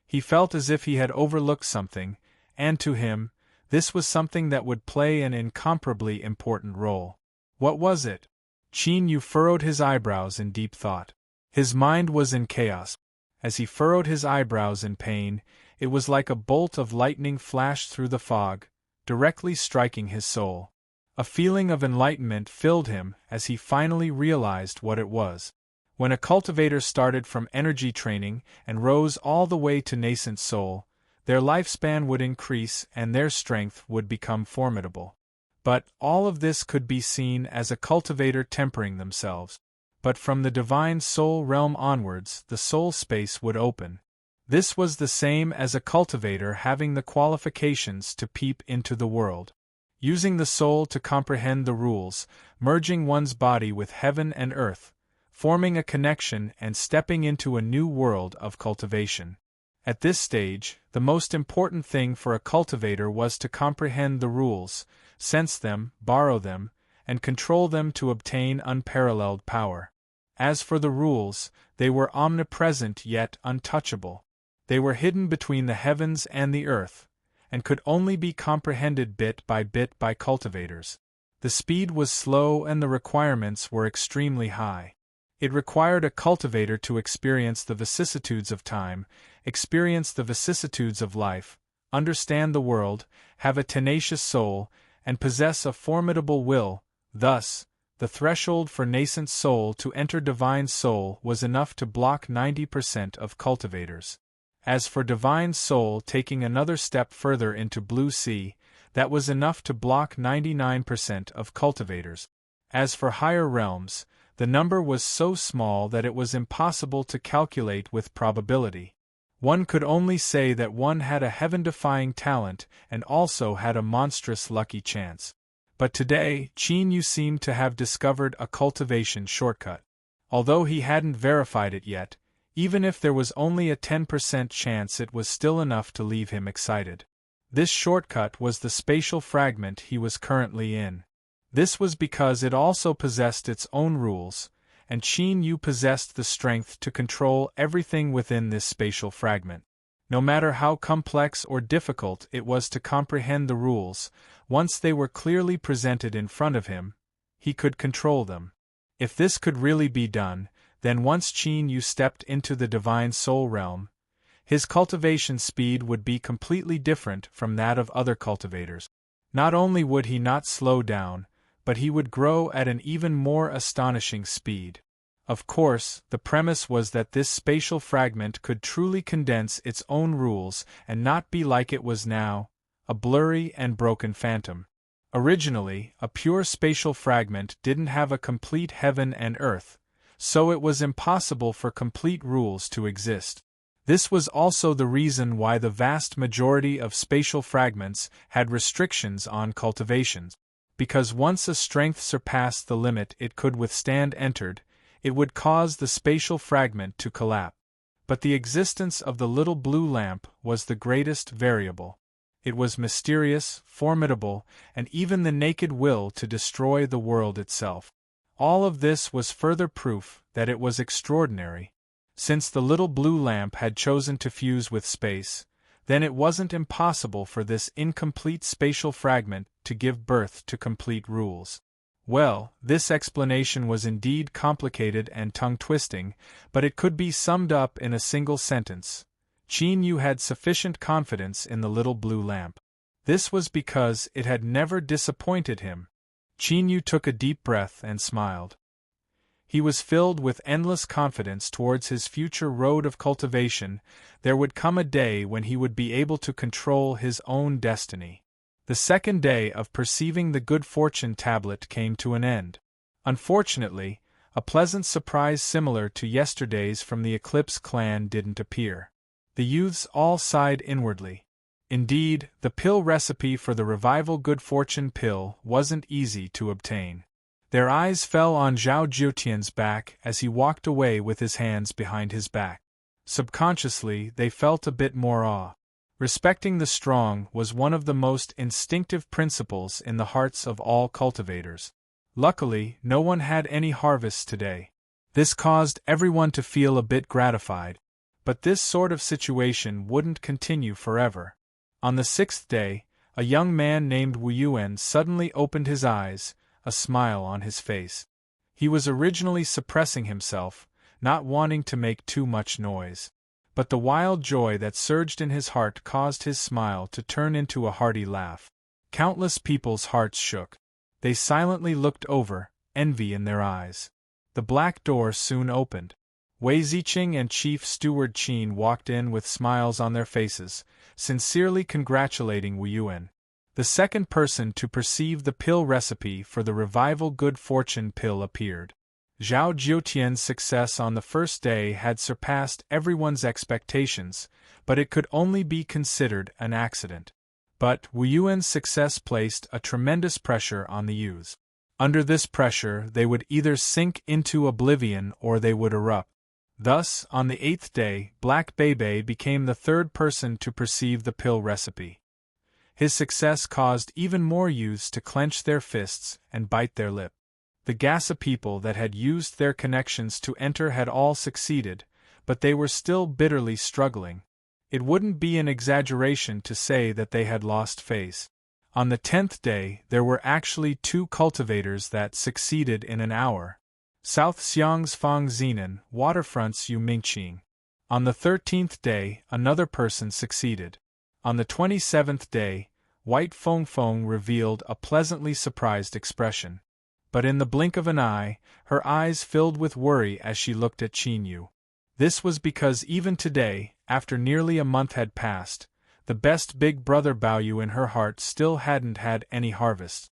He felt as if he had overlooked something, and to him, This was something that would play an incomparably important role. What was it? Qin Yu furrowed his eyebrows in deep thought. His mind was in chaos. As he furrowed his eyebrows in pain, it was like a bolt of lightning flashed through the fog, directly striking his soul. A feeling of enlightenment filled him as he finally realized what it was. When a cultivator started from energy training and rose all the way to nascent soul, their lifespan would increase and their strength would become formidable. But all of this could be seen as a cultivator tempering themselves. But from the divine soul realm onwards, the soul space would open. This was the same as a cultivator having the qualifications to peep into the world. Using the soul to comprehend the rules, merging one's body with heaven and earth, forming a connection and stepping into a new world of cultivation. At this stage, the most important thing for a cultivator was to comprehend the rules, sense them, borrow them, and control them to obtain unparalleled power. As for the rules, they were omnipresent yet untouchable. They were hidden between the heavens and the earth, and could only be comprehended bit by cultivators. The speed was slow and the requirements were extremely high. It required a cultivator to experience the vicissitudes of time, experience the vicissitudes of life, understand the world, have a tenacious soul, and possess a formidable will. Thus, the threshold for nascent soul to enter divine soul was enough to block 90% of cultivators. As for divine soul taking another step further into blue sea, that was enough to block 99% of cultivators. As for higher realms, the number was so small that it was impossible to calculate with probability. One could only say that one had a heaven-defying talent and also had a monstrous lucky chance. But today, Qin Yu seemed to have discovered a cultivation shortcut. Although he hadn't verified it yet, even if there was only a 10% chance, it was still enough to leave him excited. This shortcut was the spatial fragment he was currently in. This was because it also possessed its own rules, and Qin Yu possessed the strength to control everything within this spatial fragment. No matter how complex or difficult it was to comprehend the rules, once they were clearly presented in front of him, he could control them. If this could really be done, then once Qin Yu stepped into the divine soul realm, his cultivation speed would be completely different from that of other cultivators. Not only would he not slow down, but he would grow at an even more astonishing speed. Of course, the premise was that this spatial fragment could truly condense its own rules and not be like it was now, a blurry and broken phantom. Originally, a pure spatial fragment didn't have a complete heaven and earth, so it was impossible for complete rules to exist. This was also the reason why the vast majority of spatial fragments had restrictions on cultivations. Because once a strength surpassed the limit it could withstand entered, it would cause the spatial fragment to collapse. But the existence of the little blue lamp was the greatest variable. It was mysterious, formidable, and even the naked will to destroy the world itself. All of this was further proof that it was extraordinary. Since the little blue lamp had chosen to fuse with space, then it wasn't impossible for this incomplete spatial fragment to give birth to complete rules. Well, this explanation was indeed complicated and tongue-twisting, but it could be summed up in a single sentence. Qin Yu had sufficient confidence in the little blue lamp. This was because it had never disappointed him. Qin Yu took a deep breath and smiled. He was filled with endless confidence towards his future road of cultivation. There would come a day when he would be able to control his own destiny. The second day of perceiving the good fortune tablet came to an end. Unfortunately, a pleasant surprise similar to yesterday's from the Eclipse clan didn't appear. The youths all sighed inwardly. Indeed, the pill recipe for the Revival Good Fortune pill wasn't easy to obtain. Their eyes fell on Zhao Jiutian's back as he walked away with his hands behind his back. Subconsciously, they felt a bit more awe. Respecting the strong was one of the most instinctive principles in the hearts of all cultivators. Luckily, no one had any harvests today. This caused everyone to feel a bit gratified. But this sort of situation wouldn't continue forever. On the sixth day, A young man named Wu Yuan suddenly opened his eyes, a smile on his face. He was originally suppressing himself, not wanting to make too much noise. But the wild joy that surged in his heart caused his smile to turn into a hearty laugh. Countless people's hearts shook. They silently looked over, envy in their eyes. The black door soon opened. Wei Ziqing and Chief Steward Qin walked in with smiles on their faces, sincerely congratulating Wu Yuan. The second person to perceive the pill recipe for the Revival Good Fortune pill appeared. Zhao Jiutian's success on the first day had surpassed everyone's expectations, but it could only be considered an accident. But Wu Yuan's success placed a tremendous pressure on the youths. Under this pressure, they would either sink into oblivion or they would erupt. Thus, on the 8th day, Black Bebe became the third person to perceive the pill recipe. His success caused even more youths to clench their fists and bite their lip. The Gasa people that had used their connections to enter had all succeeded, but they were still bitterly struggling. It wouldn't be an exaggeration to say that they had lost face. On the 10th day, there were actually 2 cultivators that succeeded in an hour. South Xiang's Fang Zinan, Waterfront's Yu Mingqing. On the 13th day, another person succeeded. On the 27th day, White Feng Feng revealed a pleasantly surprised expression. But in the blink of an eye, her eyes filled with worry as she looked at Qin Yu. This was because even today, after nearly a month had passed, the best big brother Baoyu in her heart still hadn't had any harvest.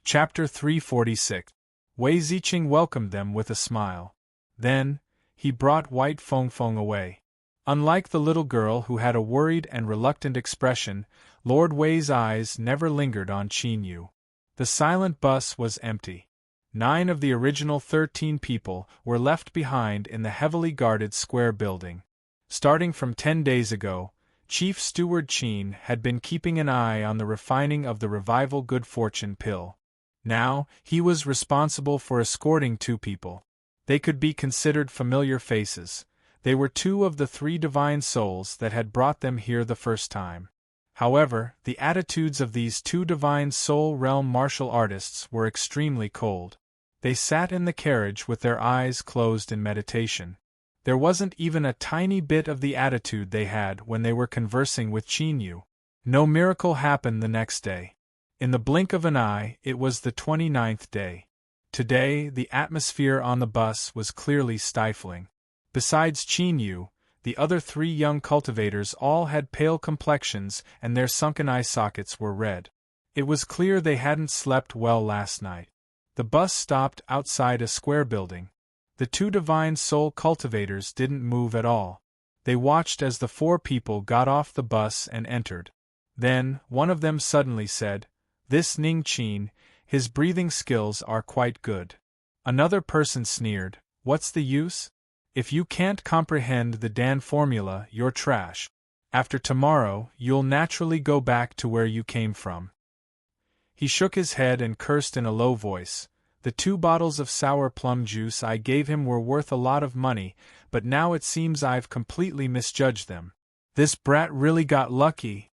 Chapter 346. Wei Ziqing welcomed them with a smile. Then, he brought White Feng Feng away. Unlike the little girl who had a worried and reluctant expression, Lord Wei's eyes never lingered on Qin Yu. The silent bus was empty. 9 of the original 13 people were left behind in the heavily guarded square building. Starting from 10 days ago, Chief Steward Qin had been keeping an eye on the refining of the Revival Good Fortune pill. Now, he was responsible for escorting 2 people. They could be considered familiar faces. They were 2 of the 3 divine souls that had brought them here the first time. However, the attitudes of these 2 divine soul realm martial artists were extremely cold. They sat in the carriage with their eyes closed in meditation. There wasn't even a tiny bit of the attitude they had when they were conversing with Qin Yu. No miracle happened the next day. In the blink of an eye, it was the 29th day. Today, the atmosphere on the bus was clearly stifling. Besides Qin Yu, the other 3 young cultivators all had pale complexions and their sunken eye sockets were red. It was clear they hadn't slept well last night. The bus stopped outside a square building. The 2 divine soul cultivators didn't move at all. They watched as the 4 people got off the bus and entered. Then, one of them suddenly said, "This Ning Qin, his breathing skills are quite good." Another person sneered, "What's the use? If you can't comprehend the Dan formula, you're trash. After tomorrow, you'll naturally go back to where you came from." He shook his head and cursed in a low voice. "The 2 bottles of sour plum juice I gave him were worth a lot of money, but now it seems I've completely misjudged them. This brat really got lucky."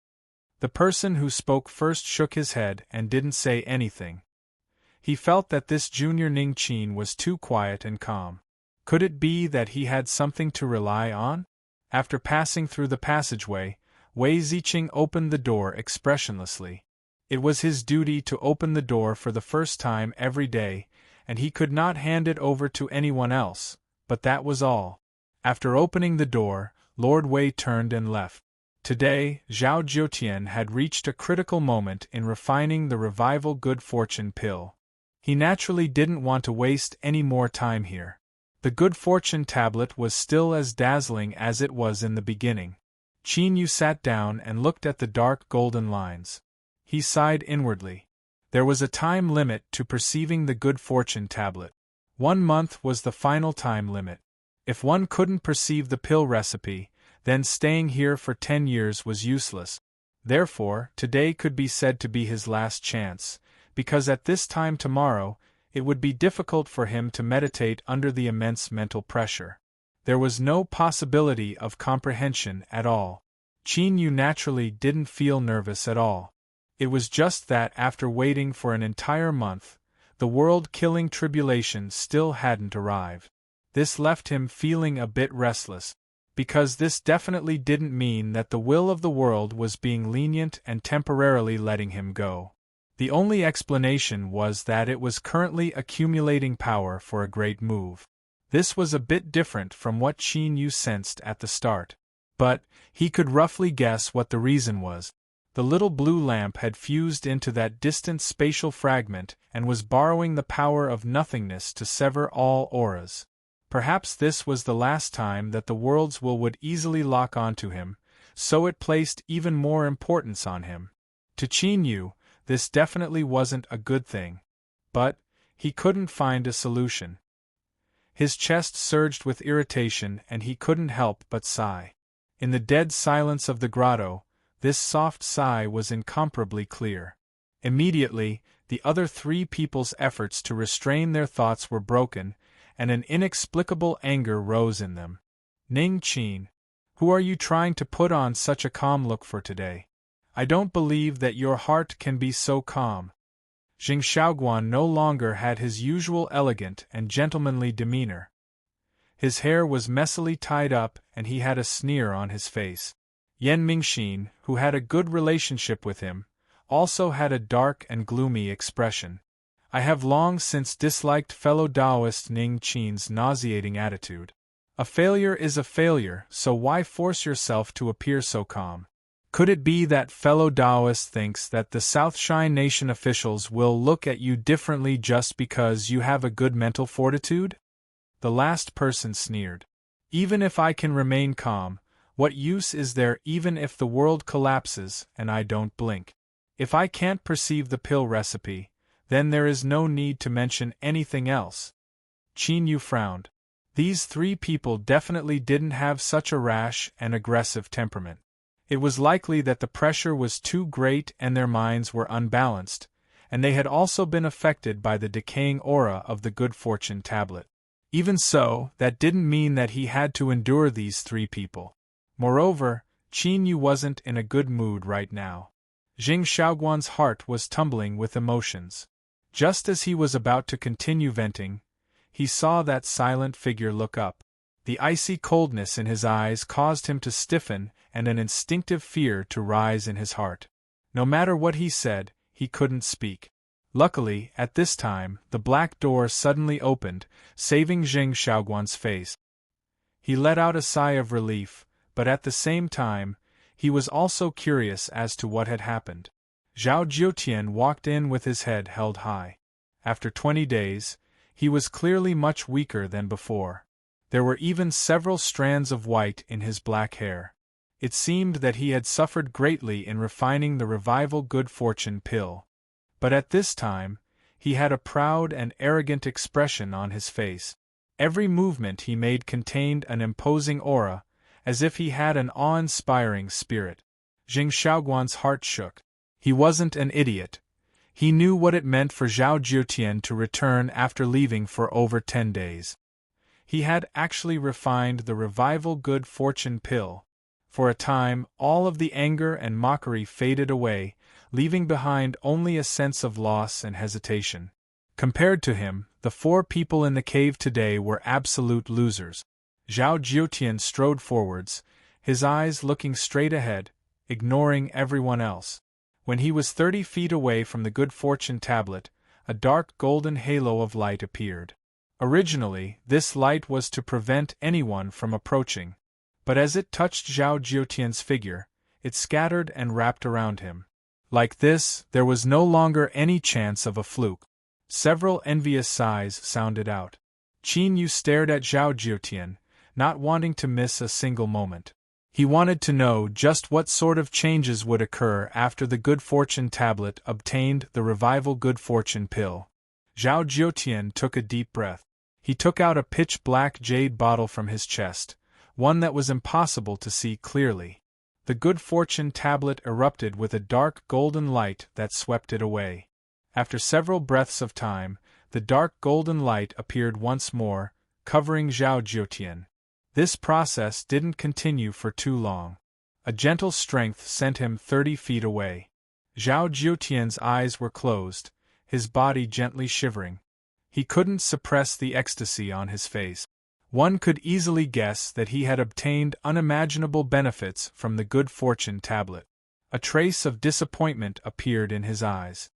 The person who spoke first shook his head and didn't say anything. He felt that this junior Ning Qin was too quiet and calm. Could it be that he had something to rely on? After passing through the passageway, Wei Ziqing opened the door expressionlessly. It was his duty to open the door for the first time every day, and he could not hand it over to anyone else, but that was all. After opening the door, Lord Wei turned and left. Today, Zhao Jiutian had reached a critical moment in refining the Revival Good Fortune pill. He naturally didn't want to waste any more time here. The Good Fortune tablet was still as dazzling as it was in the beginning. Qin Yu sat down and looked at the dark golden lines. He sighed inwardly. There was a time limit to perceiving the Good Fortune tablet. 1 month was the final time limit. If one couldn't perceive the pill recipe, then staying here for 10 years was useless. Therefore, today could be said to be his last chance, because at this time tomorrow, it would be difficult for him to meditate under the immense mental pressure. There was no possibility of comprehension at all. Qin Yu naturally didn't feel nervous at all. It was just that after waiting for an entire month, the world-killing tribulation still hadn't arrived. This left him feeling a bit restless, because this definitely didn't mean that the will of the world was being lenient and temporarily letting him go. The only explanation was that it was currently accumulating power for a great move. This was a bit different from what Qin Yu sensed at the start, but he could roughly guess what the reason was. The little blue lamp had fused into that distant spatial fragment and was borrowing the power of nothingness to sever all auras. Perhaps this was the last time that the world's will would easily lock onto him, so it placed even more importance on him. To Qin Yu, this definitely wasn't a good thing. But he couldn't find a solution. His chest surged with irritation and he couldn't help but sigh. In the dead silence of the grotto, this soft sigh was incomparably clear. Immediately, the other three people's efforts to restrain their thoughts were broken, and an inexplicable anger rose in them. Ning Qin, who are you trying to put on such a calm look for today? I don't believe that your heart can be so calm. Jing Shaoguan no longer had his usual elegant and gentlemanly demeanor. His hair was messily tied up and he had a sneer on his face. Yan Mingxin, who had a good relationship with him, also had a dark and gloomy expression. I have long since disliked fellow Taoist Ning Qin's nauseating attitude. A failure is a failure, so why force yourself to appear so calm? Could it be that fellow Taoist thinks that the South Shine Nation officials will look at you differently just because you have a good mental fortitude? The last person sneered. Even if I can remain calm, what use is there even if the world collapses and I don't blink? If I can't perceive the pill recipe, then there is no need to mention anything else. Qin Yu frowned. These three people definitely didn't have such a rash and aggressive temperament. It was likely that the pressure was too great and their minds were unbalanced, and they had also been affected by the decaying aura of the good fortune tablet. Even so, that didn't mean that he had to endure these three people. Moreover, Qin Yu wasn't in a good mood right now. Jing Shaoguan's heart was tumbling with emotions. Just as he was about to continue venting, he saw that silent figure look up. The icy coldness in his eyes caused him to stiffen and an instinctive fear to rise in his heart. No matter what he said, he couldn't speak. Luckily, at this time, the black door suddenly opened, saving Jing Shaoguan's face. He let out a sigh of relief, but at the same time, he was also curious as to what had happened. Zhao Jiutian walked in with his head held high. After 20 days, he was clearly much weaker than before. There were even several strands of white in his black hair. It seemed that he had suffered greatly in refining the revival good fortune pill. But at this time, he had a proud and arrogant expression on his face. Every movement he made contained an imposing aura, as if he had an awe-inspiring spirit. Jing Shaoguan's heart shook. He wasn't an idiot. He knew what it meant for Zhao Jiutian to return after leaving for over 10 days. He had actually refined the revival good fortune pill. For a time, all of the anger and mockery faded away, leaving behind only a sense of loss and hesitation. Compared to him, the 4 people in the cave today were absolute losers. Zhao Jiutian strode forwards, his eyes looking straight ahead, ignoring everyone else. When he was 30 feet away from the good fortune tablet, a dark golden halo of light appeared. Originally, this light was to prevent anyone from approaching. But as it touched Zhao Jiutian's figure, it scattered and wrapped around him. Like this, there was no longer any chance of a fluke. Several envious sighs sounded out. Qin Yu stared at Zhao Jiutian, not wanting to miss a single moment. He wanted to know just what sort of changes would occur after the good fortune tablet obtained the revival good fortune pill. Zhao Jiutian took a deep breath. He took out a pitch-black jade bottle from his chest, one that was impossible to see clearly. The good fortune tablet erupted with a dark golden light that swept it away. After several breaths of time, the dark golden light appeared once more, covering Zhao Jiutian. This process didn't continue for too long. A gentle strength sent him 30 feet away. Zhao Jiutian's eyes were closed, his body gently shivering. He couldn't suppress the ecstasy on his face. One could easily guess that he had obtained unimaginable benefits from the good fortune tablet. A trace of disappointment appeared in his eyes.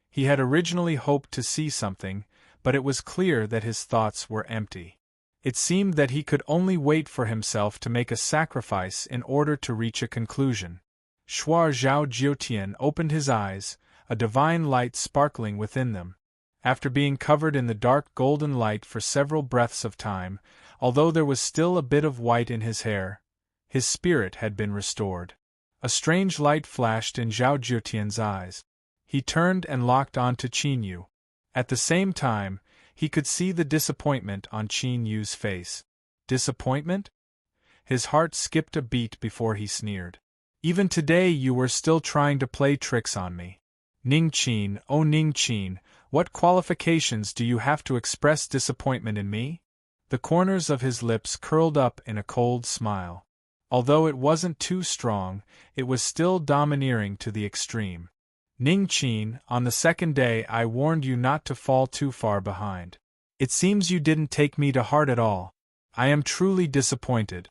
He had originally hoped to see something, but it was clear that his thoughts were empty. It seemed that he could only wait for himself to make a sacrifice in order to reach a conclusion. Shuar Zhao Jiutian opened his eyes, a divine light sparkling within them. After being covered in the dark golden light for several breaths of time, although there was still a bit of white in his hair, his spirit had been restored. A strange light flashed in Zhao Jiutian's eyes. He turned and locked on to Qin Yu. At the same time, he could see the disappointment on Qin Yu's face. Disappointment? His heart skipped a beat before he sneered. Even today you were still trying to play tricks on me. Ning Qin, oh Ning Qin, what qualifications do you have to express disappointment in me? The corners of his lips curled up in a cold smile. Although it wasn't too strong, it was still domineering to the extreme. Ning Qin, on the second day I warned you not to fall too far behind. It seems you didn't take me to heart at all. I am truly disappointed.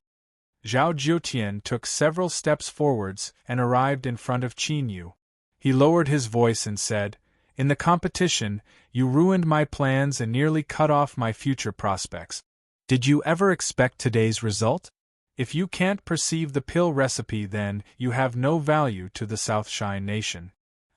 Zhao Jiutian took several steps forwards and arrived in front of Qin Yu. He lowered his voice and said, "In the competition, you ruined my plans and nearly cut off my future prospects. Did you ever expect today's result? If you can't perceive the pill recipe, then you have no value to the Southshine Nation.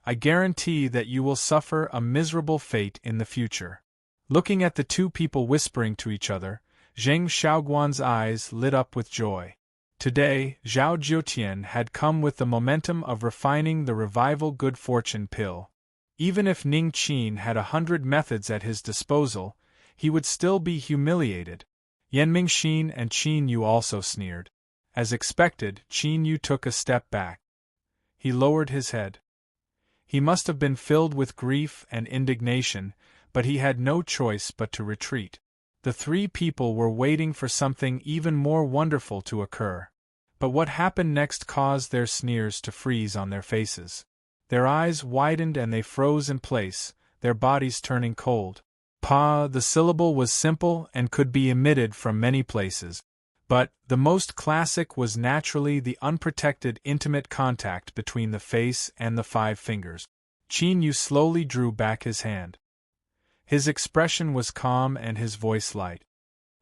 I guarantee that you will suffer a miserable fate in the future." Looking at the two people whispering to each other, Zheng Xiaoguan's eyes lit up with joy. Today, Zhao Jiutian had come with the momentum of refining the revival good fortune pill. Even if Ning Qin had 100 methods at his disposal, he would still be humiliated. Yanming Xin and Qin Yu also sneered. As expected, Qin Yu took a step back. He lowered his head. He must have been filled with grief and indignation, but he had no choice but to retreat. The three people were waiting for something even more wonderful to occur. But what happened next caused their sneers to freeze on their faces. Their eyes widened and they froze in place, their bodies turning cold. Pa, the syllable was simple and could be emitted from many places. But the most classic was naturally the unprotected intimate contact between the face and the 5 fingers. Qin Yu slowly drew back his hand. His expression was calm and his voice light.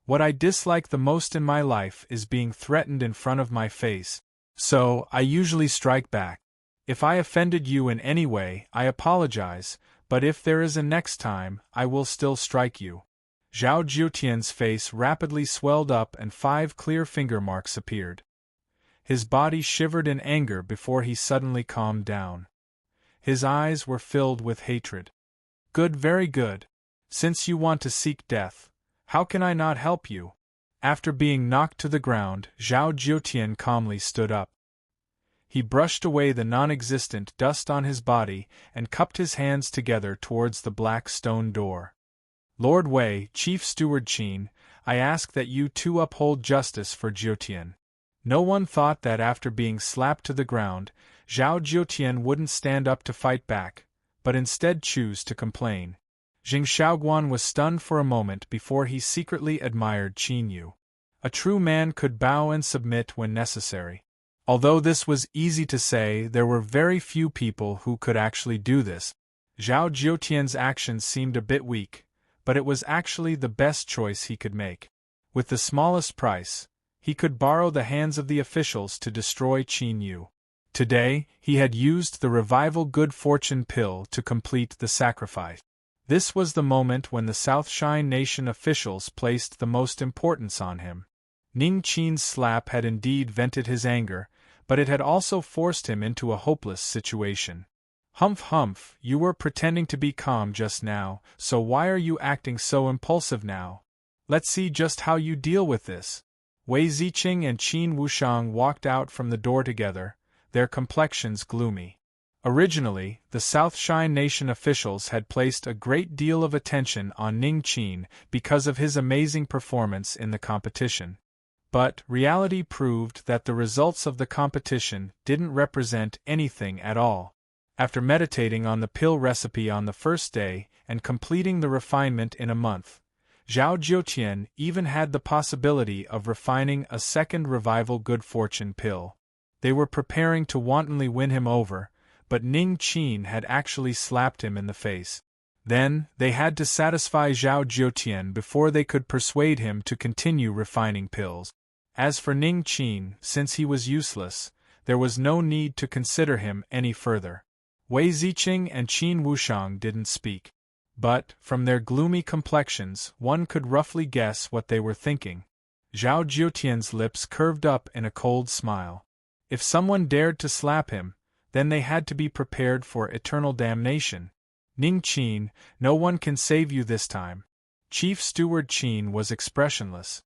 What I dislike the most in my life is being threatened in front of my face, so I usually strike back. If I offended you in any way, I apologize, but if there is a next time, I will still strike you. Zhao Jiutian's face rapidly swelled up and 5 clear finger marks appeared. His body shivered in anger before he suddenly calmed down. His eyes were filled with hatred. Good, very good. Since you want to seek death, how can I not help you? After being knocked to the ground, Zhao Jiutian calmly stood up. He brushed away the non-existent dust on his body and cupped his hands together towards the black stone door. Lord Wei, Chief Steward Qin, I ask that you too uphold justice for Jiutian. No one thought that after being slapped to the ground, Zhao Jiutian wouldn't stand up to fight back, but instead choose to complain. Zheng Xiaoguan was stunned for a moment before he secretly admired Qin Yu. A true man could bow and submit when necessary. Although this was easy to say, there were very few people who could actually do this. Zhao Jiutian's actions seemed a bit weak, but it was actually the best choice he could make. With the smallest price, he could borrow the hands of the officials to destroy Qin Yu. Today, he had used the revival good fortune pill to complete the sacrifice. This was the moment when the Southshine Nation officials placed the most importance on him. Ning Qin's slap had indeed vented his anger, but it had also forced him into a hopeless situation. Humph humph, you were pretending to be calm just now, so why are you acting so impulsive now? Let's see just how you deal with this. Wei Ziqing and Qin Wushang walked out from the door together, their complexions gloomy. Originally, the Southshine Nation officials had placed a great deal of attention on Ning Qin because of his amazing performance in the competition. But reality proved that the results of the competition didn't represent anything at all. After meditating on the pill recipe on the first day and completing the refinement in a month, Zhao Jiutian even had the possibility of refining a second revival good fortune pill. They were preparing to wantonly win him over, but Ning Qin had actually slapped him in the face. Then, they had to satisfy Zhao Jiutian before they could persuade him to continue refining pills. As for Ning Qin, since he was useless, there was no need to consider him any further. Wei Ziqing and Qin Wushang didn't speak. But, from their gloomy complexions, one could roughly guess what they were thinking. Zhao Jiutian's lips curved up in a cold smile. If someone dared to slap him, then they had to be prepared for eternal damnation. Ning Qin, no one can save you this time. Chief Steward Qin was expressionless.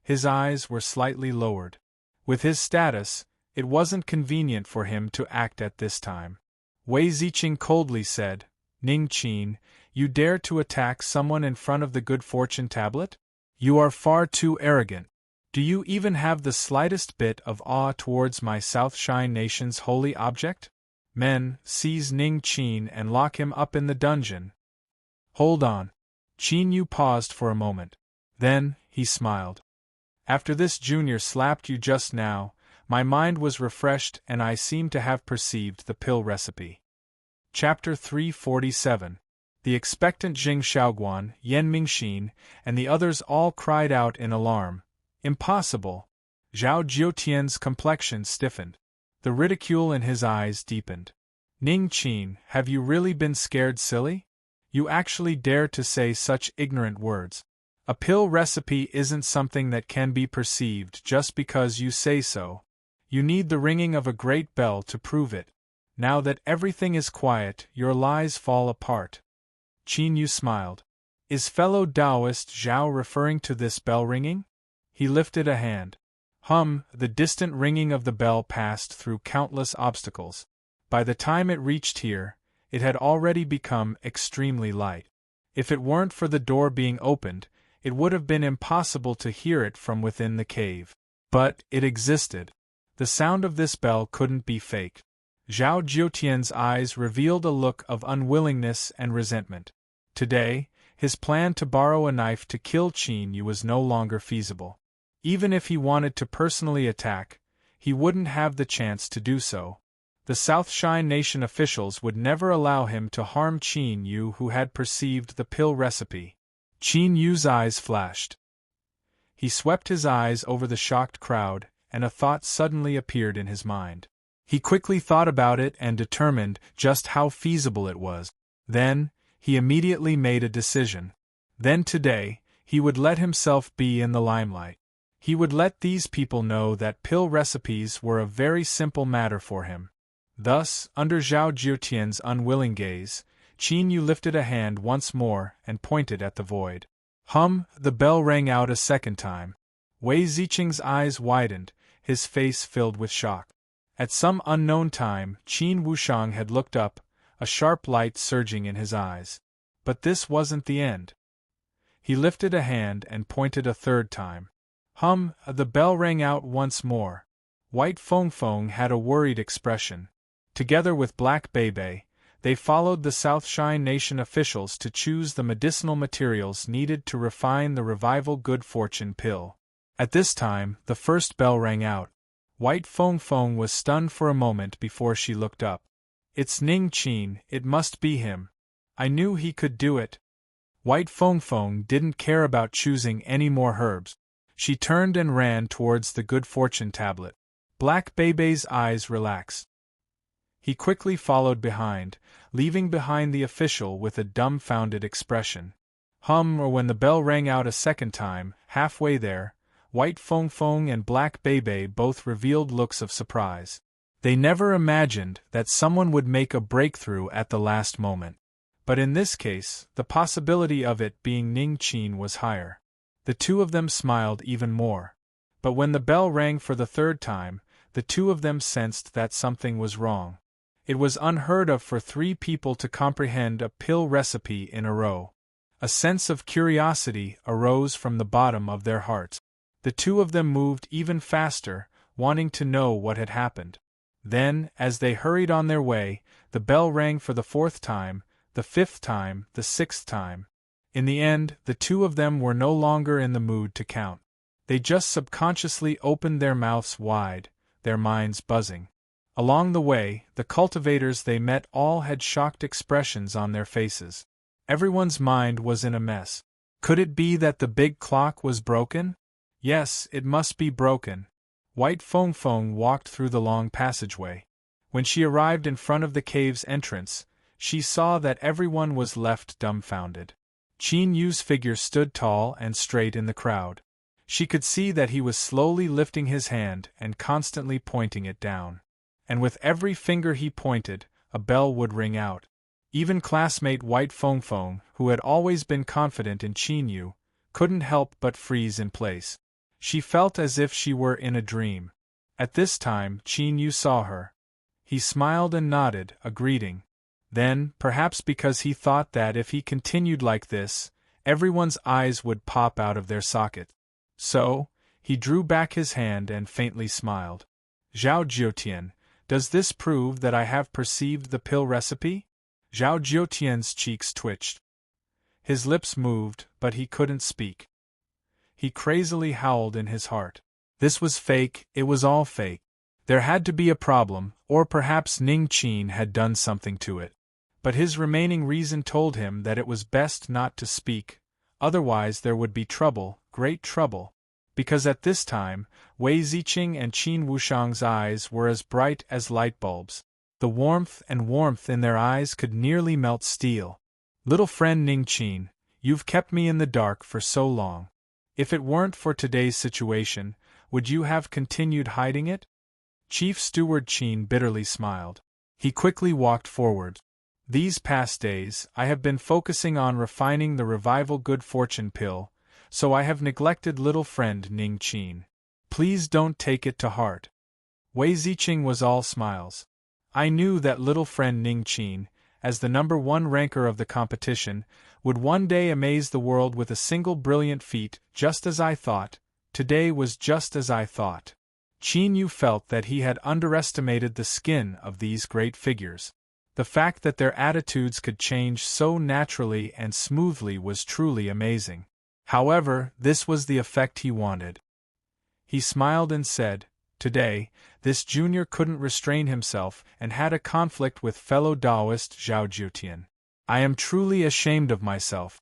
His eyes were slightly lowered. With his status, it wasn't convenient for him to act at this time. Wei Ziqing coldly said, Ning Qin, you dare to attack someone in front of the good fortune tablet? You are far too arrogant. Do you even have the slightest bit of awe towards my South Shine Nation's holy object? Men, seize Ning Qin and lock him up in the dungeon. Hold on. Qin Yu paused for a moment. Then, he smiled. After this junior slapped you just now, my mind was refreshed and I seem to have perceived the pill recipe. Chapter 347. The expectant Jing Shaoguan, Yan Mingxin, and the others all cried out in alarm. Impossible! Zhao Jiutian's complexion stiffened. The ridicule in his eyes deepened. Ning Qin, have you really been scared silly? You actually dare to say such ignorant words. A pill recipe isn't something that can be perceived just because you say so. You need the ringing of a great bell to prove it. Now that everything is quiet, your lies fall apart. Qin Yu smiled. Is fellow Taoist Zhao referring to this bell ringing? He lifted a hand. The distant ringing of the bell passed through countless obstacles. By the time it reached here, it had already become extremely light. If it weren't for the door being opened, it would have been impossible to hear it from within the cave. But it existed. The sound of this bell couldn't be faked. Zhao Jiutian's eyes revealed a look of unwillingness and resentment. Today, his plan to borrow a knife to kill Qin Yu was no longer feasible. Even if he wanted to personally attack, he wouldn't have the chance to do so. The South Shine Nation officials would never allow him to harm Qin Yu, who had perceived the pill recipe. Qin Yu's eyes flashed. He swept his eyes over the shocked crowd, and a thought suddenly appeared in his mind. He quickly thought about it and determined just how feasible it was. Then, he immediately made a decision. Then today, he would let himself be in the limelight. He would let these people know that pill recipes were a very simple matter for him. Thus, under Zhao Jiutian's unwilling gaze, Qin Yu lifted a hand once more and pointed at the void. The bell rang out a second time. Wei Ziqing's eyes widened, his face filled with shock. At some unknown time, Qin Wushang had looked up, a sharp light surging in his eyes. But this wasn't the end. He lifted a hand and pointed a third time. The bell rang out once more. White Fong Fong had a worried expression. Together with Black Bebe, they followed the South Shine Nation officials to choose the medicinal materials needed to refine the Revival Good Fortune pill. At this time, the first bell rang out. White Fong Fong was stunned for a moment before she looked up. It's Ning Qin, it must be him. I knew he could do it. White Fong Fong didn't care about choosing any more herbs. She turned and ran towards the good fortune tablet. Black Bebe's eyes relaxed. He quickly followed behind, leaving behind the official with a dumbfounded expression. When the bell rang out a second time, halfway there, White Fong Fong and Black Bebe both revealed looks of surprise. They never imagined that someone would make a breakthrough at the last moment. But in this case, the possibility of it being Ning Qin was higher. The two of them smiled even more. But when the bell rang for the third time, the two of them sensed that something was wrong. It was unheard of for three people to comprehend a pill recipe in a row. A sense of curiosity arose from the bottom of their hearts. The two of them moved even faster, wanting to know what had happened. Then, as they hurried on their way, the bell rang for the 4th time, the 5th time, the 6th time. In the end, the two of them were no longer in the mood to count. They just subconsciously opened their mouths wide, their minds buzzing. Along the way, the cultivators they met all had shocked expressions on their faces. Everyone's mind was in a mess. Could it be that the big clock was broken? Yes, it must be broken. White Fong Fong walked through the long passageway. When she arrived in front of the cave's entrance, she saw that everyone was left dumbfounded. Qin Yu's figure stood tall and straight in the crowd. She could see that he was slowly lifting his hand and constantly pointing it down. And with every finger he pointed, a bell would ring out. Even classmate White Fong Fong, who had always been confident in Qin Yu, couldn't help but freeze in place. She felt as if she were in a dream. At this time, Qin Yu saw her. He smiled and nodded, a greeting. Then, perhaps because he thought that if he continued like this, everyone's eyes would pop out of their sockets. So, he drew back his hand and faintly smiled. Zhao Jiutian, does this prove that I have perceived the pill recipe? Zhao Jiutian's cheeks twitched. His lips moved, but he couldn't speak. He crazily howled in his heart. This was fake, it was all fake. There had to be a problem, or perhaps Ning Qin had done something to it. But his remaining reason told him that it was best not to speak, otherwise there would be trouble, great trouble. Because at this time, Wei Ziqing and Qin Wushang's eyes were as bright as light bulbs. The warmth in their eyes could nearly melt steel. Little friend Ning Qin, you've kept me in the dark for so long. If it weren't for today's situation, would you have continued hiding it? Chief Steward Qin bitterly smiled. He quickly walked forward. These past days, I have been focusing on refining the revival good fortune pill, so I have neglected little friend Ning Qin. Please don't take it to heart. Wei Ziqing was all smiles. I knew that little friend Ning Qin, as the #1 ranker of the competition, would one day amaze the world with a single brilliant feat, just as I thought. Today was just as I thought. Qin Yu felt that he had underestimated the skin of these great figures. The fact that their attitudes could change so naturally and smoothly was truly amazing. However, this was the effect he wanted. He smiled and said, "Today, this junior couldn't restrain himself and had a conflict with fellow Taoist Zhao Jiutian. I am truly ashamed of myself."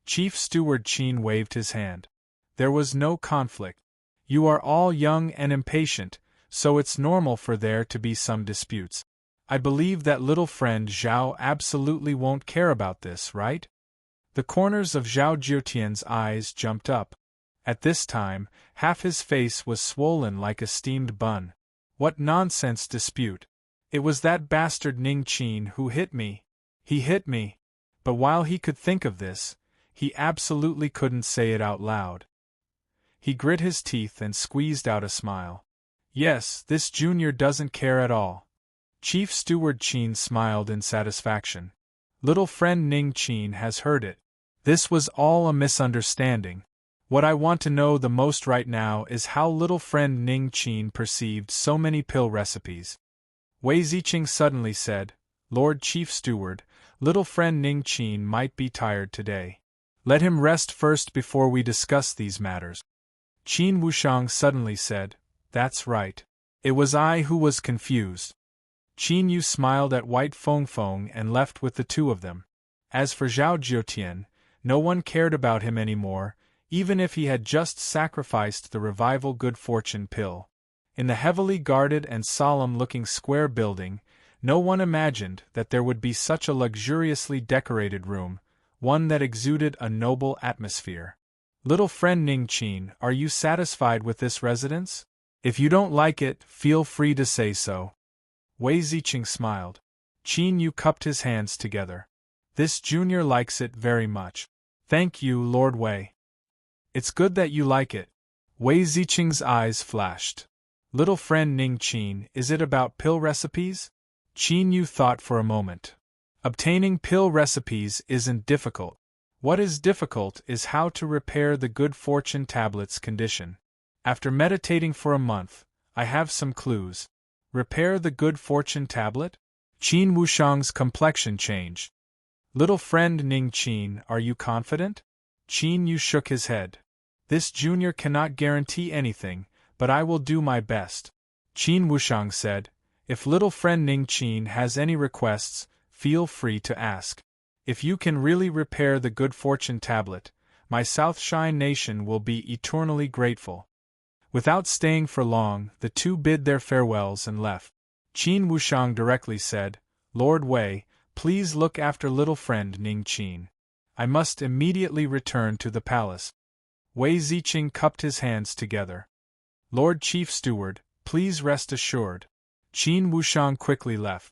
Chief Steward Qin waved his hand. There was no conflict. You are all young and impatient, so it's normal for there to be some disputes. I believe that little friend Zhao absolutely won't care about this, right? The corners of Zhao Jiutian's eyes jumped up. At this time, half his face was swollen like a steamed bun. What nonsense dispute! It was that bastard Ning Qin who hit me. He hit me. But while he could think of this, he absolutely couldn't say it out loud. He grit his teeth and squeezed out a smile. Yes, this junior doesn't care at all. Chief Steward Qin smiled in satisfaction. Little friend Ning Qin has heard it. This was all a misunderstanding. What I want to know the most right now is how little friend Ning Qin perceived so many pill recipes. Wei Ziqing suddenly said, "Lord Chief Steward, little friend Ning Qin might be tired today. Let him rest first before we discuss these matters." Qin Wushang suddenly said, "That's right. It was I who was confused." Qin Yu smiled at White Fong Fong and left with the two of them. As for Zhao Jiutian, no one cared about him anymore, even if he had just sacrificed the revival good fortune pill. In the heavily guarded and solemn-looking square building, no one imagined that there would be such a luxuriously decorated room, one that exuded a noble atmosphere. Little friend Ning Qin, are you satisfied with this residence? If you don't like it, feel free to say so. Wei Ziqing smiled. Qin Yu cupped his hands together. This junior likes it very much. Thank you, Lord Wei. It's good that you like it. Wei Ziqing's eyes flashed. Little friend Ning Qin, is it about pill recipes? Qin Yu thought for a moment. Obtaining pill recipes isn't difficult. What is difficult is how to repair the good fortune tablet's condition. After meditating for a month, I have some clues. Repair the good fortune tablet? Qin Wushang's complexion changed. Little friend Ning Qin, are you confident? Qin Yu shook his head. This junior cannot guarantee anything, but I will do my best. Qin Wushang said, if little friend Ning Qin has any requests, feel free to ask. If you can really repair the good fortune tablet, my South Shine Nation will be eternally grateful. Without staying for long, the two bid their farewells and left. Qin Wushang directly said, Lord Wei, please look after little friend Ning Qin. I must immediately return to the palace. Wei Ziqing cupped his hands together. Lord Chief Steward, please rest assured. Qin Wushang quickly left.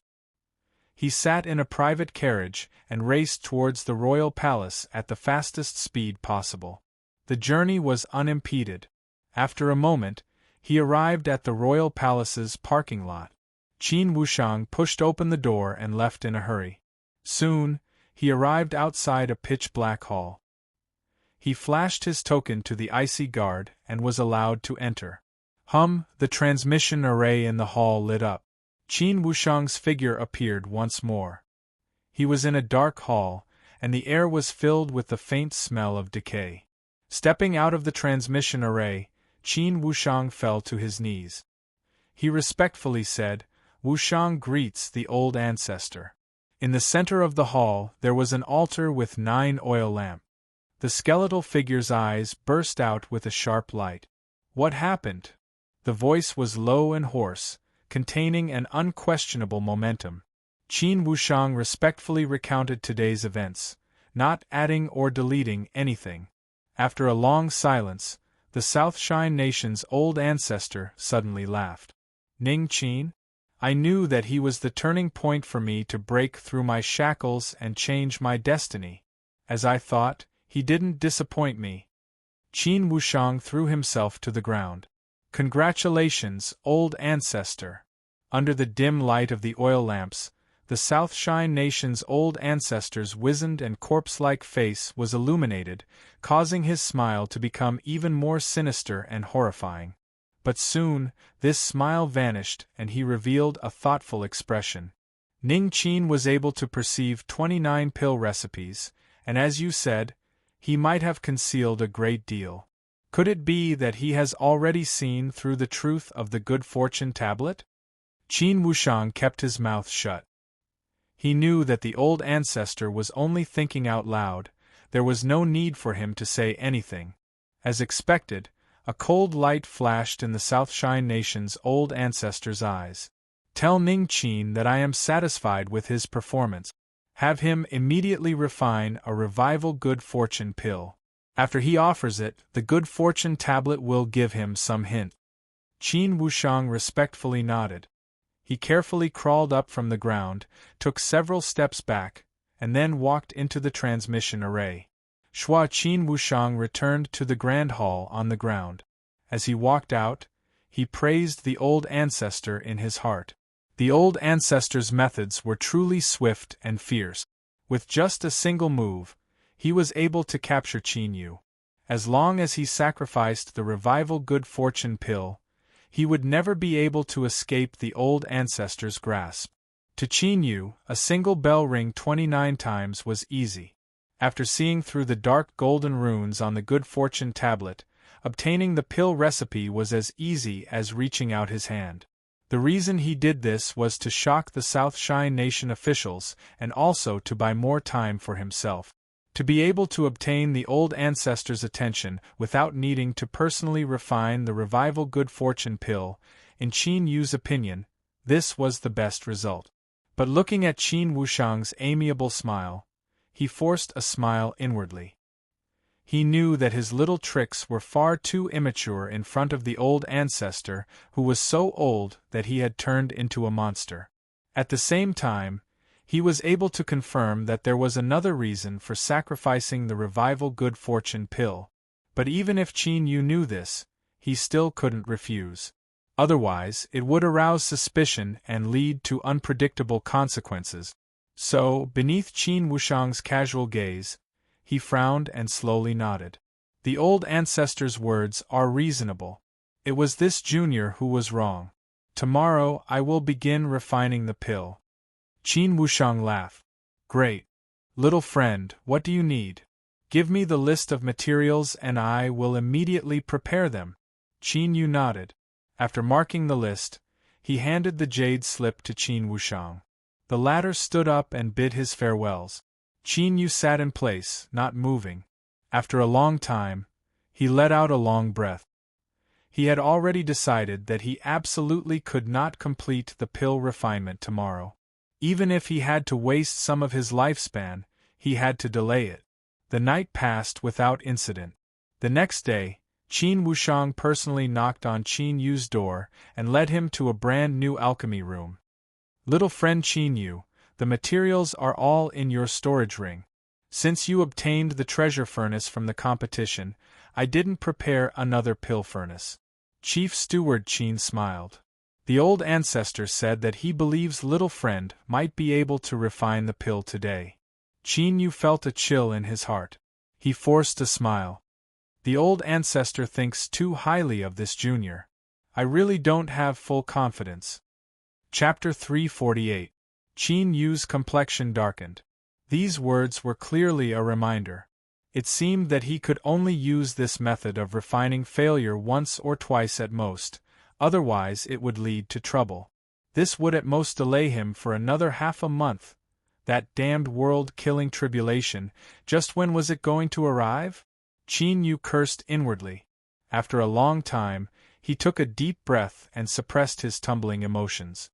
He sat in a private carriage and raced towards the royal palace at the fastest speed possible. The journey was unimpeded. After a moment, he arrived at the royal palace's parking lot. Qin Wushang pushed open the door and left in a hurry. Soon, he arrived outside a pitch-black hall. He flashed his token to the icy guard and was allowed to enter. The transmission array in the hall lit up. Qin Wushang's figure appeared once more. He was in a dark hall, and the air was filled with the faint smell of decay. Stepping out of the transmission array, Qin Wushang fell to his knees. He respectfully said, Wushang greets the old ancestor. In the center of the hall there was an altar with 9 oil lamps. The skeletal figure's eyes burst out with a sharp light. What happened? The voice was low and hoarse, containing an unquestionable momentum. Qin Wushang respectfully recounted today's events, not adding or deleting anything. After a long silence, the South Shine Nation's old ancestor suddenly laughed. Ning Qin? I knew that he was the turning point for me to break through my shackles and change my destiny. As I thought, he didn't disappoint me. Qin Wushang threw himself to the ground. Congratulations, old ancestor. Under the dim light of the oil lamps, the South Shine Nation's old ancestor's wizened and corpse-like face was illuminated, causing his smile to become even more sinister and horrifying. But soon, this smile vanished and he revealed a thoughtful expression. Ning Qin was able to perceive 29 pill recipes, and as you said, he might have concealed a great deal. Could it be that he has already seen through the truth of the good fortune tablet? Qin Wushang kept his mouth shut. He knew that the old ancestor was only thinking out loud. There was no need for him to say anything. As expected, a cold light flashed in the South Shine Nation's old ancestor's eyes. Tell Ning Qin that I am satisfied with his performance. Have him immediately refine a revival good fortune pill. After he offers it, the good fortune tablet will give him some hint. Qin Wushang respectfully nodded. He carefully crawled up from the ground, took several steps back, and then walked into the transmission array. Qin Wushang returned to the grand hall on the ground. As he walked out, he praised the old ancestor in his heart. The old ancestor's methods were truly swift and fierce. With just a single move, he was able to capture Qin Yu. As long as he sacrificed the revival good fortune pill, he would never be able to escape the old ancestor's grasp. To Qin Yu, a single bell ring 29 times was easy. After seeing through the dark golden runes on the good fortune tablet, obtaining the pill recipe was as easy as reaching out his hand. The reason he did this was to shock the South Shine Nation officials and also to buy more time for himself. To be able to obtain the old ancestor's attention without needing to personally refine the revival good fortune pill, in Qin Yu's opinion, this was the best result. But looking at Qin Wushang's amiable smile, he forced a smile inwardly. He knew that his little tricks were far too immature in front of the old ancestor who was so old that he had turned into a monster. At the same time, he was able to confirm that there was another reason for sacrificing the revival good fortune pill. But even if Qin Yu knew this, he still couldn't refuse. Otherwise, it would arouse suspicion and lead to unpredictable consequences. So, beneath Qin Wushang's casual gaze, he frowned and slowly nodded. The old ancestor's words are reasonable. It was this junior who was wrong. Tomorrow I will begin refining the pill. Qin Wushang laughed. Great. Little friend, what do you need? Give me the list of materials and I will immediately prepare them. Qin Yu nodded. After marking the list, he handed the jade slip to Qin Wushang. The latter stood up and bid his farewells. Qin Yu sat in place, not moving. After a long time, he let out a long breath. He had already decided that he absolutely could not complete the pill refinement tomorrow. Even if he had to waste some of his lifespan, he had to delay it. The night passed without incident. The next day, Qin Wushang personally knocked on Qin Yu's door and led him to a brand new alchemy room. Little friend Qin Yu, the materials are all in your storage ring. Since you obtained the treasure furnace from the competition, I didn't prepare another pill furnace. Chief Steward Qin smiled. The old ancestor said that he believes little friend might be able to refine the pill today. Qin Yu felt a chill in his heart. He forced a smile. The old ancestor thinks too highly of this junior. I really don't have full confidence. Chapter 348. Qin Yu's complexion darkened. These words were clearly a reminder. It seemed that he could only use this method of refining failure once or twice at most, otherwise it would lead to trouble. This would at most delay him for another half a month. That damned world-killing tribulation, just when was it going to arrive? Qin Yu cursed inwardly. After a long time, he took a deep breath and suppressed his tumbling emotions.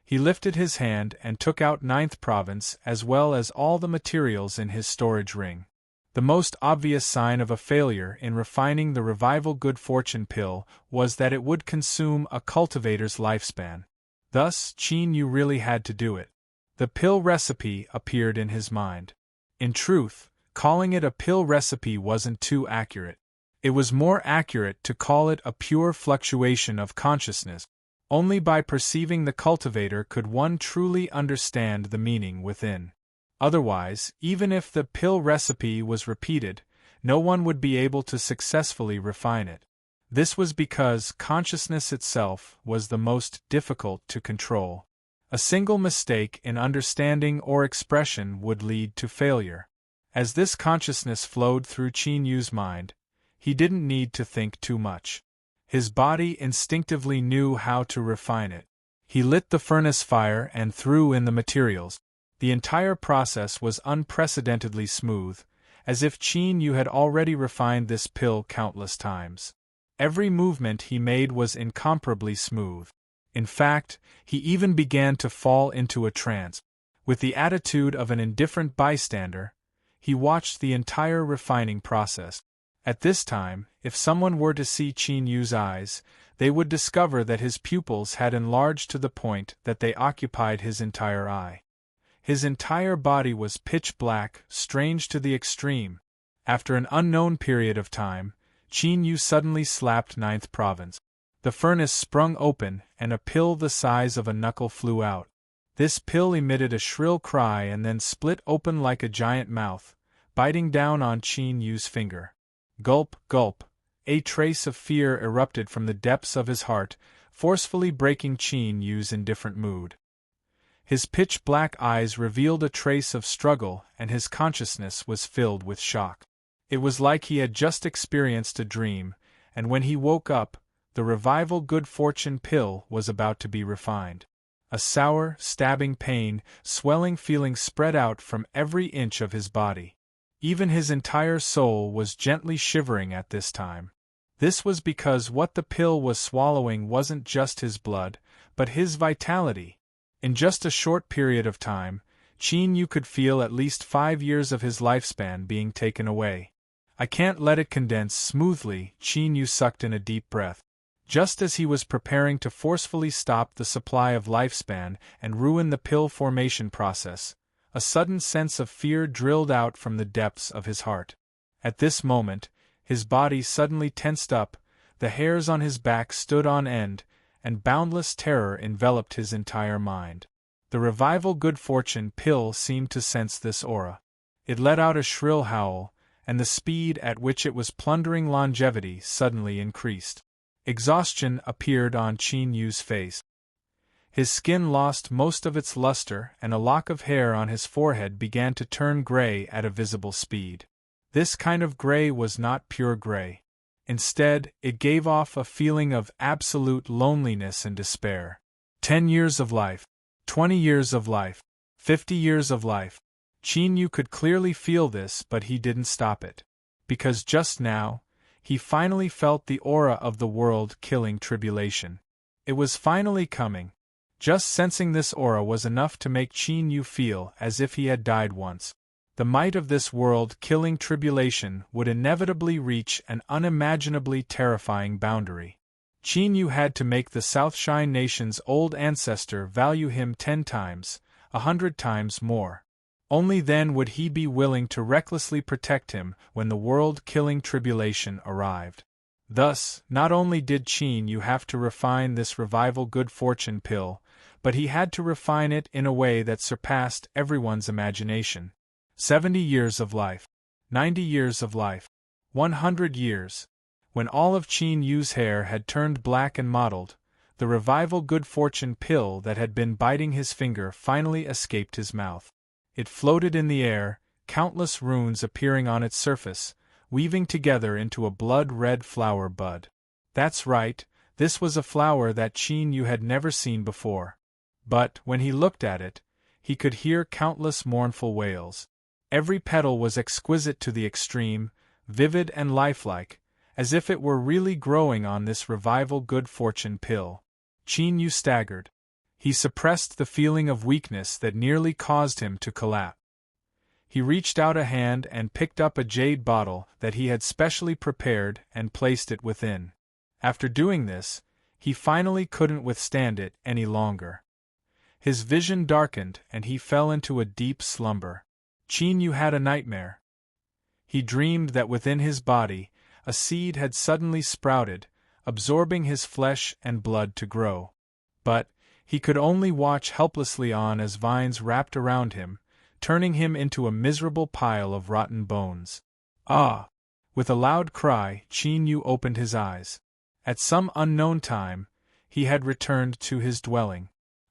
He lifted his hand and took out 9th province as well as all the materials in his storage ring. The most obvious sign of a failure in refining the revival good fortune pill was that it would consume a cultivator's lifespan. Thus, Qin Yu really had to do it. The pill recipe appeared in his mind. In truth, calling it a pill recipe wasn't too accurate. It was more accurate to call it a pure fluctuation of consciousness. Only by perceiving the cultivator could one truly understand the meaning within. Otherwise, even if the pill recipe was repeated, no one would be able to successfully refine it. This was because consciousness itself was the most difficult to control. A single mistake in understanding or expression would lead to failure. As this consciousness flowed through Qin Yu's mind, he didn't need to think too much. His body instinctively knew how to refine it. He lit the furnace fire and threw in the materials. The entire process was unprecedentedly smooth, as if Qin Yu had already refined this pill countless times. Every movement he made was incomparably smooth. In fact, he even began to fall into a trance. With the attitude of an indifferent bystander, he watched the entire refining process. At this time, if someone were to see Qin Yu's eyes, they would discover that his pupils had enlarged to the point that they occupied his entire eye. His entire body was pitch black, strange to the extreme. After an unknown period of time, Qin Yu suddenly slapped 9th province. The furnace sprung open, and a pill the size of a knuckle flew out. This pill emitted a shrill cry and then split open like a giant mouth, biting down on Qin Yu's finger. Gulp, gulp. A trace of fear erupted from the depths of his heart, forcefully breaking Qin Yu's indifferent mood. His pitch-black eyes revealed a trace of struggle and his consciousness was filled with shock. It was like he had just experienced a dream, and when he woke up, the revival good fortune pill was about to be refined. A sour, stabbing pain, swelling feeling spread out from every inch of his body. Even his entire soul was gently shivering at this time. This was because what the pill was swallowing wasn't just his blood, but his vitality. In just a short period of time, Qin Yu could feel at least 5 years of his lifespan being taken away. I can't let it condense smoothly, Qin Yu sucked in a deep breath. Just as he was preparing to forcefully stop the supply of lifespan and ruin the pill formation process, a sudden sense of fear drilled out from the depths of his heart. At this moment, his body suddenly tensed up, the hairs on his back stood on end, and boundless terror enveloped his entire mind. The revival good fortune pill seemed to sense this aura. It let out a shrill howl, and the speed at which it was plundering longevity suddenly increased. Exhaustion appeared on Qin Yu's face. His skin lost most of its luster and a lock of hair on his forehead began to turn gray at a visible speed. This kind of gray was not pure gray. Instead, it gave off a feeling of absolute loneliness and despair. 10 years of life, 20 years of life, 50 years of life. Qin Yu could clearly feel this, but he didn't stop it. Because just now, he finally felt the aura of the world-killing tribulation. It was finally coming. Just sensing this aura was enough to make Qin Yu feel as if he had died once. The might of this world-killing tribulation would inevitably reach an unimaginably terrifying boundary. Qin Yu had to make the Southshine Nation's old ancestor value him 10 times, 100 times more. Only then would he be willing to recklessly protect him when the world-killing tribulation arrived. Thus, not only did Qin Yu have to refine this revival good fortune pill, but he had to refine it in a way that surpassed everyone's imagination. 70 years of life, 90 years of life, 100 years. When all of Qin Yu's hair had turned black and mottled, the revival good fortune pill that had been biting his finger finally escaped his mouth. It floated in the air, countless runes appearing on its surface, weaving together into a blood-red flower bud. That's right, this was a flower that Qin Yu had never seen before. But, when he looked at it, he could hear countless mournful wails. Every petal was exquisite to the extreme, vivid and lifelike, as if it were really growing on this revival good fortune pill. Qin Yu staggered. He suppressed the feeling of weakness that nearly caused him to collapse. He reached out a hand and picked up a jade bottle that he had specially prepared and placed it within. After doing this, he finally couldn't withstand it any longer. His vision darkened and he fell into a deep slumber. Qin Yu had a nightmare. He dreamed that within his body, a seed had suddenly sprouted, absorbing his flesh and blood to grow. But he could only watch helplessly on as vines wrapped around him, turning him into a miserable pile of rotten bones. Ah! With a loud cry, Qin Yu opened his eyes. At some unknown time, he had returned to his dwelling.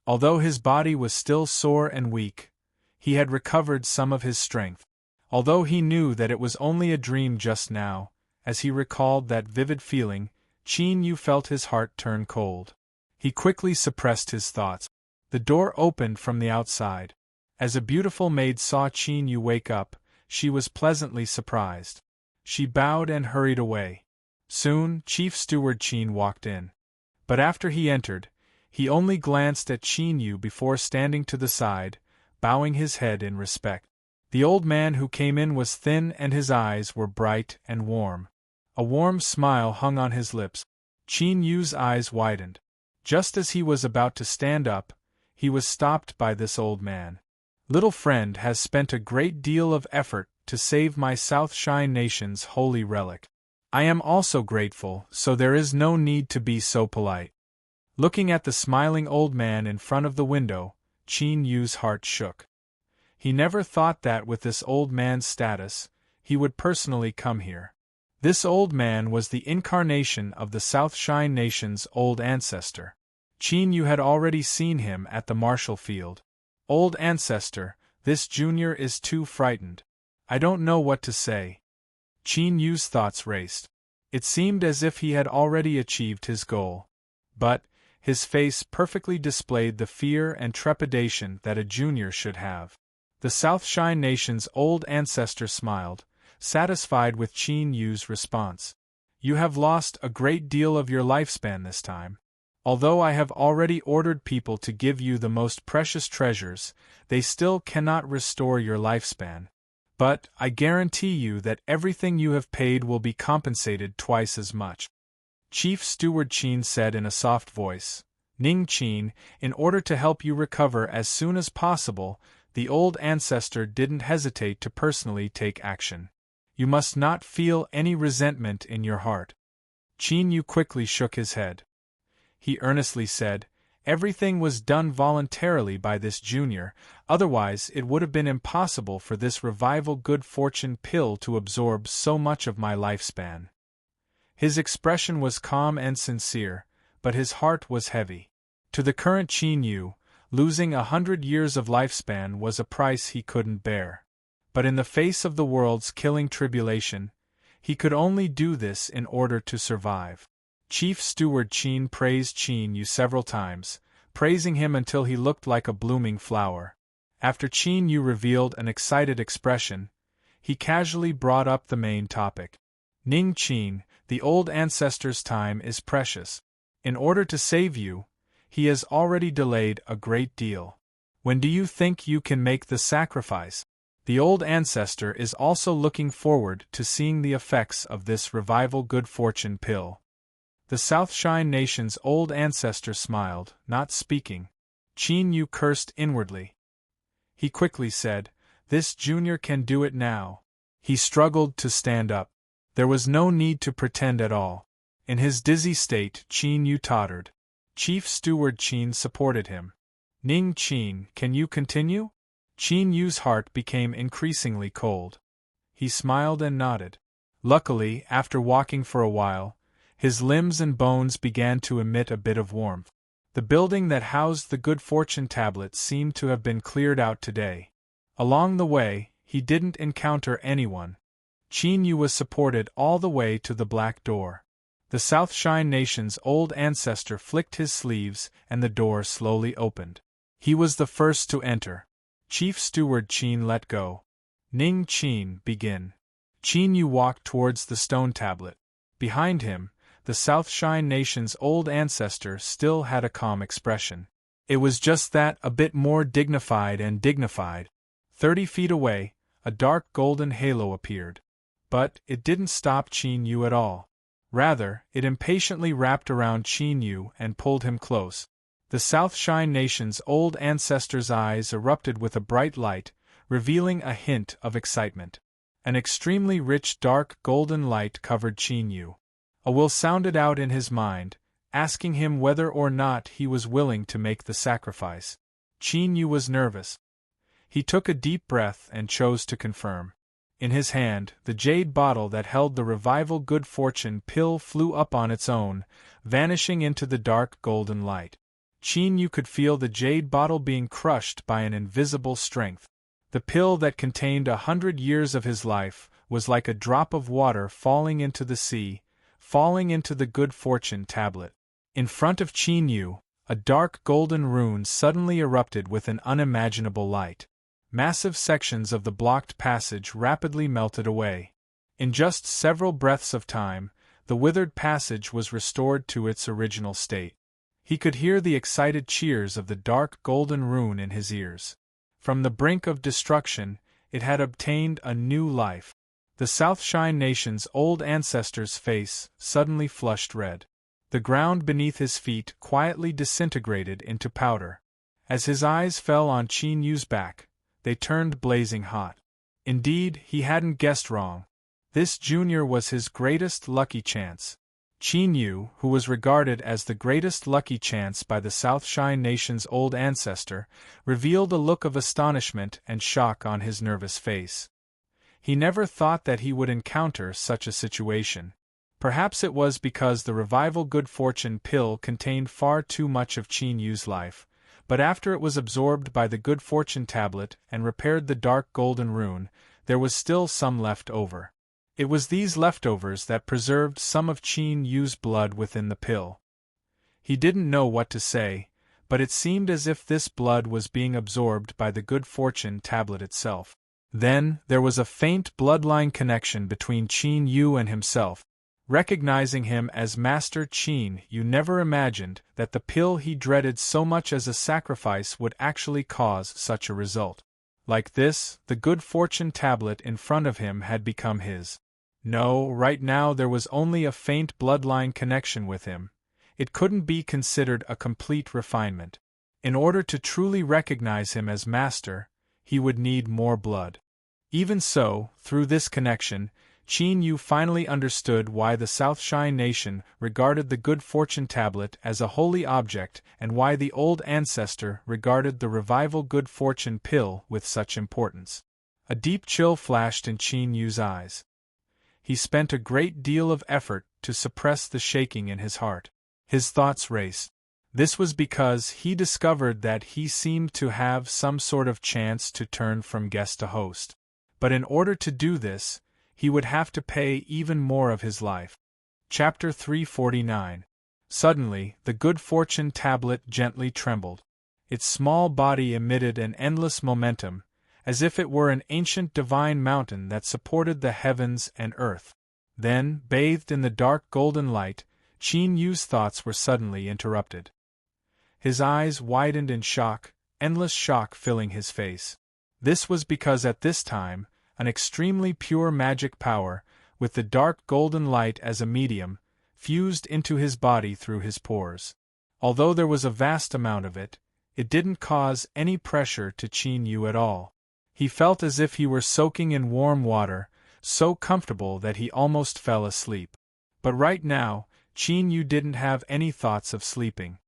Although his body was still sore and weak, he had recovered some of his strength. Although he knew that it was only a dream just now, as he recalled that vivid feeling, Qin Yu felt his heart turn cold. He quickly suppressed his thoughts. The door opened from the outside. As a beautiful maid saw Qin Yu wake up, she was pleasantly surprised. She bowed and hurried away. Soon, Chief Steward Qin walked in. But after he entered, he only glanced at Qin Yu before standing to the side, bowing his head in respect. The old man who came in was thin and his eyes were bright and warm. A warm smile hung on his lips. Qin Yu's eyes widened. Just as he was about to stand up, he was stopped by this old man. Little friend has spent a great deal of effort to save my Southshine Nation's holy relic. I am also grateful, so there is no need to be so polite. Looking at the smiling old man in front of the window, Qin Yu's heart shook. He never thought that with this old man's status, he would personally come here. This old man was the incarnation of the Southshine Nation's old ancestor. Qin Yu had already seen him at the Marshall Field. Old ancestor, this junior is too frightened. I don't know what to say. Qin Yu's thoughts raced. It seemed as if he had already achieved his goal. But his face perfectly displayed the fear and trepidation that a junior should have. The Southshine Nation's old ancestor smiled, satisfied with Qin Yu's response. You have lost a great deal of your lifespan this time. Although I have already ordered people to give you the most precious treasures, they still cannot restore your lifespan. But I guarantee you that everything you have paid will be compensated twice as much. Chief Steward Qin said in a soft voice. Ning Qin, in order to help you recover as soon as possible, the old ancestor didn't hesitate to personally take action. You must not feel any resentment in your heart. Qin Yu quickly shook his head. He earnestly said, everything was done voluntarily by this junior, otherwise it would have been impossible for this revival good fortune pill to absorb so much of my lifespan. His expression was calm and sincere, but his heart was heavy. To the current Qin Yu, losing 100 years of lifespan was a price he couldn't bear. But in the face of the world's killing tribulation, he could only do this in order to survive. Chief Steward Qin praised Qin Yu several times, praising him until he looked like a blooming flower. After Qin Yu revealed an excited expression, he casually brought up the main topic. Ning Qin, the old ancestor's time is precious. In order to save you, he has already delayed a great deal. When do you think you can make the sacrifice? The old ancestor is also looking forward to seeing the effects of this revival good fortune pill. The South Shine Nation's old ancestor smiled, not speaking. Qin Yu cursed inwardly. He quickly said, "This junior can do it now." He struggled to stand up. There was no need to pretend at all. In his dizzy state, Qin Yu tottered. Chief Steward Qin supported him. "Ning Qin, can you continue?" Qin Yu's heart became increasingly cold. He smiled and nodded. Luckily, after walking for a while, his limbs and bones began to emit a bit of warmth. The building that housed the good fortune tablet seemed to have been cleared out today. Along the way, he didn't encounter anyone. Qin Yu was supported all the way to the black door. The South Shine Nation's old ancestor flicked his sleeves and the door slowly opened. He was the first to enter. Chief Steward Qin let go. "Ning Qin, begin." Qin Yu walked towards the stone tablet. Behind him, the South Shine Nation's old ancestor still had a calm expression. It was just that a bit more dignified and dignified. 30 feet away, a dark golden halo appeared. But it didn't stop Qin Yu at all. Rather, it impatiently wrapped around Qin Yu and pulled him close. The South Shine Nation's old ancestor's eyes erupted with a bright light, revealing a hint of excitement. An extremely rich dark golden light covered Qin Yu. A will sounded out in his mind, asking him whether or not he was willing to make the sacrifice. Qin Yu was nervous. He took a deep breath and chose to confirm. In his hand, the jade bottle that held the revival good fortune pill flew up on its own, vanishing into the dark golden light. Qin Yu could feel the jade bottle being crushed by an invisible strength. The pill that contained 100 years of his life was like a drop of water falling into the sea, falling into the good fortune tablet. In front of Qin Yu, a dark golden rune suddenly erupted with an unimaginable light. Massive sections of the blocked passage rapidly melted away. In just several breaths of time, the withered passage was restored to its original state. He could hear the excited cheers of the dark golden rune in his ears. From the brink of destruction, it had obtained a new life. The South Shine Nation's old ancestor's face suddenly flushed red. The ground beneath his feet quietly disintegrated into powder. As his eyes fell on Qin Yu's back, they turned blazing hot. Indeed, he hadn't guessed wrong. This junior was his greatest lucky chance. Qin Yu, who was regarded as the greatest lucky chance by the South Shine Nation's old ancestor, revealed a look of astonishment and shock on his nervous face. He never thought that he would encounter such a situation. Perhaps it was because the revival good fortune pill contained far too much of Qin Yu's life, but after it was absorbed by the good fortune tablet and repaired the dark golden rune, there was still some left over. It was these leftovers that preserved some of Qin Yu's blood within the pill. He didn't know what to say, but it seemed as if this blood was being absorbed by the good fortune tablet itself. Then, there was a faint bloodline connection between Qin Yu and himself. Recognizing him as Master Qin Yu never imagined that the pill he dreaded so much as a sacrifice would actually cause such a result. Like this, the good fortune tablet in front of him had become his. No, right now there was only a faint bloodline connection with him. It couldn't be considered a complete refinement. In order to truly recognize him as master, he would need more blood. Even so, through this connection, Qin Yu finally understood why the South Shine Nation regarded the good fortune tablet as a holy object and why the old ancestor regarded the revival good fortune pill with such importance. A deep chill flashed in Qin Yu's eyes. He spent a great deal of effort to suppress the shaking in his heart. His thoughts raced. This was because he discovered that he seemed to have some sort of chance to turn from guest to host. But in order to do this, he would have to pay even more of his life. Chapter 349. Suddenly, the good fortune tablet gently trembled. Its small body emitted an endless momentum, as if it were an ancient divine mountain that supported the heavens and earth. Then, bathed in the dark golden light, Qin Yu's thoughts were suddenly interrupted. His eyes widened in shock, endless shock filling his face. This was because at this time, an extremely pure magic power, with the dark golden light as a medium, fused into his body through his pores. Although there was a vast amount of it, it didn't cause any pressure to Qin Yu at all. He felt as if he were soaking in warm water, so comfortable that he almost fell asleep. But right now, Qin Yu didn't have any thoughts of sleeping.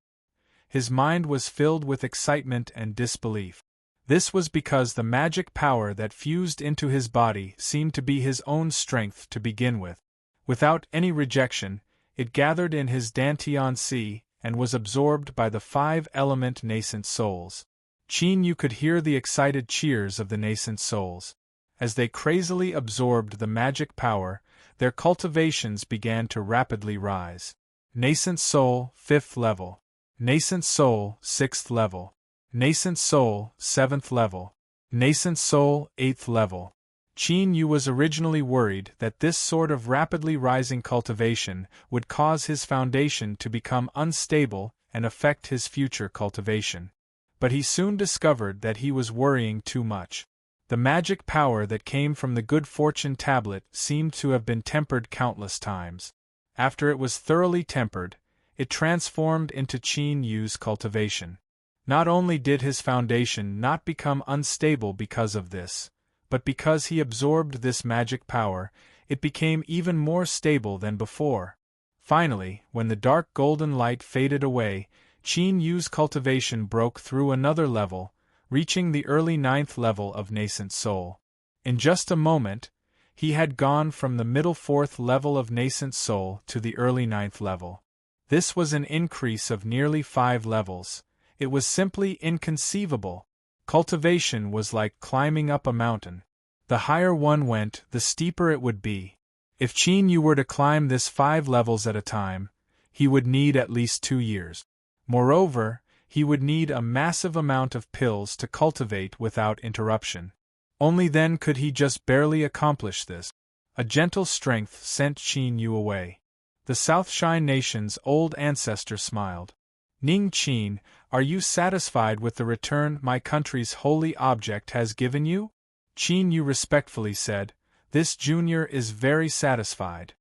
His mind was filled with excitement and disbelief. This was because the magic power that fused into his body seemed to be his own strength to begin with. Without any rejection, it gathered in his Dantian Sea and was absorbed by the 5-element nascent souls. Qin Yu could hear the excited cheers of the nascent souls. As they crazily absorbed the magic power, their cultivations began to rapidly rise. Nascent soul, 5th level. Nascent soul, 6th level. Nascent soul, 7th level. Nascent soul, 8th level. Qin Yu was originally worried that this sort of rapidly rising cultivation would cause his foundation to become unstable and affect his future cultivation. But he soon discovered that he was worrying too much. The magic power that came from the good fortune tablet seemed to have been tempered countless times. After it was thoroughly tempered, it transformed into Qin Yu's cultivation. Not only did his foundation not become unstable because of this, but because he absorbed this magic power, it became even more stable than before. Finally, when the dark golden light faded away, Qin Yu's cultivation broke through another level, reaching the early 9th level of nascent soul. In just a moment, he had gone from the middle 4th level of nascent soul to the early 9th level. This was an increase of nearly 5 levels. It was simply inconceivable. Cultivation was like climbing up a mountain. The higher one went, the steeper it would be. If Qin Yu were to climb this 5 levels at a time, he would need at least 2 years. Moreover, he would need a massive amount of pills to cultivate without interruption. Only then could he just barely accomplish this. A gentle strength sent Qin Yu away. The South Shine Nation's old ancestor smiled. Ning Qin, are you satisfied with the return my country's holy object has given you? Qin Yu respectfully said, this junior is very satisfied.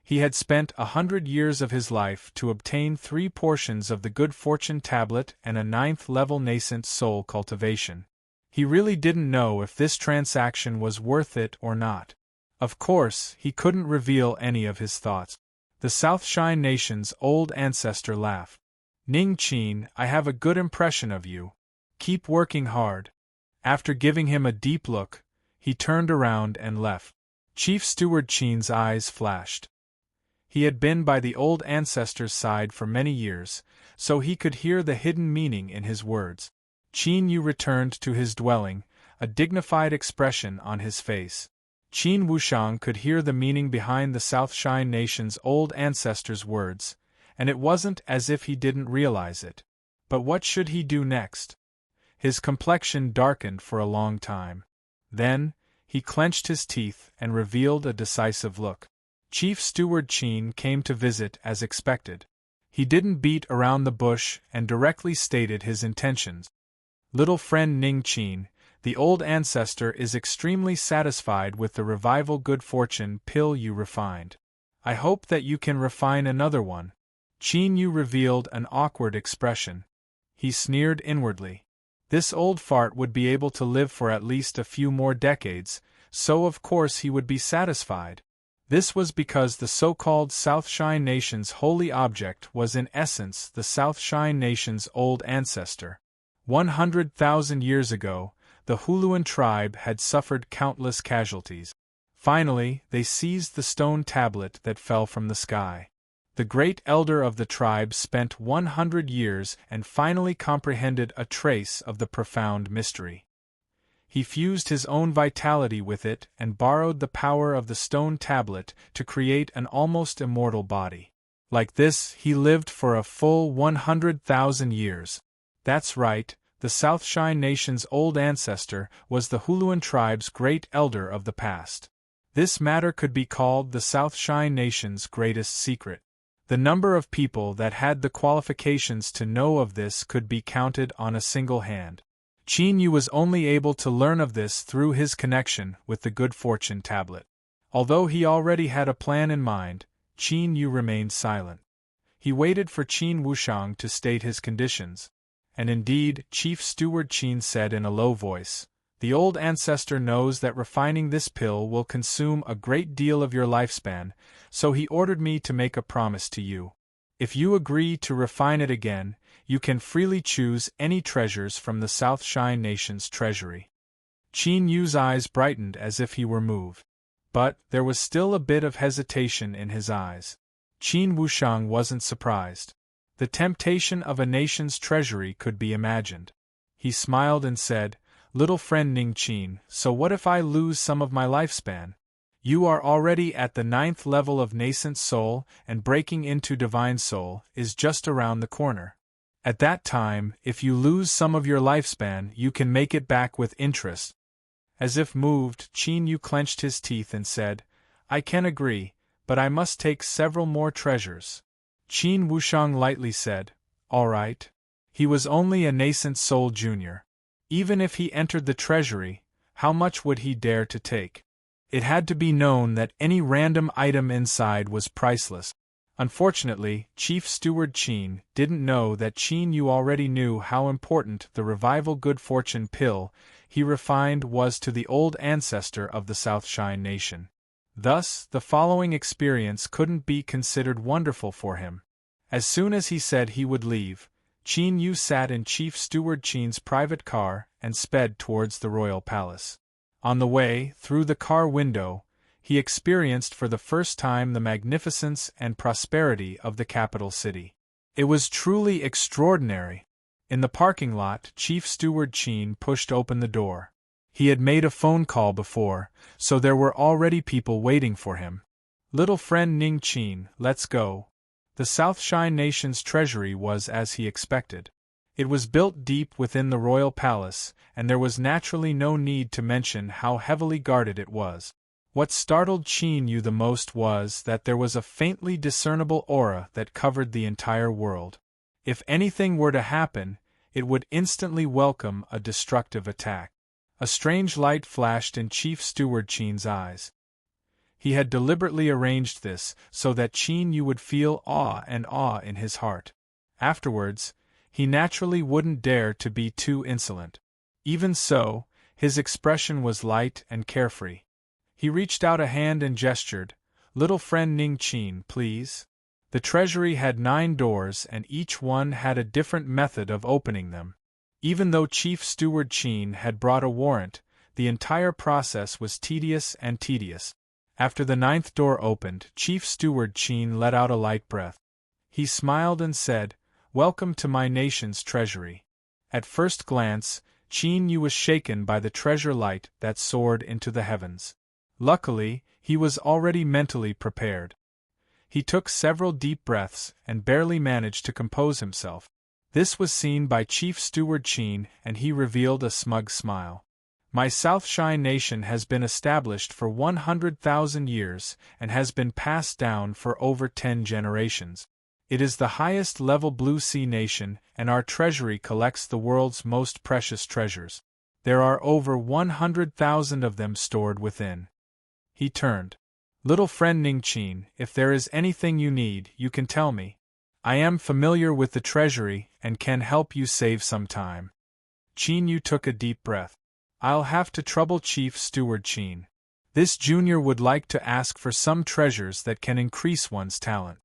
He had spent 100 years of his life to obtain 3 portions of the good fortune tablet and a 9th level nascent soul cultivation. He really didn't know if this transaction was worth it or not. Of course, he couldn't reveal any of his thoughts. The South Shine Nation's old ancestor laughed. Ning Qin, I have a good impression of you. Keep working hard. After giving him a deep look, he turned around and left. Chief Steward Qin's eyes flashed. He had been by the old ancestor's side for many years, so he could hear the hidden meaning in his words. Qin Yu returned to his dwelling, a dignified expression on his face. Qin Wushang could hear the meaning behind the South Shine Nation's old ancestor's words, and it wasn't as if he didn't realize it. But what should he do next? His complexion darkened for a long time. Then, he clenched his teeth and revealed a decisive look. Chief Steward Qin came to visit as expected. He didn't beat around the bush and directly stated his intentions. Little friend Ning Qin, the old ancestor is extremely satisfied with the revival good fortune pill you refined. I hope that you can refine another one. Qin Yu revealed an awkward expression. He sneered inwardly. This old fart would be able to live for at least a few more decades, so of course he would be satisfied. This was because the so-called South Shine Nation's holy object was in essence the South Shine Nation's old ancestor. 100,000 years ago, the Huluan tribe had suffered countless casualties. Finally, they seized the stone tablet that fell from the sky. The great elder of the tribe spent 100 years and finally comprehended a trace of the profound mystery. He fused his own vitality with it and borrowed the power of the stone tablet to create an almost immortal body. Like this, he lived for a full 100,000 years. That's right, the Southshine Nation's old ancestor was the Huluan tribe's great elder of the past. This matter could be called the Southshine Nation's greatest secret. The number of people that had the qualifications to know of this could be counted on a single hand. Qin Yu was only able to learn of this through his connection with the Good Fortune tablet. Although he already had a plan in mind, Qin Yu remained silent. He waited for Qin Wushang to state his conditions. And indeed, Chief Steward Qin said in a low voice, "The old ancestor knows that refining this pill will consume a great deal of your lifespan, so he ordered me to make a promise to you. If you agree to refine it again, you can freely choose any treasures from the Southshine Nation's treasury." Qin Yu's eyes brightened as if he were moved. But there was still a bit of hesitation in his eyes. Qin Wushang wasn't surprised. The temptation of a nation's treasury could be imagined. He smiled and said, "Little friend Ning Qin, so what if I lose some of my lifespan? You are already at the 9th level of nascent soul, and breaking into divine soul is just around the corner. At that time, if you lose some of your lifespan, you can make it back with interest." As if moved, Qin Yu clenched his teeth and said, "I can agree, but I must take several more treasures." Qin Wushang lightly said, "All right." He was only a nascent soul junior. Even if he entered the treasury, how much would he dare to take? It had to be known that any random item inside was priceless. Unfortunately, Chief Steward Qin didn't know that Qin Yu already knew how important the Revival Good Fortune pill he refined was to the old ancestor of the Southshine Nation. Thus, the following experience couldn't be considered wonderful for him. As soon as he said he would leave, Qin Yu sat in Chief Steward Qin's private car and sped towards the royal palace. On the way, through the car window, he experienced for the first time the magnificence and prosperity of the capital city. It was truly extraordinary. In the parking lot, Chief Steward Qin pushed open the door. He had made a phone call before, so there were already people waiting for him. "Little friend Ning Qin, let's go." The Southshine Nation's treasury was as he expected. It was built deep within the royal palace, and there was naturally no need to mention how heavily guarded it was. What startled Qin Yu the most was that there was a faintly discernible aura that covered the entire world. If anything were to happen, it would instantly welcome a destructive attack. A strange light flashed in Chief Steward Qin's eyes. He had deliberately arranged this so that Qin Yu would feel awe in his heart. Afterwards, he naturally wouldn't dare to be too insolent. Even so, his expression was light and carefree. He reached out a hand and gestured, "Little friend Ning Qin, please." The treasury had 9 doors and each one had a different method of opening them. Even though Chief Steward Qin had brought a warrant, the entire process was tedious. After the 9th door opened, Chief Steward Qin let out a light breath. He smiled and said, "Welcome to my nation's treasury." At first glance, Qin Yu was shaken by the treasure light that soared into the heavens. Luckily, he was already mentally prepared. He took several deep breaths and barely managed to compose himself. This was seen by Chief Steward Qin, and he revealed a smug smile. "My Southshine Nation has been established for 100,000 years and has been passed down for over 10 generations. It is the highest level Blue Sea Nation, and our treasury collects the world's most precious treasures. There are over 100,000 of them stored within." He turned. "Little friend Ning Qin, if there is anything you need, you can tell me. I am familiar with the treasury and can help you save some time." Qin Yu took a deep breath. "I'll have to trouble Chief Steward Qin. This junior would like to ask for some treasures that can increase one's talent."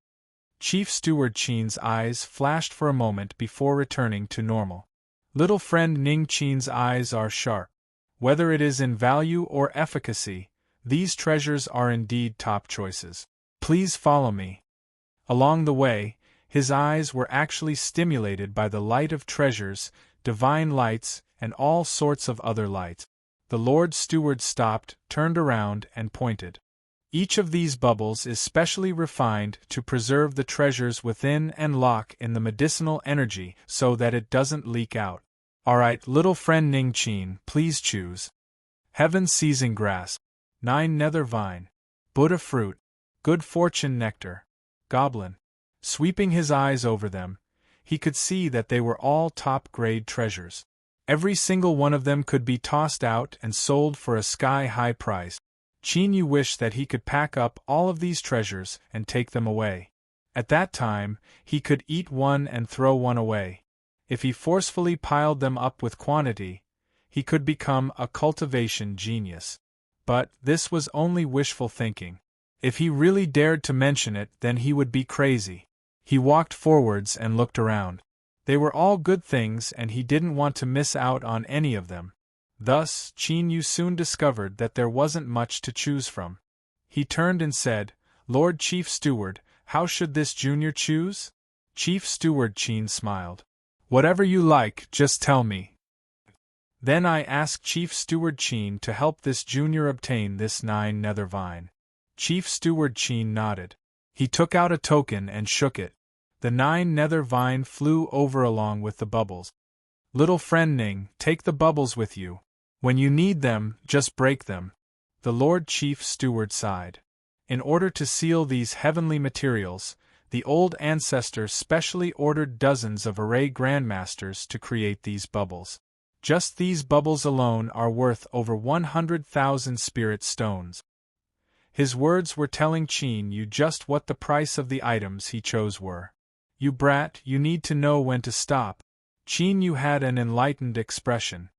Chief Steward Qin's eyes flashed for a moment before returning to normal. Little friend Ning Qin's eyes are sharp. Whether it is in value or efficacy, These treasures are indeed top choices. Please follow me. Along the way, his eyes were actually stimulated by the light of treasures, divine lights, and all sorts of other lights. The Lord Steward stopped, turned around, and pointed. Each of these bubbles is specially refined to preserve the treasures within and lock in the medicinal energy so that it doesn't leak out. Alright, little friend Ning Chin, please choose. Heaven seizing grass, 9 nether vine, Buddha fruit, good fortune nectar, goblin. Sweeping his eyes over them, he could see that they were all top-grade treasures. Every single one of them could be tossed out and sold for a sky-high price. Chin Yu wished that he could pack up all of these treasures and take them away. At that time, he could eat one and throw one away. If he forcefully piled them up with quantity, he could become a cultivation genius. But this was only wishful thinking. If he really dared to mention it, then he would be crazy. He walked forwards and looked around. They were all good things and he didn't want to miss out on any of them. Thus, Chin Yu soon discovered that there wasn't much to choose from. He turned and said, "Lord Chief Steward, how should this junior choose?" Chief Steward Chin smiled. "Whatever you like, just tell me. Then I ask Chief Steward Chin to help this junior obtain this 9 nether vine." Chief Steward Chin nodded. He took out a token and shook it. The 9 nether vine flew over along with the bubbles. "Little friend Ning, take the bubbles with you. When you need them, just break them." The Lord Chief Steward sighed. In order to seal these heavenly materials, the old ancestors specially ordered dozens of array grandmasters to create these bubbles. Just these bubbles alone are worth over 100,000 spirit stones. His words were telling Chin Yu just what the price of the items he chose were. "You brat, you need to know when to stop." Chin Yu had an enlightened expression.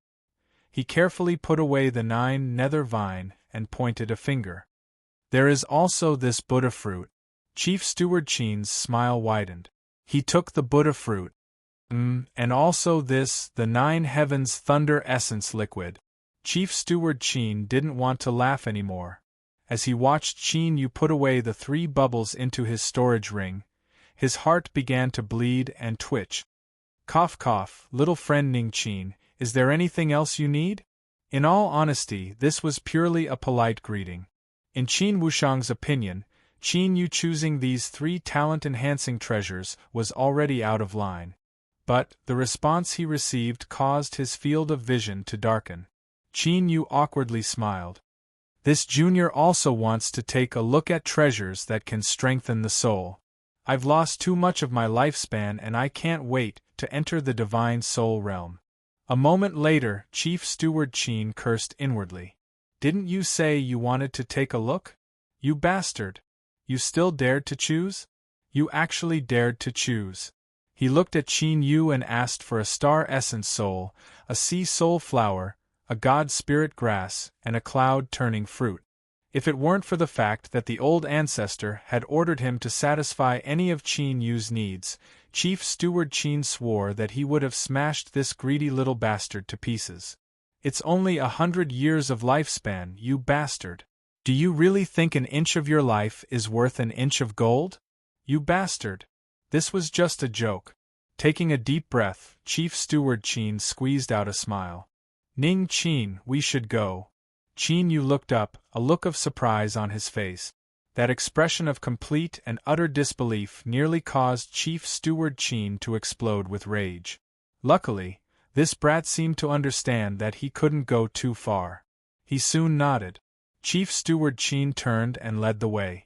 He carefully put away the 9 nether vine and pointed a finger. "There is also this Buddha fruit." Chief Steward Chin's smile widened. He took the Buddha fruit. And also this, the 9 heavens thunder essence liquid." Chief Steward Chin didn't want to laugh anymore. As he watched Chin Yu put away the 3 bubbles into his storage ring, his heart began to bleed and twitch. "Cough cough, little friend Ning Chin, is there anything else you need?" In all honesty, this was purely a polite greeting. In Qin Wushang's opinion, Chin Yu choosing these 3 talent-enhancing treasures was already out of line. But the response he received caused his field of vision to darken. Chin Yu awkwardly smiled. "This junior also wants to take a look at treasures that can strengthen the soul. I've lost too much of my lifespan and I can't wait to enter the divine soul realm." A moment later, Chief Steward Chin cursed inwardly. "Didn't you say you wanted to take a look? You bastard! You still dared to choose? You actually dared to choose." He looked at Chin Yu and asked for a star essence soul, a sea soul flower, a god spirit grass, and a cloud-turning fruit. If it weren't for the fact that the old ancestor had ordered him to satisfy any of Chin Yu's needs, Chief Steward Chin swore that he would have smashed this greedy little bastard to pieces. "It's only 100 years of lifespan, you bastard. Do you really think an inch of your life is worth an inch of gold? You bastard." This was just a joke. Taking a deep breath, Chief Steward Chin squeezed out a smile. "Ning Chin, we should go." Chin Yu looked up, a look of surprise on his face. That expression of complete and utter disbelief nearly caused Chief Steward Chin to explode with rage. Luckily, this brat seemed to understand that he couldn't go too far. He soon nodded. Chief Steward Chin turned and led the way.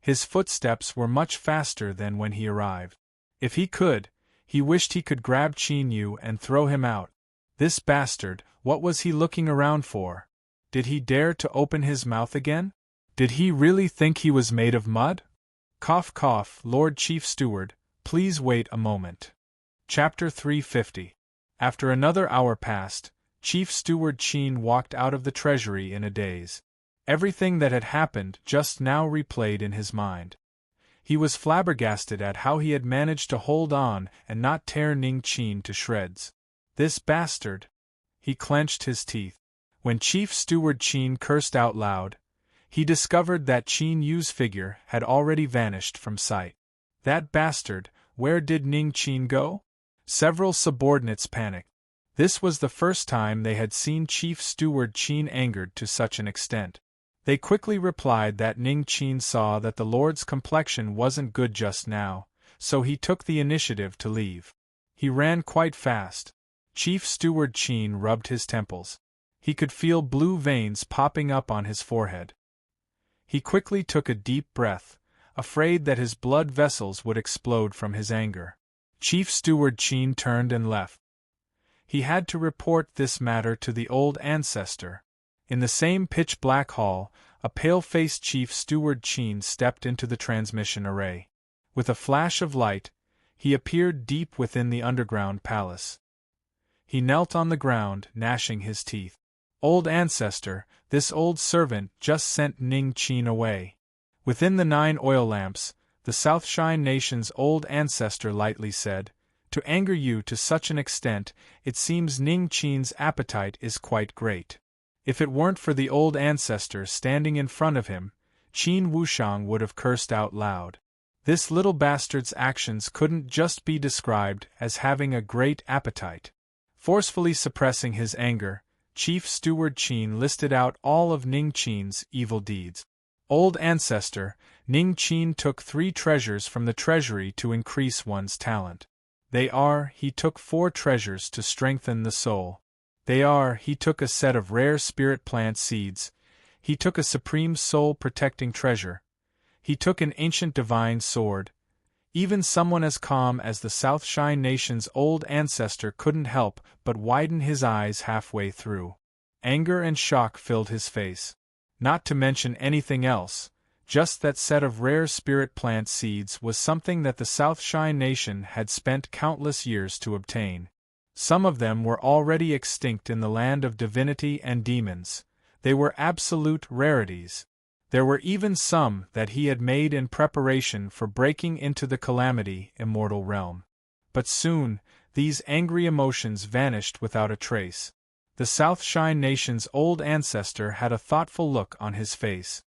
His footsteps were much faster than when he arrived. If he could, he wished he could grab Chin Yu and throw him out. This bastard, what was he looking around for? Did he dare to open his mouth again? Did he really think he was made of mud? Cough cough, Lord Chief Steward, please wait a moment. Chapter 350. After another hour passed, Chief Steward Chin walked out of the treasury in a daze. Everything that had happened just now replayed in his mind. He was flabbergasted at how he had managed to hold on and not tear Ning Chin to shreds. This bastard! He clenched his teeth. When Chief Steward Chin cursed out loud, He discovered that Qin Yu's figure had already vanished from sight. That bastard, where did Ning Qin go? Several subordinates panicked. This was the first time they had seen Chief Steward Qin angered to such an extent. They quickly replied that Ning Qin saw that the Lord's complexion wasn't good just now, so he took the initiative to leave. He ran quite fast. Chief Steward Qin rubbed his temples. He could feel blue veins popping up on his forehead. He quickly took a deep breath, afraid that his blood vessels would explode from his anger. Chief Steward Qin turned and left. He had to report this matter to the old ancestor. In the same pitch-black hall, a pale-faced Chief Steward Qin stepped into the transmission array. With a flash of light, he appeared deep within the underground palace. He knelt on the ground, gnashing his teeth. Old ancestor, this old servant just sent Ning Qin away. Within the 9 oil lamps, the South Shine Nation's old ancestor lightly said, "To anger you to such an extent, it seems Ning Qin's appetite is quite great." If it weren't for the old ancestor standing in front of him, Qin Wushang would have cursed out loud. This little bastard's actions couldn't just be described as having a great appetite. Forcefully suppressing his anger, Chief Steward Qin listed out all of Ning Qin's evil deeds. Old ancestor, Ning Qin took 3 treasures from the treasury to increase one's talent. He took 4 treasures to strengthen the soul. He took a set of rare spirit plant seeds. He took a supreme soul-protecting treasure. He took an ancient divine sword. Even someone as calm as the South Shine Nation's old ancestor couldn't help but widen his eyes halfway through. Anger and shock filled his face. Not to mention anything else, just that set of rare spirit plant seeds was something that the South Shine Nation had spent countless years to obtain. Some of them were already extinct in the land of divinity and demons. They were absolute rarities. There were even some that he had made in preparation for breaking into the Calamity Immortal realm. But soon, these angry emotions vanished without a trace. The South Shine Nation's old ancestor had a thoughtful look on his face.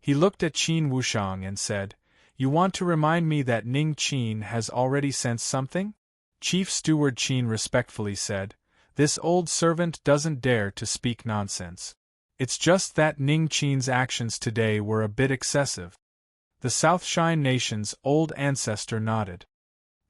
He looked at Qin Wushang and said, "You want to remind me that Ning Qin has already sensed something?" Chief Steward Qin respectfully said, "This old servant doesn't dare to speak nonsense. It's just that Ning Qin's actions today were a bit excessive." The South Shine Nation's old ancestor nodded.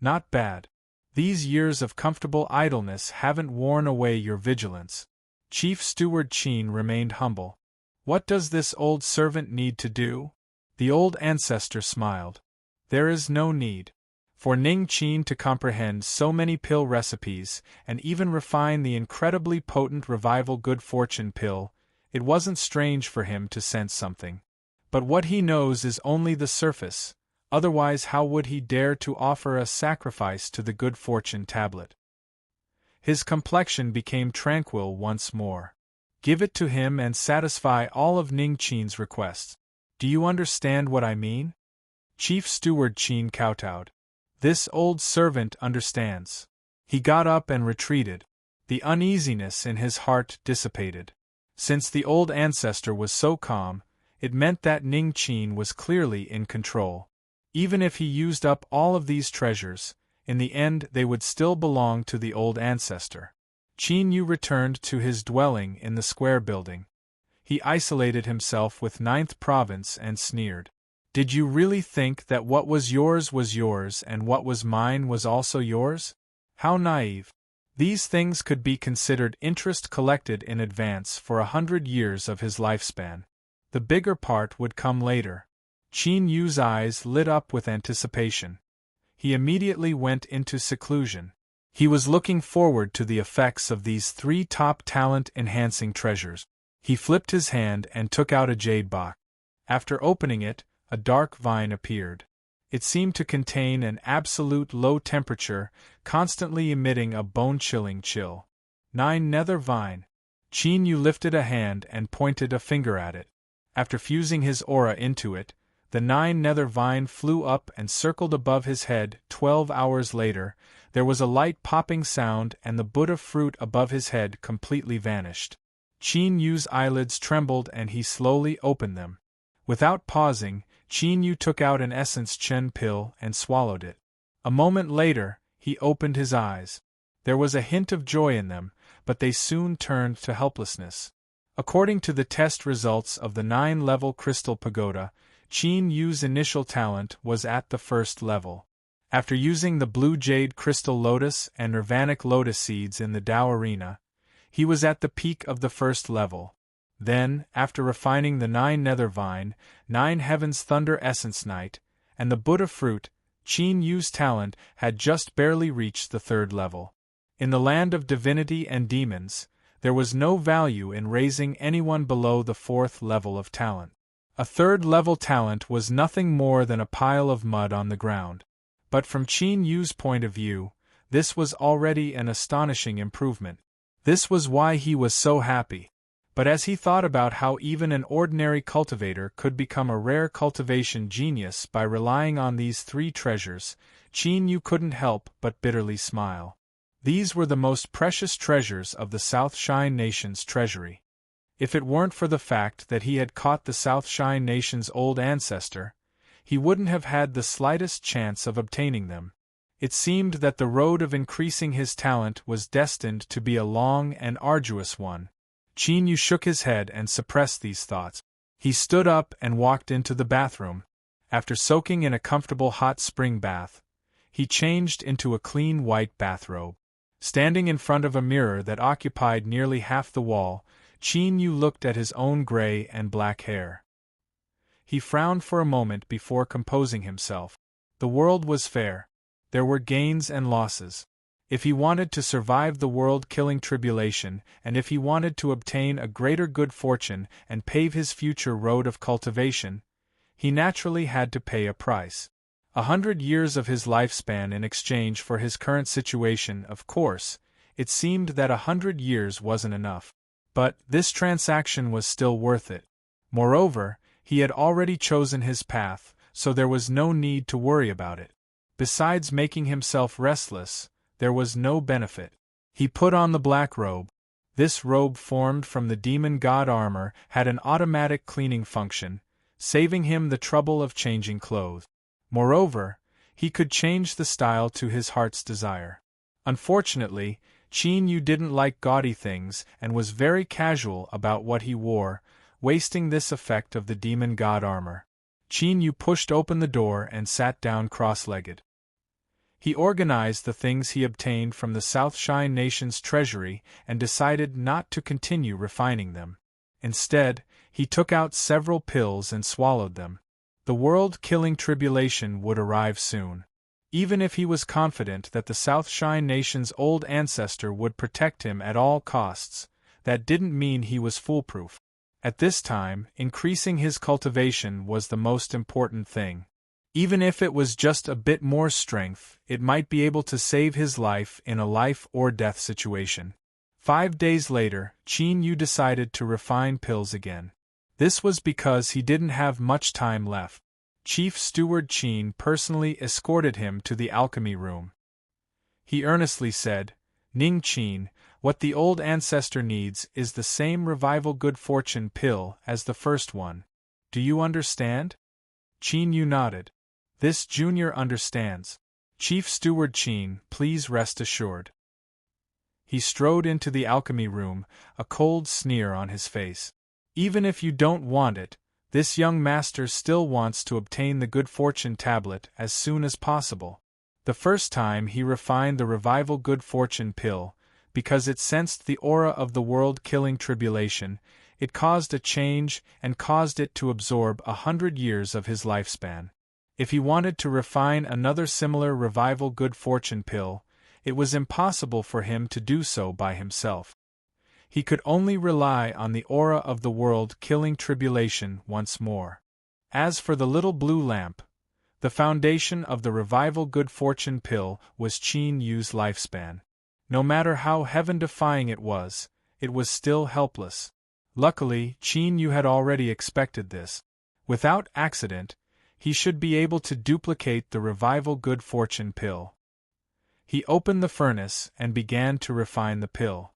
"Not bad. These years of comfortable idleness haven't worn away your vigilance." Chief Steward Qin remained humble. "What does this old servant need to do?" The old ancestor smiled. "There is no need. For Ning Qin to comprehend so many pill recipes and even refine the incredibly potent revival good fortune pill, it wasn't strange for him to sense something. But what he knows is only the surface, otherwise how would he dare to offer a sacrifice to the good fortune tablet? His complexion became tranquil once more. Give it to him and satisfy all of Ning Qin's requests. Do you understand what I mean? Chief Steward Qin kowtowed. This old servant understands. He got up and retreated. The uneasiness in his heart dissipated. Since the old ancestor was so calm, it meant that Ning Qin was clearly in control. Even if he used up all of these treasures, in the end they would still belong to the old ancestor. Qin Yu returned to his dwelling in the square building. He isolated himself with 9th province and sneered. Did you really think that what was yours and what was mine was also yours? How naive. These things could be considered interest collected in advance for 100 years of his lifespan. The bigger part would come later. Qin Yu's eyes lit up with anticipation. He immediately went into seclusion. He was looking forward to the effects of these 3 top talent-enhancing treasures. He flipped his hand and took out a jade box. After opening it, a dark vine appeared. It seemed to contain an absolute low temperature, constantly emitting a bone-chilling chill. 9 nether vine. Qin Yu lifted a hand and pointed a finger at it. After fusing his aura into it, the 9 nether vine flew up and circled above his head. 12 hours later, there was a light popping sound and the Buddha fruit above his head completely vanished. Qin Yu's eyelids trembled and he slowly opened them. Without pausing, Qin Yu took out an essence Chen pill and swallowed it. A moment later, he opened his eyes. There was a hint of joy in them, but they soon turned to helplessness. According to the test results of the 9-level Crystal Pagoda, Qin Yu's initial talent was at the 1st level. After using the Blue Jade Crystal Lotus and Nirvanic Lotus Seeds in the Tao Arena, he was at the peak of the 1st level. Then, after refining the 9 Nether Vine, 9 Heaven's Thunder Essence Night, and the Buddha Fruit, Qin Yu's talent had just barely reached the 3rd level. In the land of divinity and demons, there was no value in raising anyone below the 4th level of talent. A 3rd level talent was nothing more than a pile of mud on the ground. But from Qin Yu's point of view, this was already an astonishing improvement. This was why he was so happy. But as he thought about how even an ordinary cultivator could become a rare cultivation genius by relying on these 3 treasures, Qin Yu couldn't help but bitterly smile. These were the most precious treasures of the South Shine Nation's treasury. If it weren't for the fact that he had caught the South Shine Nation's old ancestor, he wouldn't have had the slightest chance of obtaining them. It seemed that the road of increasing his talent was destined to be a long and arduous one. Qin Yu shook his head and suppressed these thoughts. He stood up and walked into the bathroom. After soaking in a comfortable hot spring bath, he changed into a clean white bathrobe. Standing in front of a mirror that occupied nearly half the wall, Qin Yu looked at his own gray and black hair. He frowned for a moment before composing himself. The world was fair. There were gains and losses. If he wanted to survive the world-killing tribulation, and if he wanted to obtain a greater good fortune and pave his future road of cultivation, he naturally had to pay a price. 100 years of his lifespan in exchange for his current situation. Of course, it seemed that 100 years wasn't enough. But this transaction was still worth it. Moreover, he had already chosen his path, so there was no need to worry about it. Besides making himself restless, there was no benefit. He put on the black robe. This robe, formed from the demon god armor, had an automatic cleaning function, saving him the trouble of changing clothes. Moreover, he could change the style to his heart's desire. Unfortunately, Qin Yu didn't like gaudy things and was very casual about what he wore, wasting this effect of the demon god armor. Qin Yu pushed open the door and sat down cross-legged. He organized the things he obtained from the South Shine Nation's treasury and decided not to continue refining them. Instead, he took out several pills and swallowed them. The world-killing tribulation would arrive soon. Even if he was confident that the South Shine Nation's old ancestor would protect him at all costs, that didn't mean he was foolproof. At this time, increasing his cultivation was the most important thing. Even if it was just a bit more strength, it might be able to save his life in a life-or-death situation. 5 days later, Qin Yu decided to refine pills again. This was because he didn't have much time left. Chief Steward Qin personally escorted him to the alchemy room. He earnestly said, "Ning Qin, what the old ancestor needs is the same revival good fortune pill as the first one. Do you understand?" Qin Yu nodded. "This junior understands. Chief Steward Qin, please rest assured." He strode into the alchemy room, a cold sneer on his face. "Even if you don't want it, this young master still wants to obtain the good fortune tablet as soon as possible." The first time he refined the revival good fortune pill, because it sensed the aura of the world-killing tribulation, it caused a change and caused it to absorb 100 years of his lifespan. If he wanted to refine another similar revival good fortune pill, it was impossible for him to do so by himself. He could only rely on the aura of the world-killing tribulation once more. As for the little blue lamp, the foundation of the revival good fortune pill was Qin Yu's lifespan. No matter how heaven-defying it was still helpless. Luckily, Qin Yu had already expected this. Without accident, he should be able to duplicate the revival good fortune pill. He opened the furnace and began to refine the pill.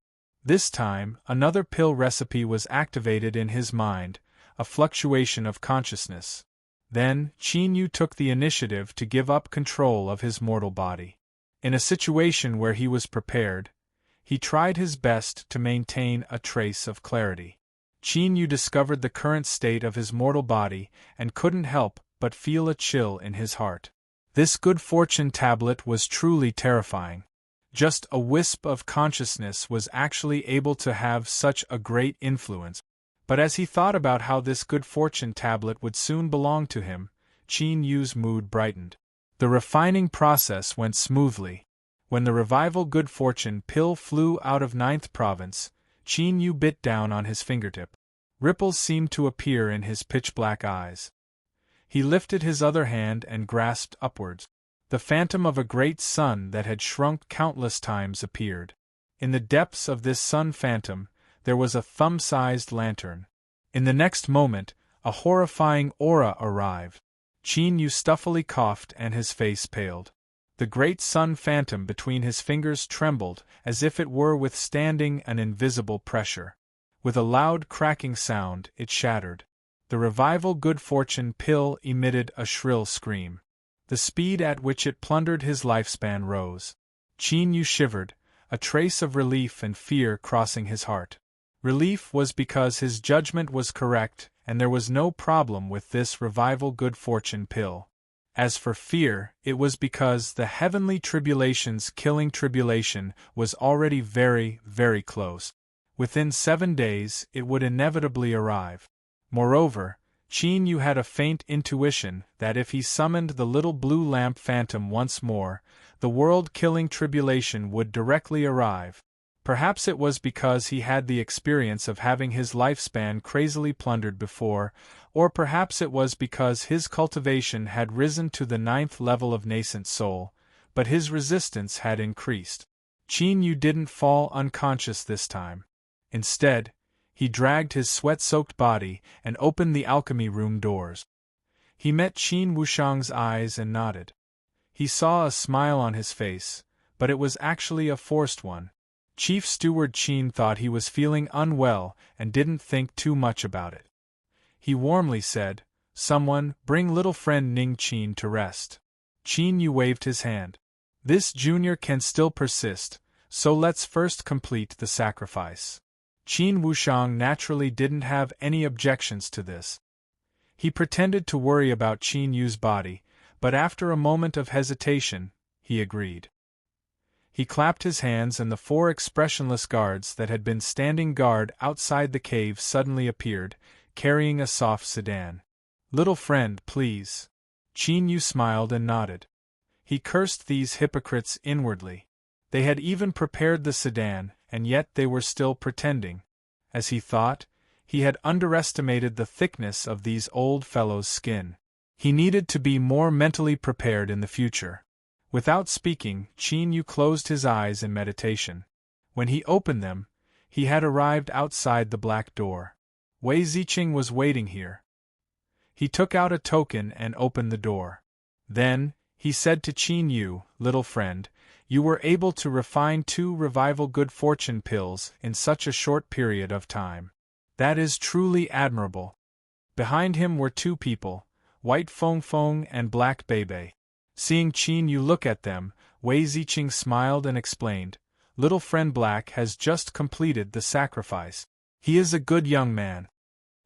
This time, another pill recipe was activated in his mind, a fluctuation of consciousness. Then, Qin Yu took the initiative to give up control of his mortal body. In a situation where he was prepared, he tried his best to maintain a trace of clarity. Qin Yu discovered the current state of his mortal body and couldn't help but feel a chill in his heart. This good fortune tablet was truly terrifying. Just a wisp of consciousness was actually able to have such a great influence. But as he thought about how this good fortune tablet would soon belong to him, Qin Yu's mood brightened. The refining process went smoothly. When the revival good fortune pill flew out of 9th province, Qin Yu bit down on his fingertip. Ripples seemed to appear in his pitch-black eyes. He lifted his other hand and grasped upwards. The phantom of a great sun that had shrunk countless times appeared. In the depths of this sun phantom, there was a thumb-sized lantern. In the next moment, a horrifying aura arrived. Qin Yu stuffily coughed and his face paled. The great sun phantom between his fingers trembled as if it were withstanding an invisible pressure. With a loud cracking sound, it shattered. The revival good fortune pill emitted a shrill scream. The speed at which it plundered his lifespan rose. Qin Yu shivered, a trace of relief and fear crossing his heart. Relief was because his judgment was correct and there was no problem with this revival good fortune pill. As for fear, it was because the heavenly tribulation's killing tribulation was already very, very close. Within 7 days, it would inevitably arrive. Moreover, Qin Yu had a faint intuition that if he summoned the little blue lamp phantom once more, the world-killing tribulation would directly arrive. Perhaps it was because he had the experience of having his lifespan crazily plundered before, or perhaps it was because his cultivation had risen to the 9th level of nascent soul, but his resistance had increased. Qin Yu didn't fall unconscious this time. Instead, he dragged his sweat-soaked body and opened the alchemy room doors. He met Qin Wushang's eyes and nodded. He saw a smile on his face, but it was actually a forced one. Chief Steward Qin thought he was feeling unwell and didn't think too much about it. He warmly said, "Someone, bring little friend Ning Qin to rest." Qin Yu waved his hand. "This junior can still persist, so let's first complete the sacrifice." Qin Wushang naturally didn't have any objections to this. He pretended to worry about Qin Yu's body, but after a moment of hesitation, he agreed. He clapped his hands and the 4 expressionless guards that had been standing guard outside the cave suddenly appeared, carrying a soft sedan. "Little friend, please." Qin Yu smiled and nodded. He cursed these hypocrites inwardly. They had even prepared the sedan, and yet they were still pretending. As he thought, he had underestimated the thickness of these old fellows' skin. He needed to be more mentally prepared in the future. Without speaking, Qin Yu closed his eyes in meditation. When he opened them, he had arrived outside the black door. Wei Ziqing was waiting here. He took out a token and opened the door. Then, he said to Qin Yu, "Little friend, you were able to refine 2 revival good fortune pills in such a short period of time. That is truly admirable." Behind him were 2 people, White Feng Feng and Black Bebe. Seeing Qin Yu look at them, Wei Ziqing smiled and explained, "Little friend Black has just completed the sacrifice. He is a good young man."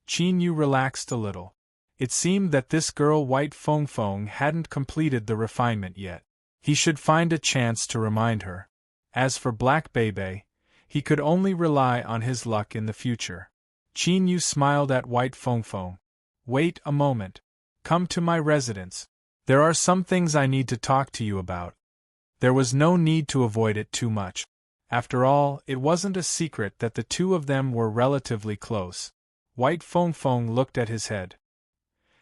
Qin Yu relaxed a little. It seemed that this girl White Feng Feng hadn't completed the refinement yet. He should find a chance to remind her. As for Black Bebe, he could only rely on his luck in the future. Qin Yu smiled at White Feng Feng. "Wait a moment. Come to my residence. There are some things I need to talk to you about." There was no need to avoid it too much. After all, it wasn't a secret that the 2 of them were relatively close. White Feng Feng looked at his head.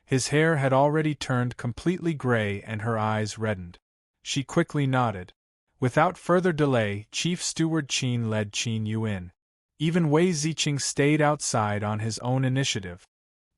His hair had already turned completely gray and her eyes reddened. She quickly nodded. Without further delay, Chief Steward Qin led Qin Yu in. Even Wei Ziqing stayed outside on his own initiative.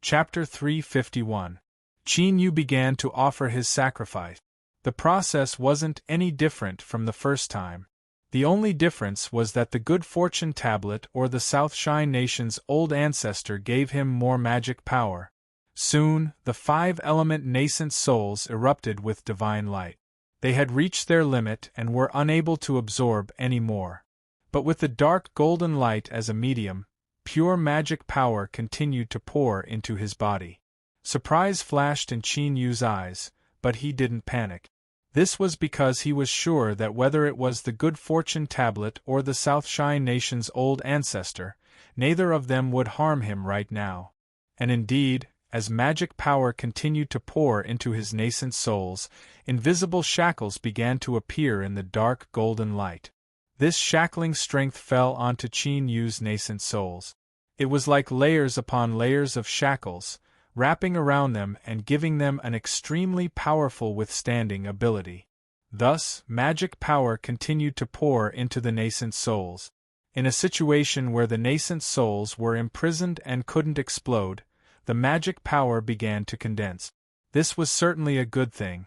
Chapter 351. Qin Yu began to offer his sacrifice. The process wasn't any different from the first time. The only difference was that the good fortune tablet or the Southshine nation's old ancestor gave him more magic power. Soon, the five-element nascent souls erupted with divine light. They had reached their limit and were unable to absorb any more. But with the dark golden light as a medium, pure magic power continued to pour into his body. Surprise flashed in Qin Yu's eyes, but he didn't panic. This was because he was sure that whether it was the good fortune tablet or the Southshine nation's old ancestor, neither of them would harm him right now. And indeed, as magic power continued to pour into his nascent souls, invisible shackles began to appear in the dark golden light. This shackling strength fell onto Qin Yu's nascent souls. It was like layers upon layers of shackles, wrapping around them and giving them an extremely powerful withstanding ability. Thus, magic power continued to pour into the nascent souls. In a situation where the nascent souls were imprisoned and couldn't explode, the magic power began to condense. This was certainly a good thing.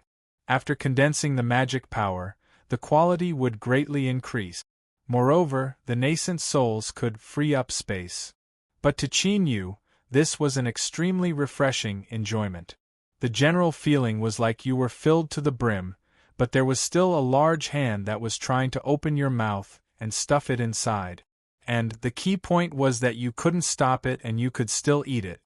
After condensing the magic power, the quality would greatly increase. Moreover, the nascent souls could free up space. But to Qin Yu, this was an extremely refreshing enjoyment. The general feeling was like you were filled to the brim, but there was still a large hand that was trying to open your mouth and stuff it inside. And the key point was that you couldn't stop it and you could still eat it.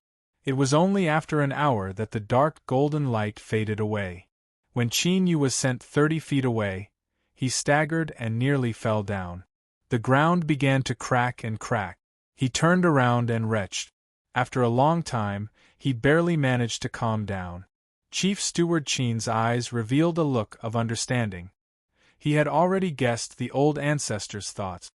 It was only after an hour that the dark golden light faded away. When Qin Yu was sent 30 feet away, he staggered and nearly fell down. The ground began to crack and crack. He turned around and retched. After a long time, he barely managed to calm down. Chief Steward Qin's eyes revealed a look of understanding. He had already guessed the old ancestor's thoughts.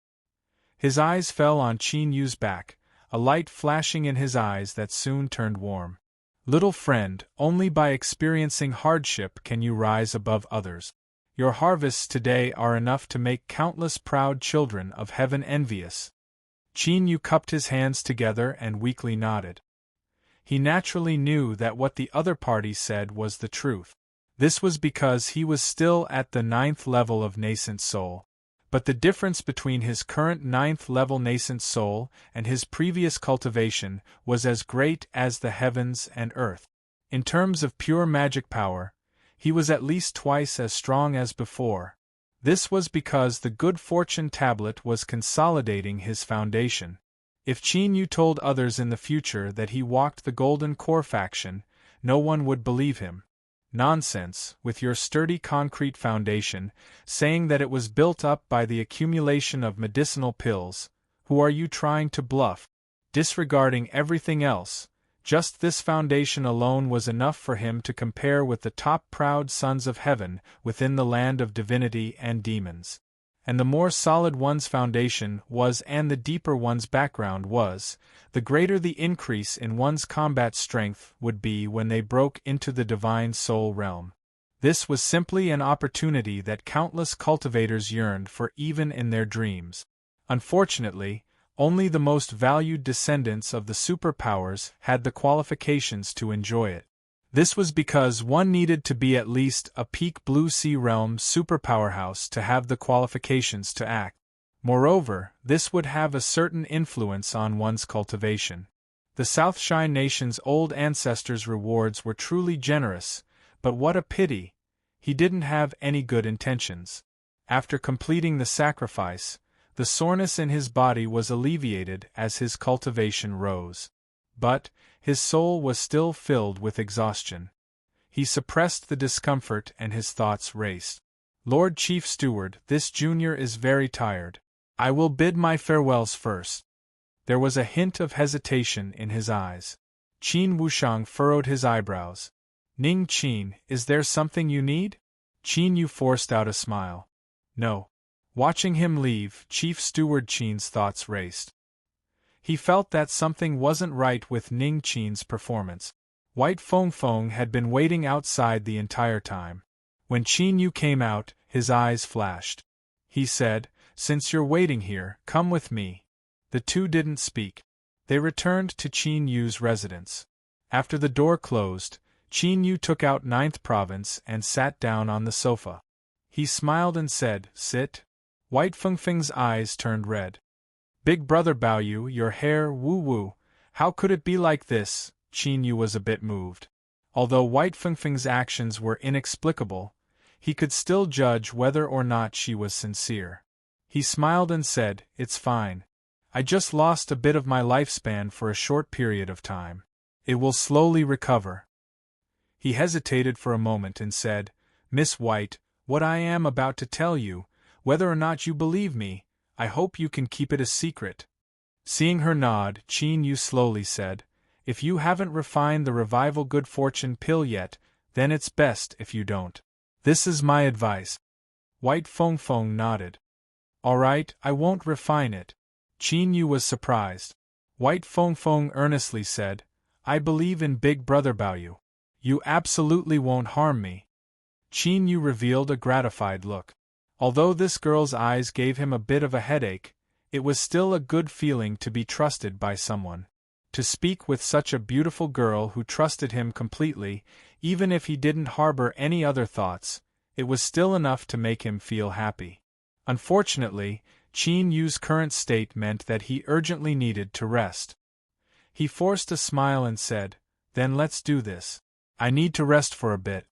His eyes fell on Qin Yu's back, a light flashing in his eyes that soon turned warm. Little friend, only by experiencing hardship can you rise above others. Your harvests today are enough to make countless proud children of heaven envious. Qin Yu cupped his hands together and weakly nodded. He naturally knew that what the other party said was the truth. This was because he was still at the 9th level of nascent soul. But the difference between his current 9th level nascent soul and his previous cultivation was as great as the heavens and earth. In terms of pure magic power, he was at least twice as strong as before. This was because the good fortune tablet was consolidating his foundation. If Qin Yu told others in the future that he walked the Golden Core faction, no one would believe him. Nonsense, with your sturdy concrete foundation, saying that it was built up by the accumulation of medicinal pills. Who are you trying to bluff? Disregarding everything else, just this foundation alone was enough for him to compare with the top proud sons of heaven within the land of divinity and demons. And the more solid one's foundation was and the deeper one's background was, the greater the increase in one's combat strength would be when they broke into the divine soul realm. This was simply an opportunity that countless cultivators yearned for even in their dreams. Unfortunately, only the most valued descendants of the superpowers had the qualifications to enjoy it. This was because one needed to be at least a peak Blue Sea Realm superpowerhouse to have the qualifications to act. Moreover, this would have a certain influence on one's cultivation. The Southshine nation's old ancestors' rewards were truly generous, but what a pity! He didn't have any good intentions. After completing the sacrifice, the soreness in his body was alleviated as his cultivation rose. But his soul was still filled with exhaustion. He suppressed the discomfort and his thoughts raced. Lord Chief Steward, this junior is very tired. I will bid my farewells first. There was a hint of hesitation in his eyes. Qin Wushang furrowed his eyebrows. Ning Qin, is there something you need? Qin Yu forced out a smile. No. Watching him leave, Chief Steward Qin's thoughts raced. He felt that something wasn't right with Ning Qin's performance. White Feng Feng had been waiting outside the entire time. When Qin Yu came out, his eyes flashed. He said, "Since you're waiting here, come with me." The two didn't speak. They returned to Qin Yu's residence. After the door closed, Qin Yu took out 9th province and sat down on the sofa. He smiled and said, "Sit." White Fengfeng's eyes turned red. Big brother Baoyu, your hair, woo-woo, how could it be like this? Qin Yu was a bit moved. Although White Fengfeng's actions were inexplicable, he could still judge whether or not she was sincere. He smiled and said, "It's fine. I just lost a bit of my lifespan for a short period of time. It will slowly recover." He hesitated for a moment and said, "Miss White, what I am about to tell you, whether or not you believe me, I hope you can keep it a secret." Seeing her nod, Qin Yu slowly said, "If you haven't refined the revival good fortune pill yet, then it's best if you don't. This is my advice." White Fengfeng nodded. "All right, I won't refine it." Qin Yu was surprised. White Fengfeng earnestly said, "I believe in Big Brother Baoyu. You absolutely won't harm me." Qin Yu revealed a gratified look. Although this girl's eyes gave him a bit of a headache, it was still a good feeling to be trusted by someone. To speak with such a beautiful girl who trusted him completely, even if he didn't harbor any other thoughts, it was still enough to make him feel happy. Unfortunately, Qin Yu's current state meant that he urgently needed to rest. He forced a smile and said, "Then let's do this. I need to rest for a bit."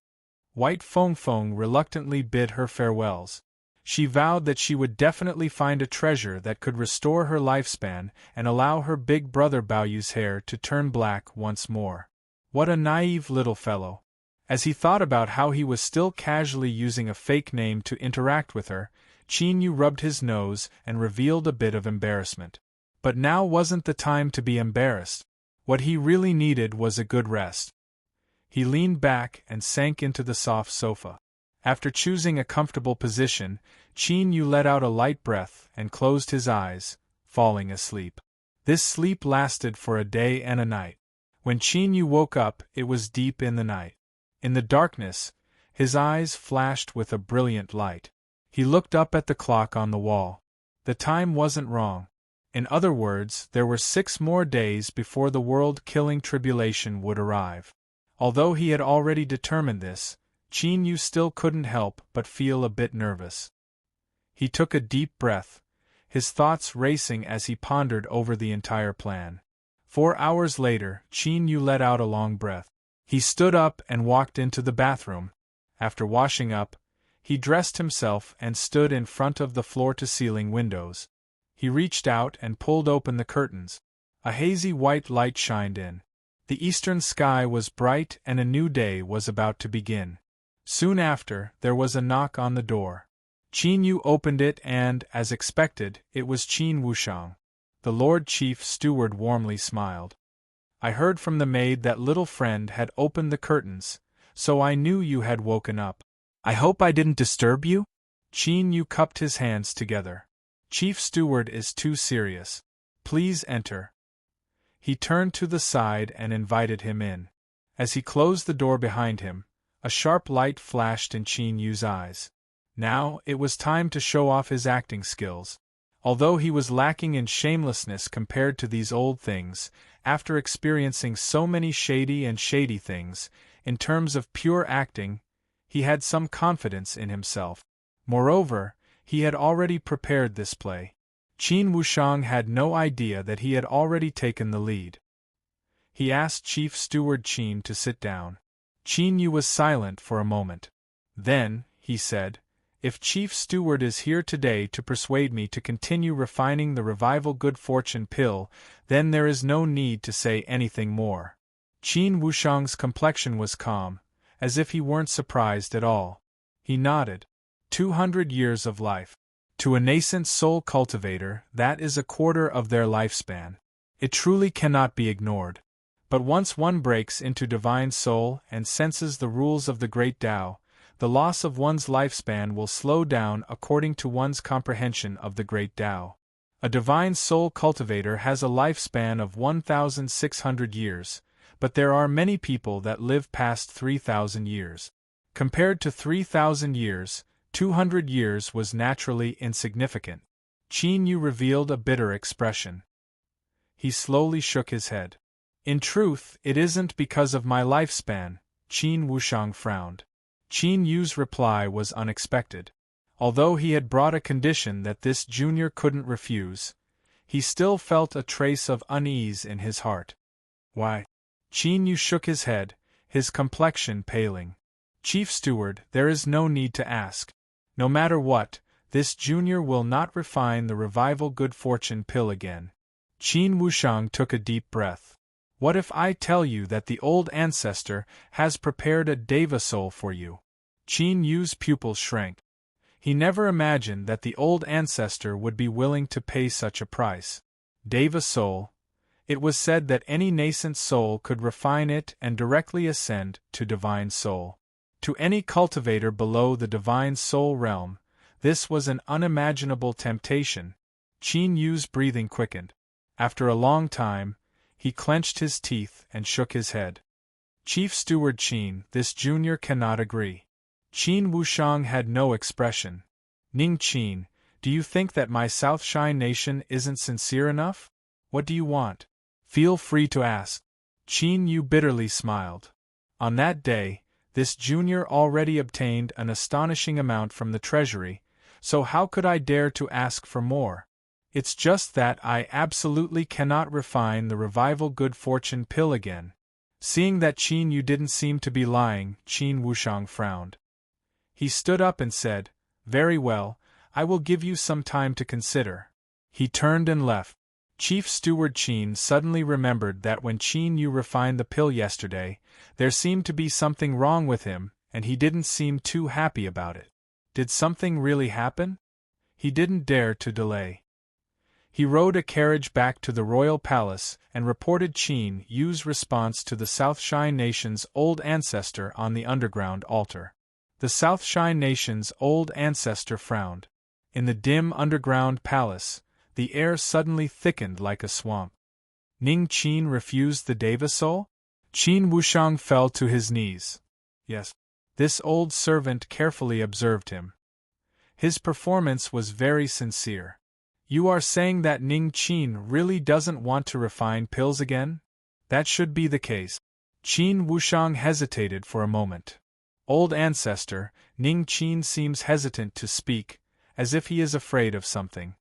White Fengfeng reluctantly bid her farewells. She vowed that she would definitely find a treasure that could restore her lifespan and allow her big brother Baoyu's hair to turn black once more. What a naive little fellow. As he thought about how he was still casually using a fake name to interact with her, Qin Yu rubbed his nose and revealed a bit of embarrassment. But now wasn't the time to be embarrassed. What he really needed was a good rest. He leaned back and sank into the soft sofa. After choosing a comfortable position, Qin Yu let out a light breath and closed his eyes, falling asleep. This sleep lasted for a day and a night. When Qin Yu woke up, it was deep in the night. In the darkness, his eyes flashed with a brilliant light. He looked up at the clock on the wall. The time wasn't wrong. In other words, there were 6 more days before the world-killing tribulation would arrive. Although he had already determined this, Qin Yu still couldn't help but feel a bit nervous. He took a deep breath, his thoughts racing as he pondered over the entire plan. 4 hours later, Qin Yu let out a long breath. He stood up and walked into the bathroom. After washing up, he dressed himself and stood in front of the floor-to-ceiling windows. He reached out and pulled open the curtains. A hazy white light shined in. The eastern sky was bright and a new day was about to begin. Soon after, there was a knock on the door. Qin Yu opened it and, as expected, it was Qin Wushang. The Lord Chief Steward warmly smiled. "I heard from the maid that little friend had opened the curtains, so I knew you had woken up. I hope I didn't disturb you?" Qin Yu cupped his hands together. "Chief Steward is too serious. Please enter." He turned to the side and invited him in. As he closed the door behind him, a sharp light flashed in Qin Yu's eyes. Now, it was time to show off his acting skills. Although he was lacking in shamelessness compared to these old things, after experiencing so many shady things, in terms of pure acting, he had some confidence in himself. Moreover, he had already prepared this play. Qin Wushang had no idea that he had already taken the lead. He asked Chief Steward Qin to sit down. Qin Yu was silent for a moment. Then, he said, "If Chief Steward is here today to persuade me to continue refining the revival good fortune pill, then there is no need to say anything more." Qin Wushang's complexion was calm, as if he weren't surprised at all. He nodded. 200 years of life. To a nascent soul cultivator, that is a quarter of their lifespan. It truly cannot be ignored. But once one breaks into divine soul and senses the rules of the great Tao, the loss of one's lifespan will slow down according to one's comprehension of the great Tao. A divine soul cultivator has a lifespan of 1,600 years, but there are many people that live past 3,000 years. Compared to 3,000 years, 200 years was naturally insignificant. Qin Yu revealed a bitter expression. He slowly shook his head. "In truth, it isn't because of my lifespan," Qin Wushang frowned. Qin Yu's reply was unexpected. Although he had brought a condition that this junior couldn't refuse, he still felt a trace of unease in his heart. Why? Qin Yu shook his head, his complexion paling. Chief Steward, there is no need to ask. No matter what, this junior will not refine the revival good fortune pill again. Qin Wushang took a deep breath. What if I tell you that the old ancestor has prepared a deva soul for you? Qin Yu's pupils shrank. He never imagined that the old ancestor would be willing to pay such a price. Deva soul. It was said that any nascent soul could refine it and directly ascend to divine soul. To any cultivator below the divine soul realm, this was an unimaginable temptation. Qin Yu's breathing quickened. After a long time, he clenched his teeth and shook his head. Chief Steward Qin, this junior cannot agree. Qin Wushang had no expression. Ning Qin, do you think that my South Shine Nation isn't sincere enough? What do you want? Feel free to ask. Qin Yu bitterly smiled. On that day, this junior already obtained an astonishing amount from the treasury, so how could I dare to ask for more? It's just that I absolutely cannot refine the revival good fortune pill again. Seeing that Qin Yu didn't seem to be lying, Qin Wushang frowned. He stood up and said, Very well, I will give you some time to consider. He turned and left. Chief Steward Qin suddenly remembered that when Qin Yu refined the pill yesterday, there seemed to be something wrong with him, and he didn't seem too happy about it. Did something really happen? He didn't dare to delay. He rode a carriage back to the royal palace and reported Qin Yu's response to the South Shine Nation's old ancestor on the underground altar. The South Shine Nation's old ancestor frowned. In the dim underground palace, the air suddenly thickened like a swamp. Ning Qin refused the Deva soul? Qin Wushang fell to his knees. Yes. This old servant carefully observed him. His performance was very sincere. You are saying that Ning Qin really doesn't want to refine pills again? That should be the case. Qin Wushang hesitated for a moment. Old ancestor, Ning Qin seems hesitant to speak, as if he is afraid of something.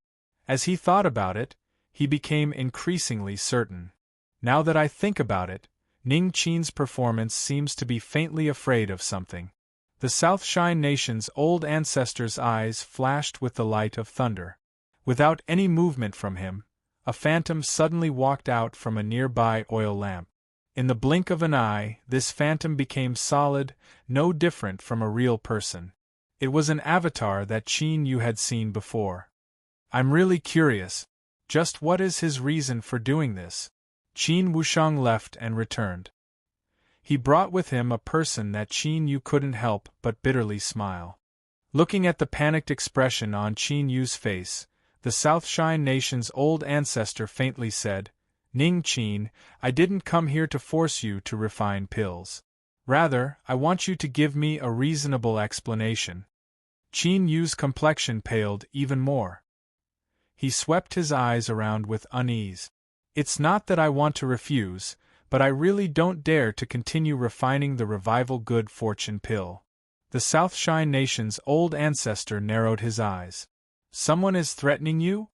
As he thought about it, he became increasingly certain. Now that I think about it, Ning Qin's performance seems to be faintly afraid of something. The South Shine Nation's old ancestor's eyes flashed with the light of thunder. Without any movement from him, a phantom suddenly walked out from a nearby oil lamp. In the blink of an eye, this phantom became solid, no different from a real person. It was an avatar that Qin Yu had seen before. I'm really curious. Just what is his reason for doing this? Qin Wushang left and returned. He brought with him a person that Qin Yu couldn't help but bitterly smile. Looking at the panicked expression on Qin Yu's face, the South Shine Nation's old ancestor faintly said, Ning Qin, I didn't come here to force you to refine pills. Rather, I want you to give me a reasonable explanation. Qin Yu's complexion paled even more. He swept his eyes around with unease. It's not that I want to refuse, but I really don't dare to continue refining the revival good fortune pill. The South Shine Nation's old ancestor narrowed his eyes. Someone is threatening you?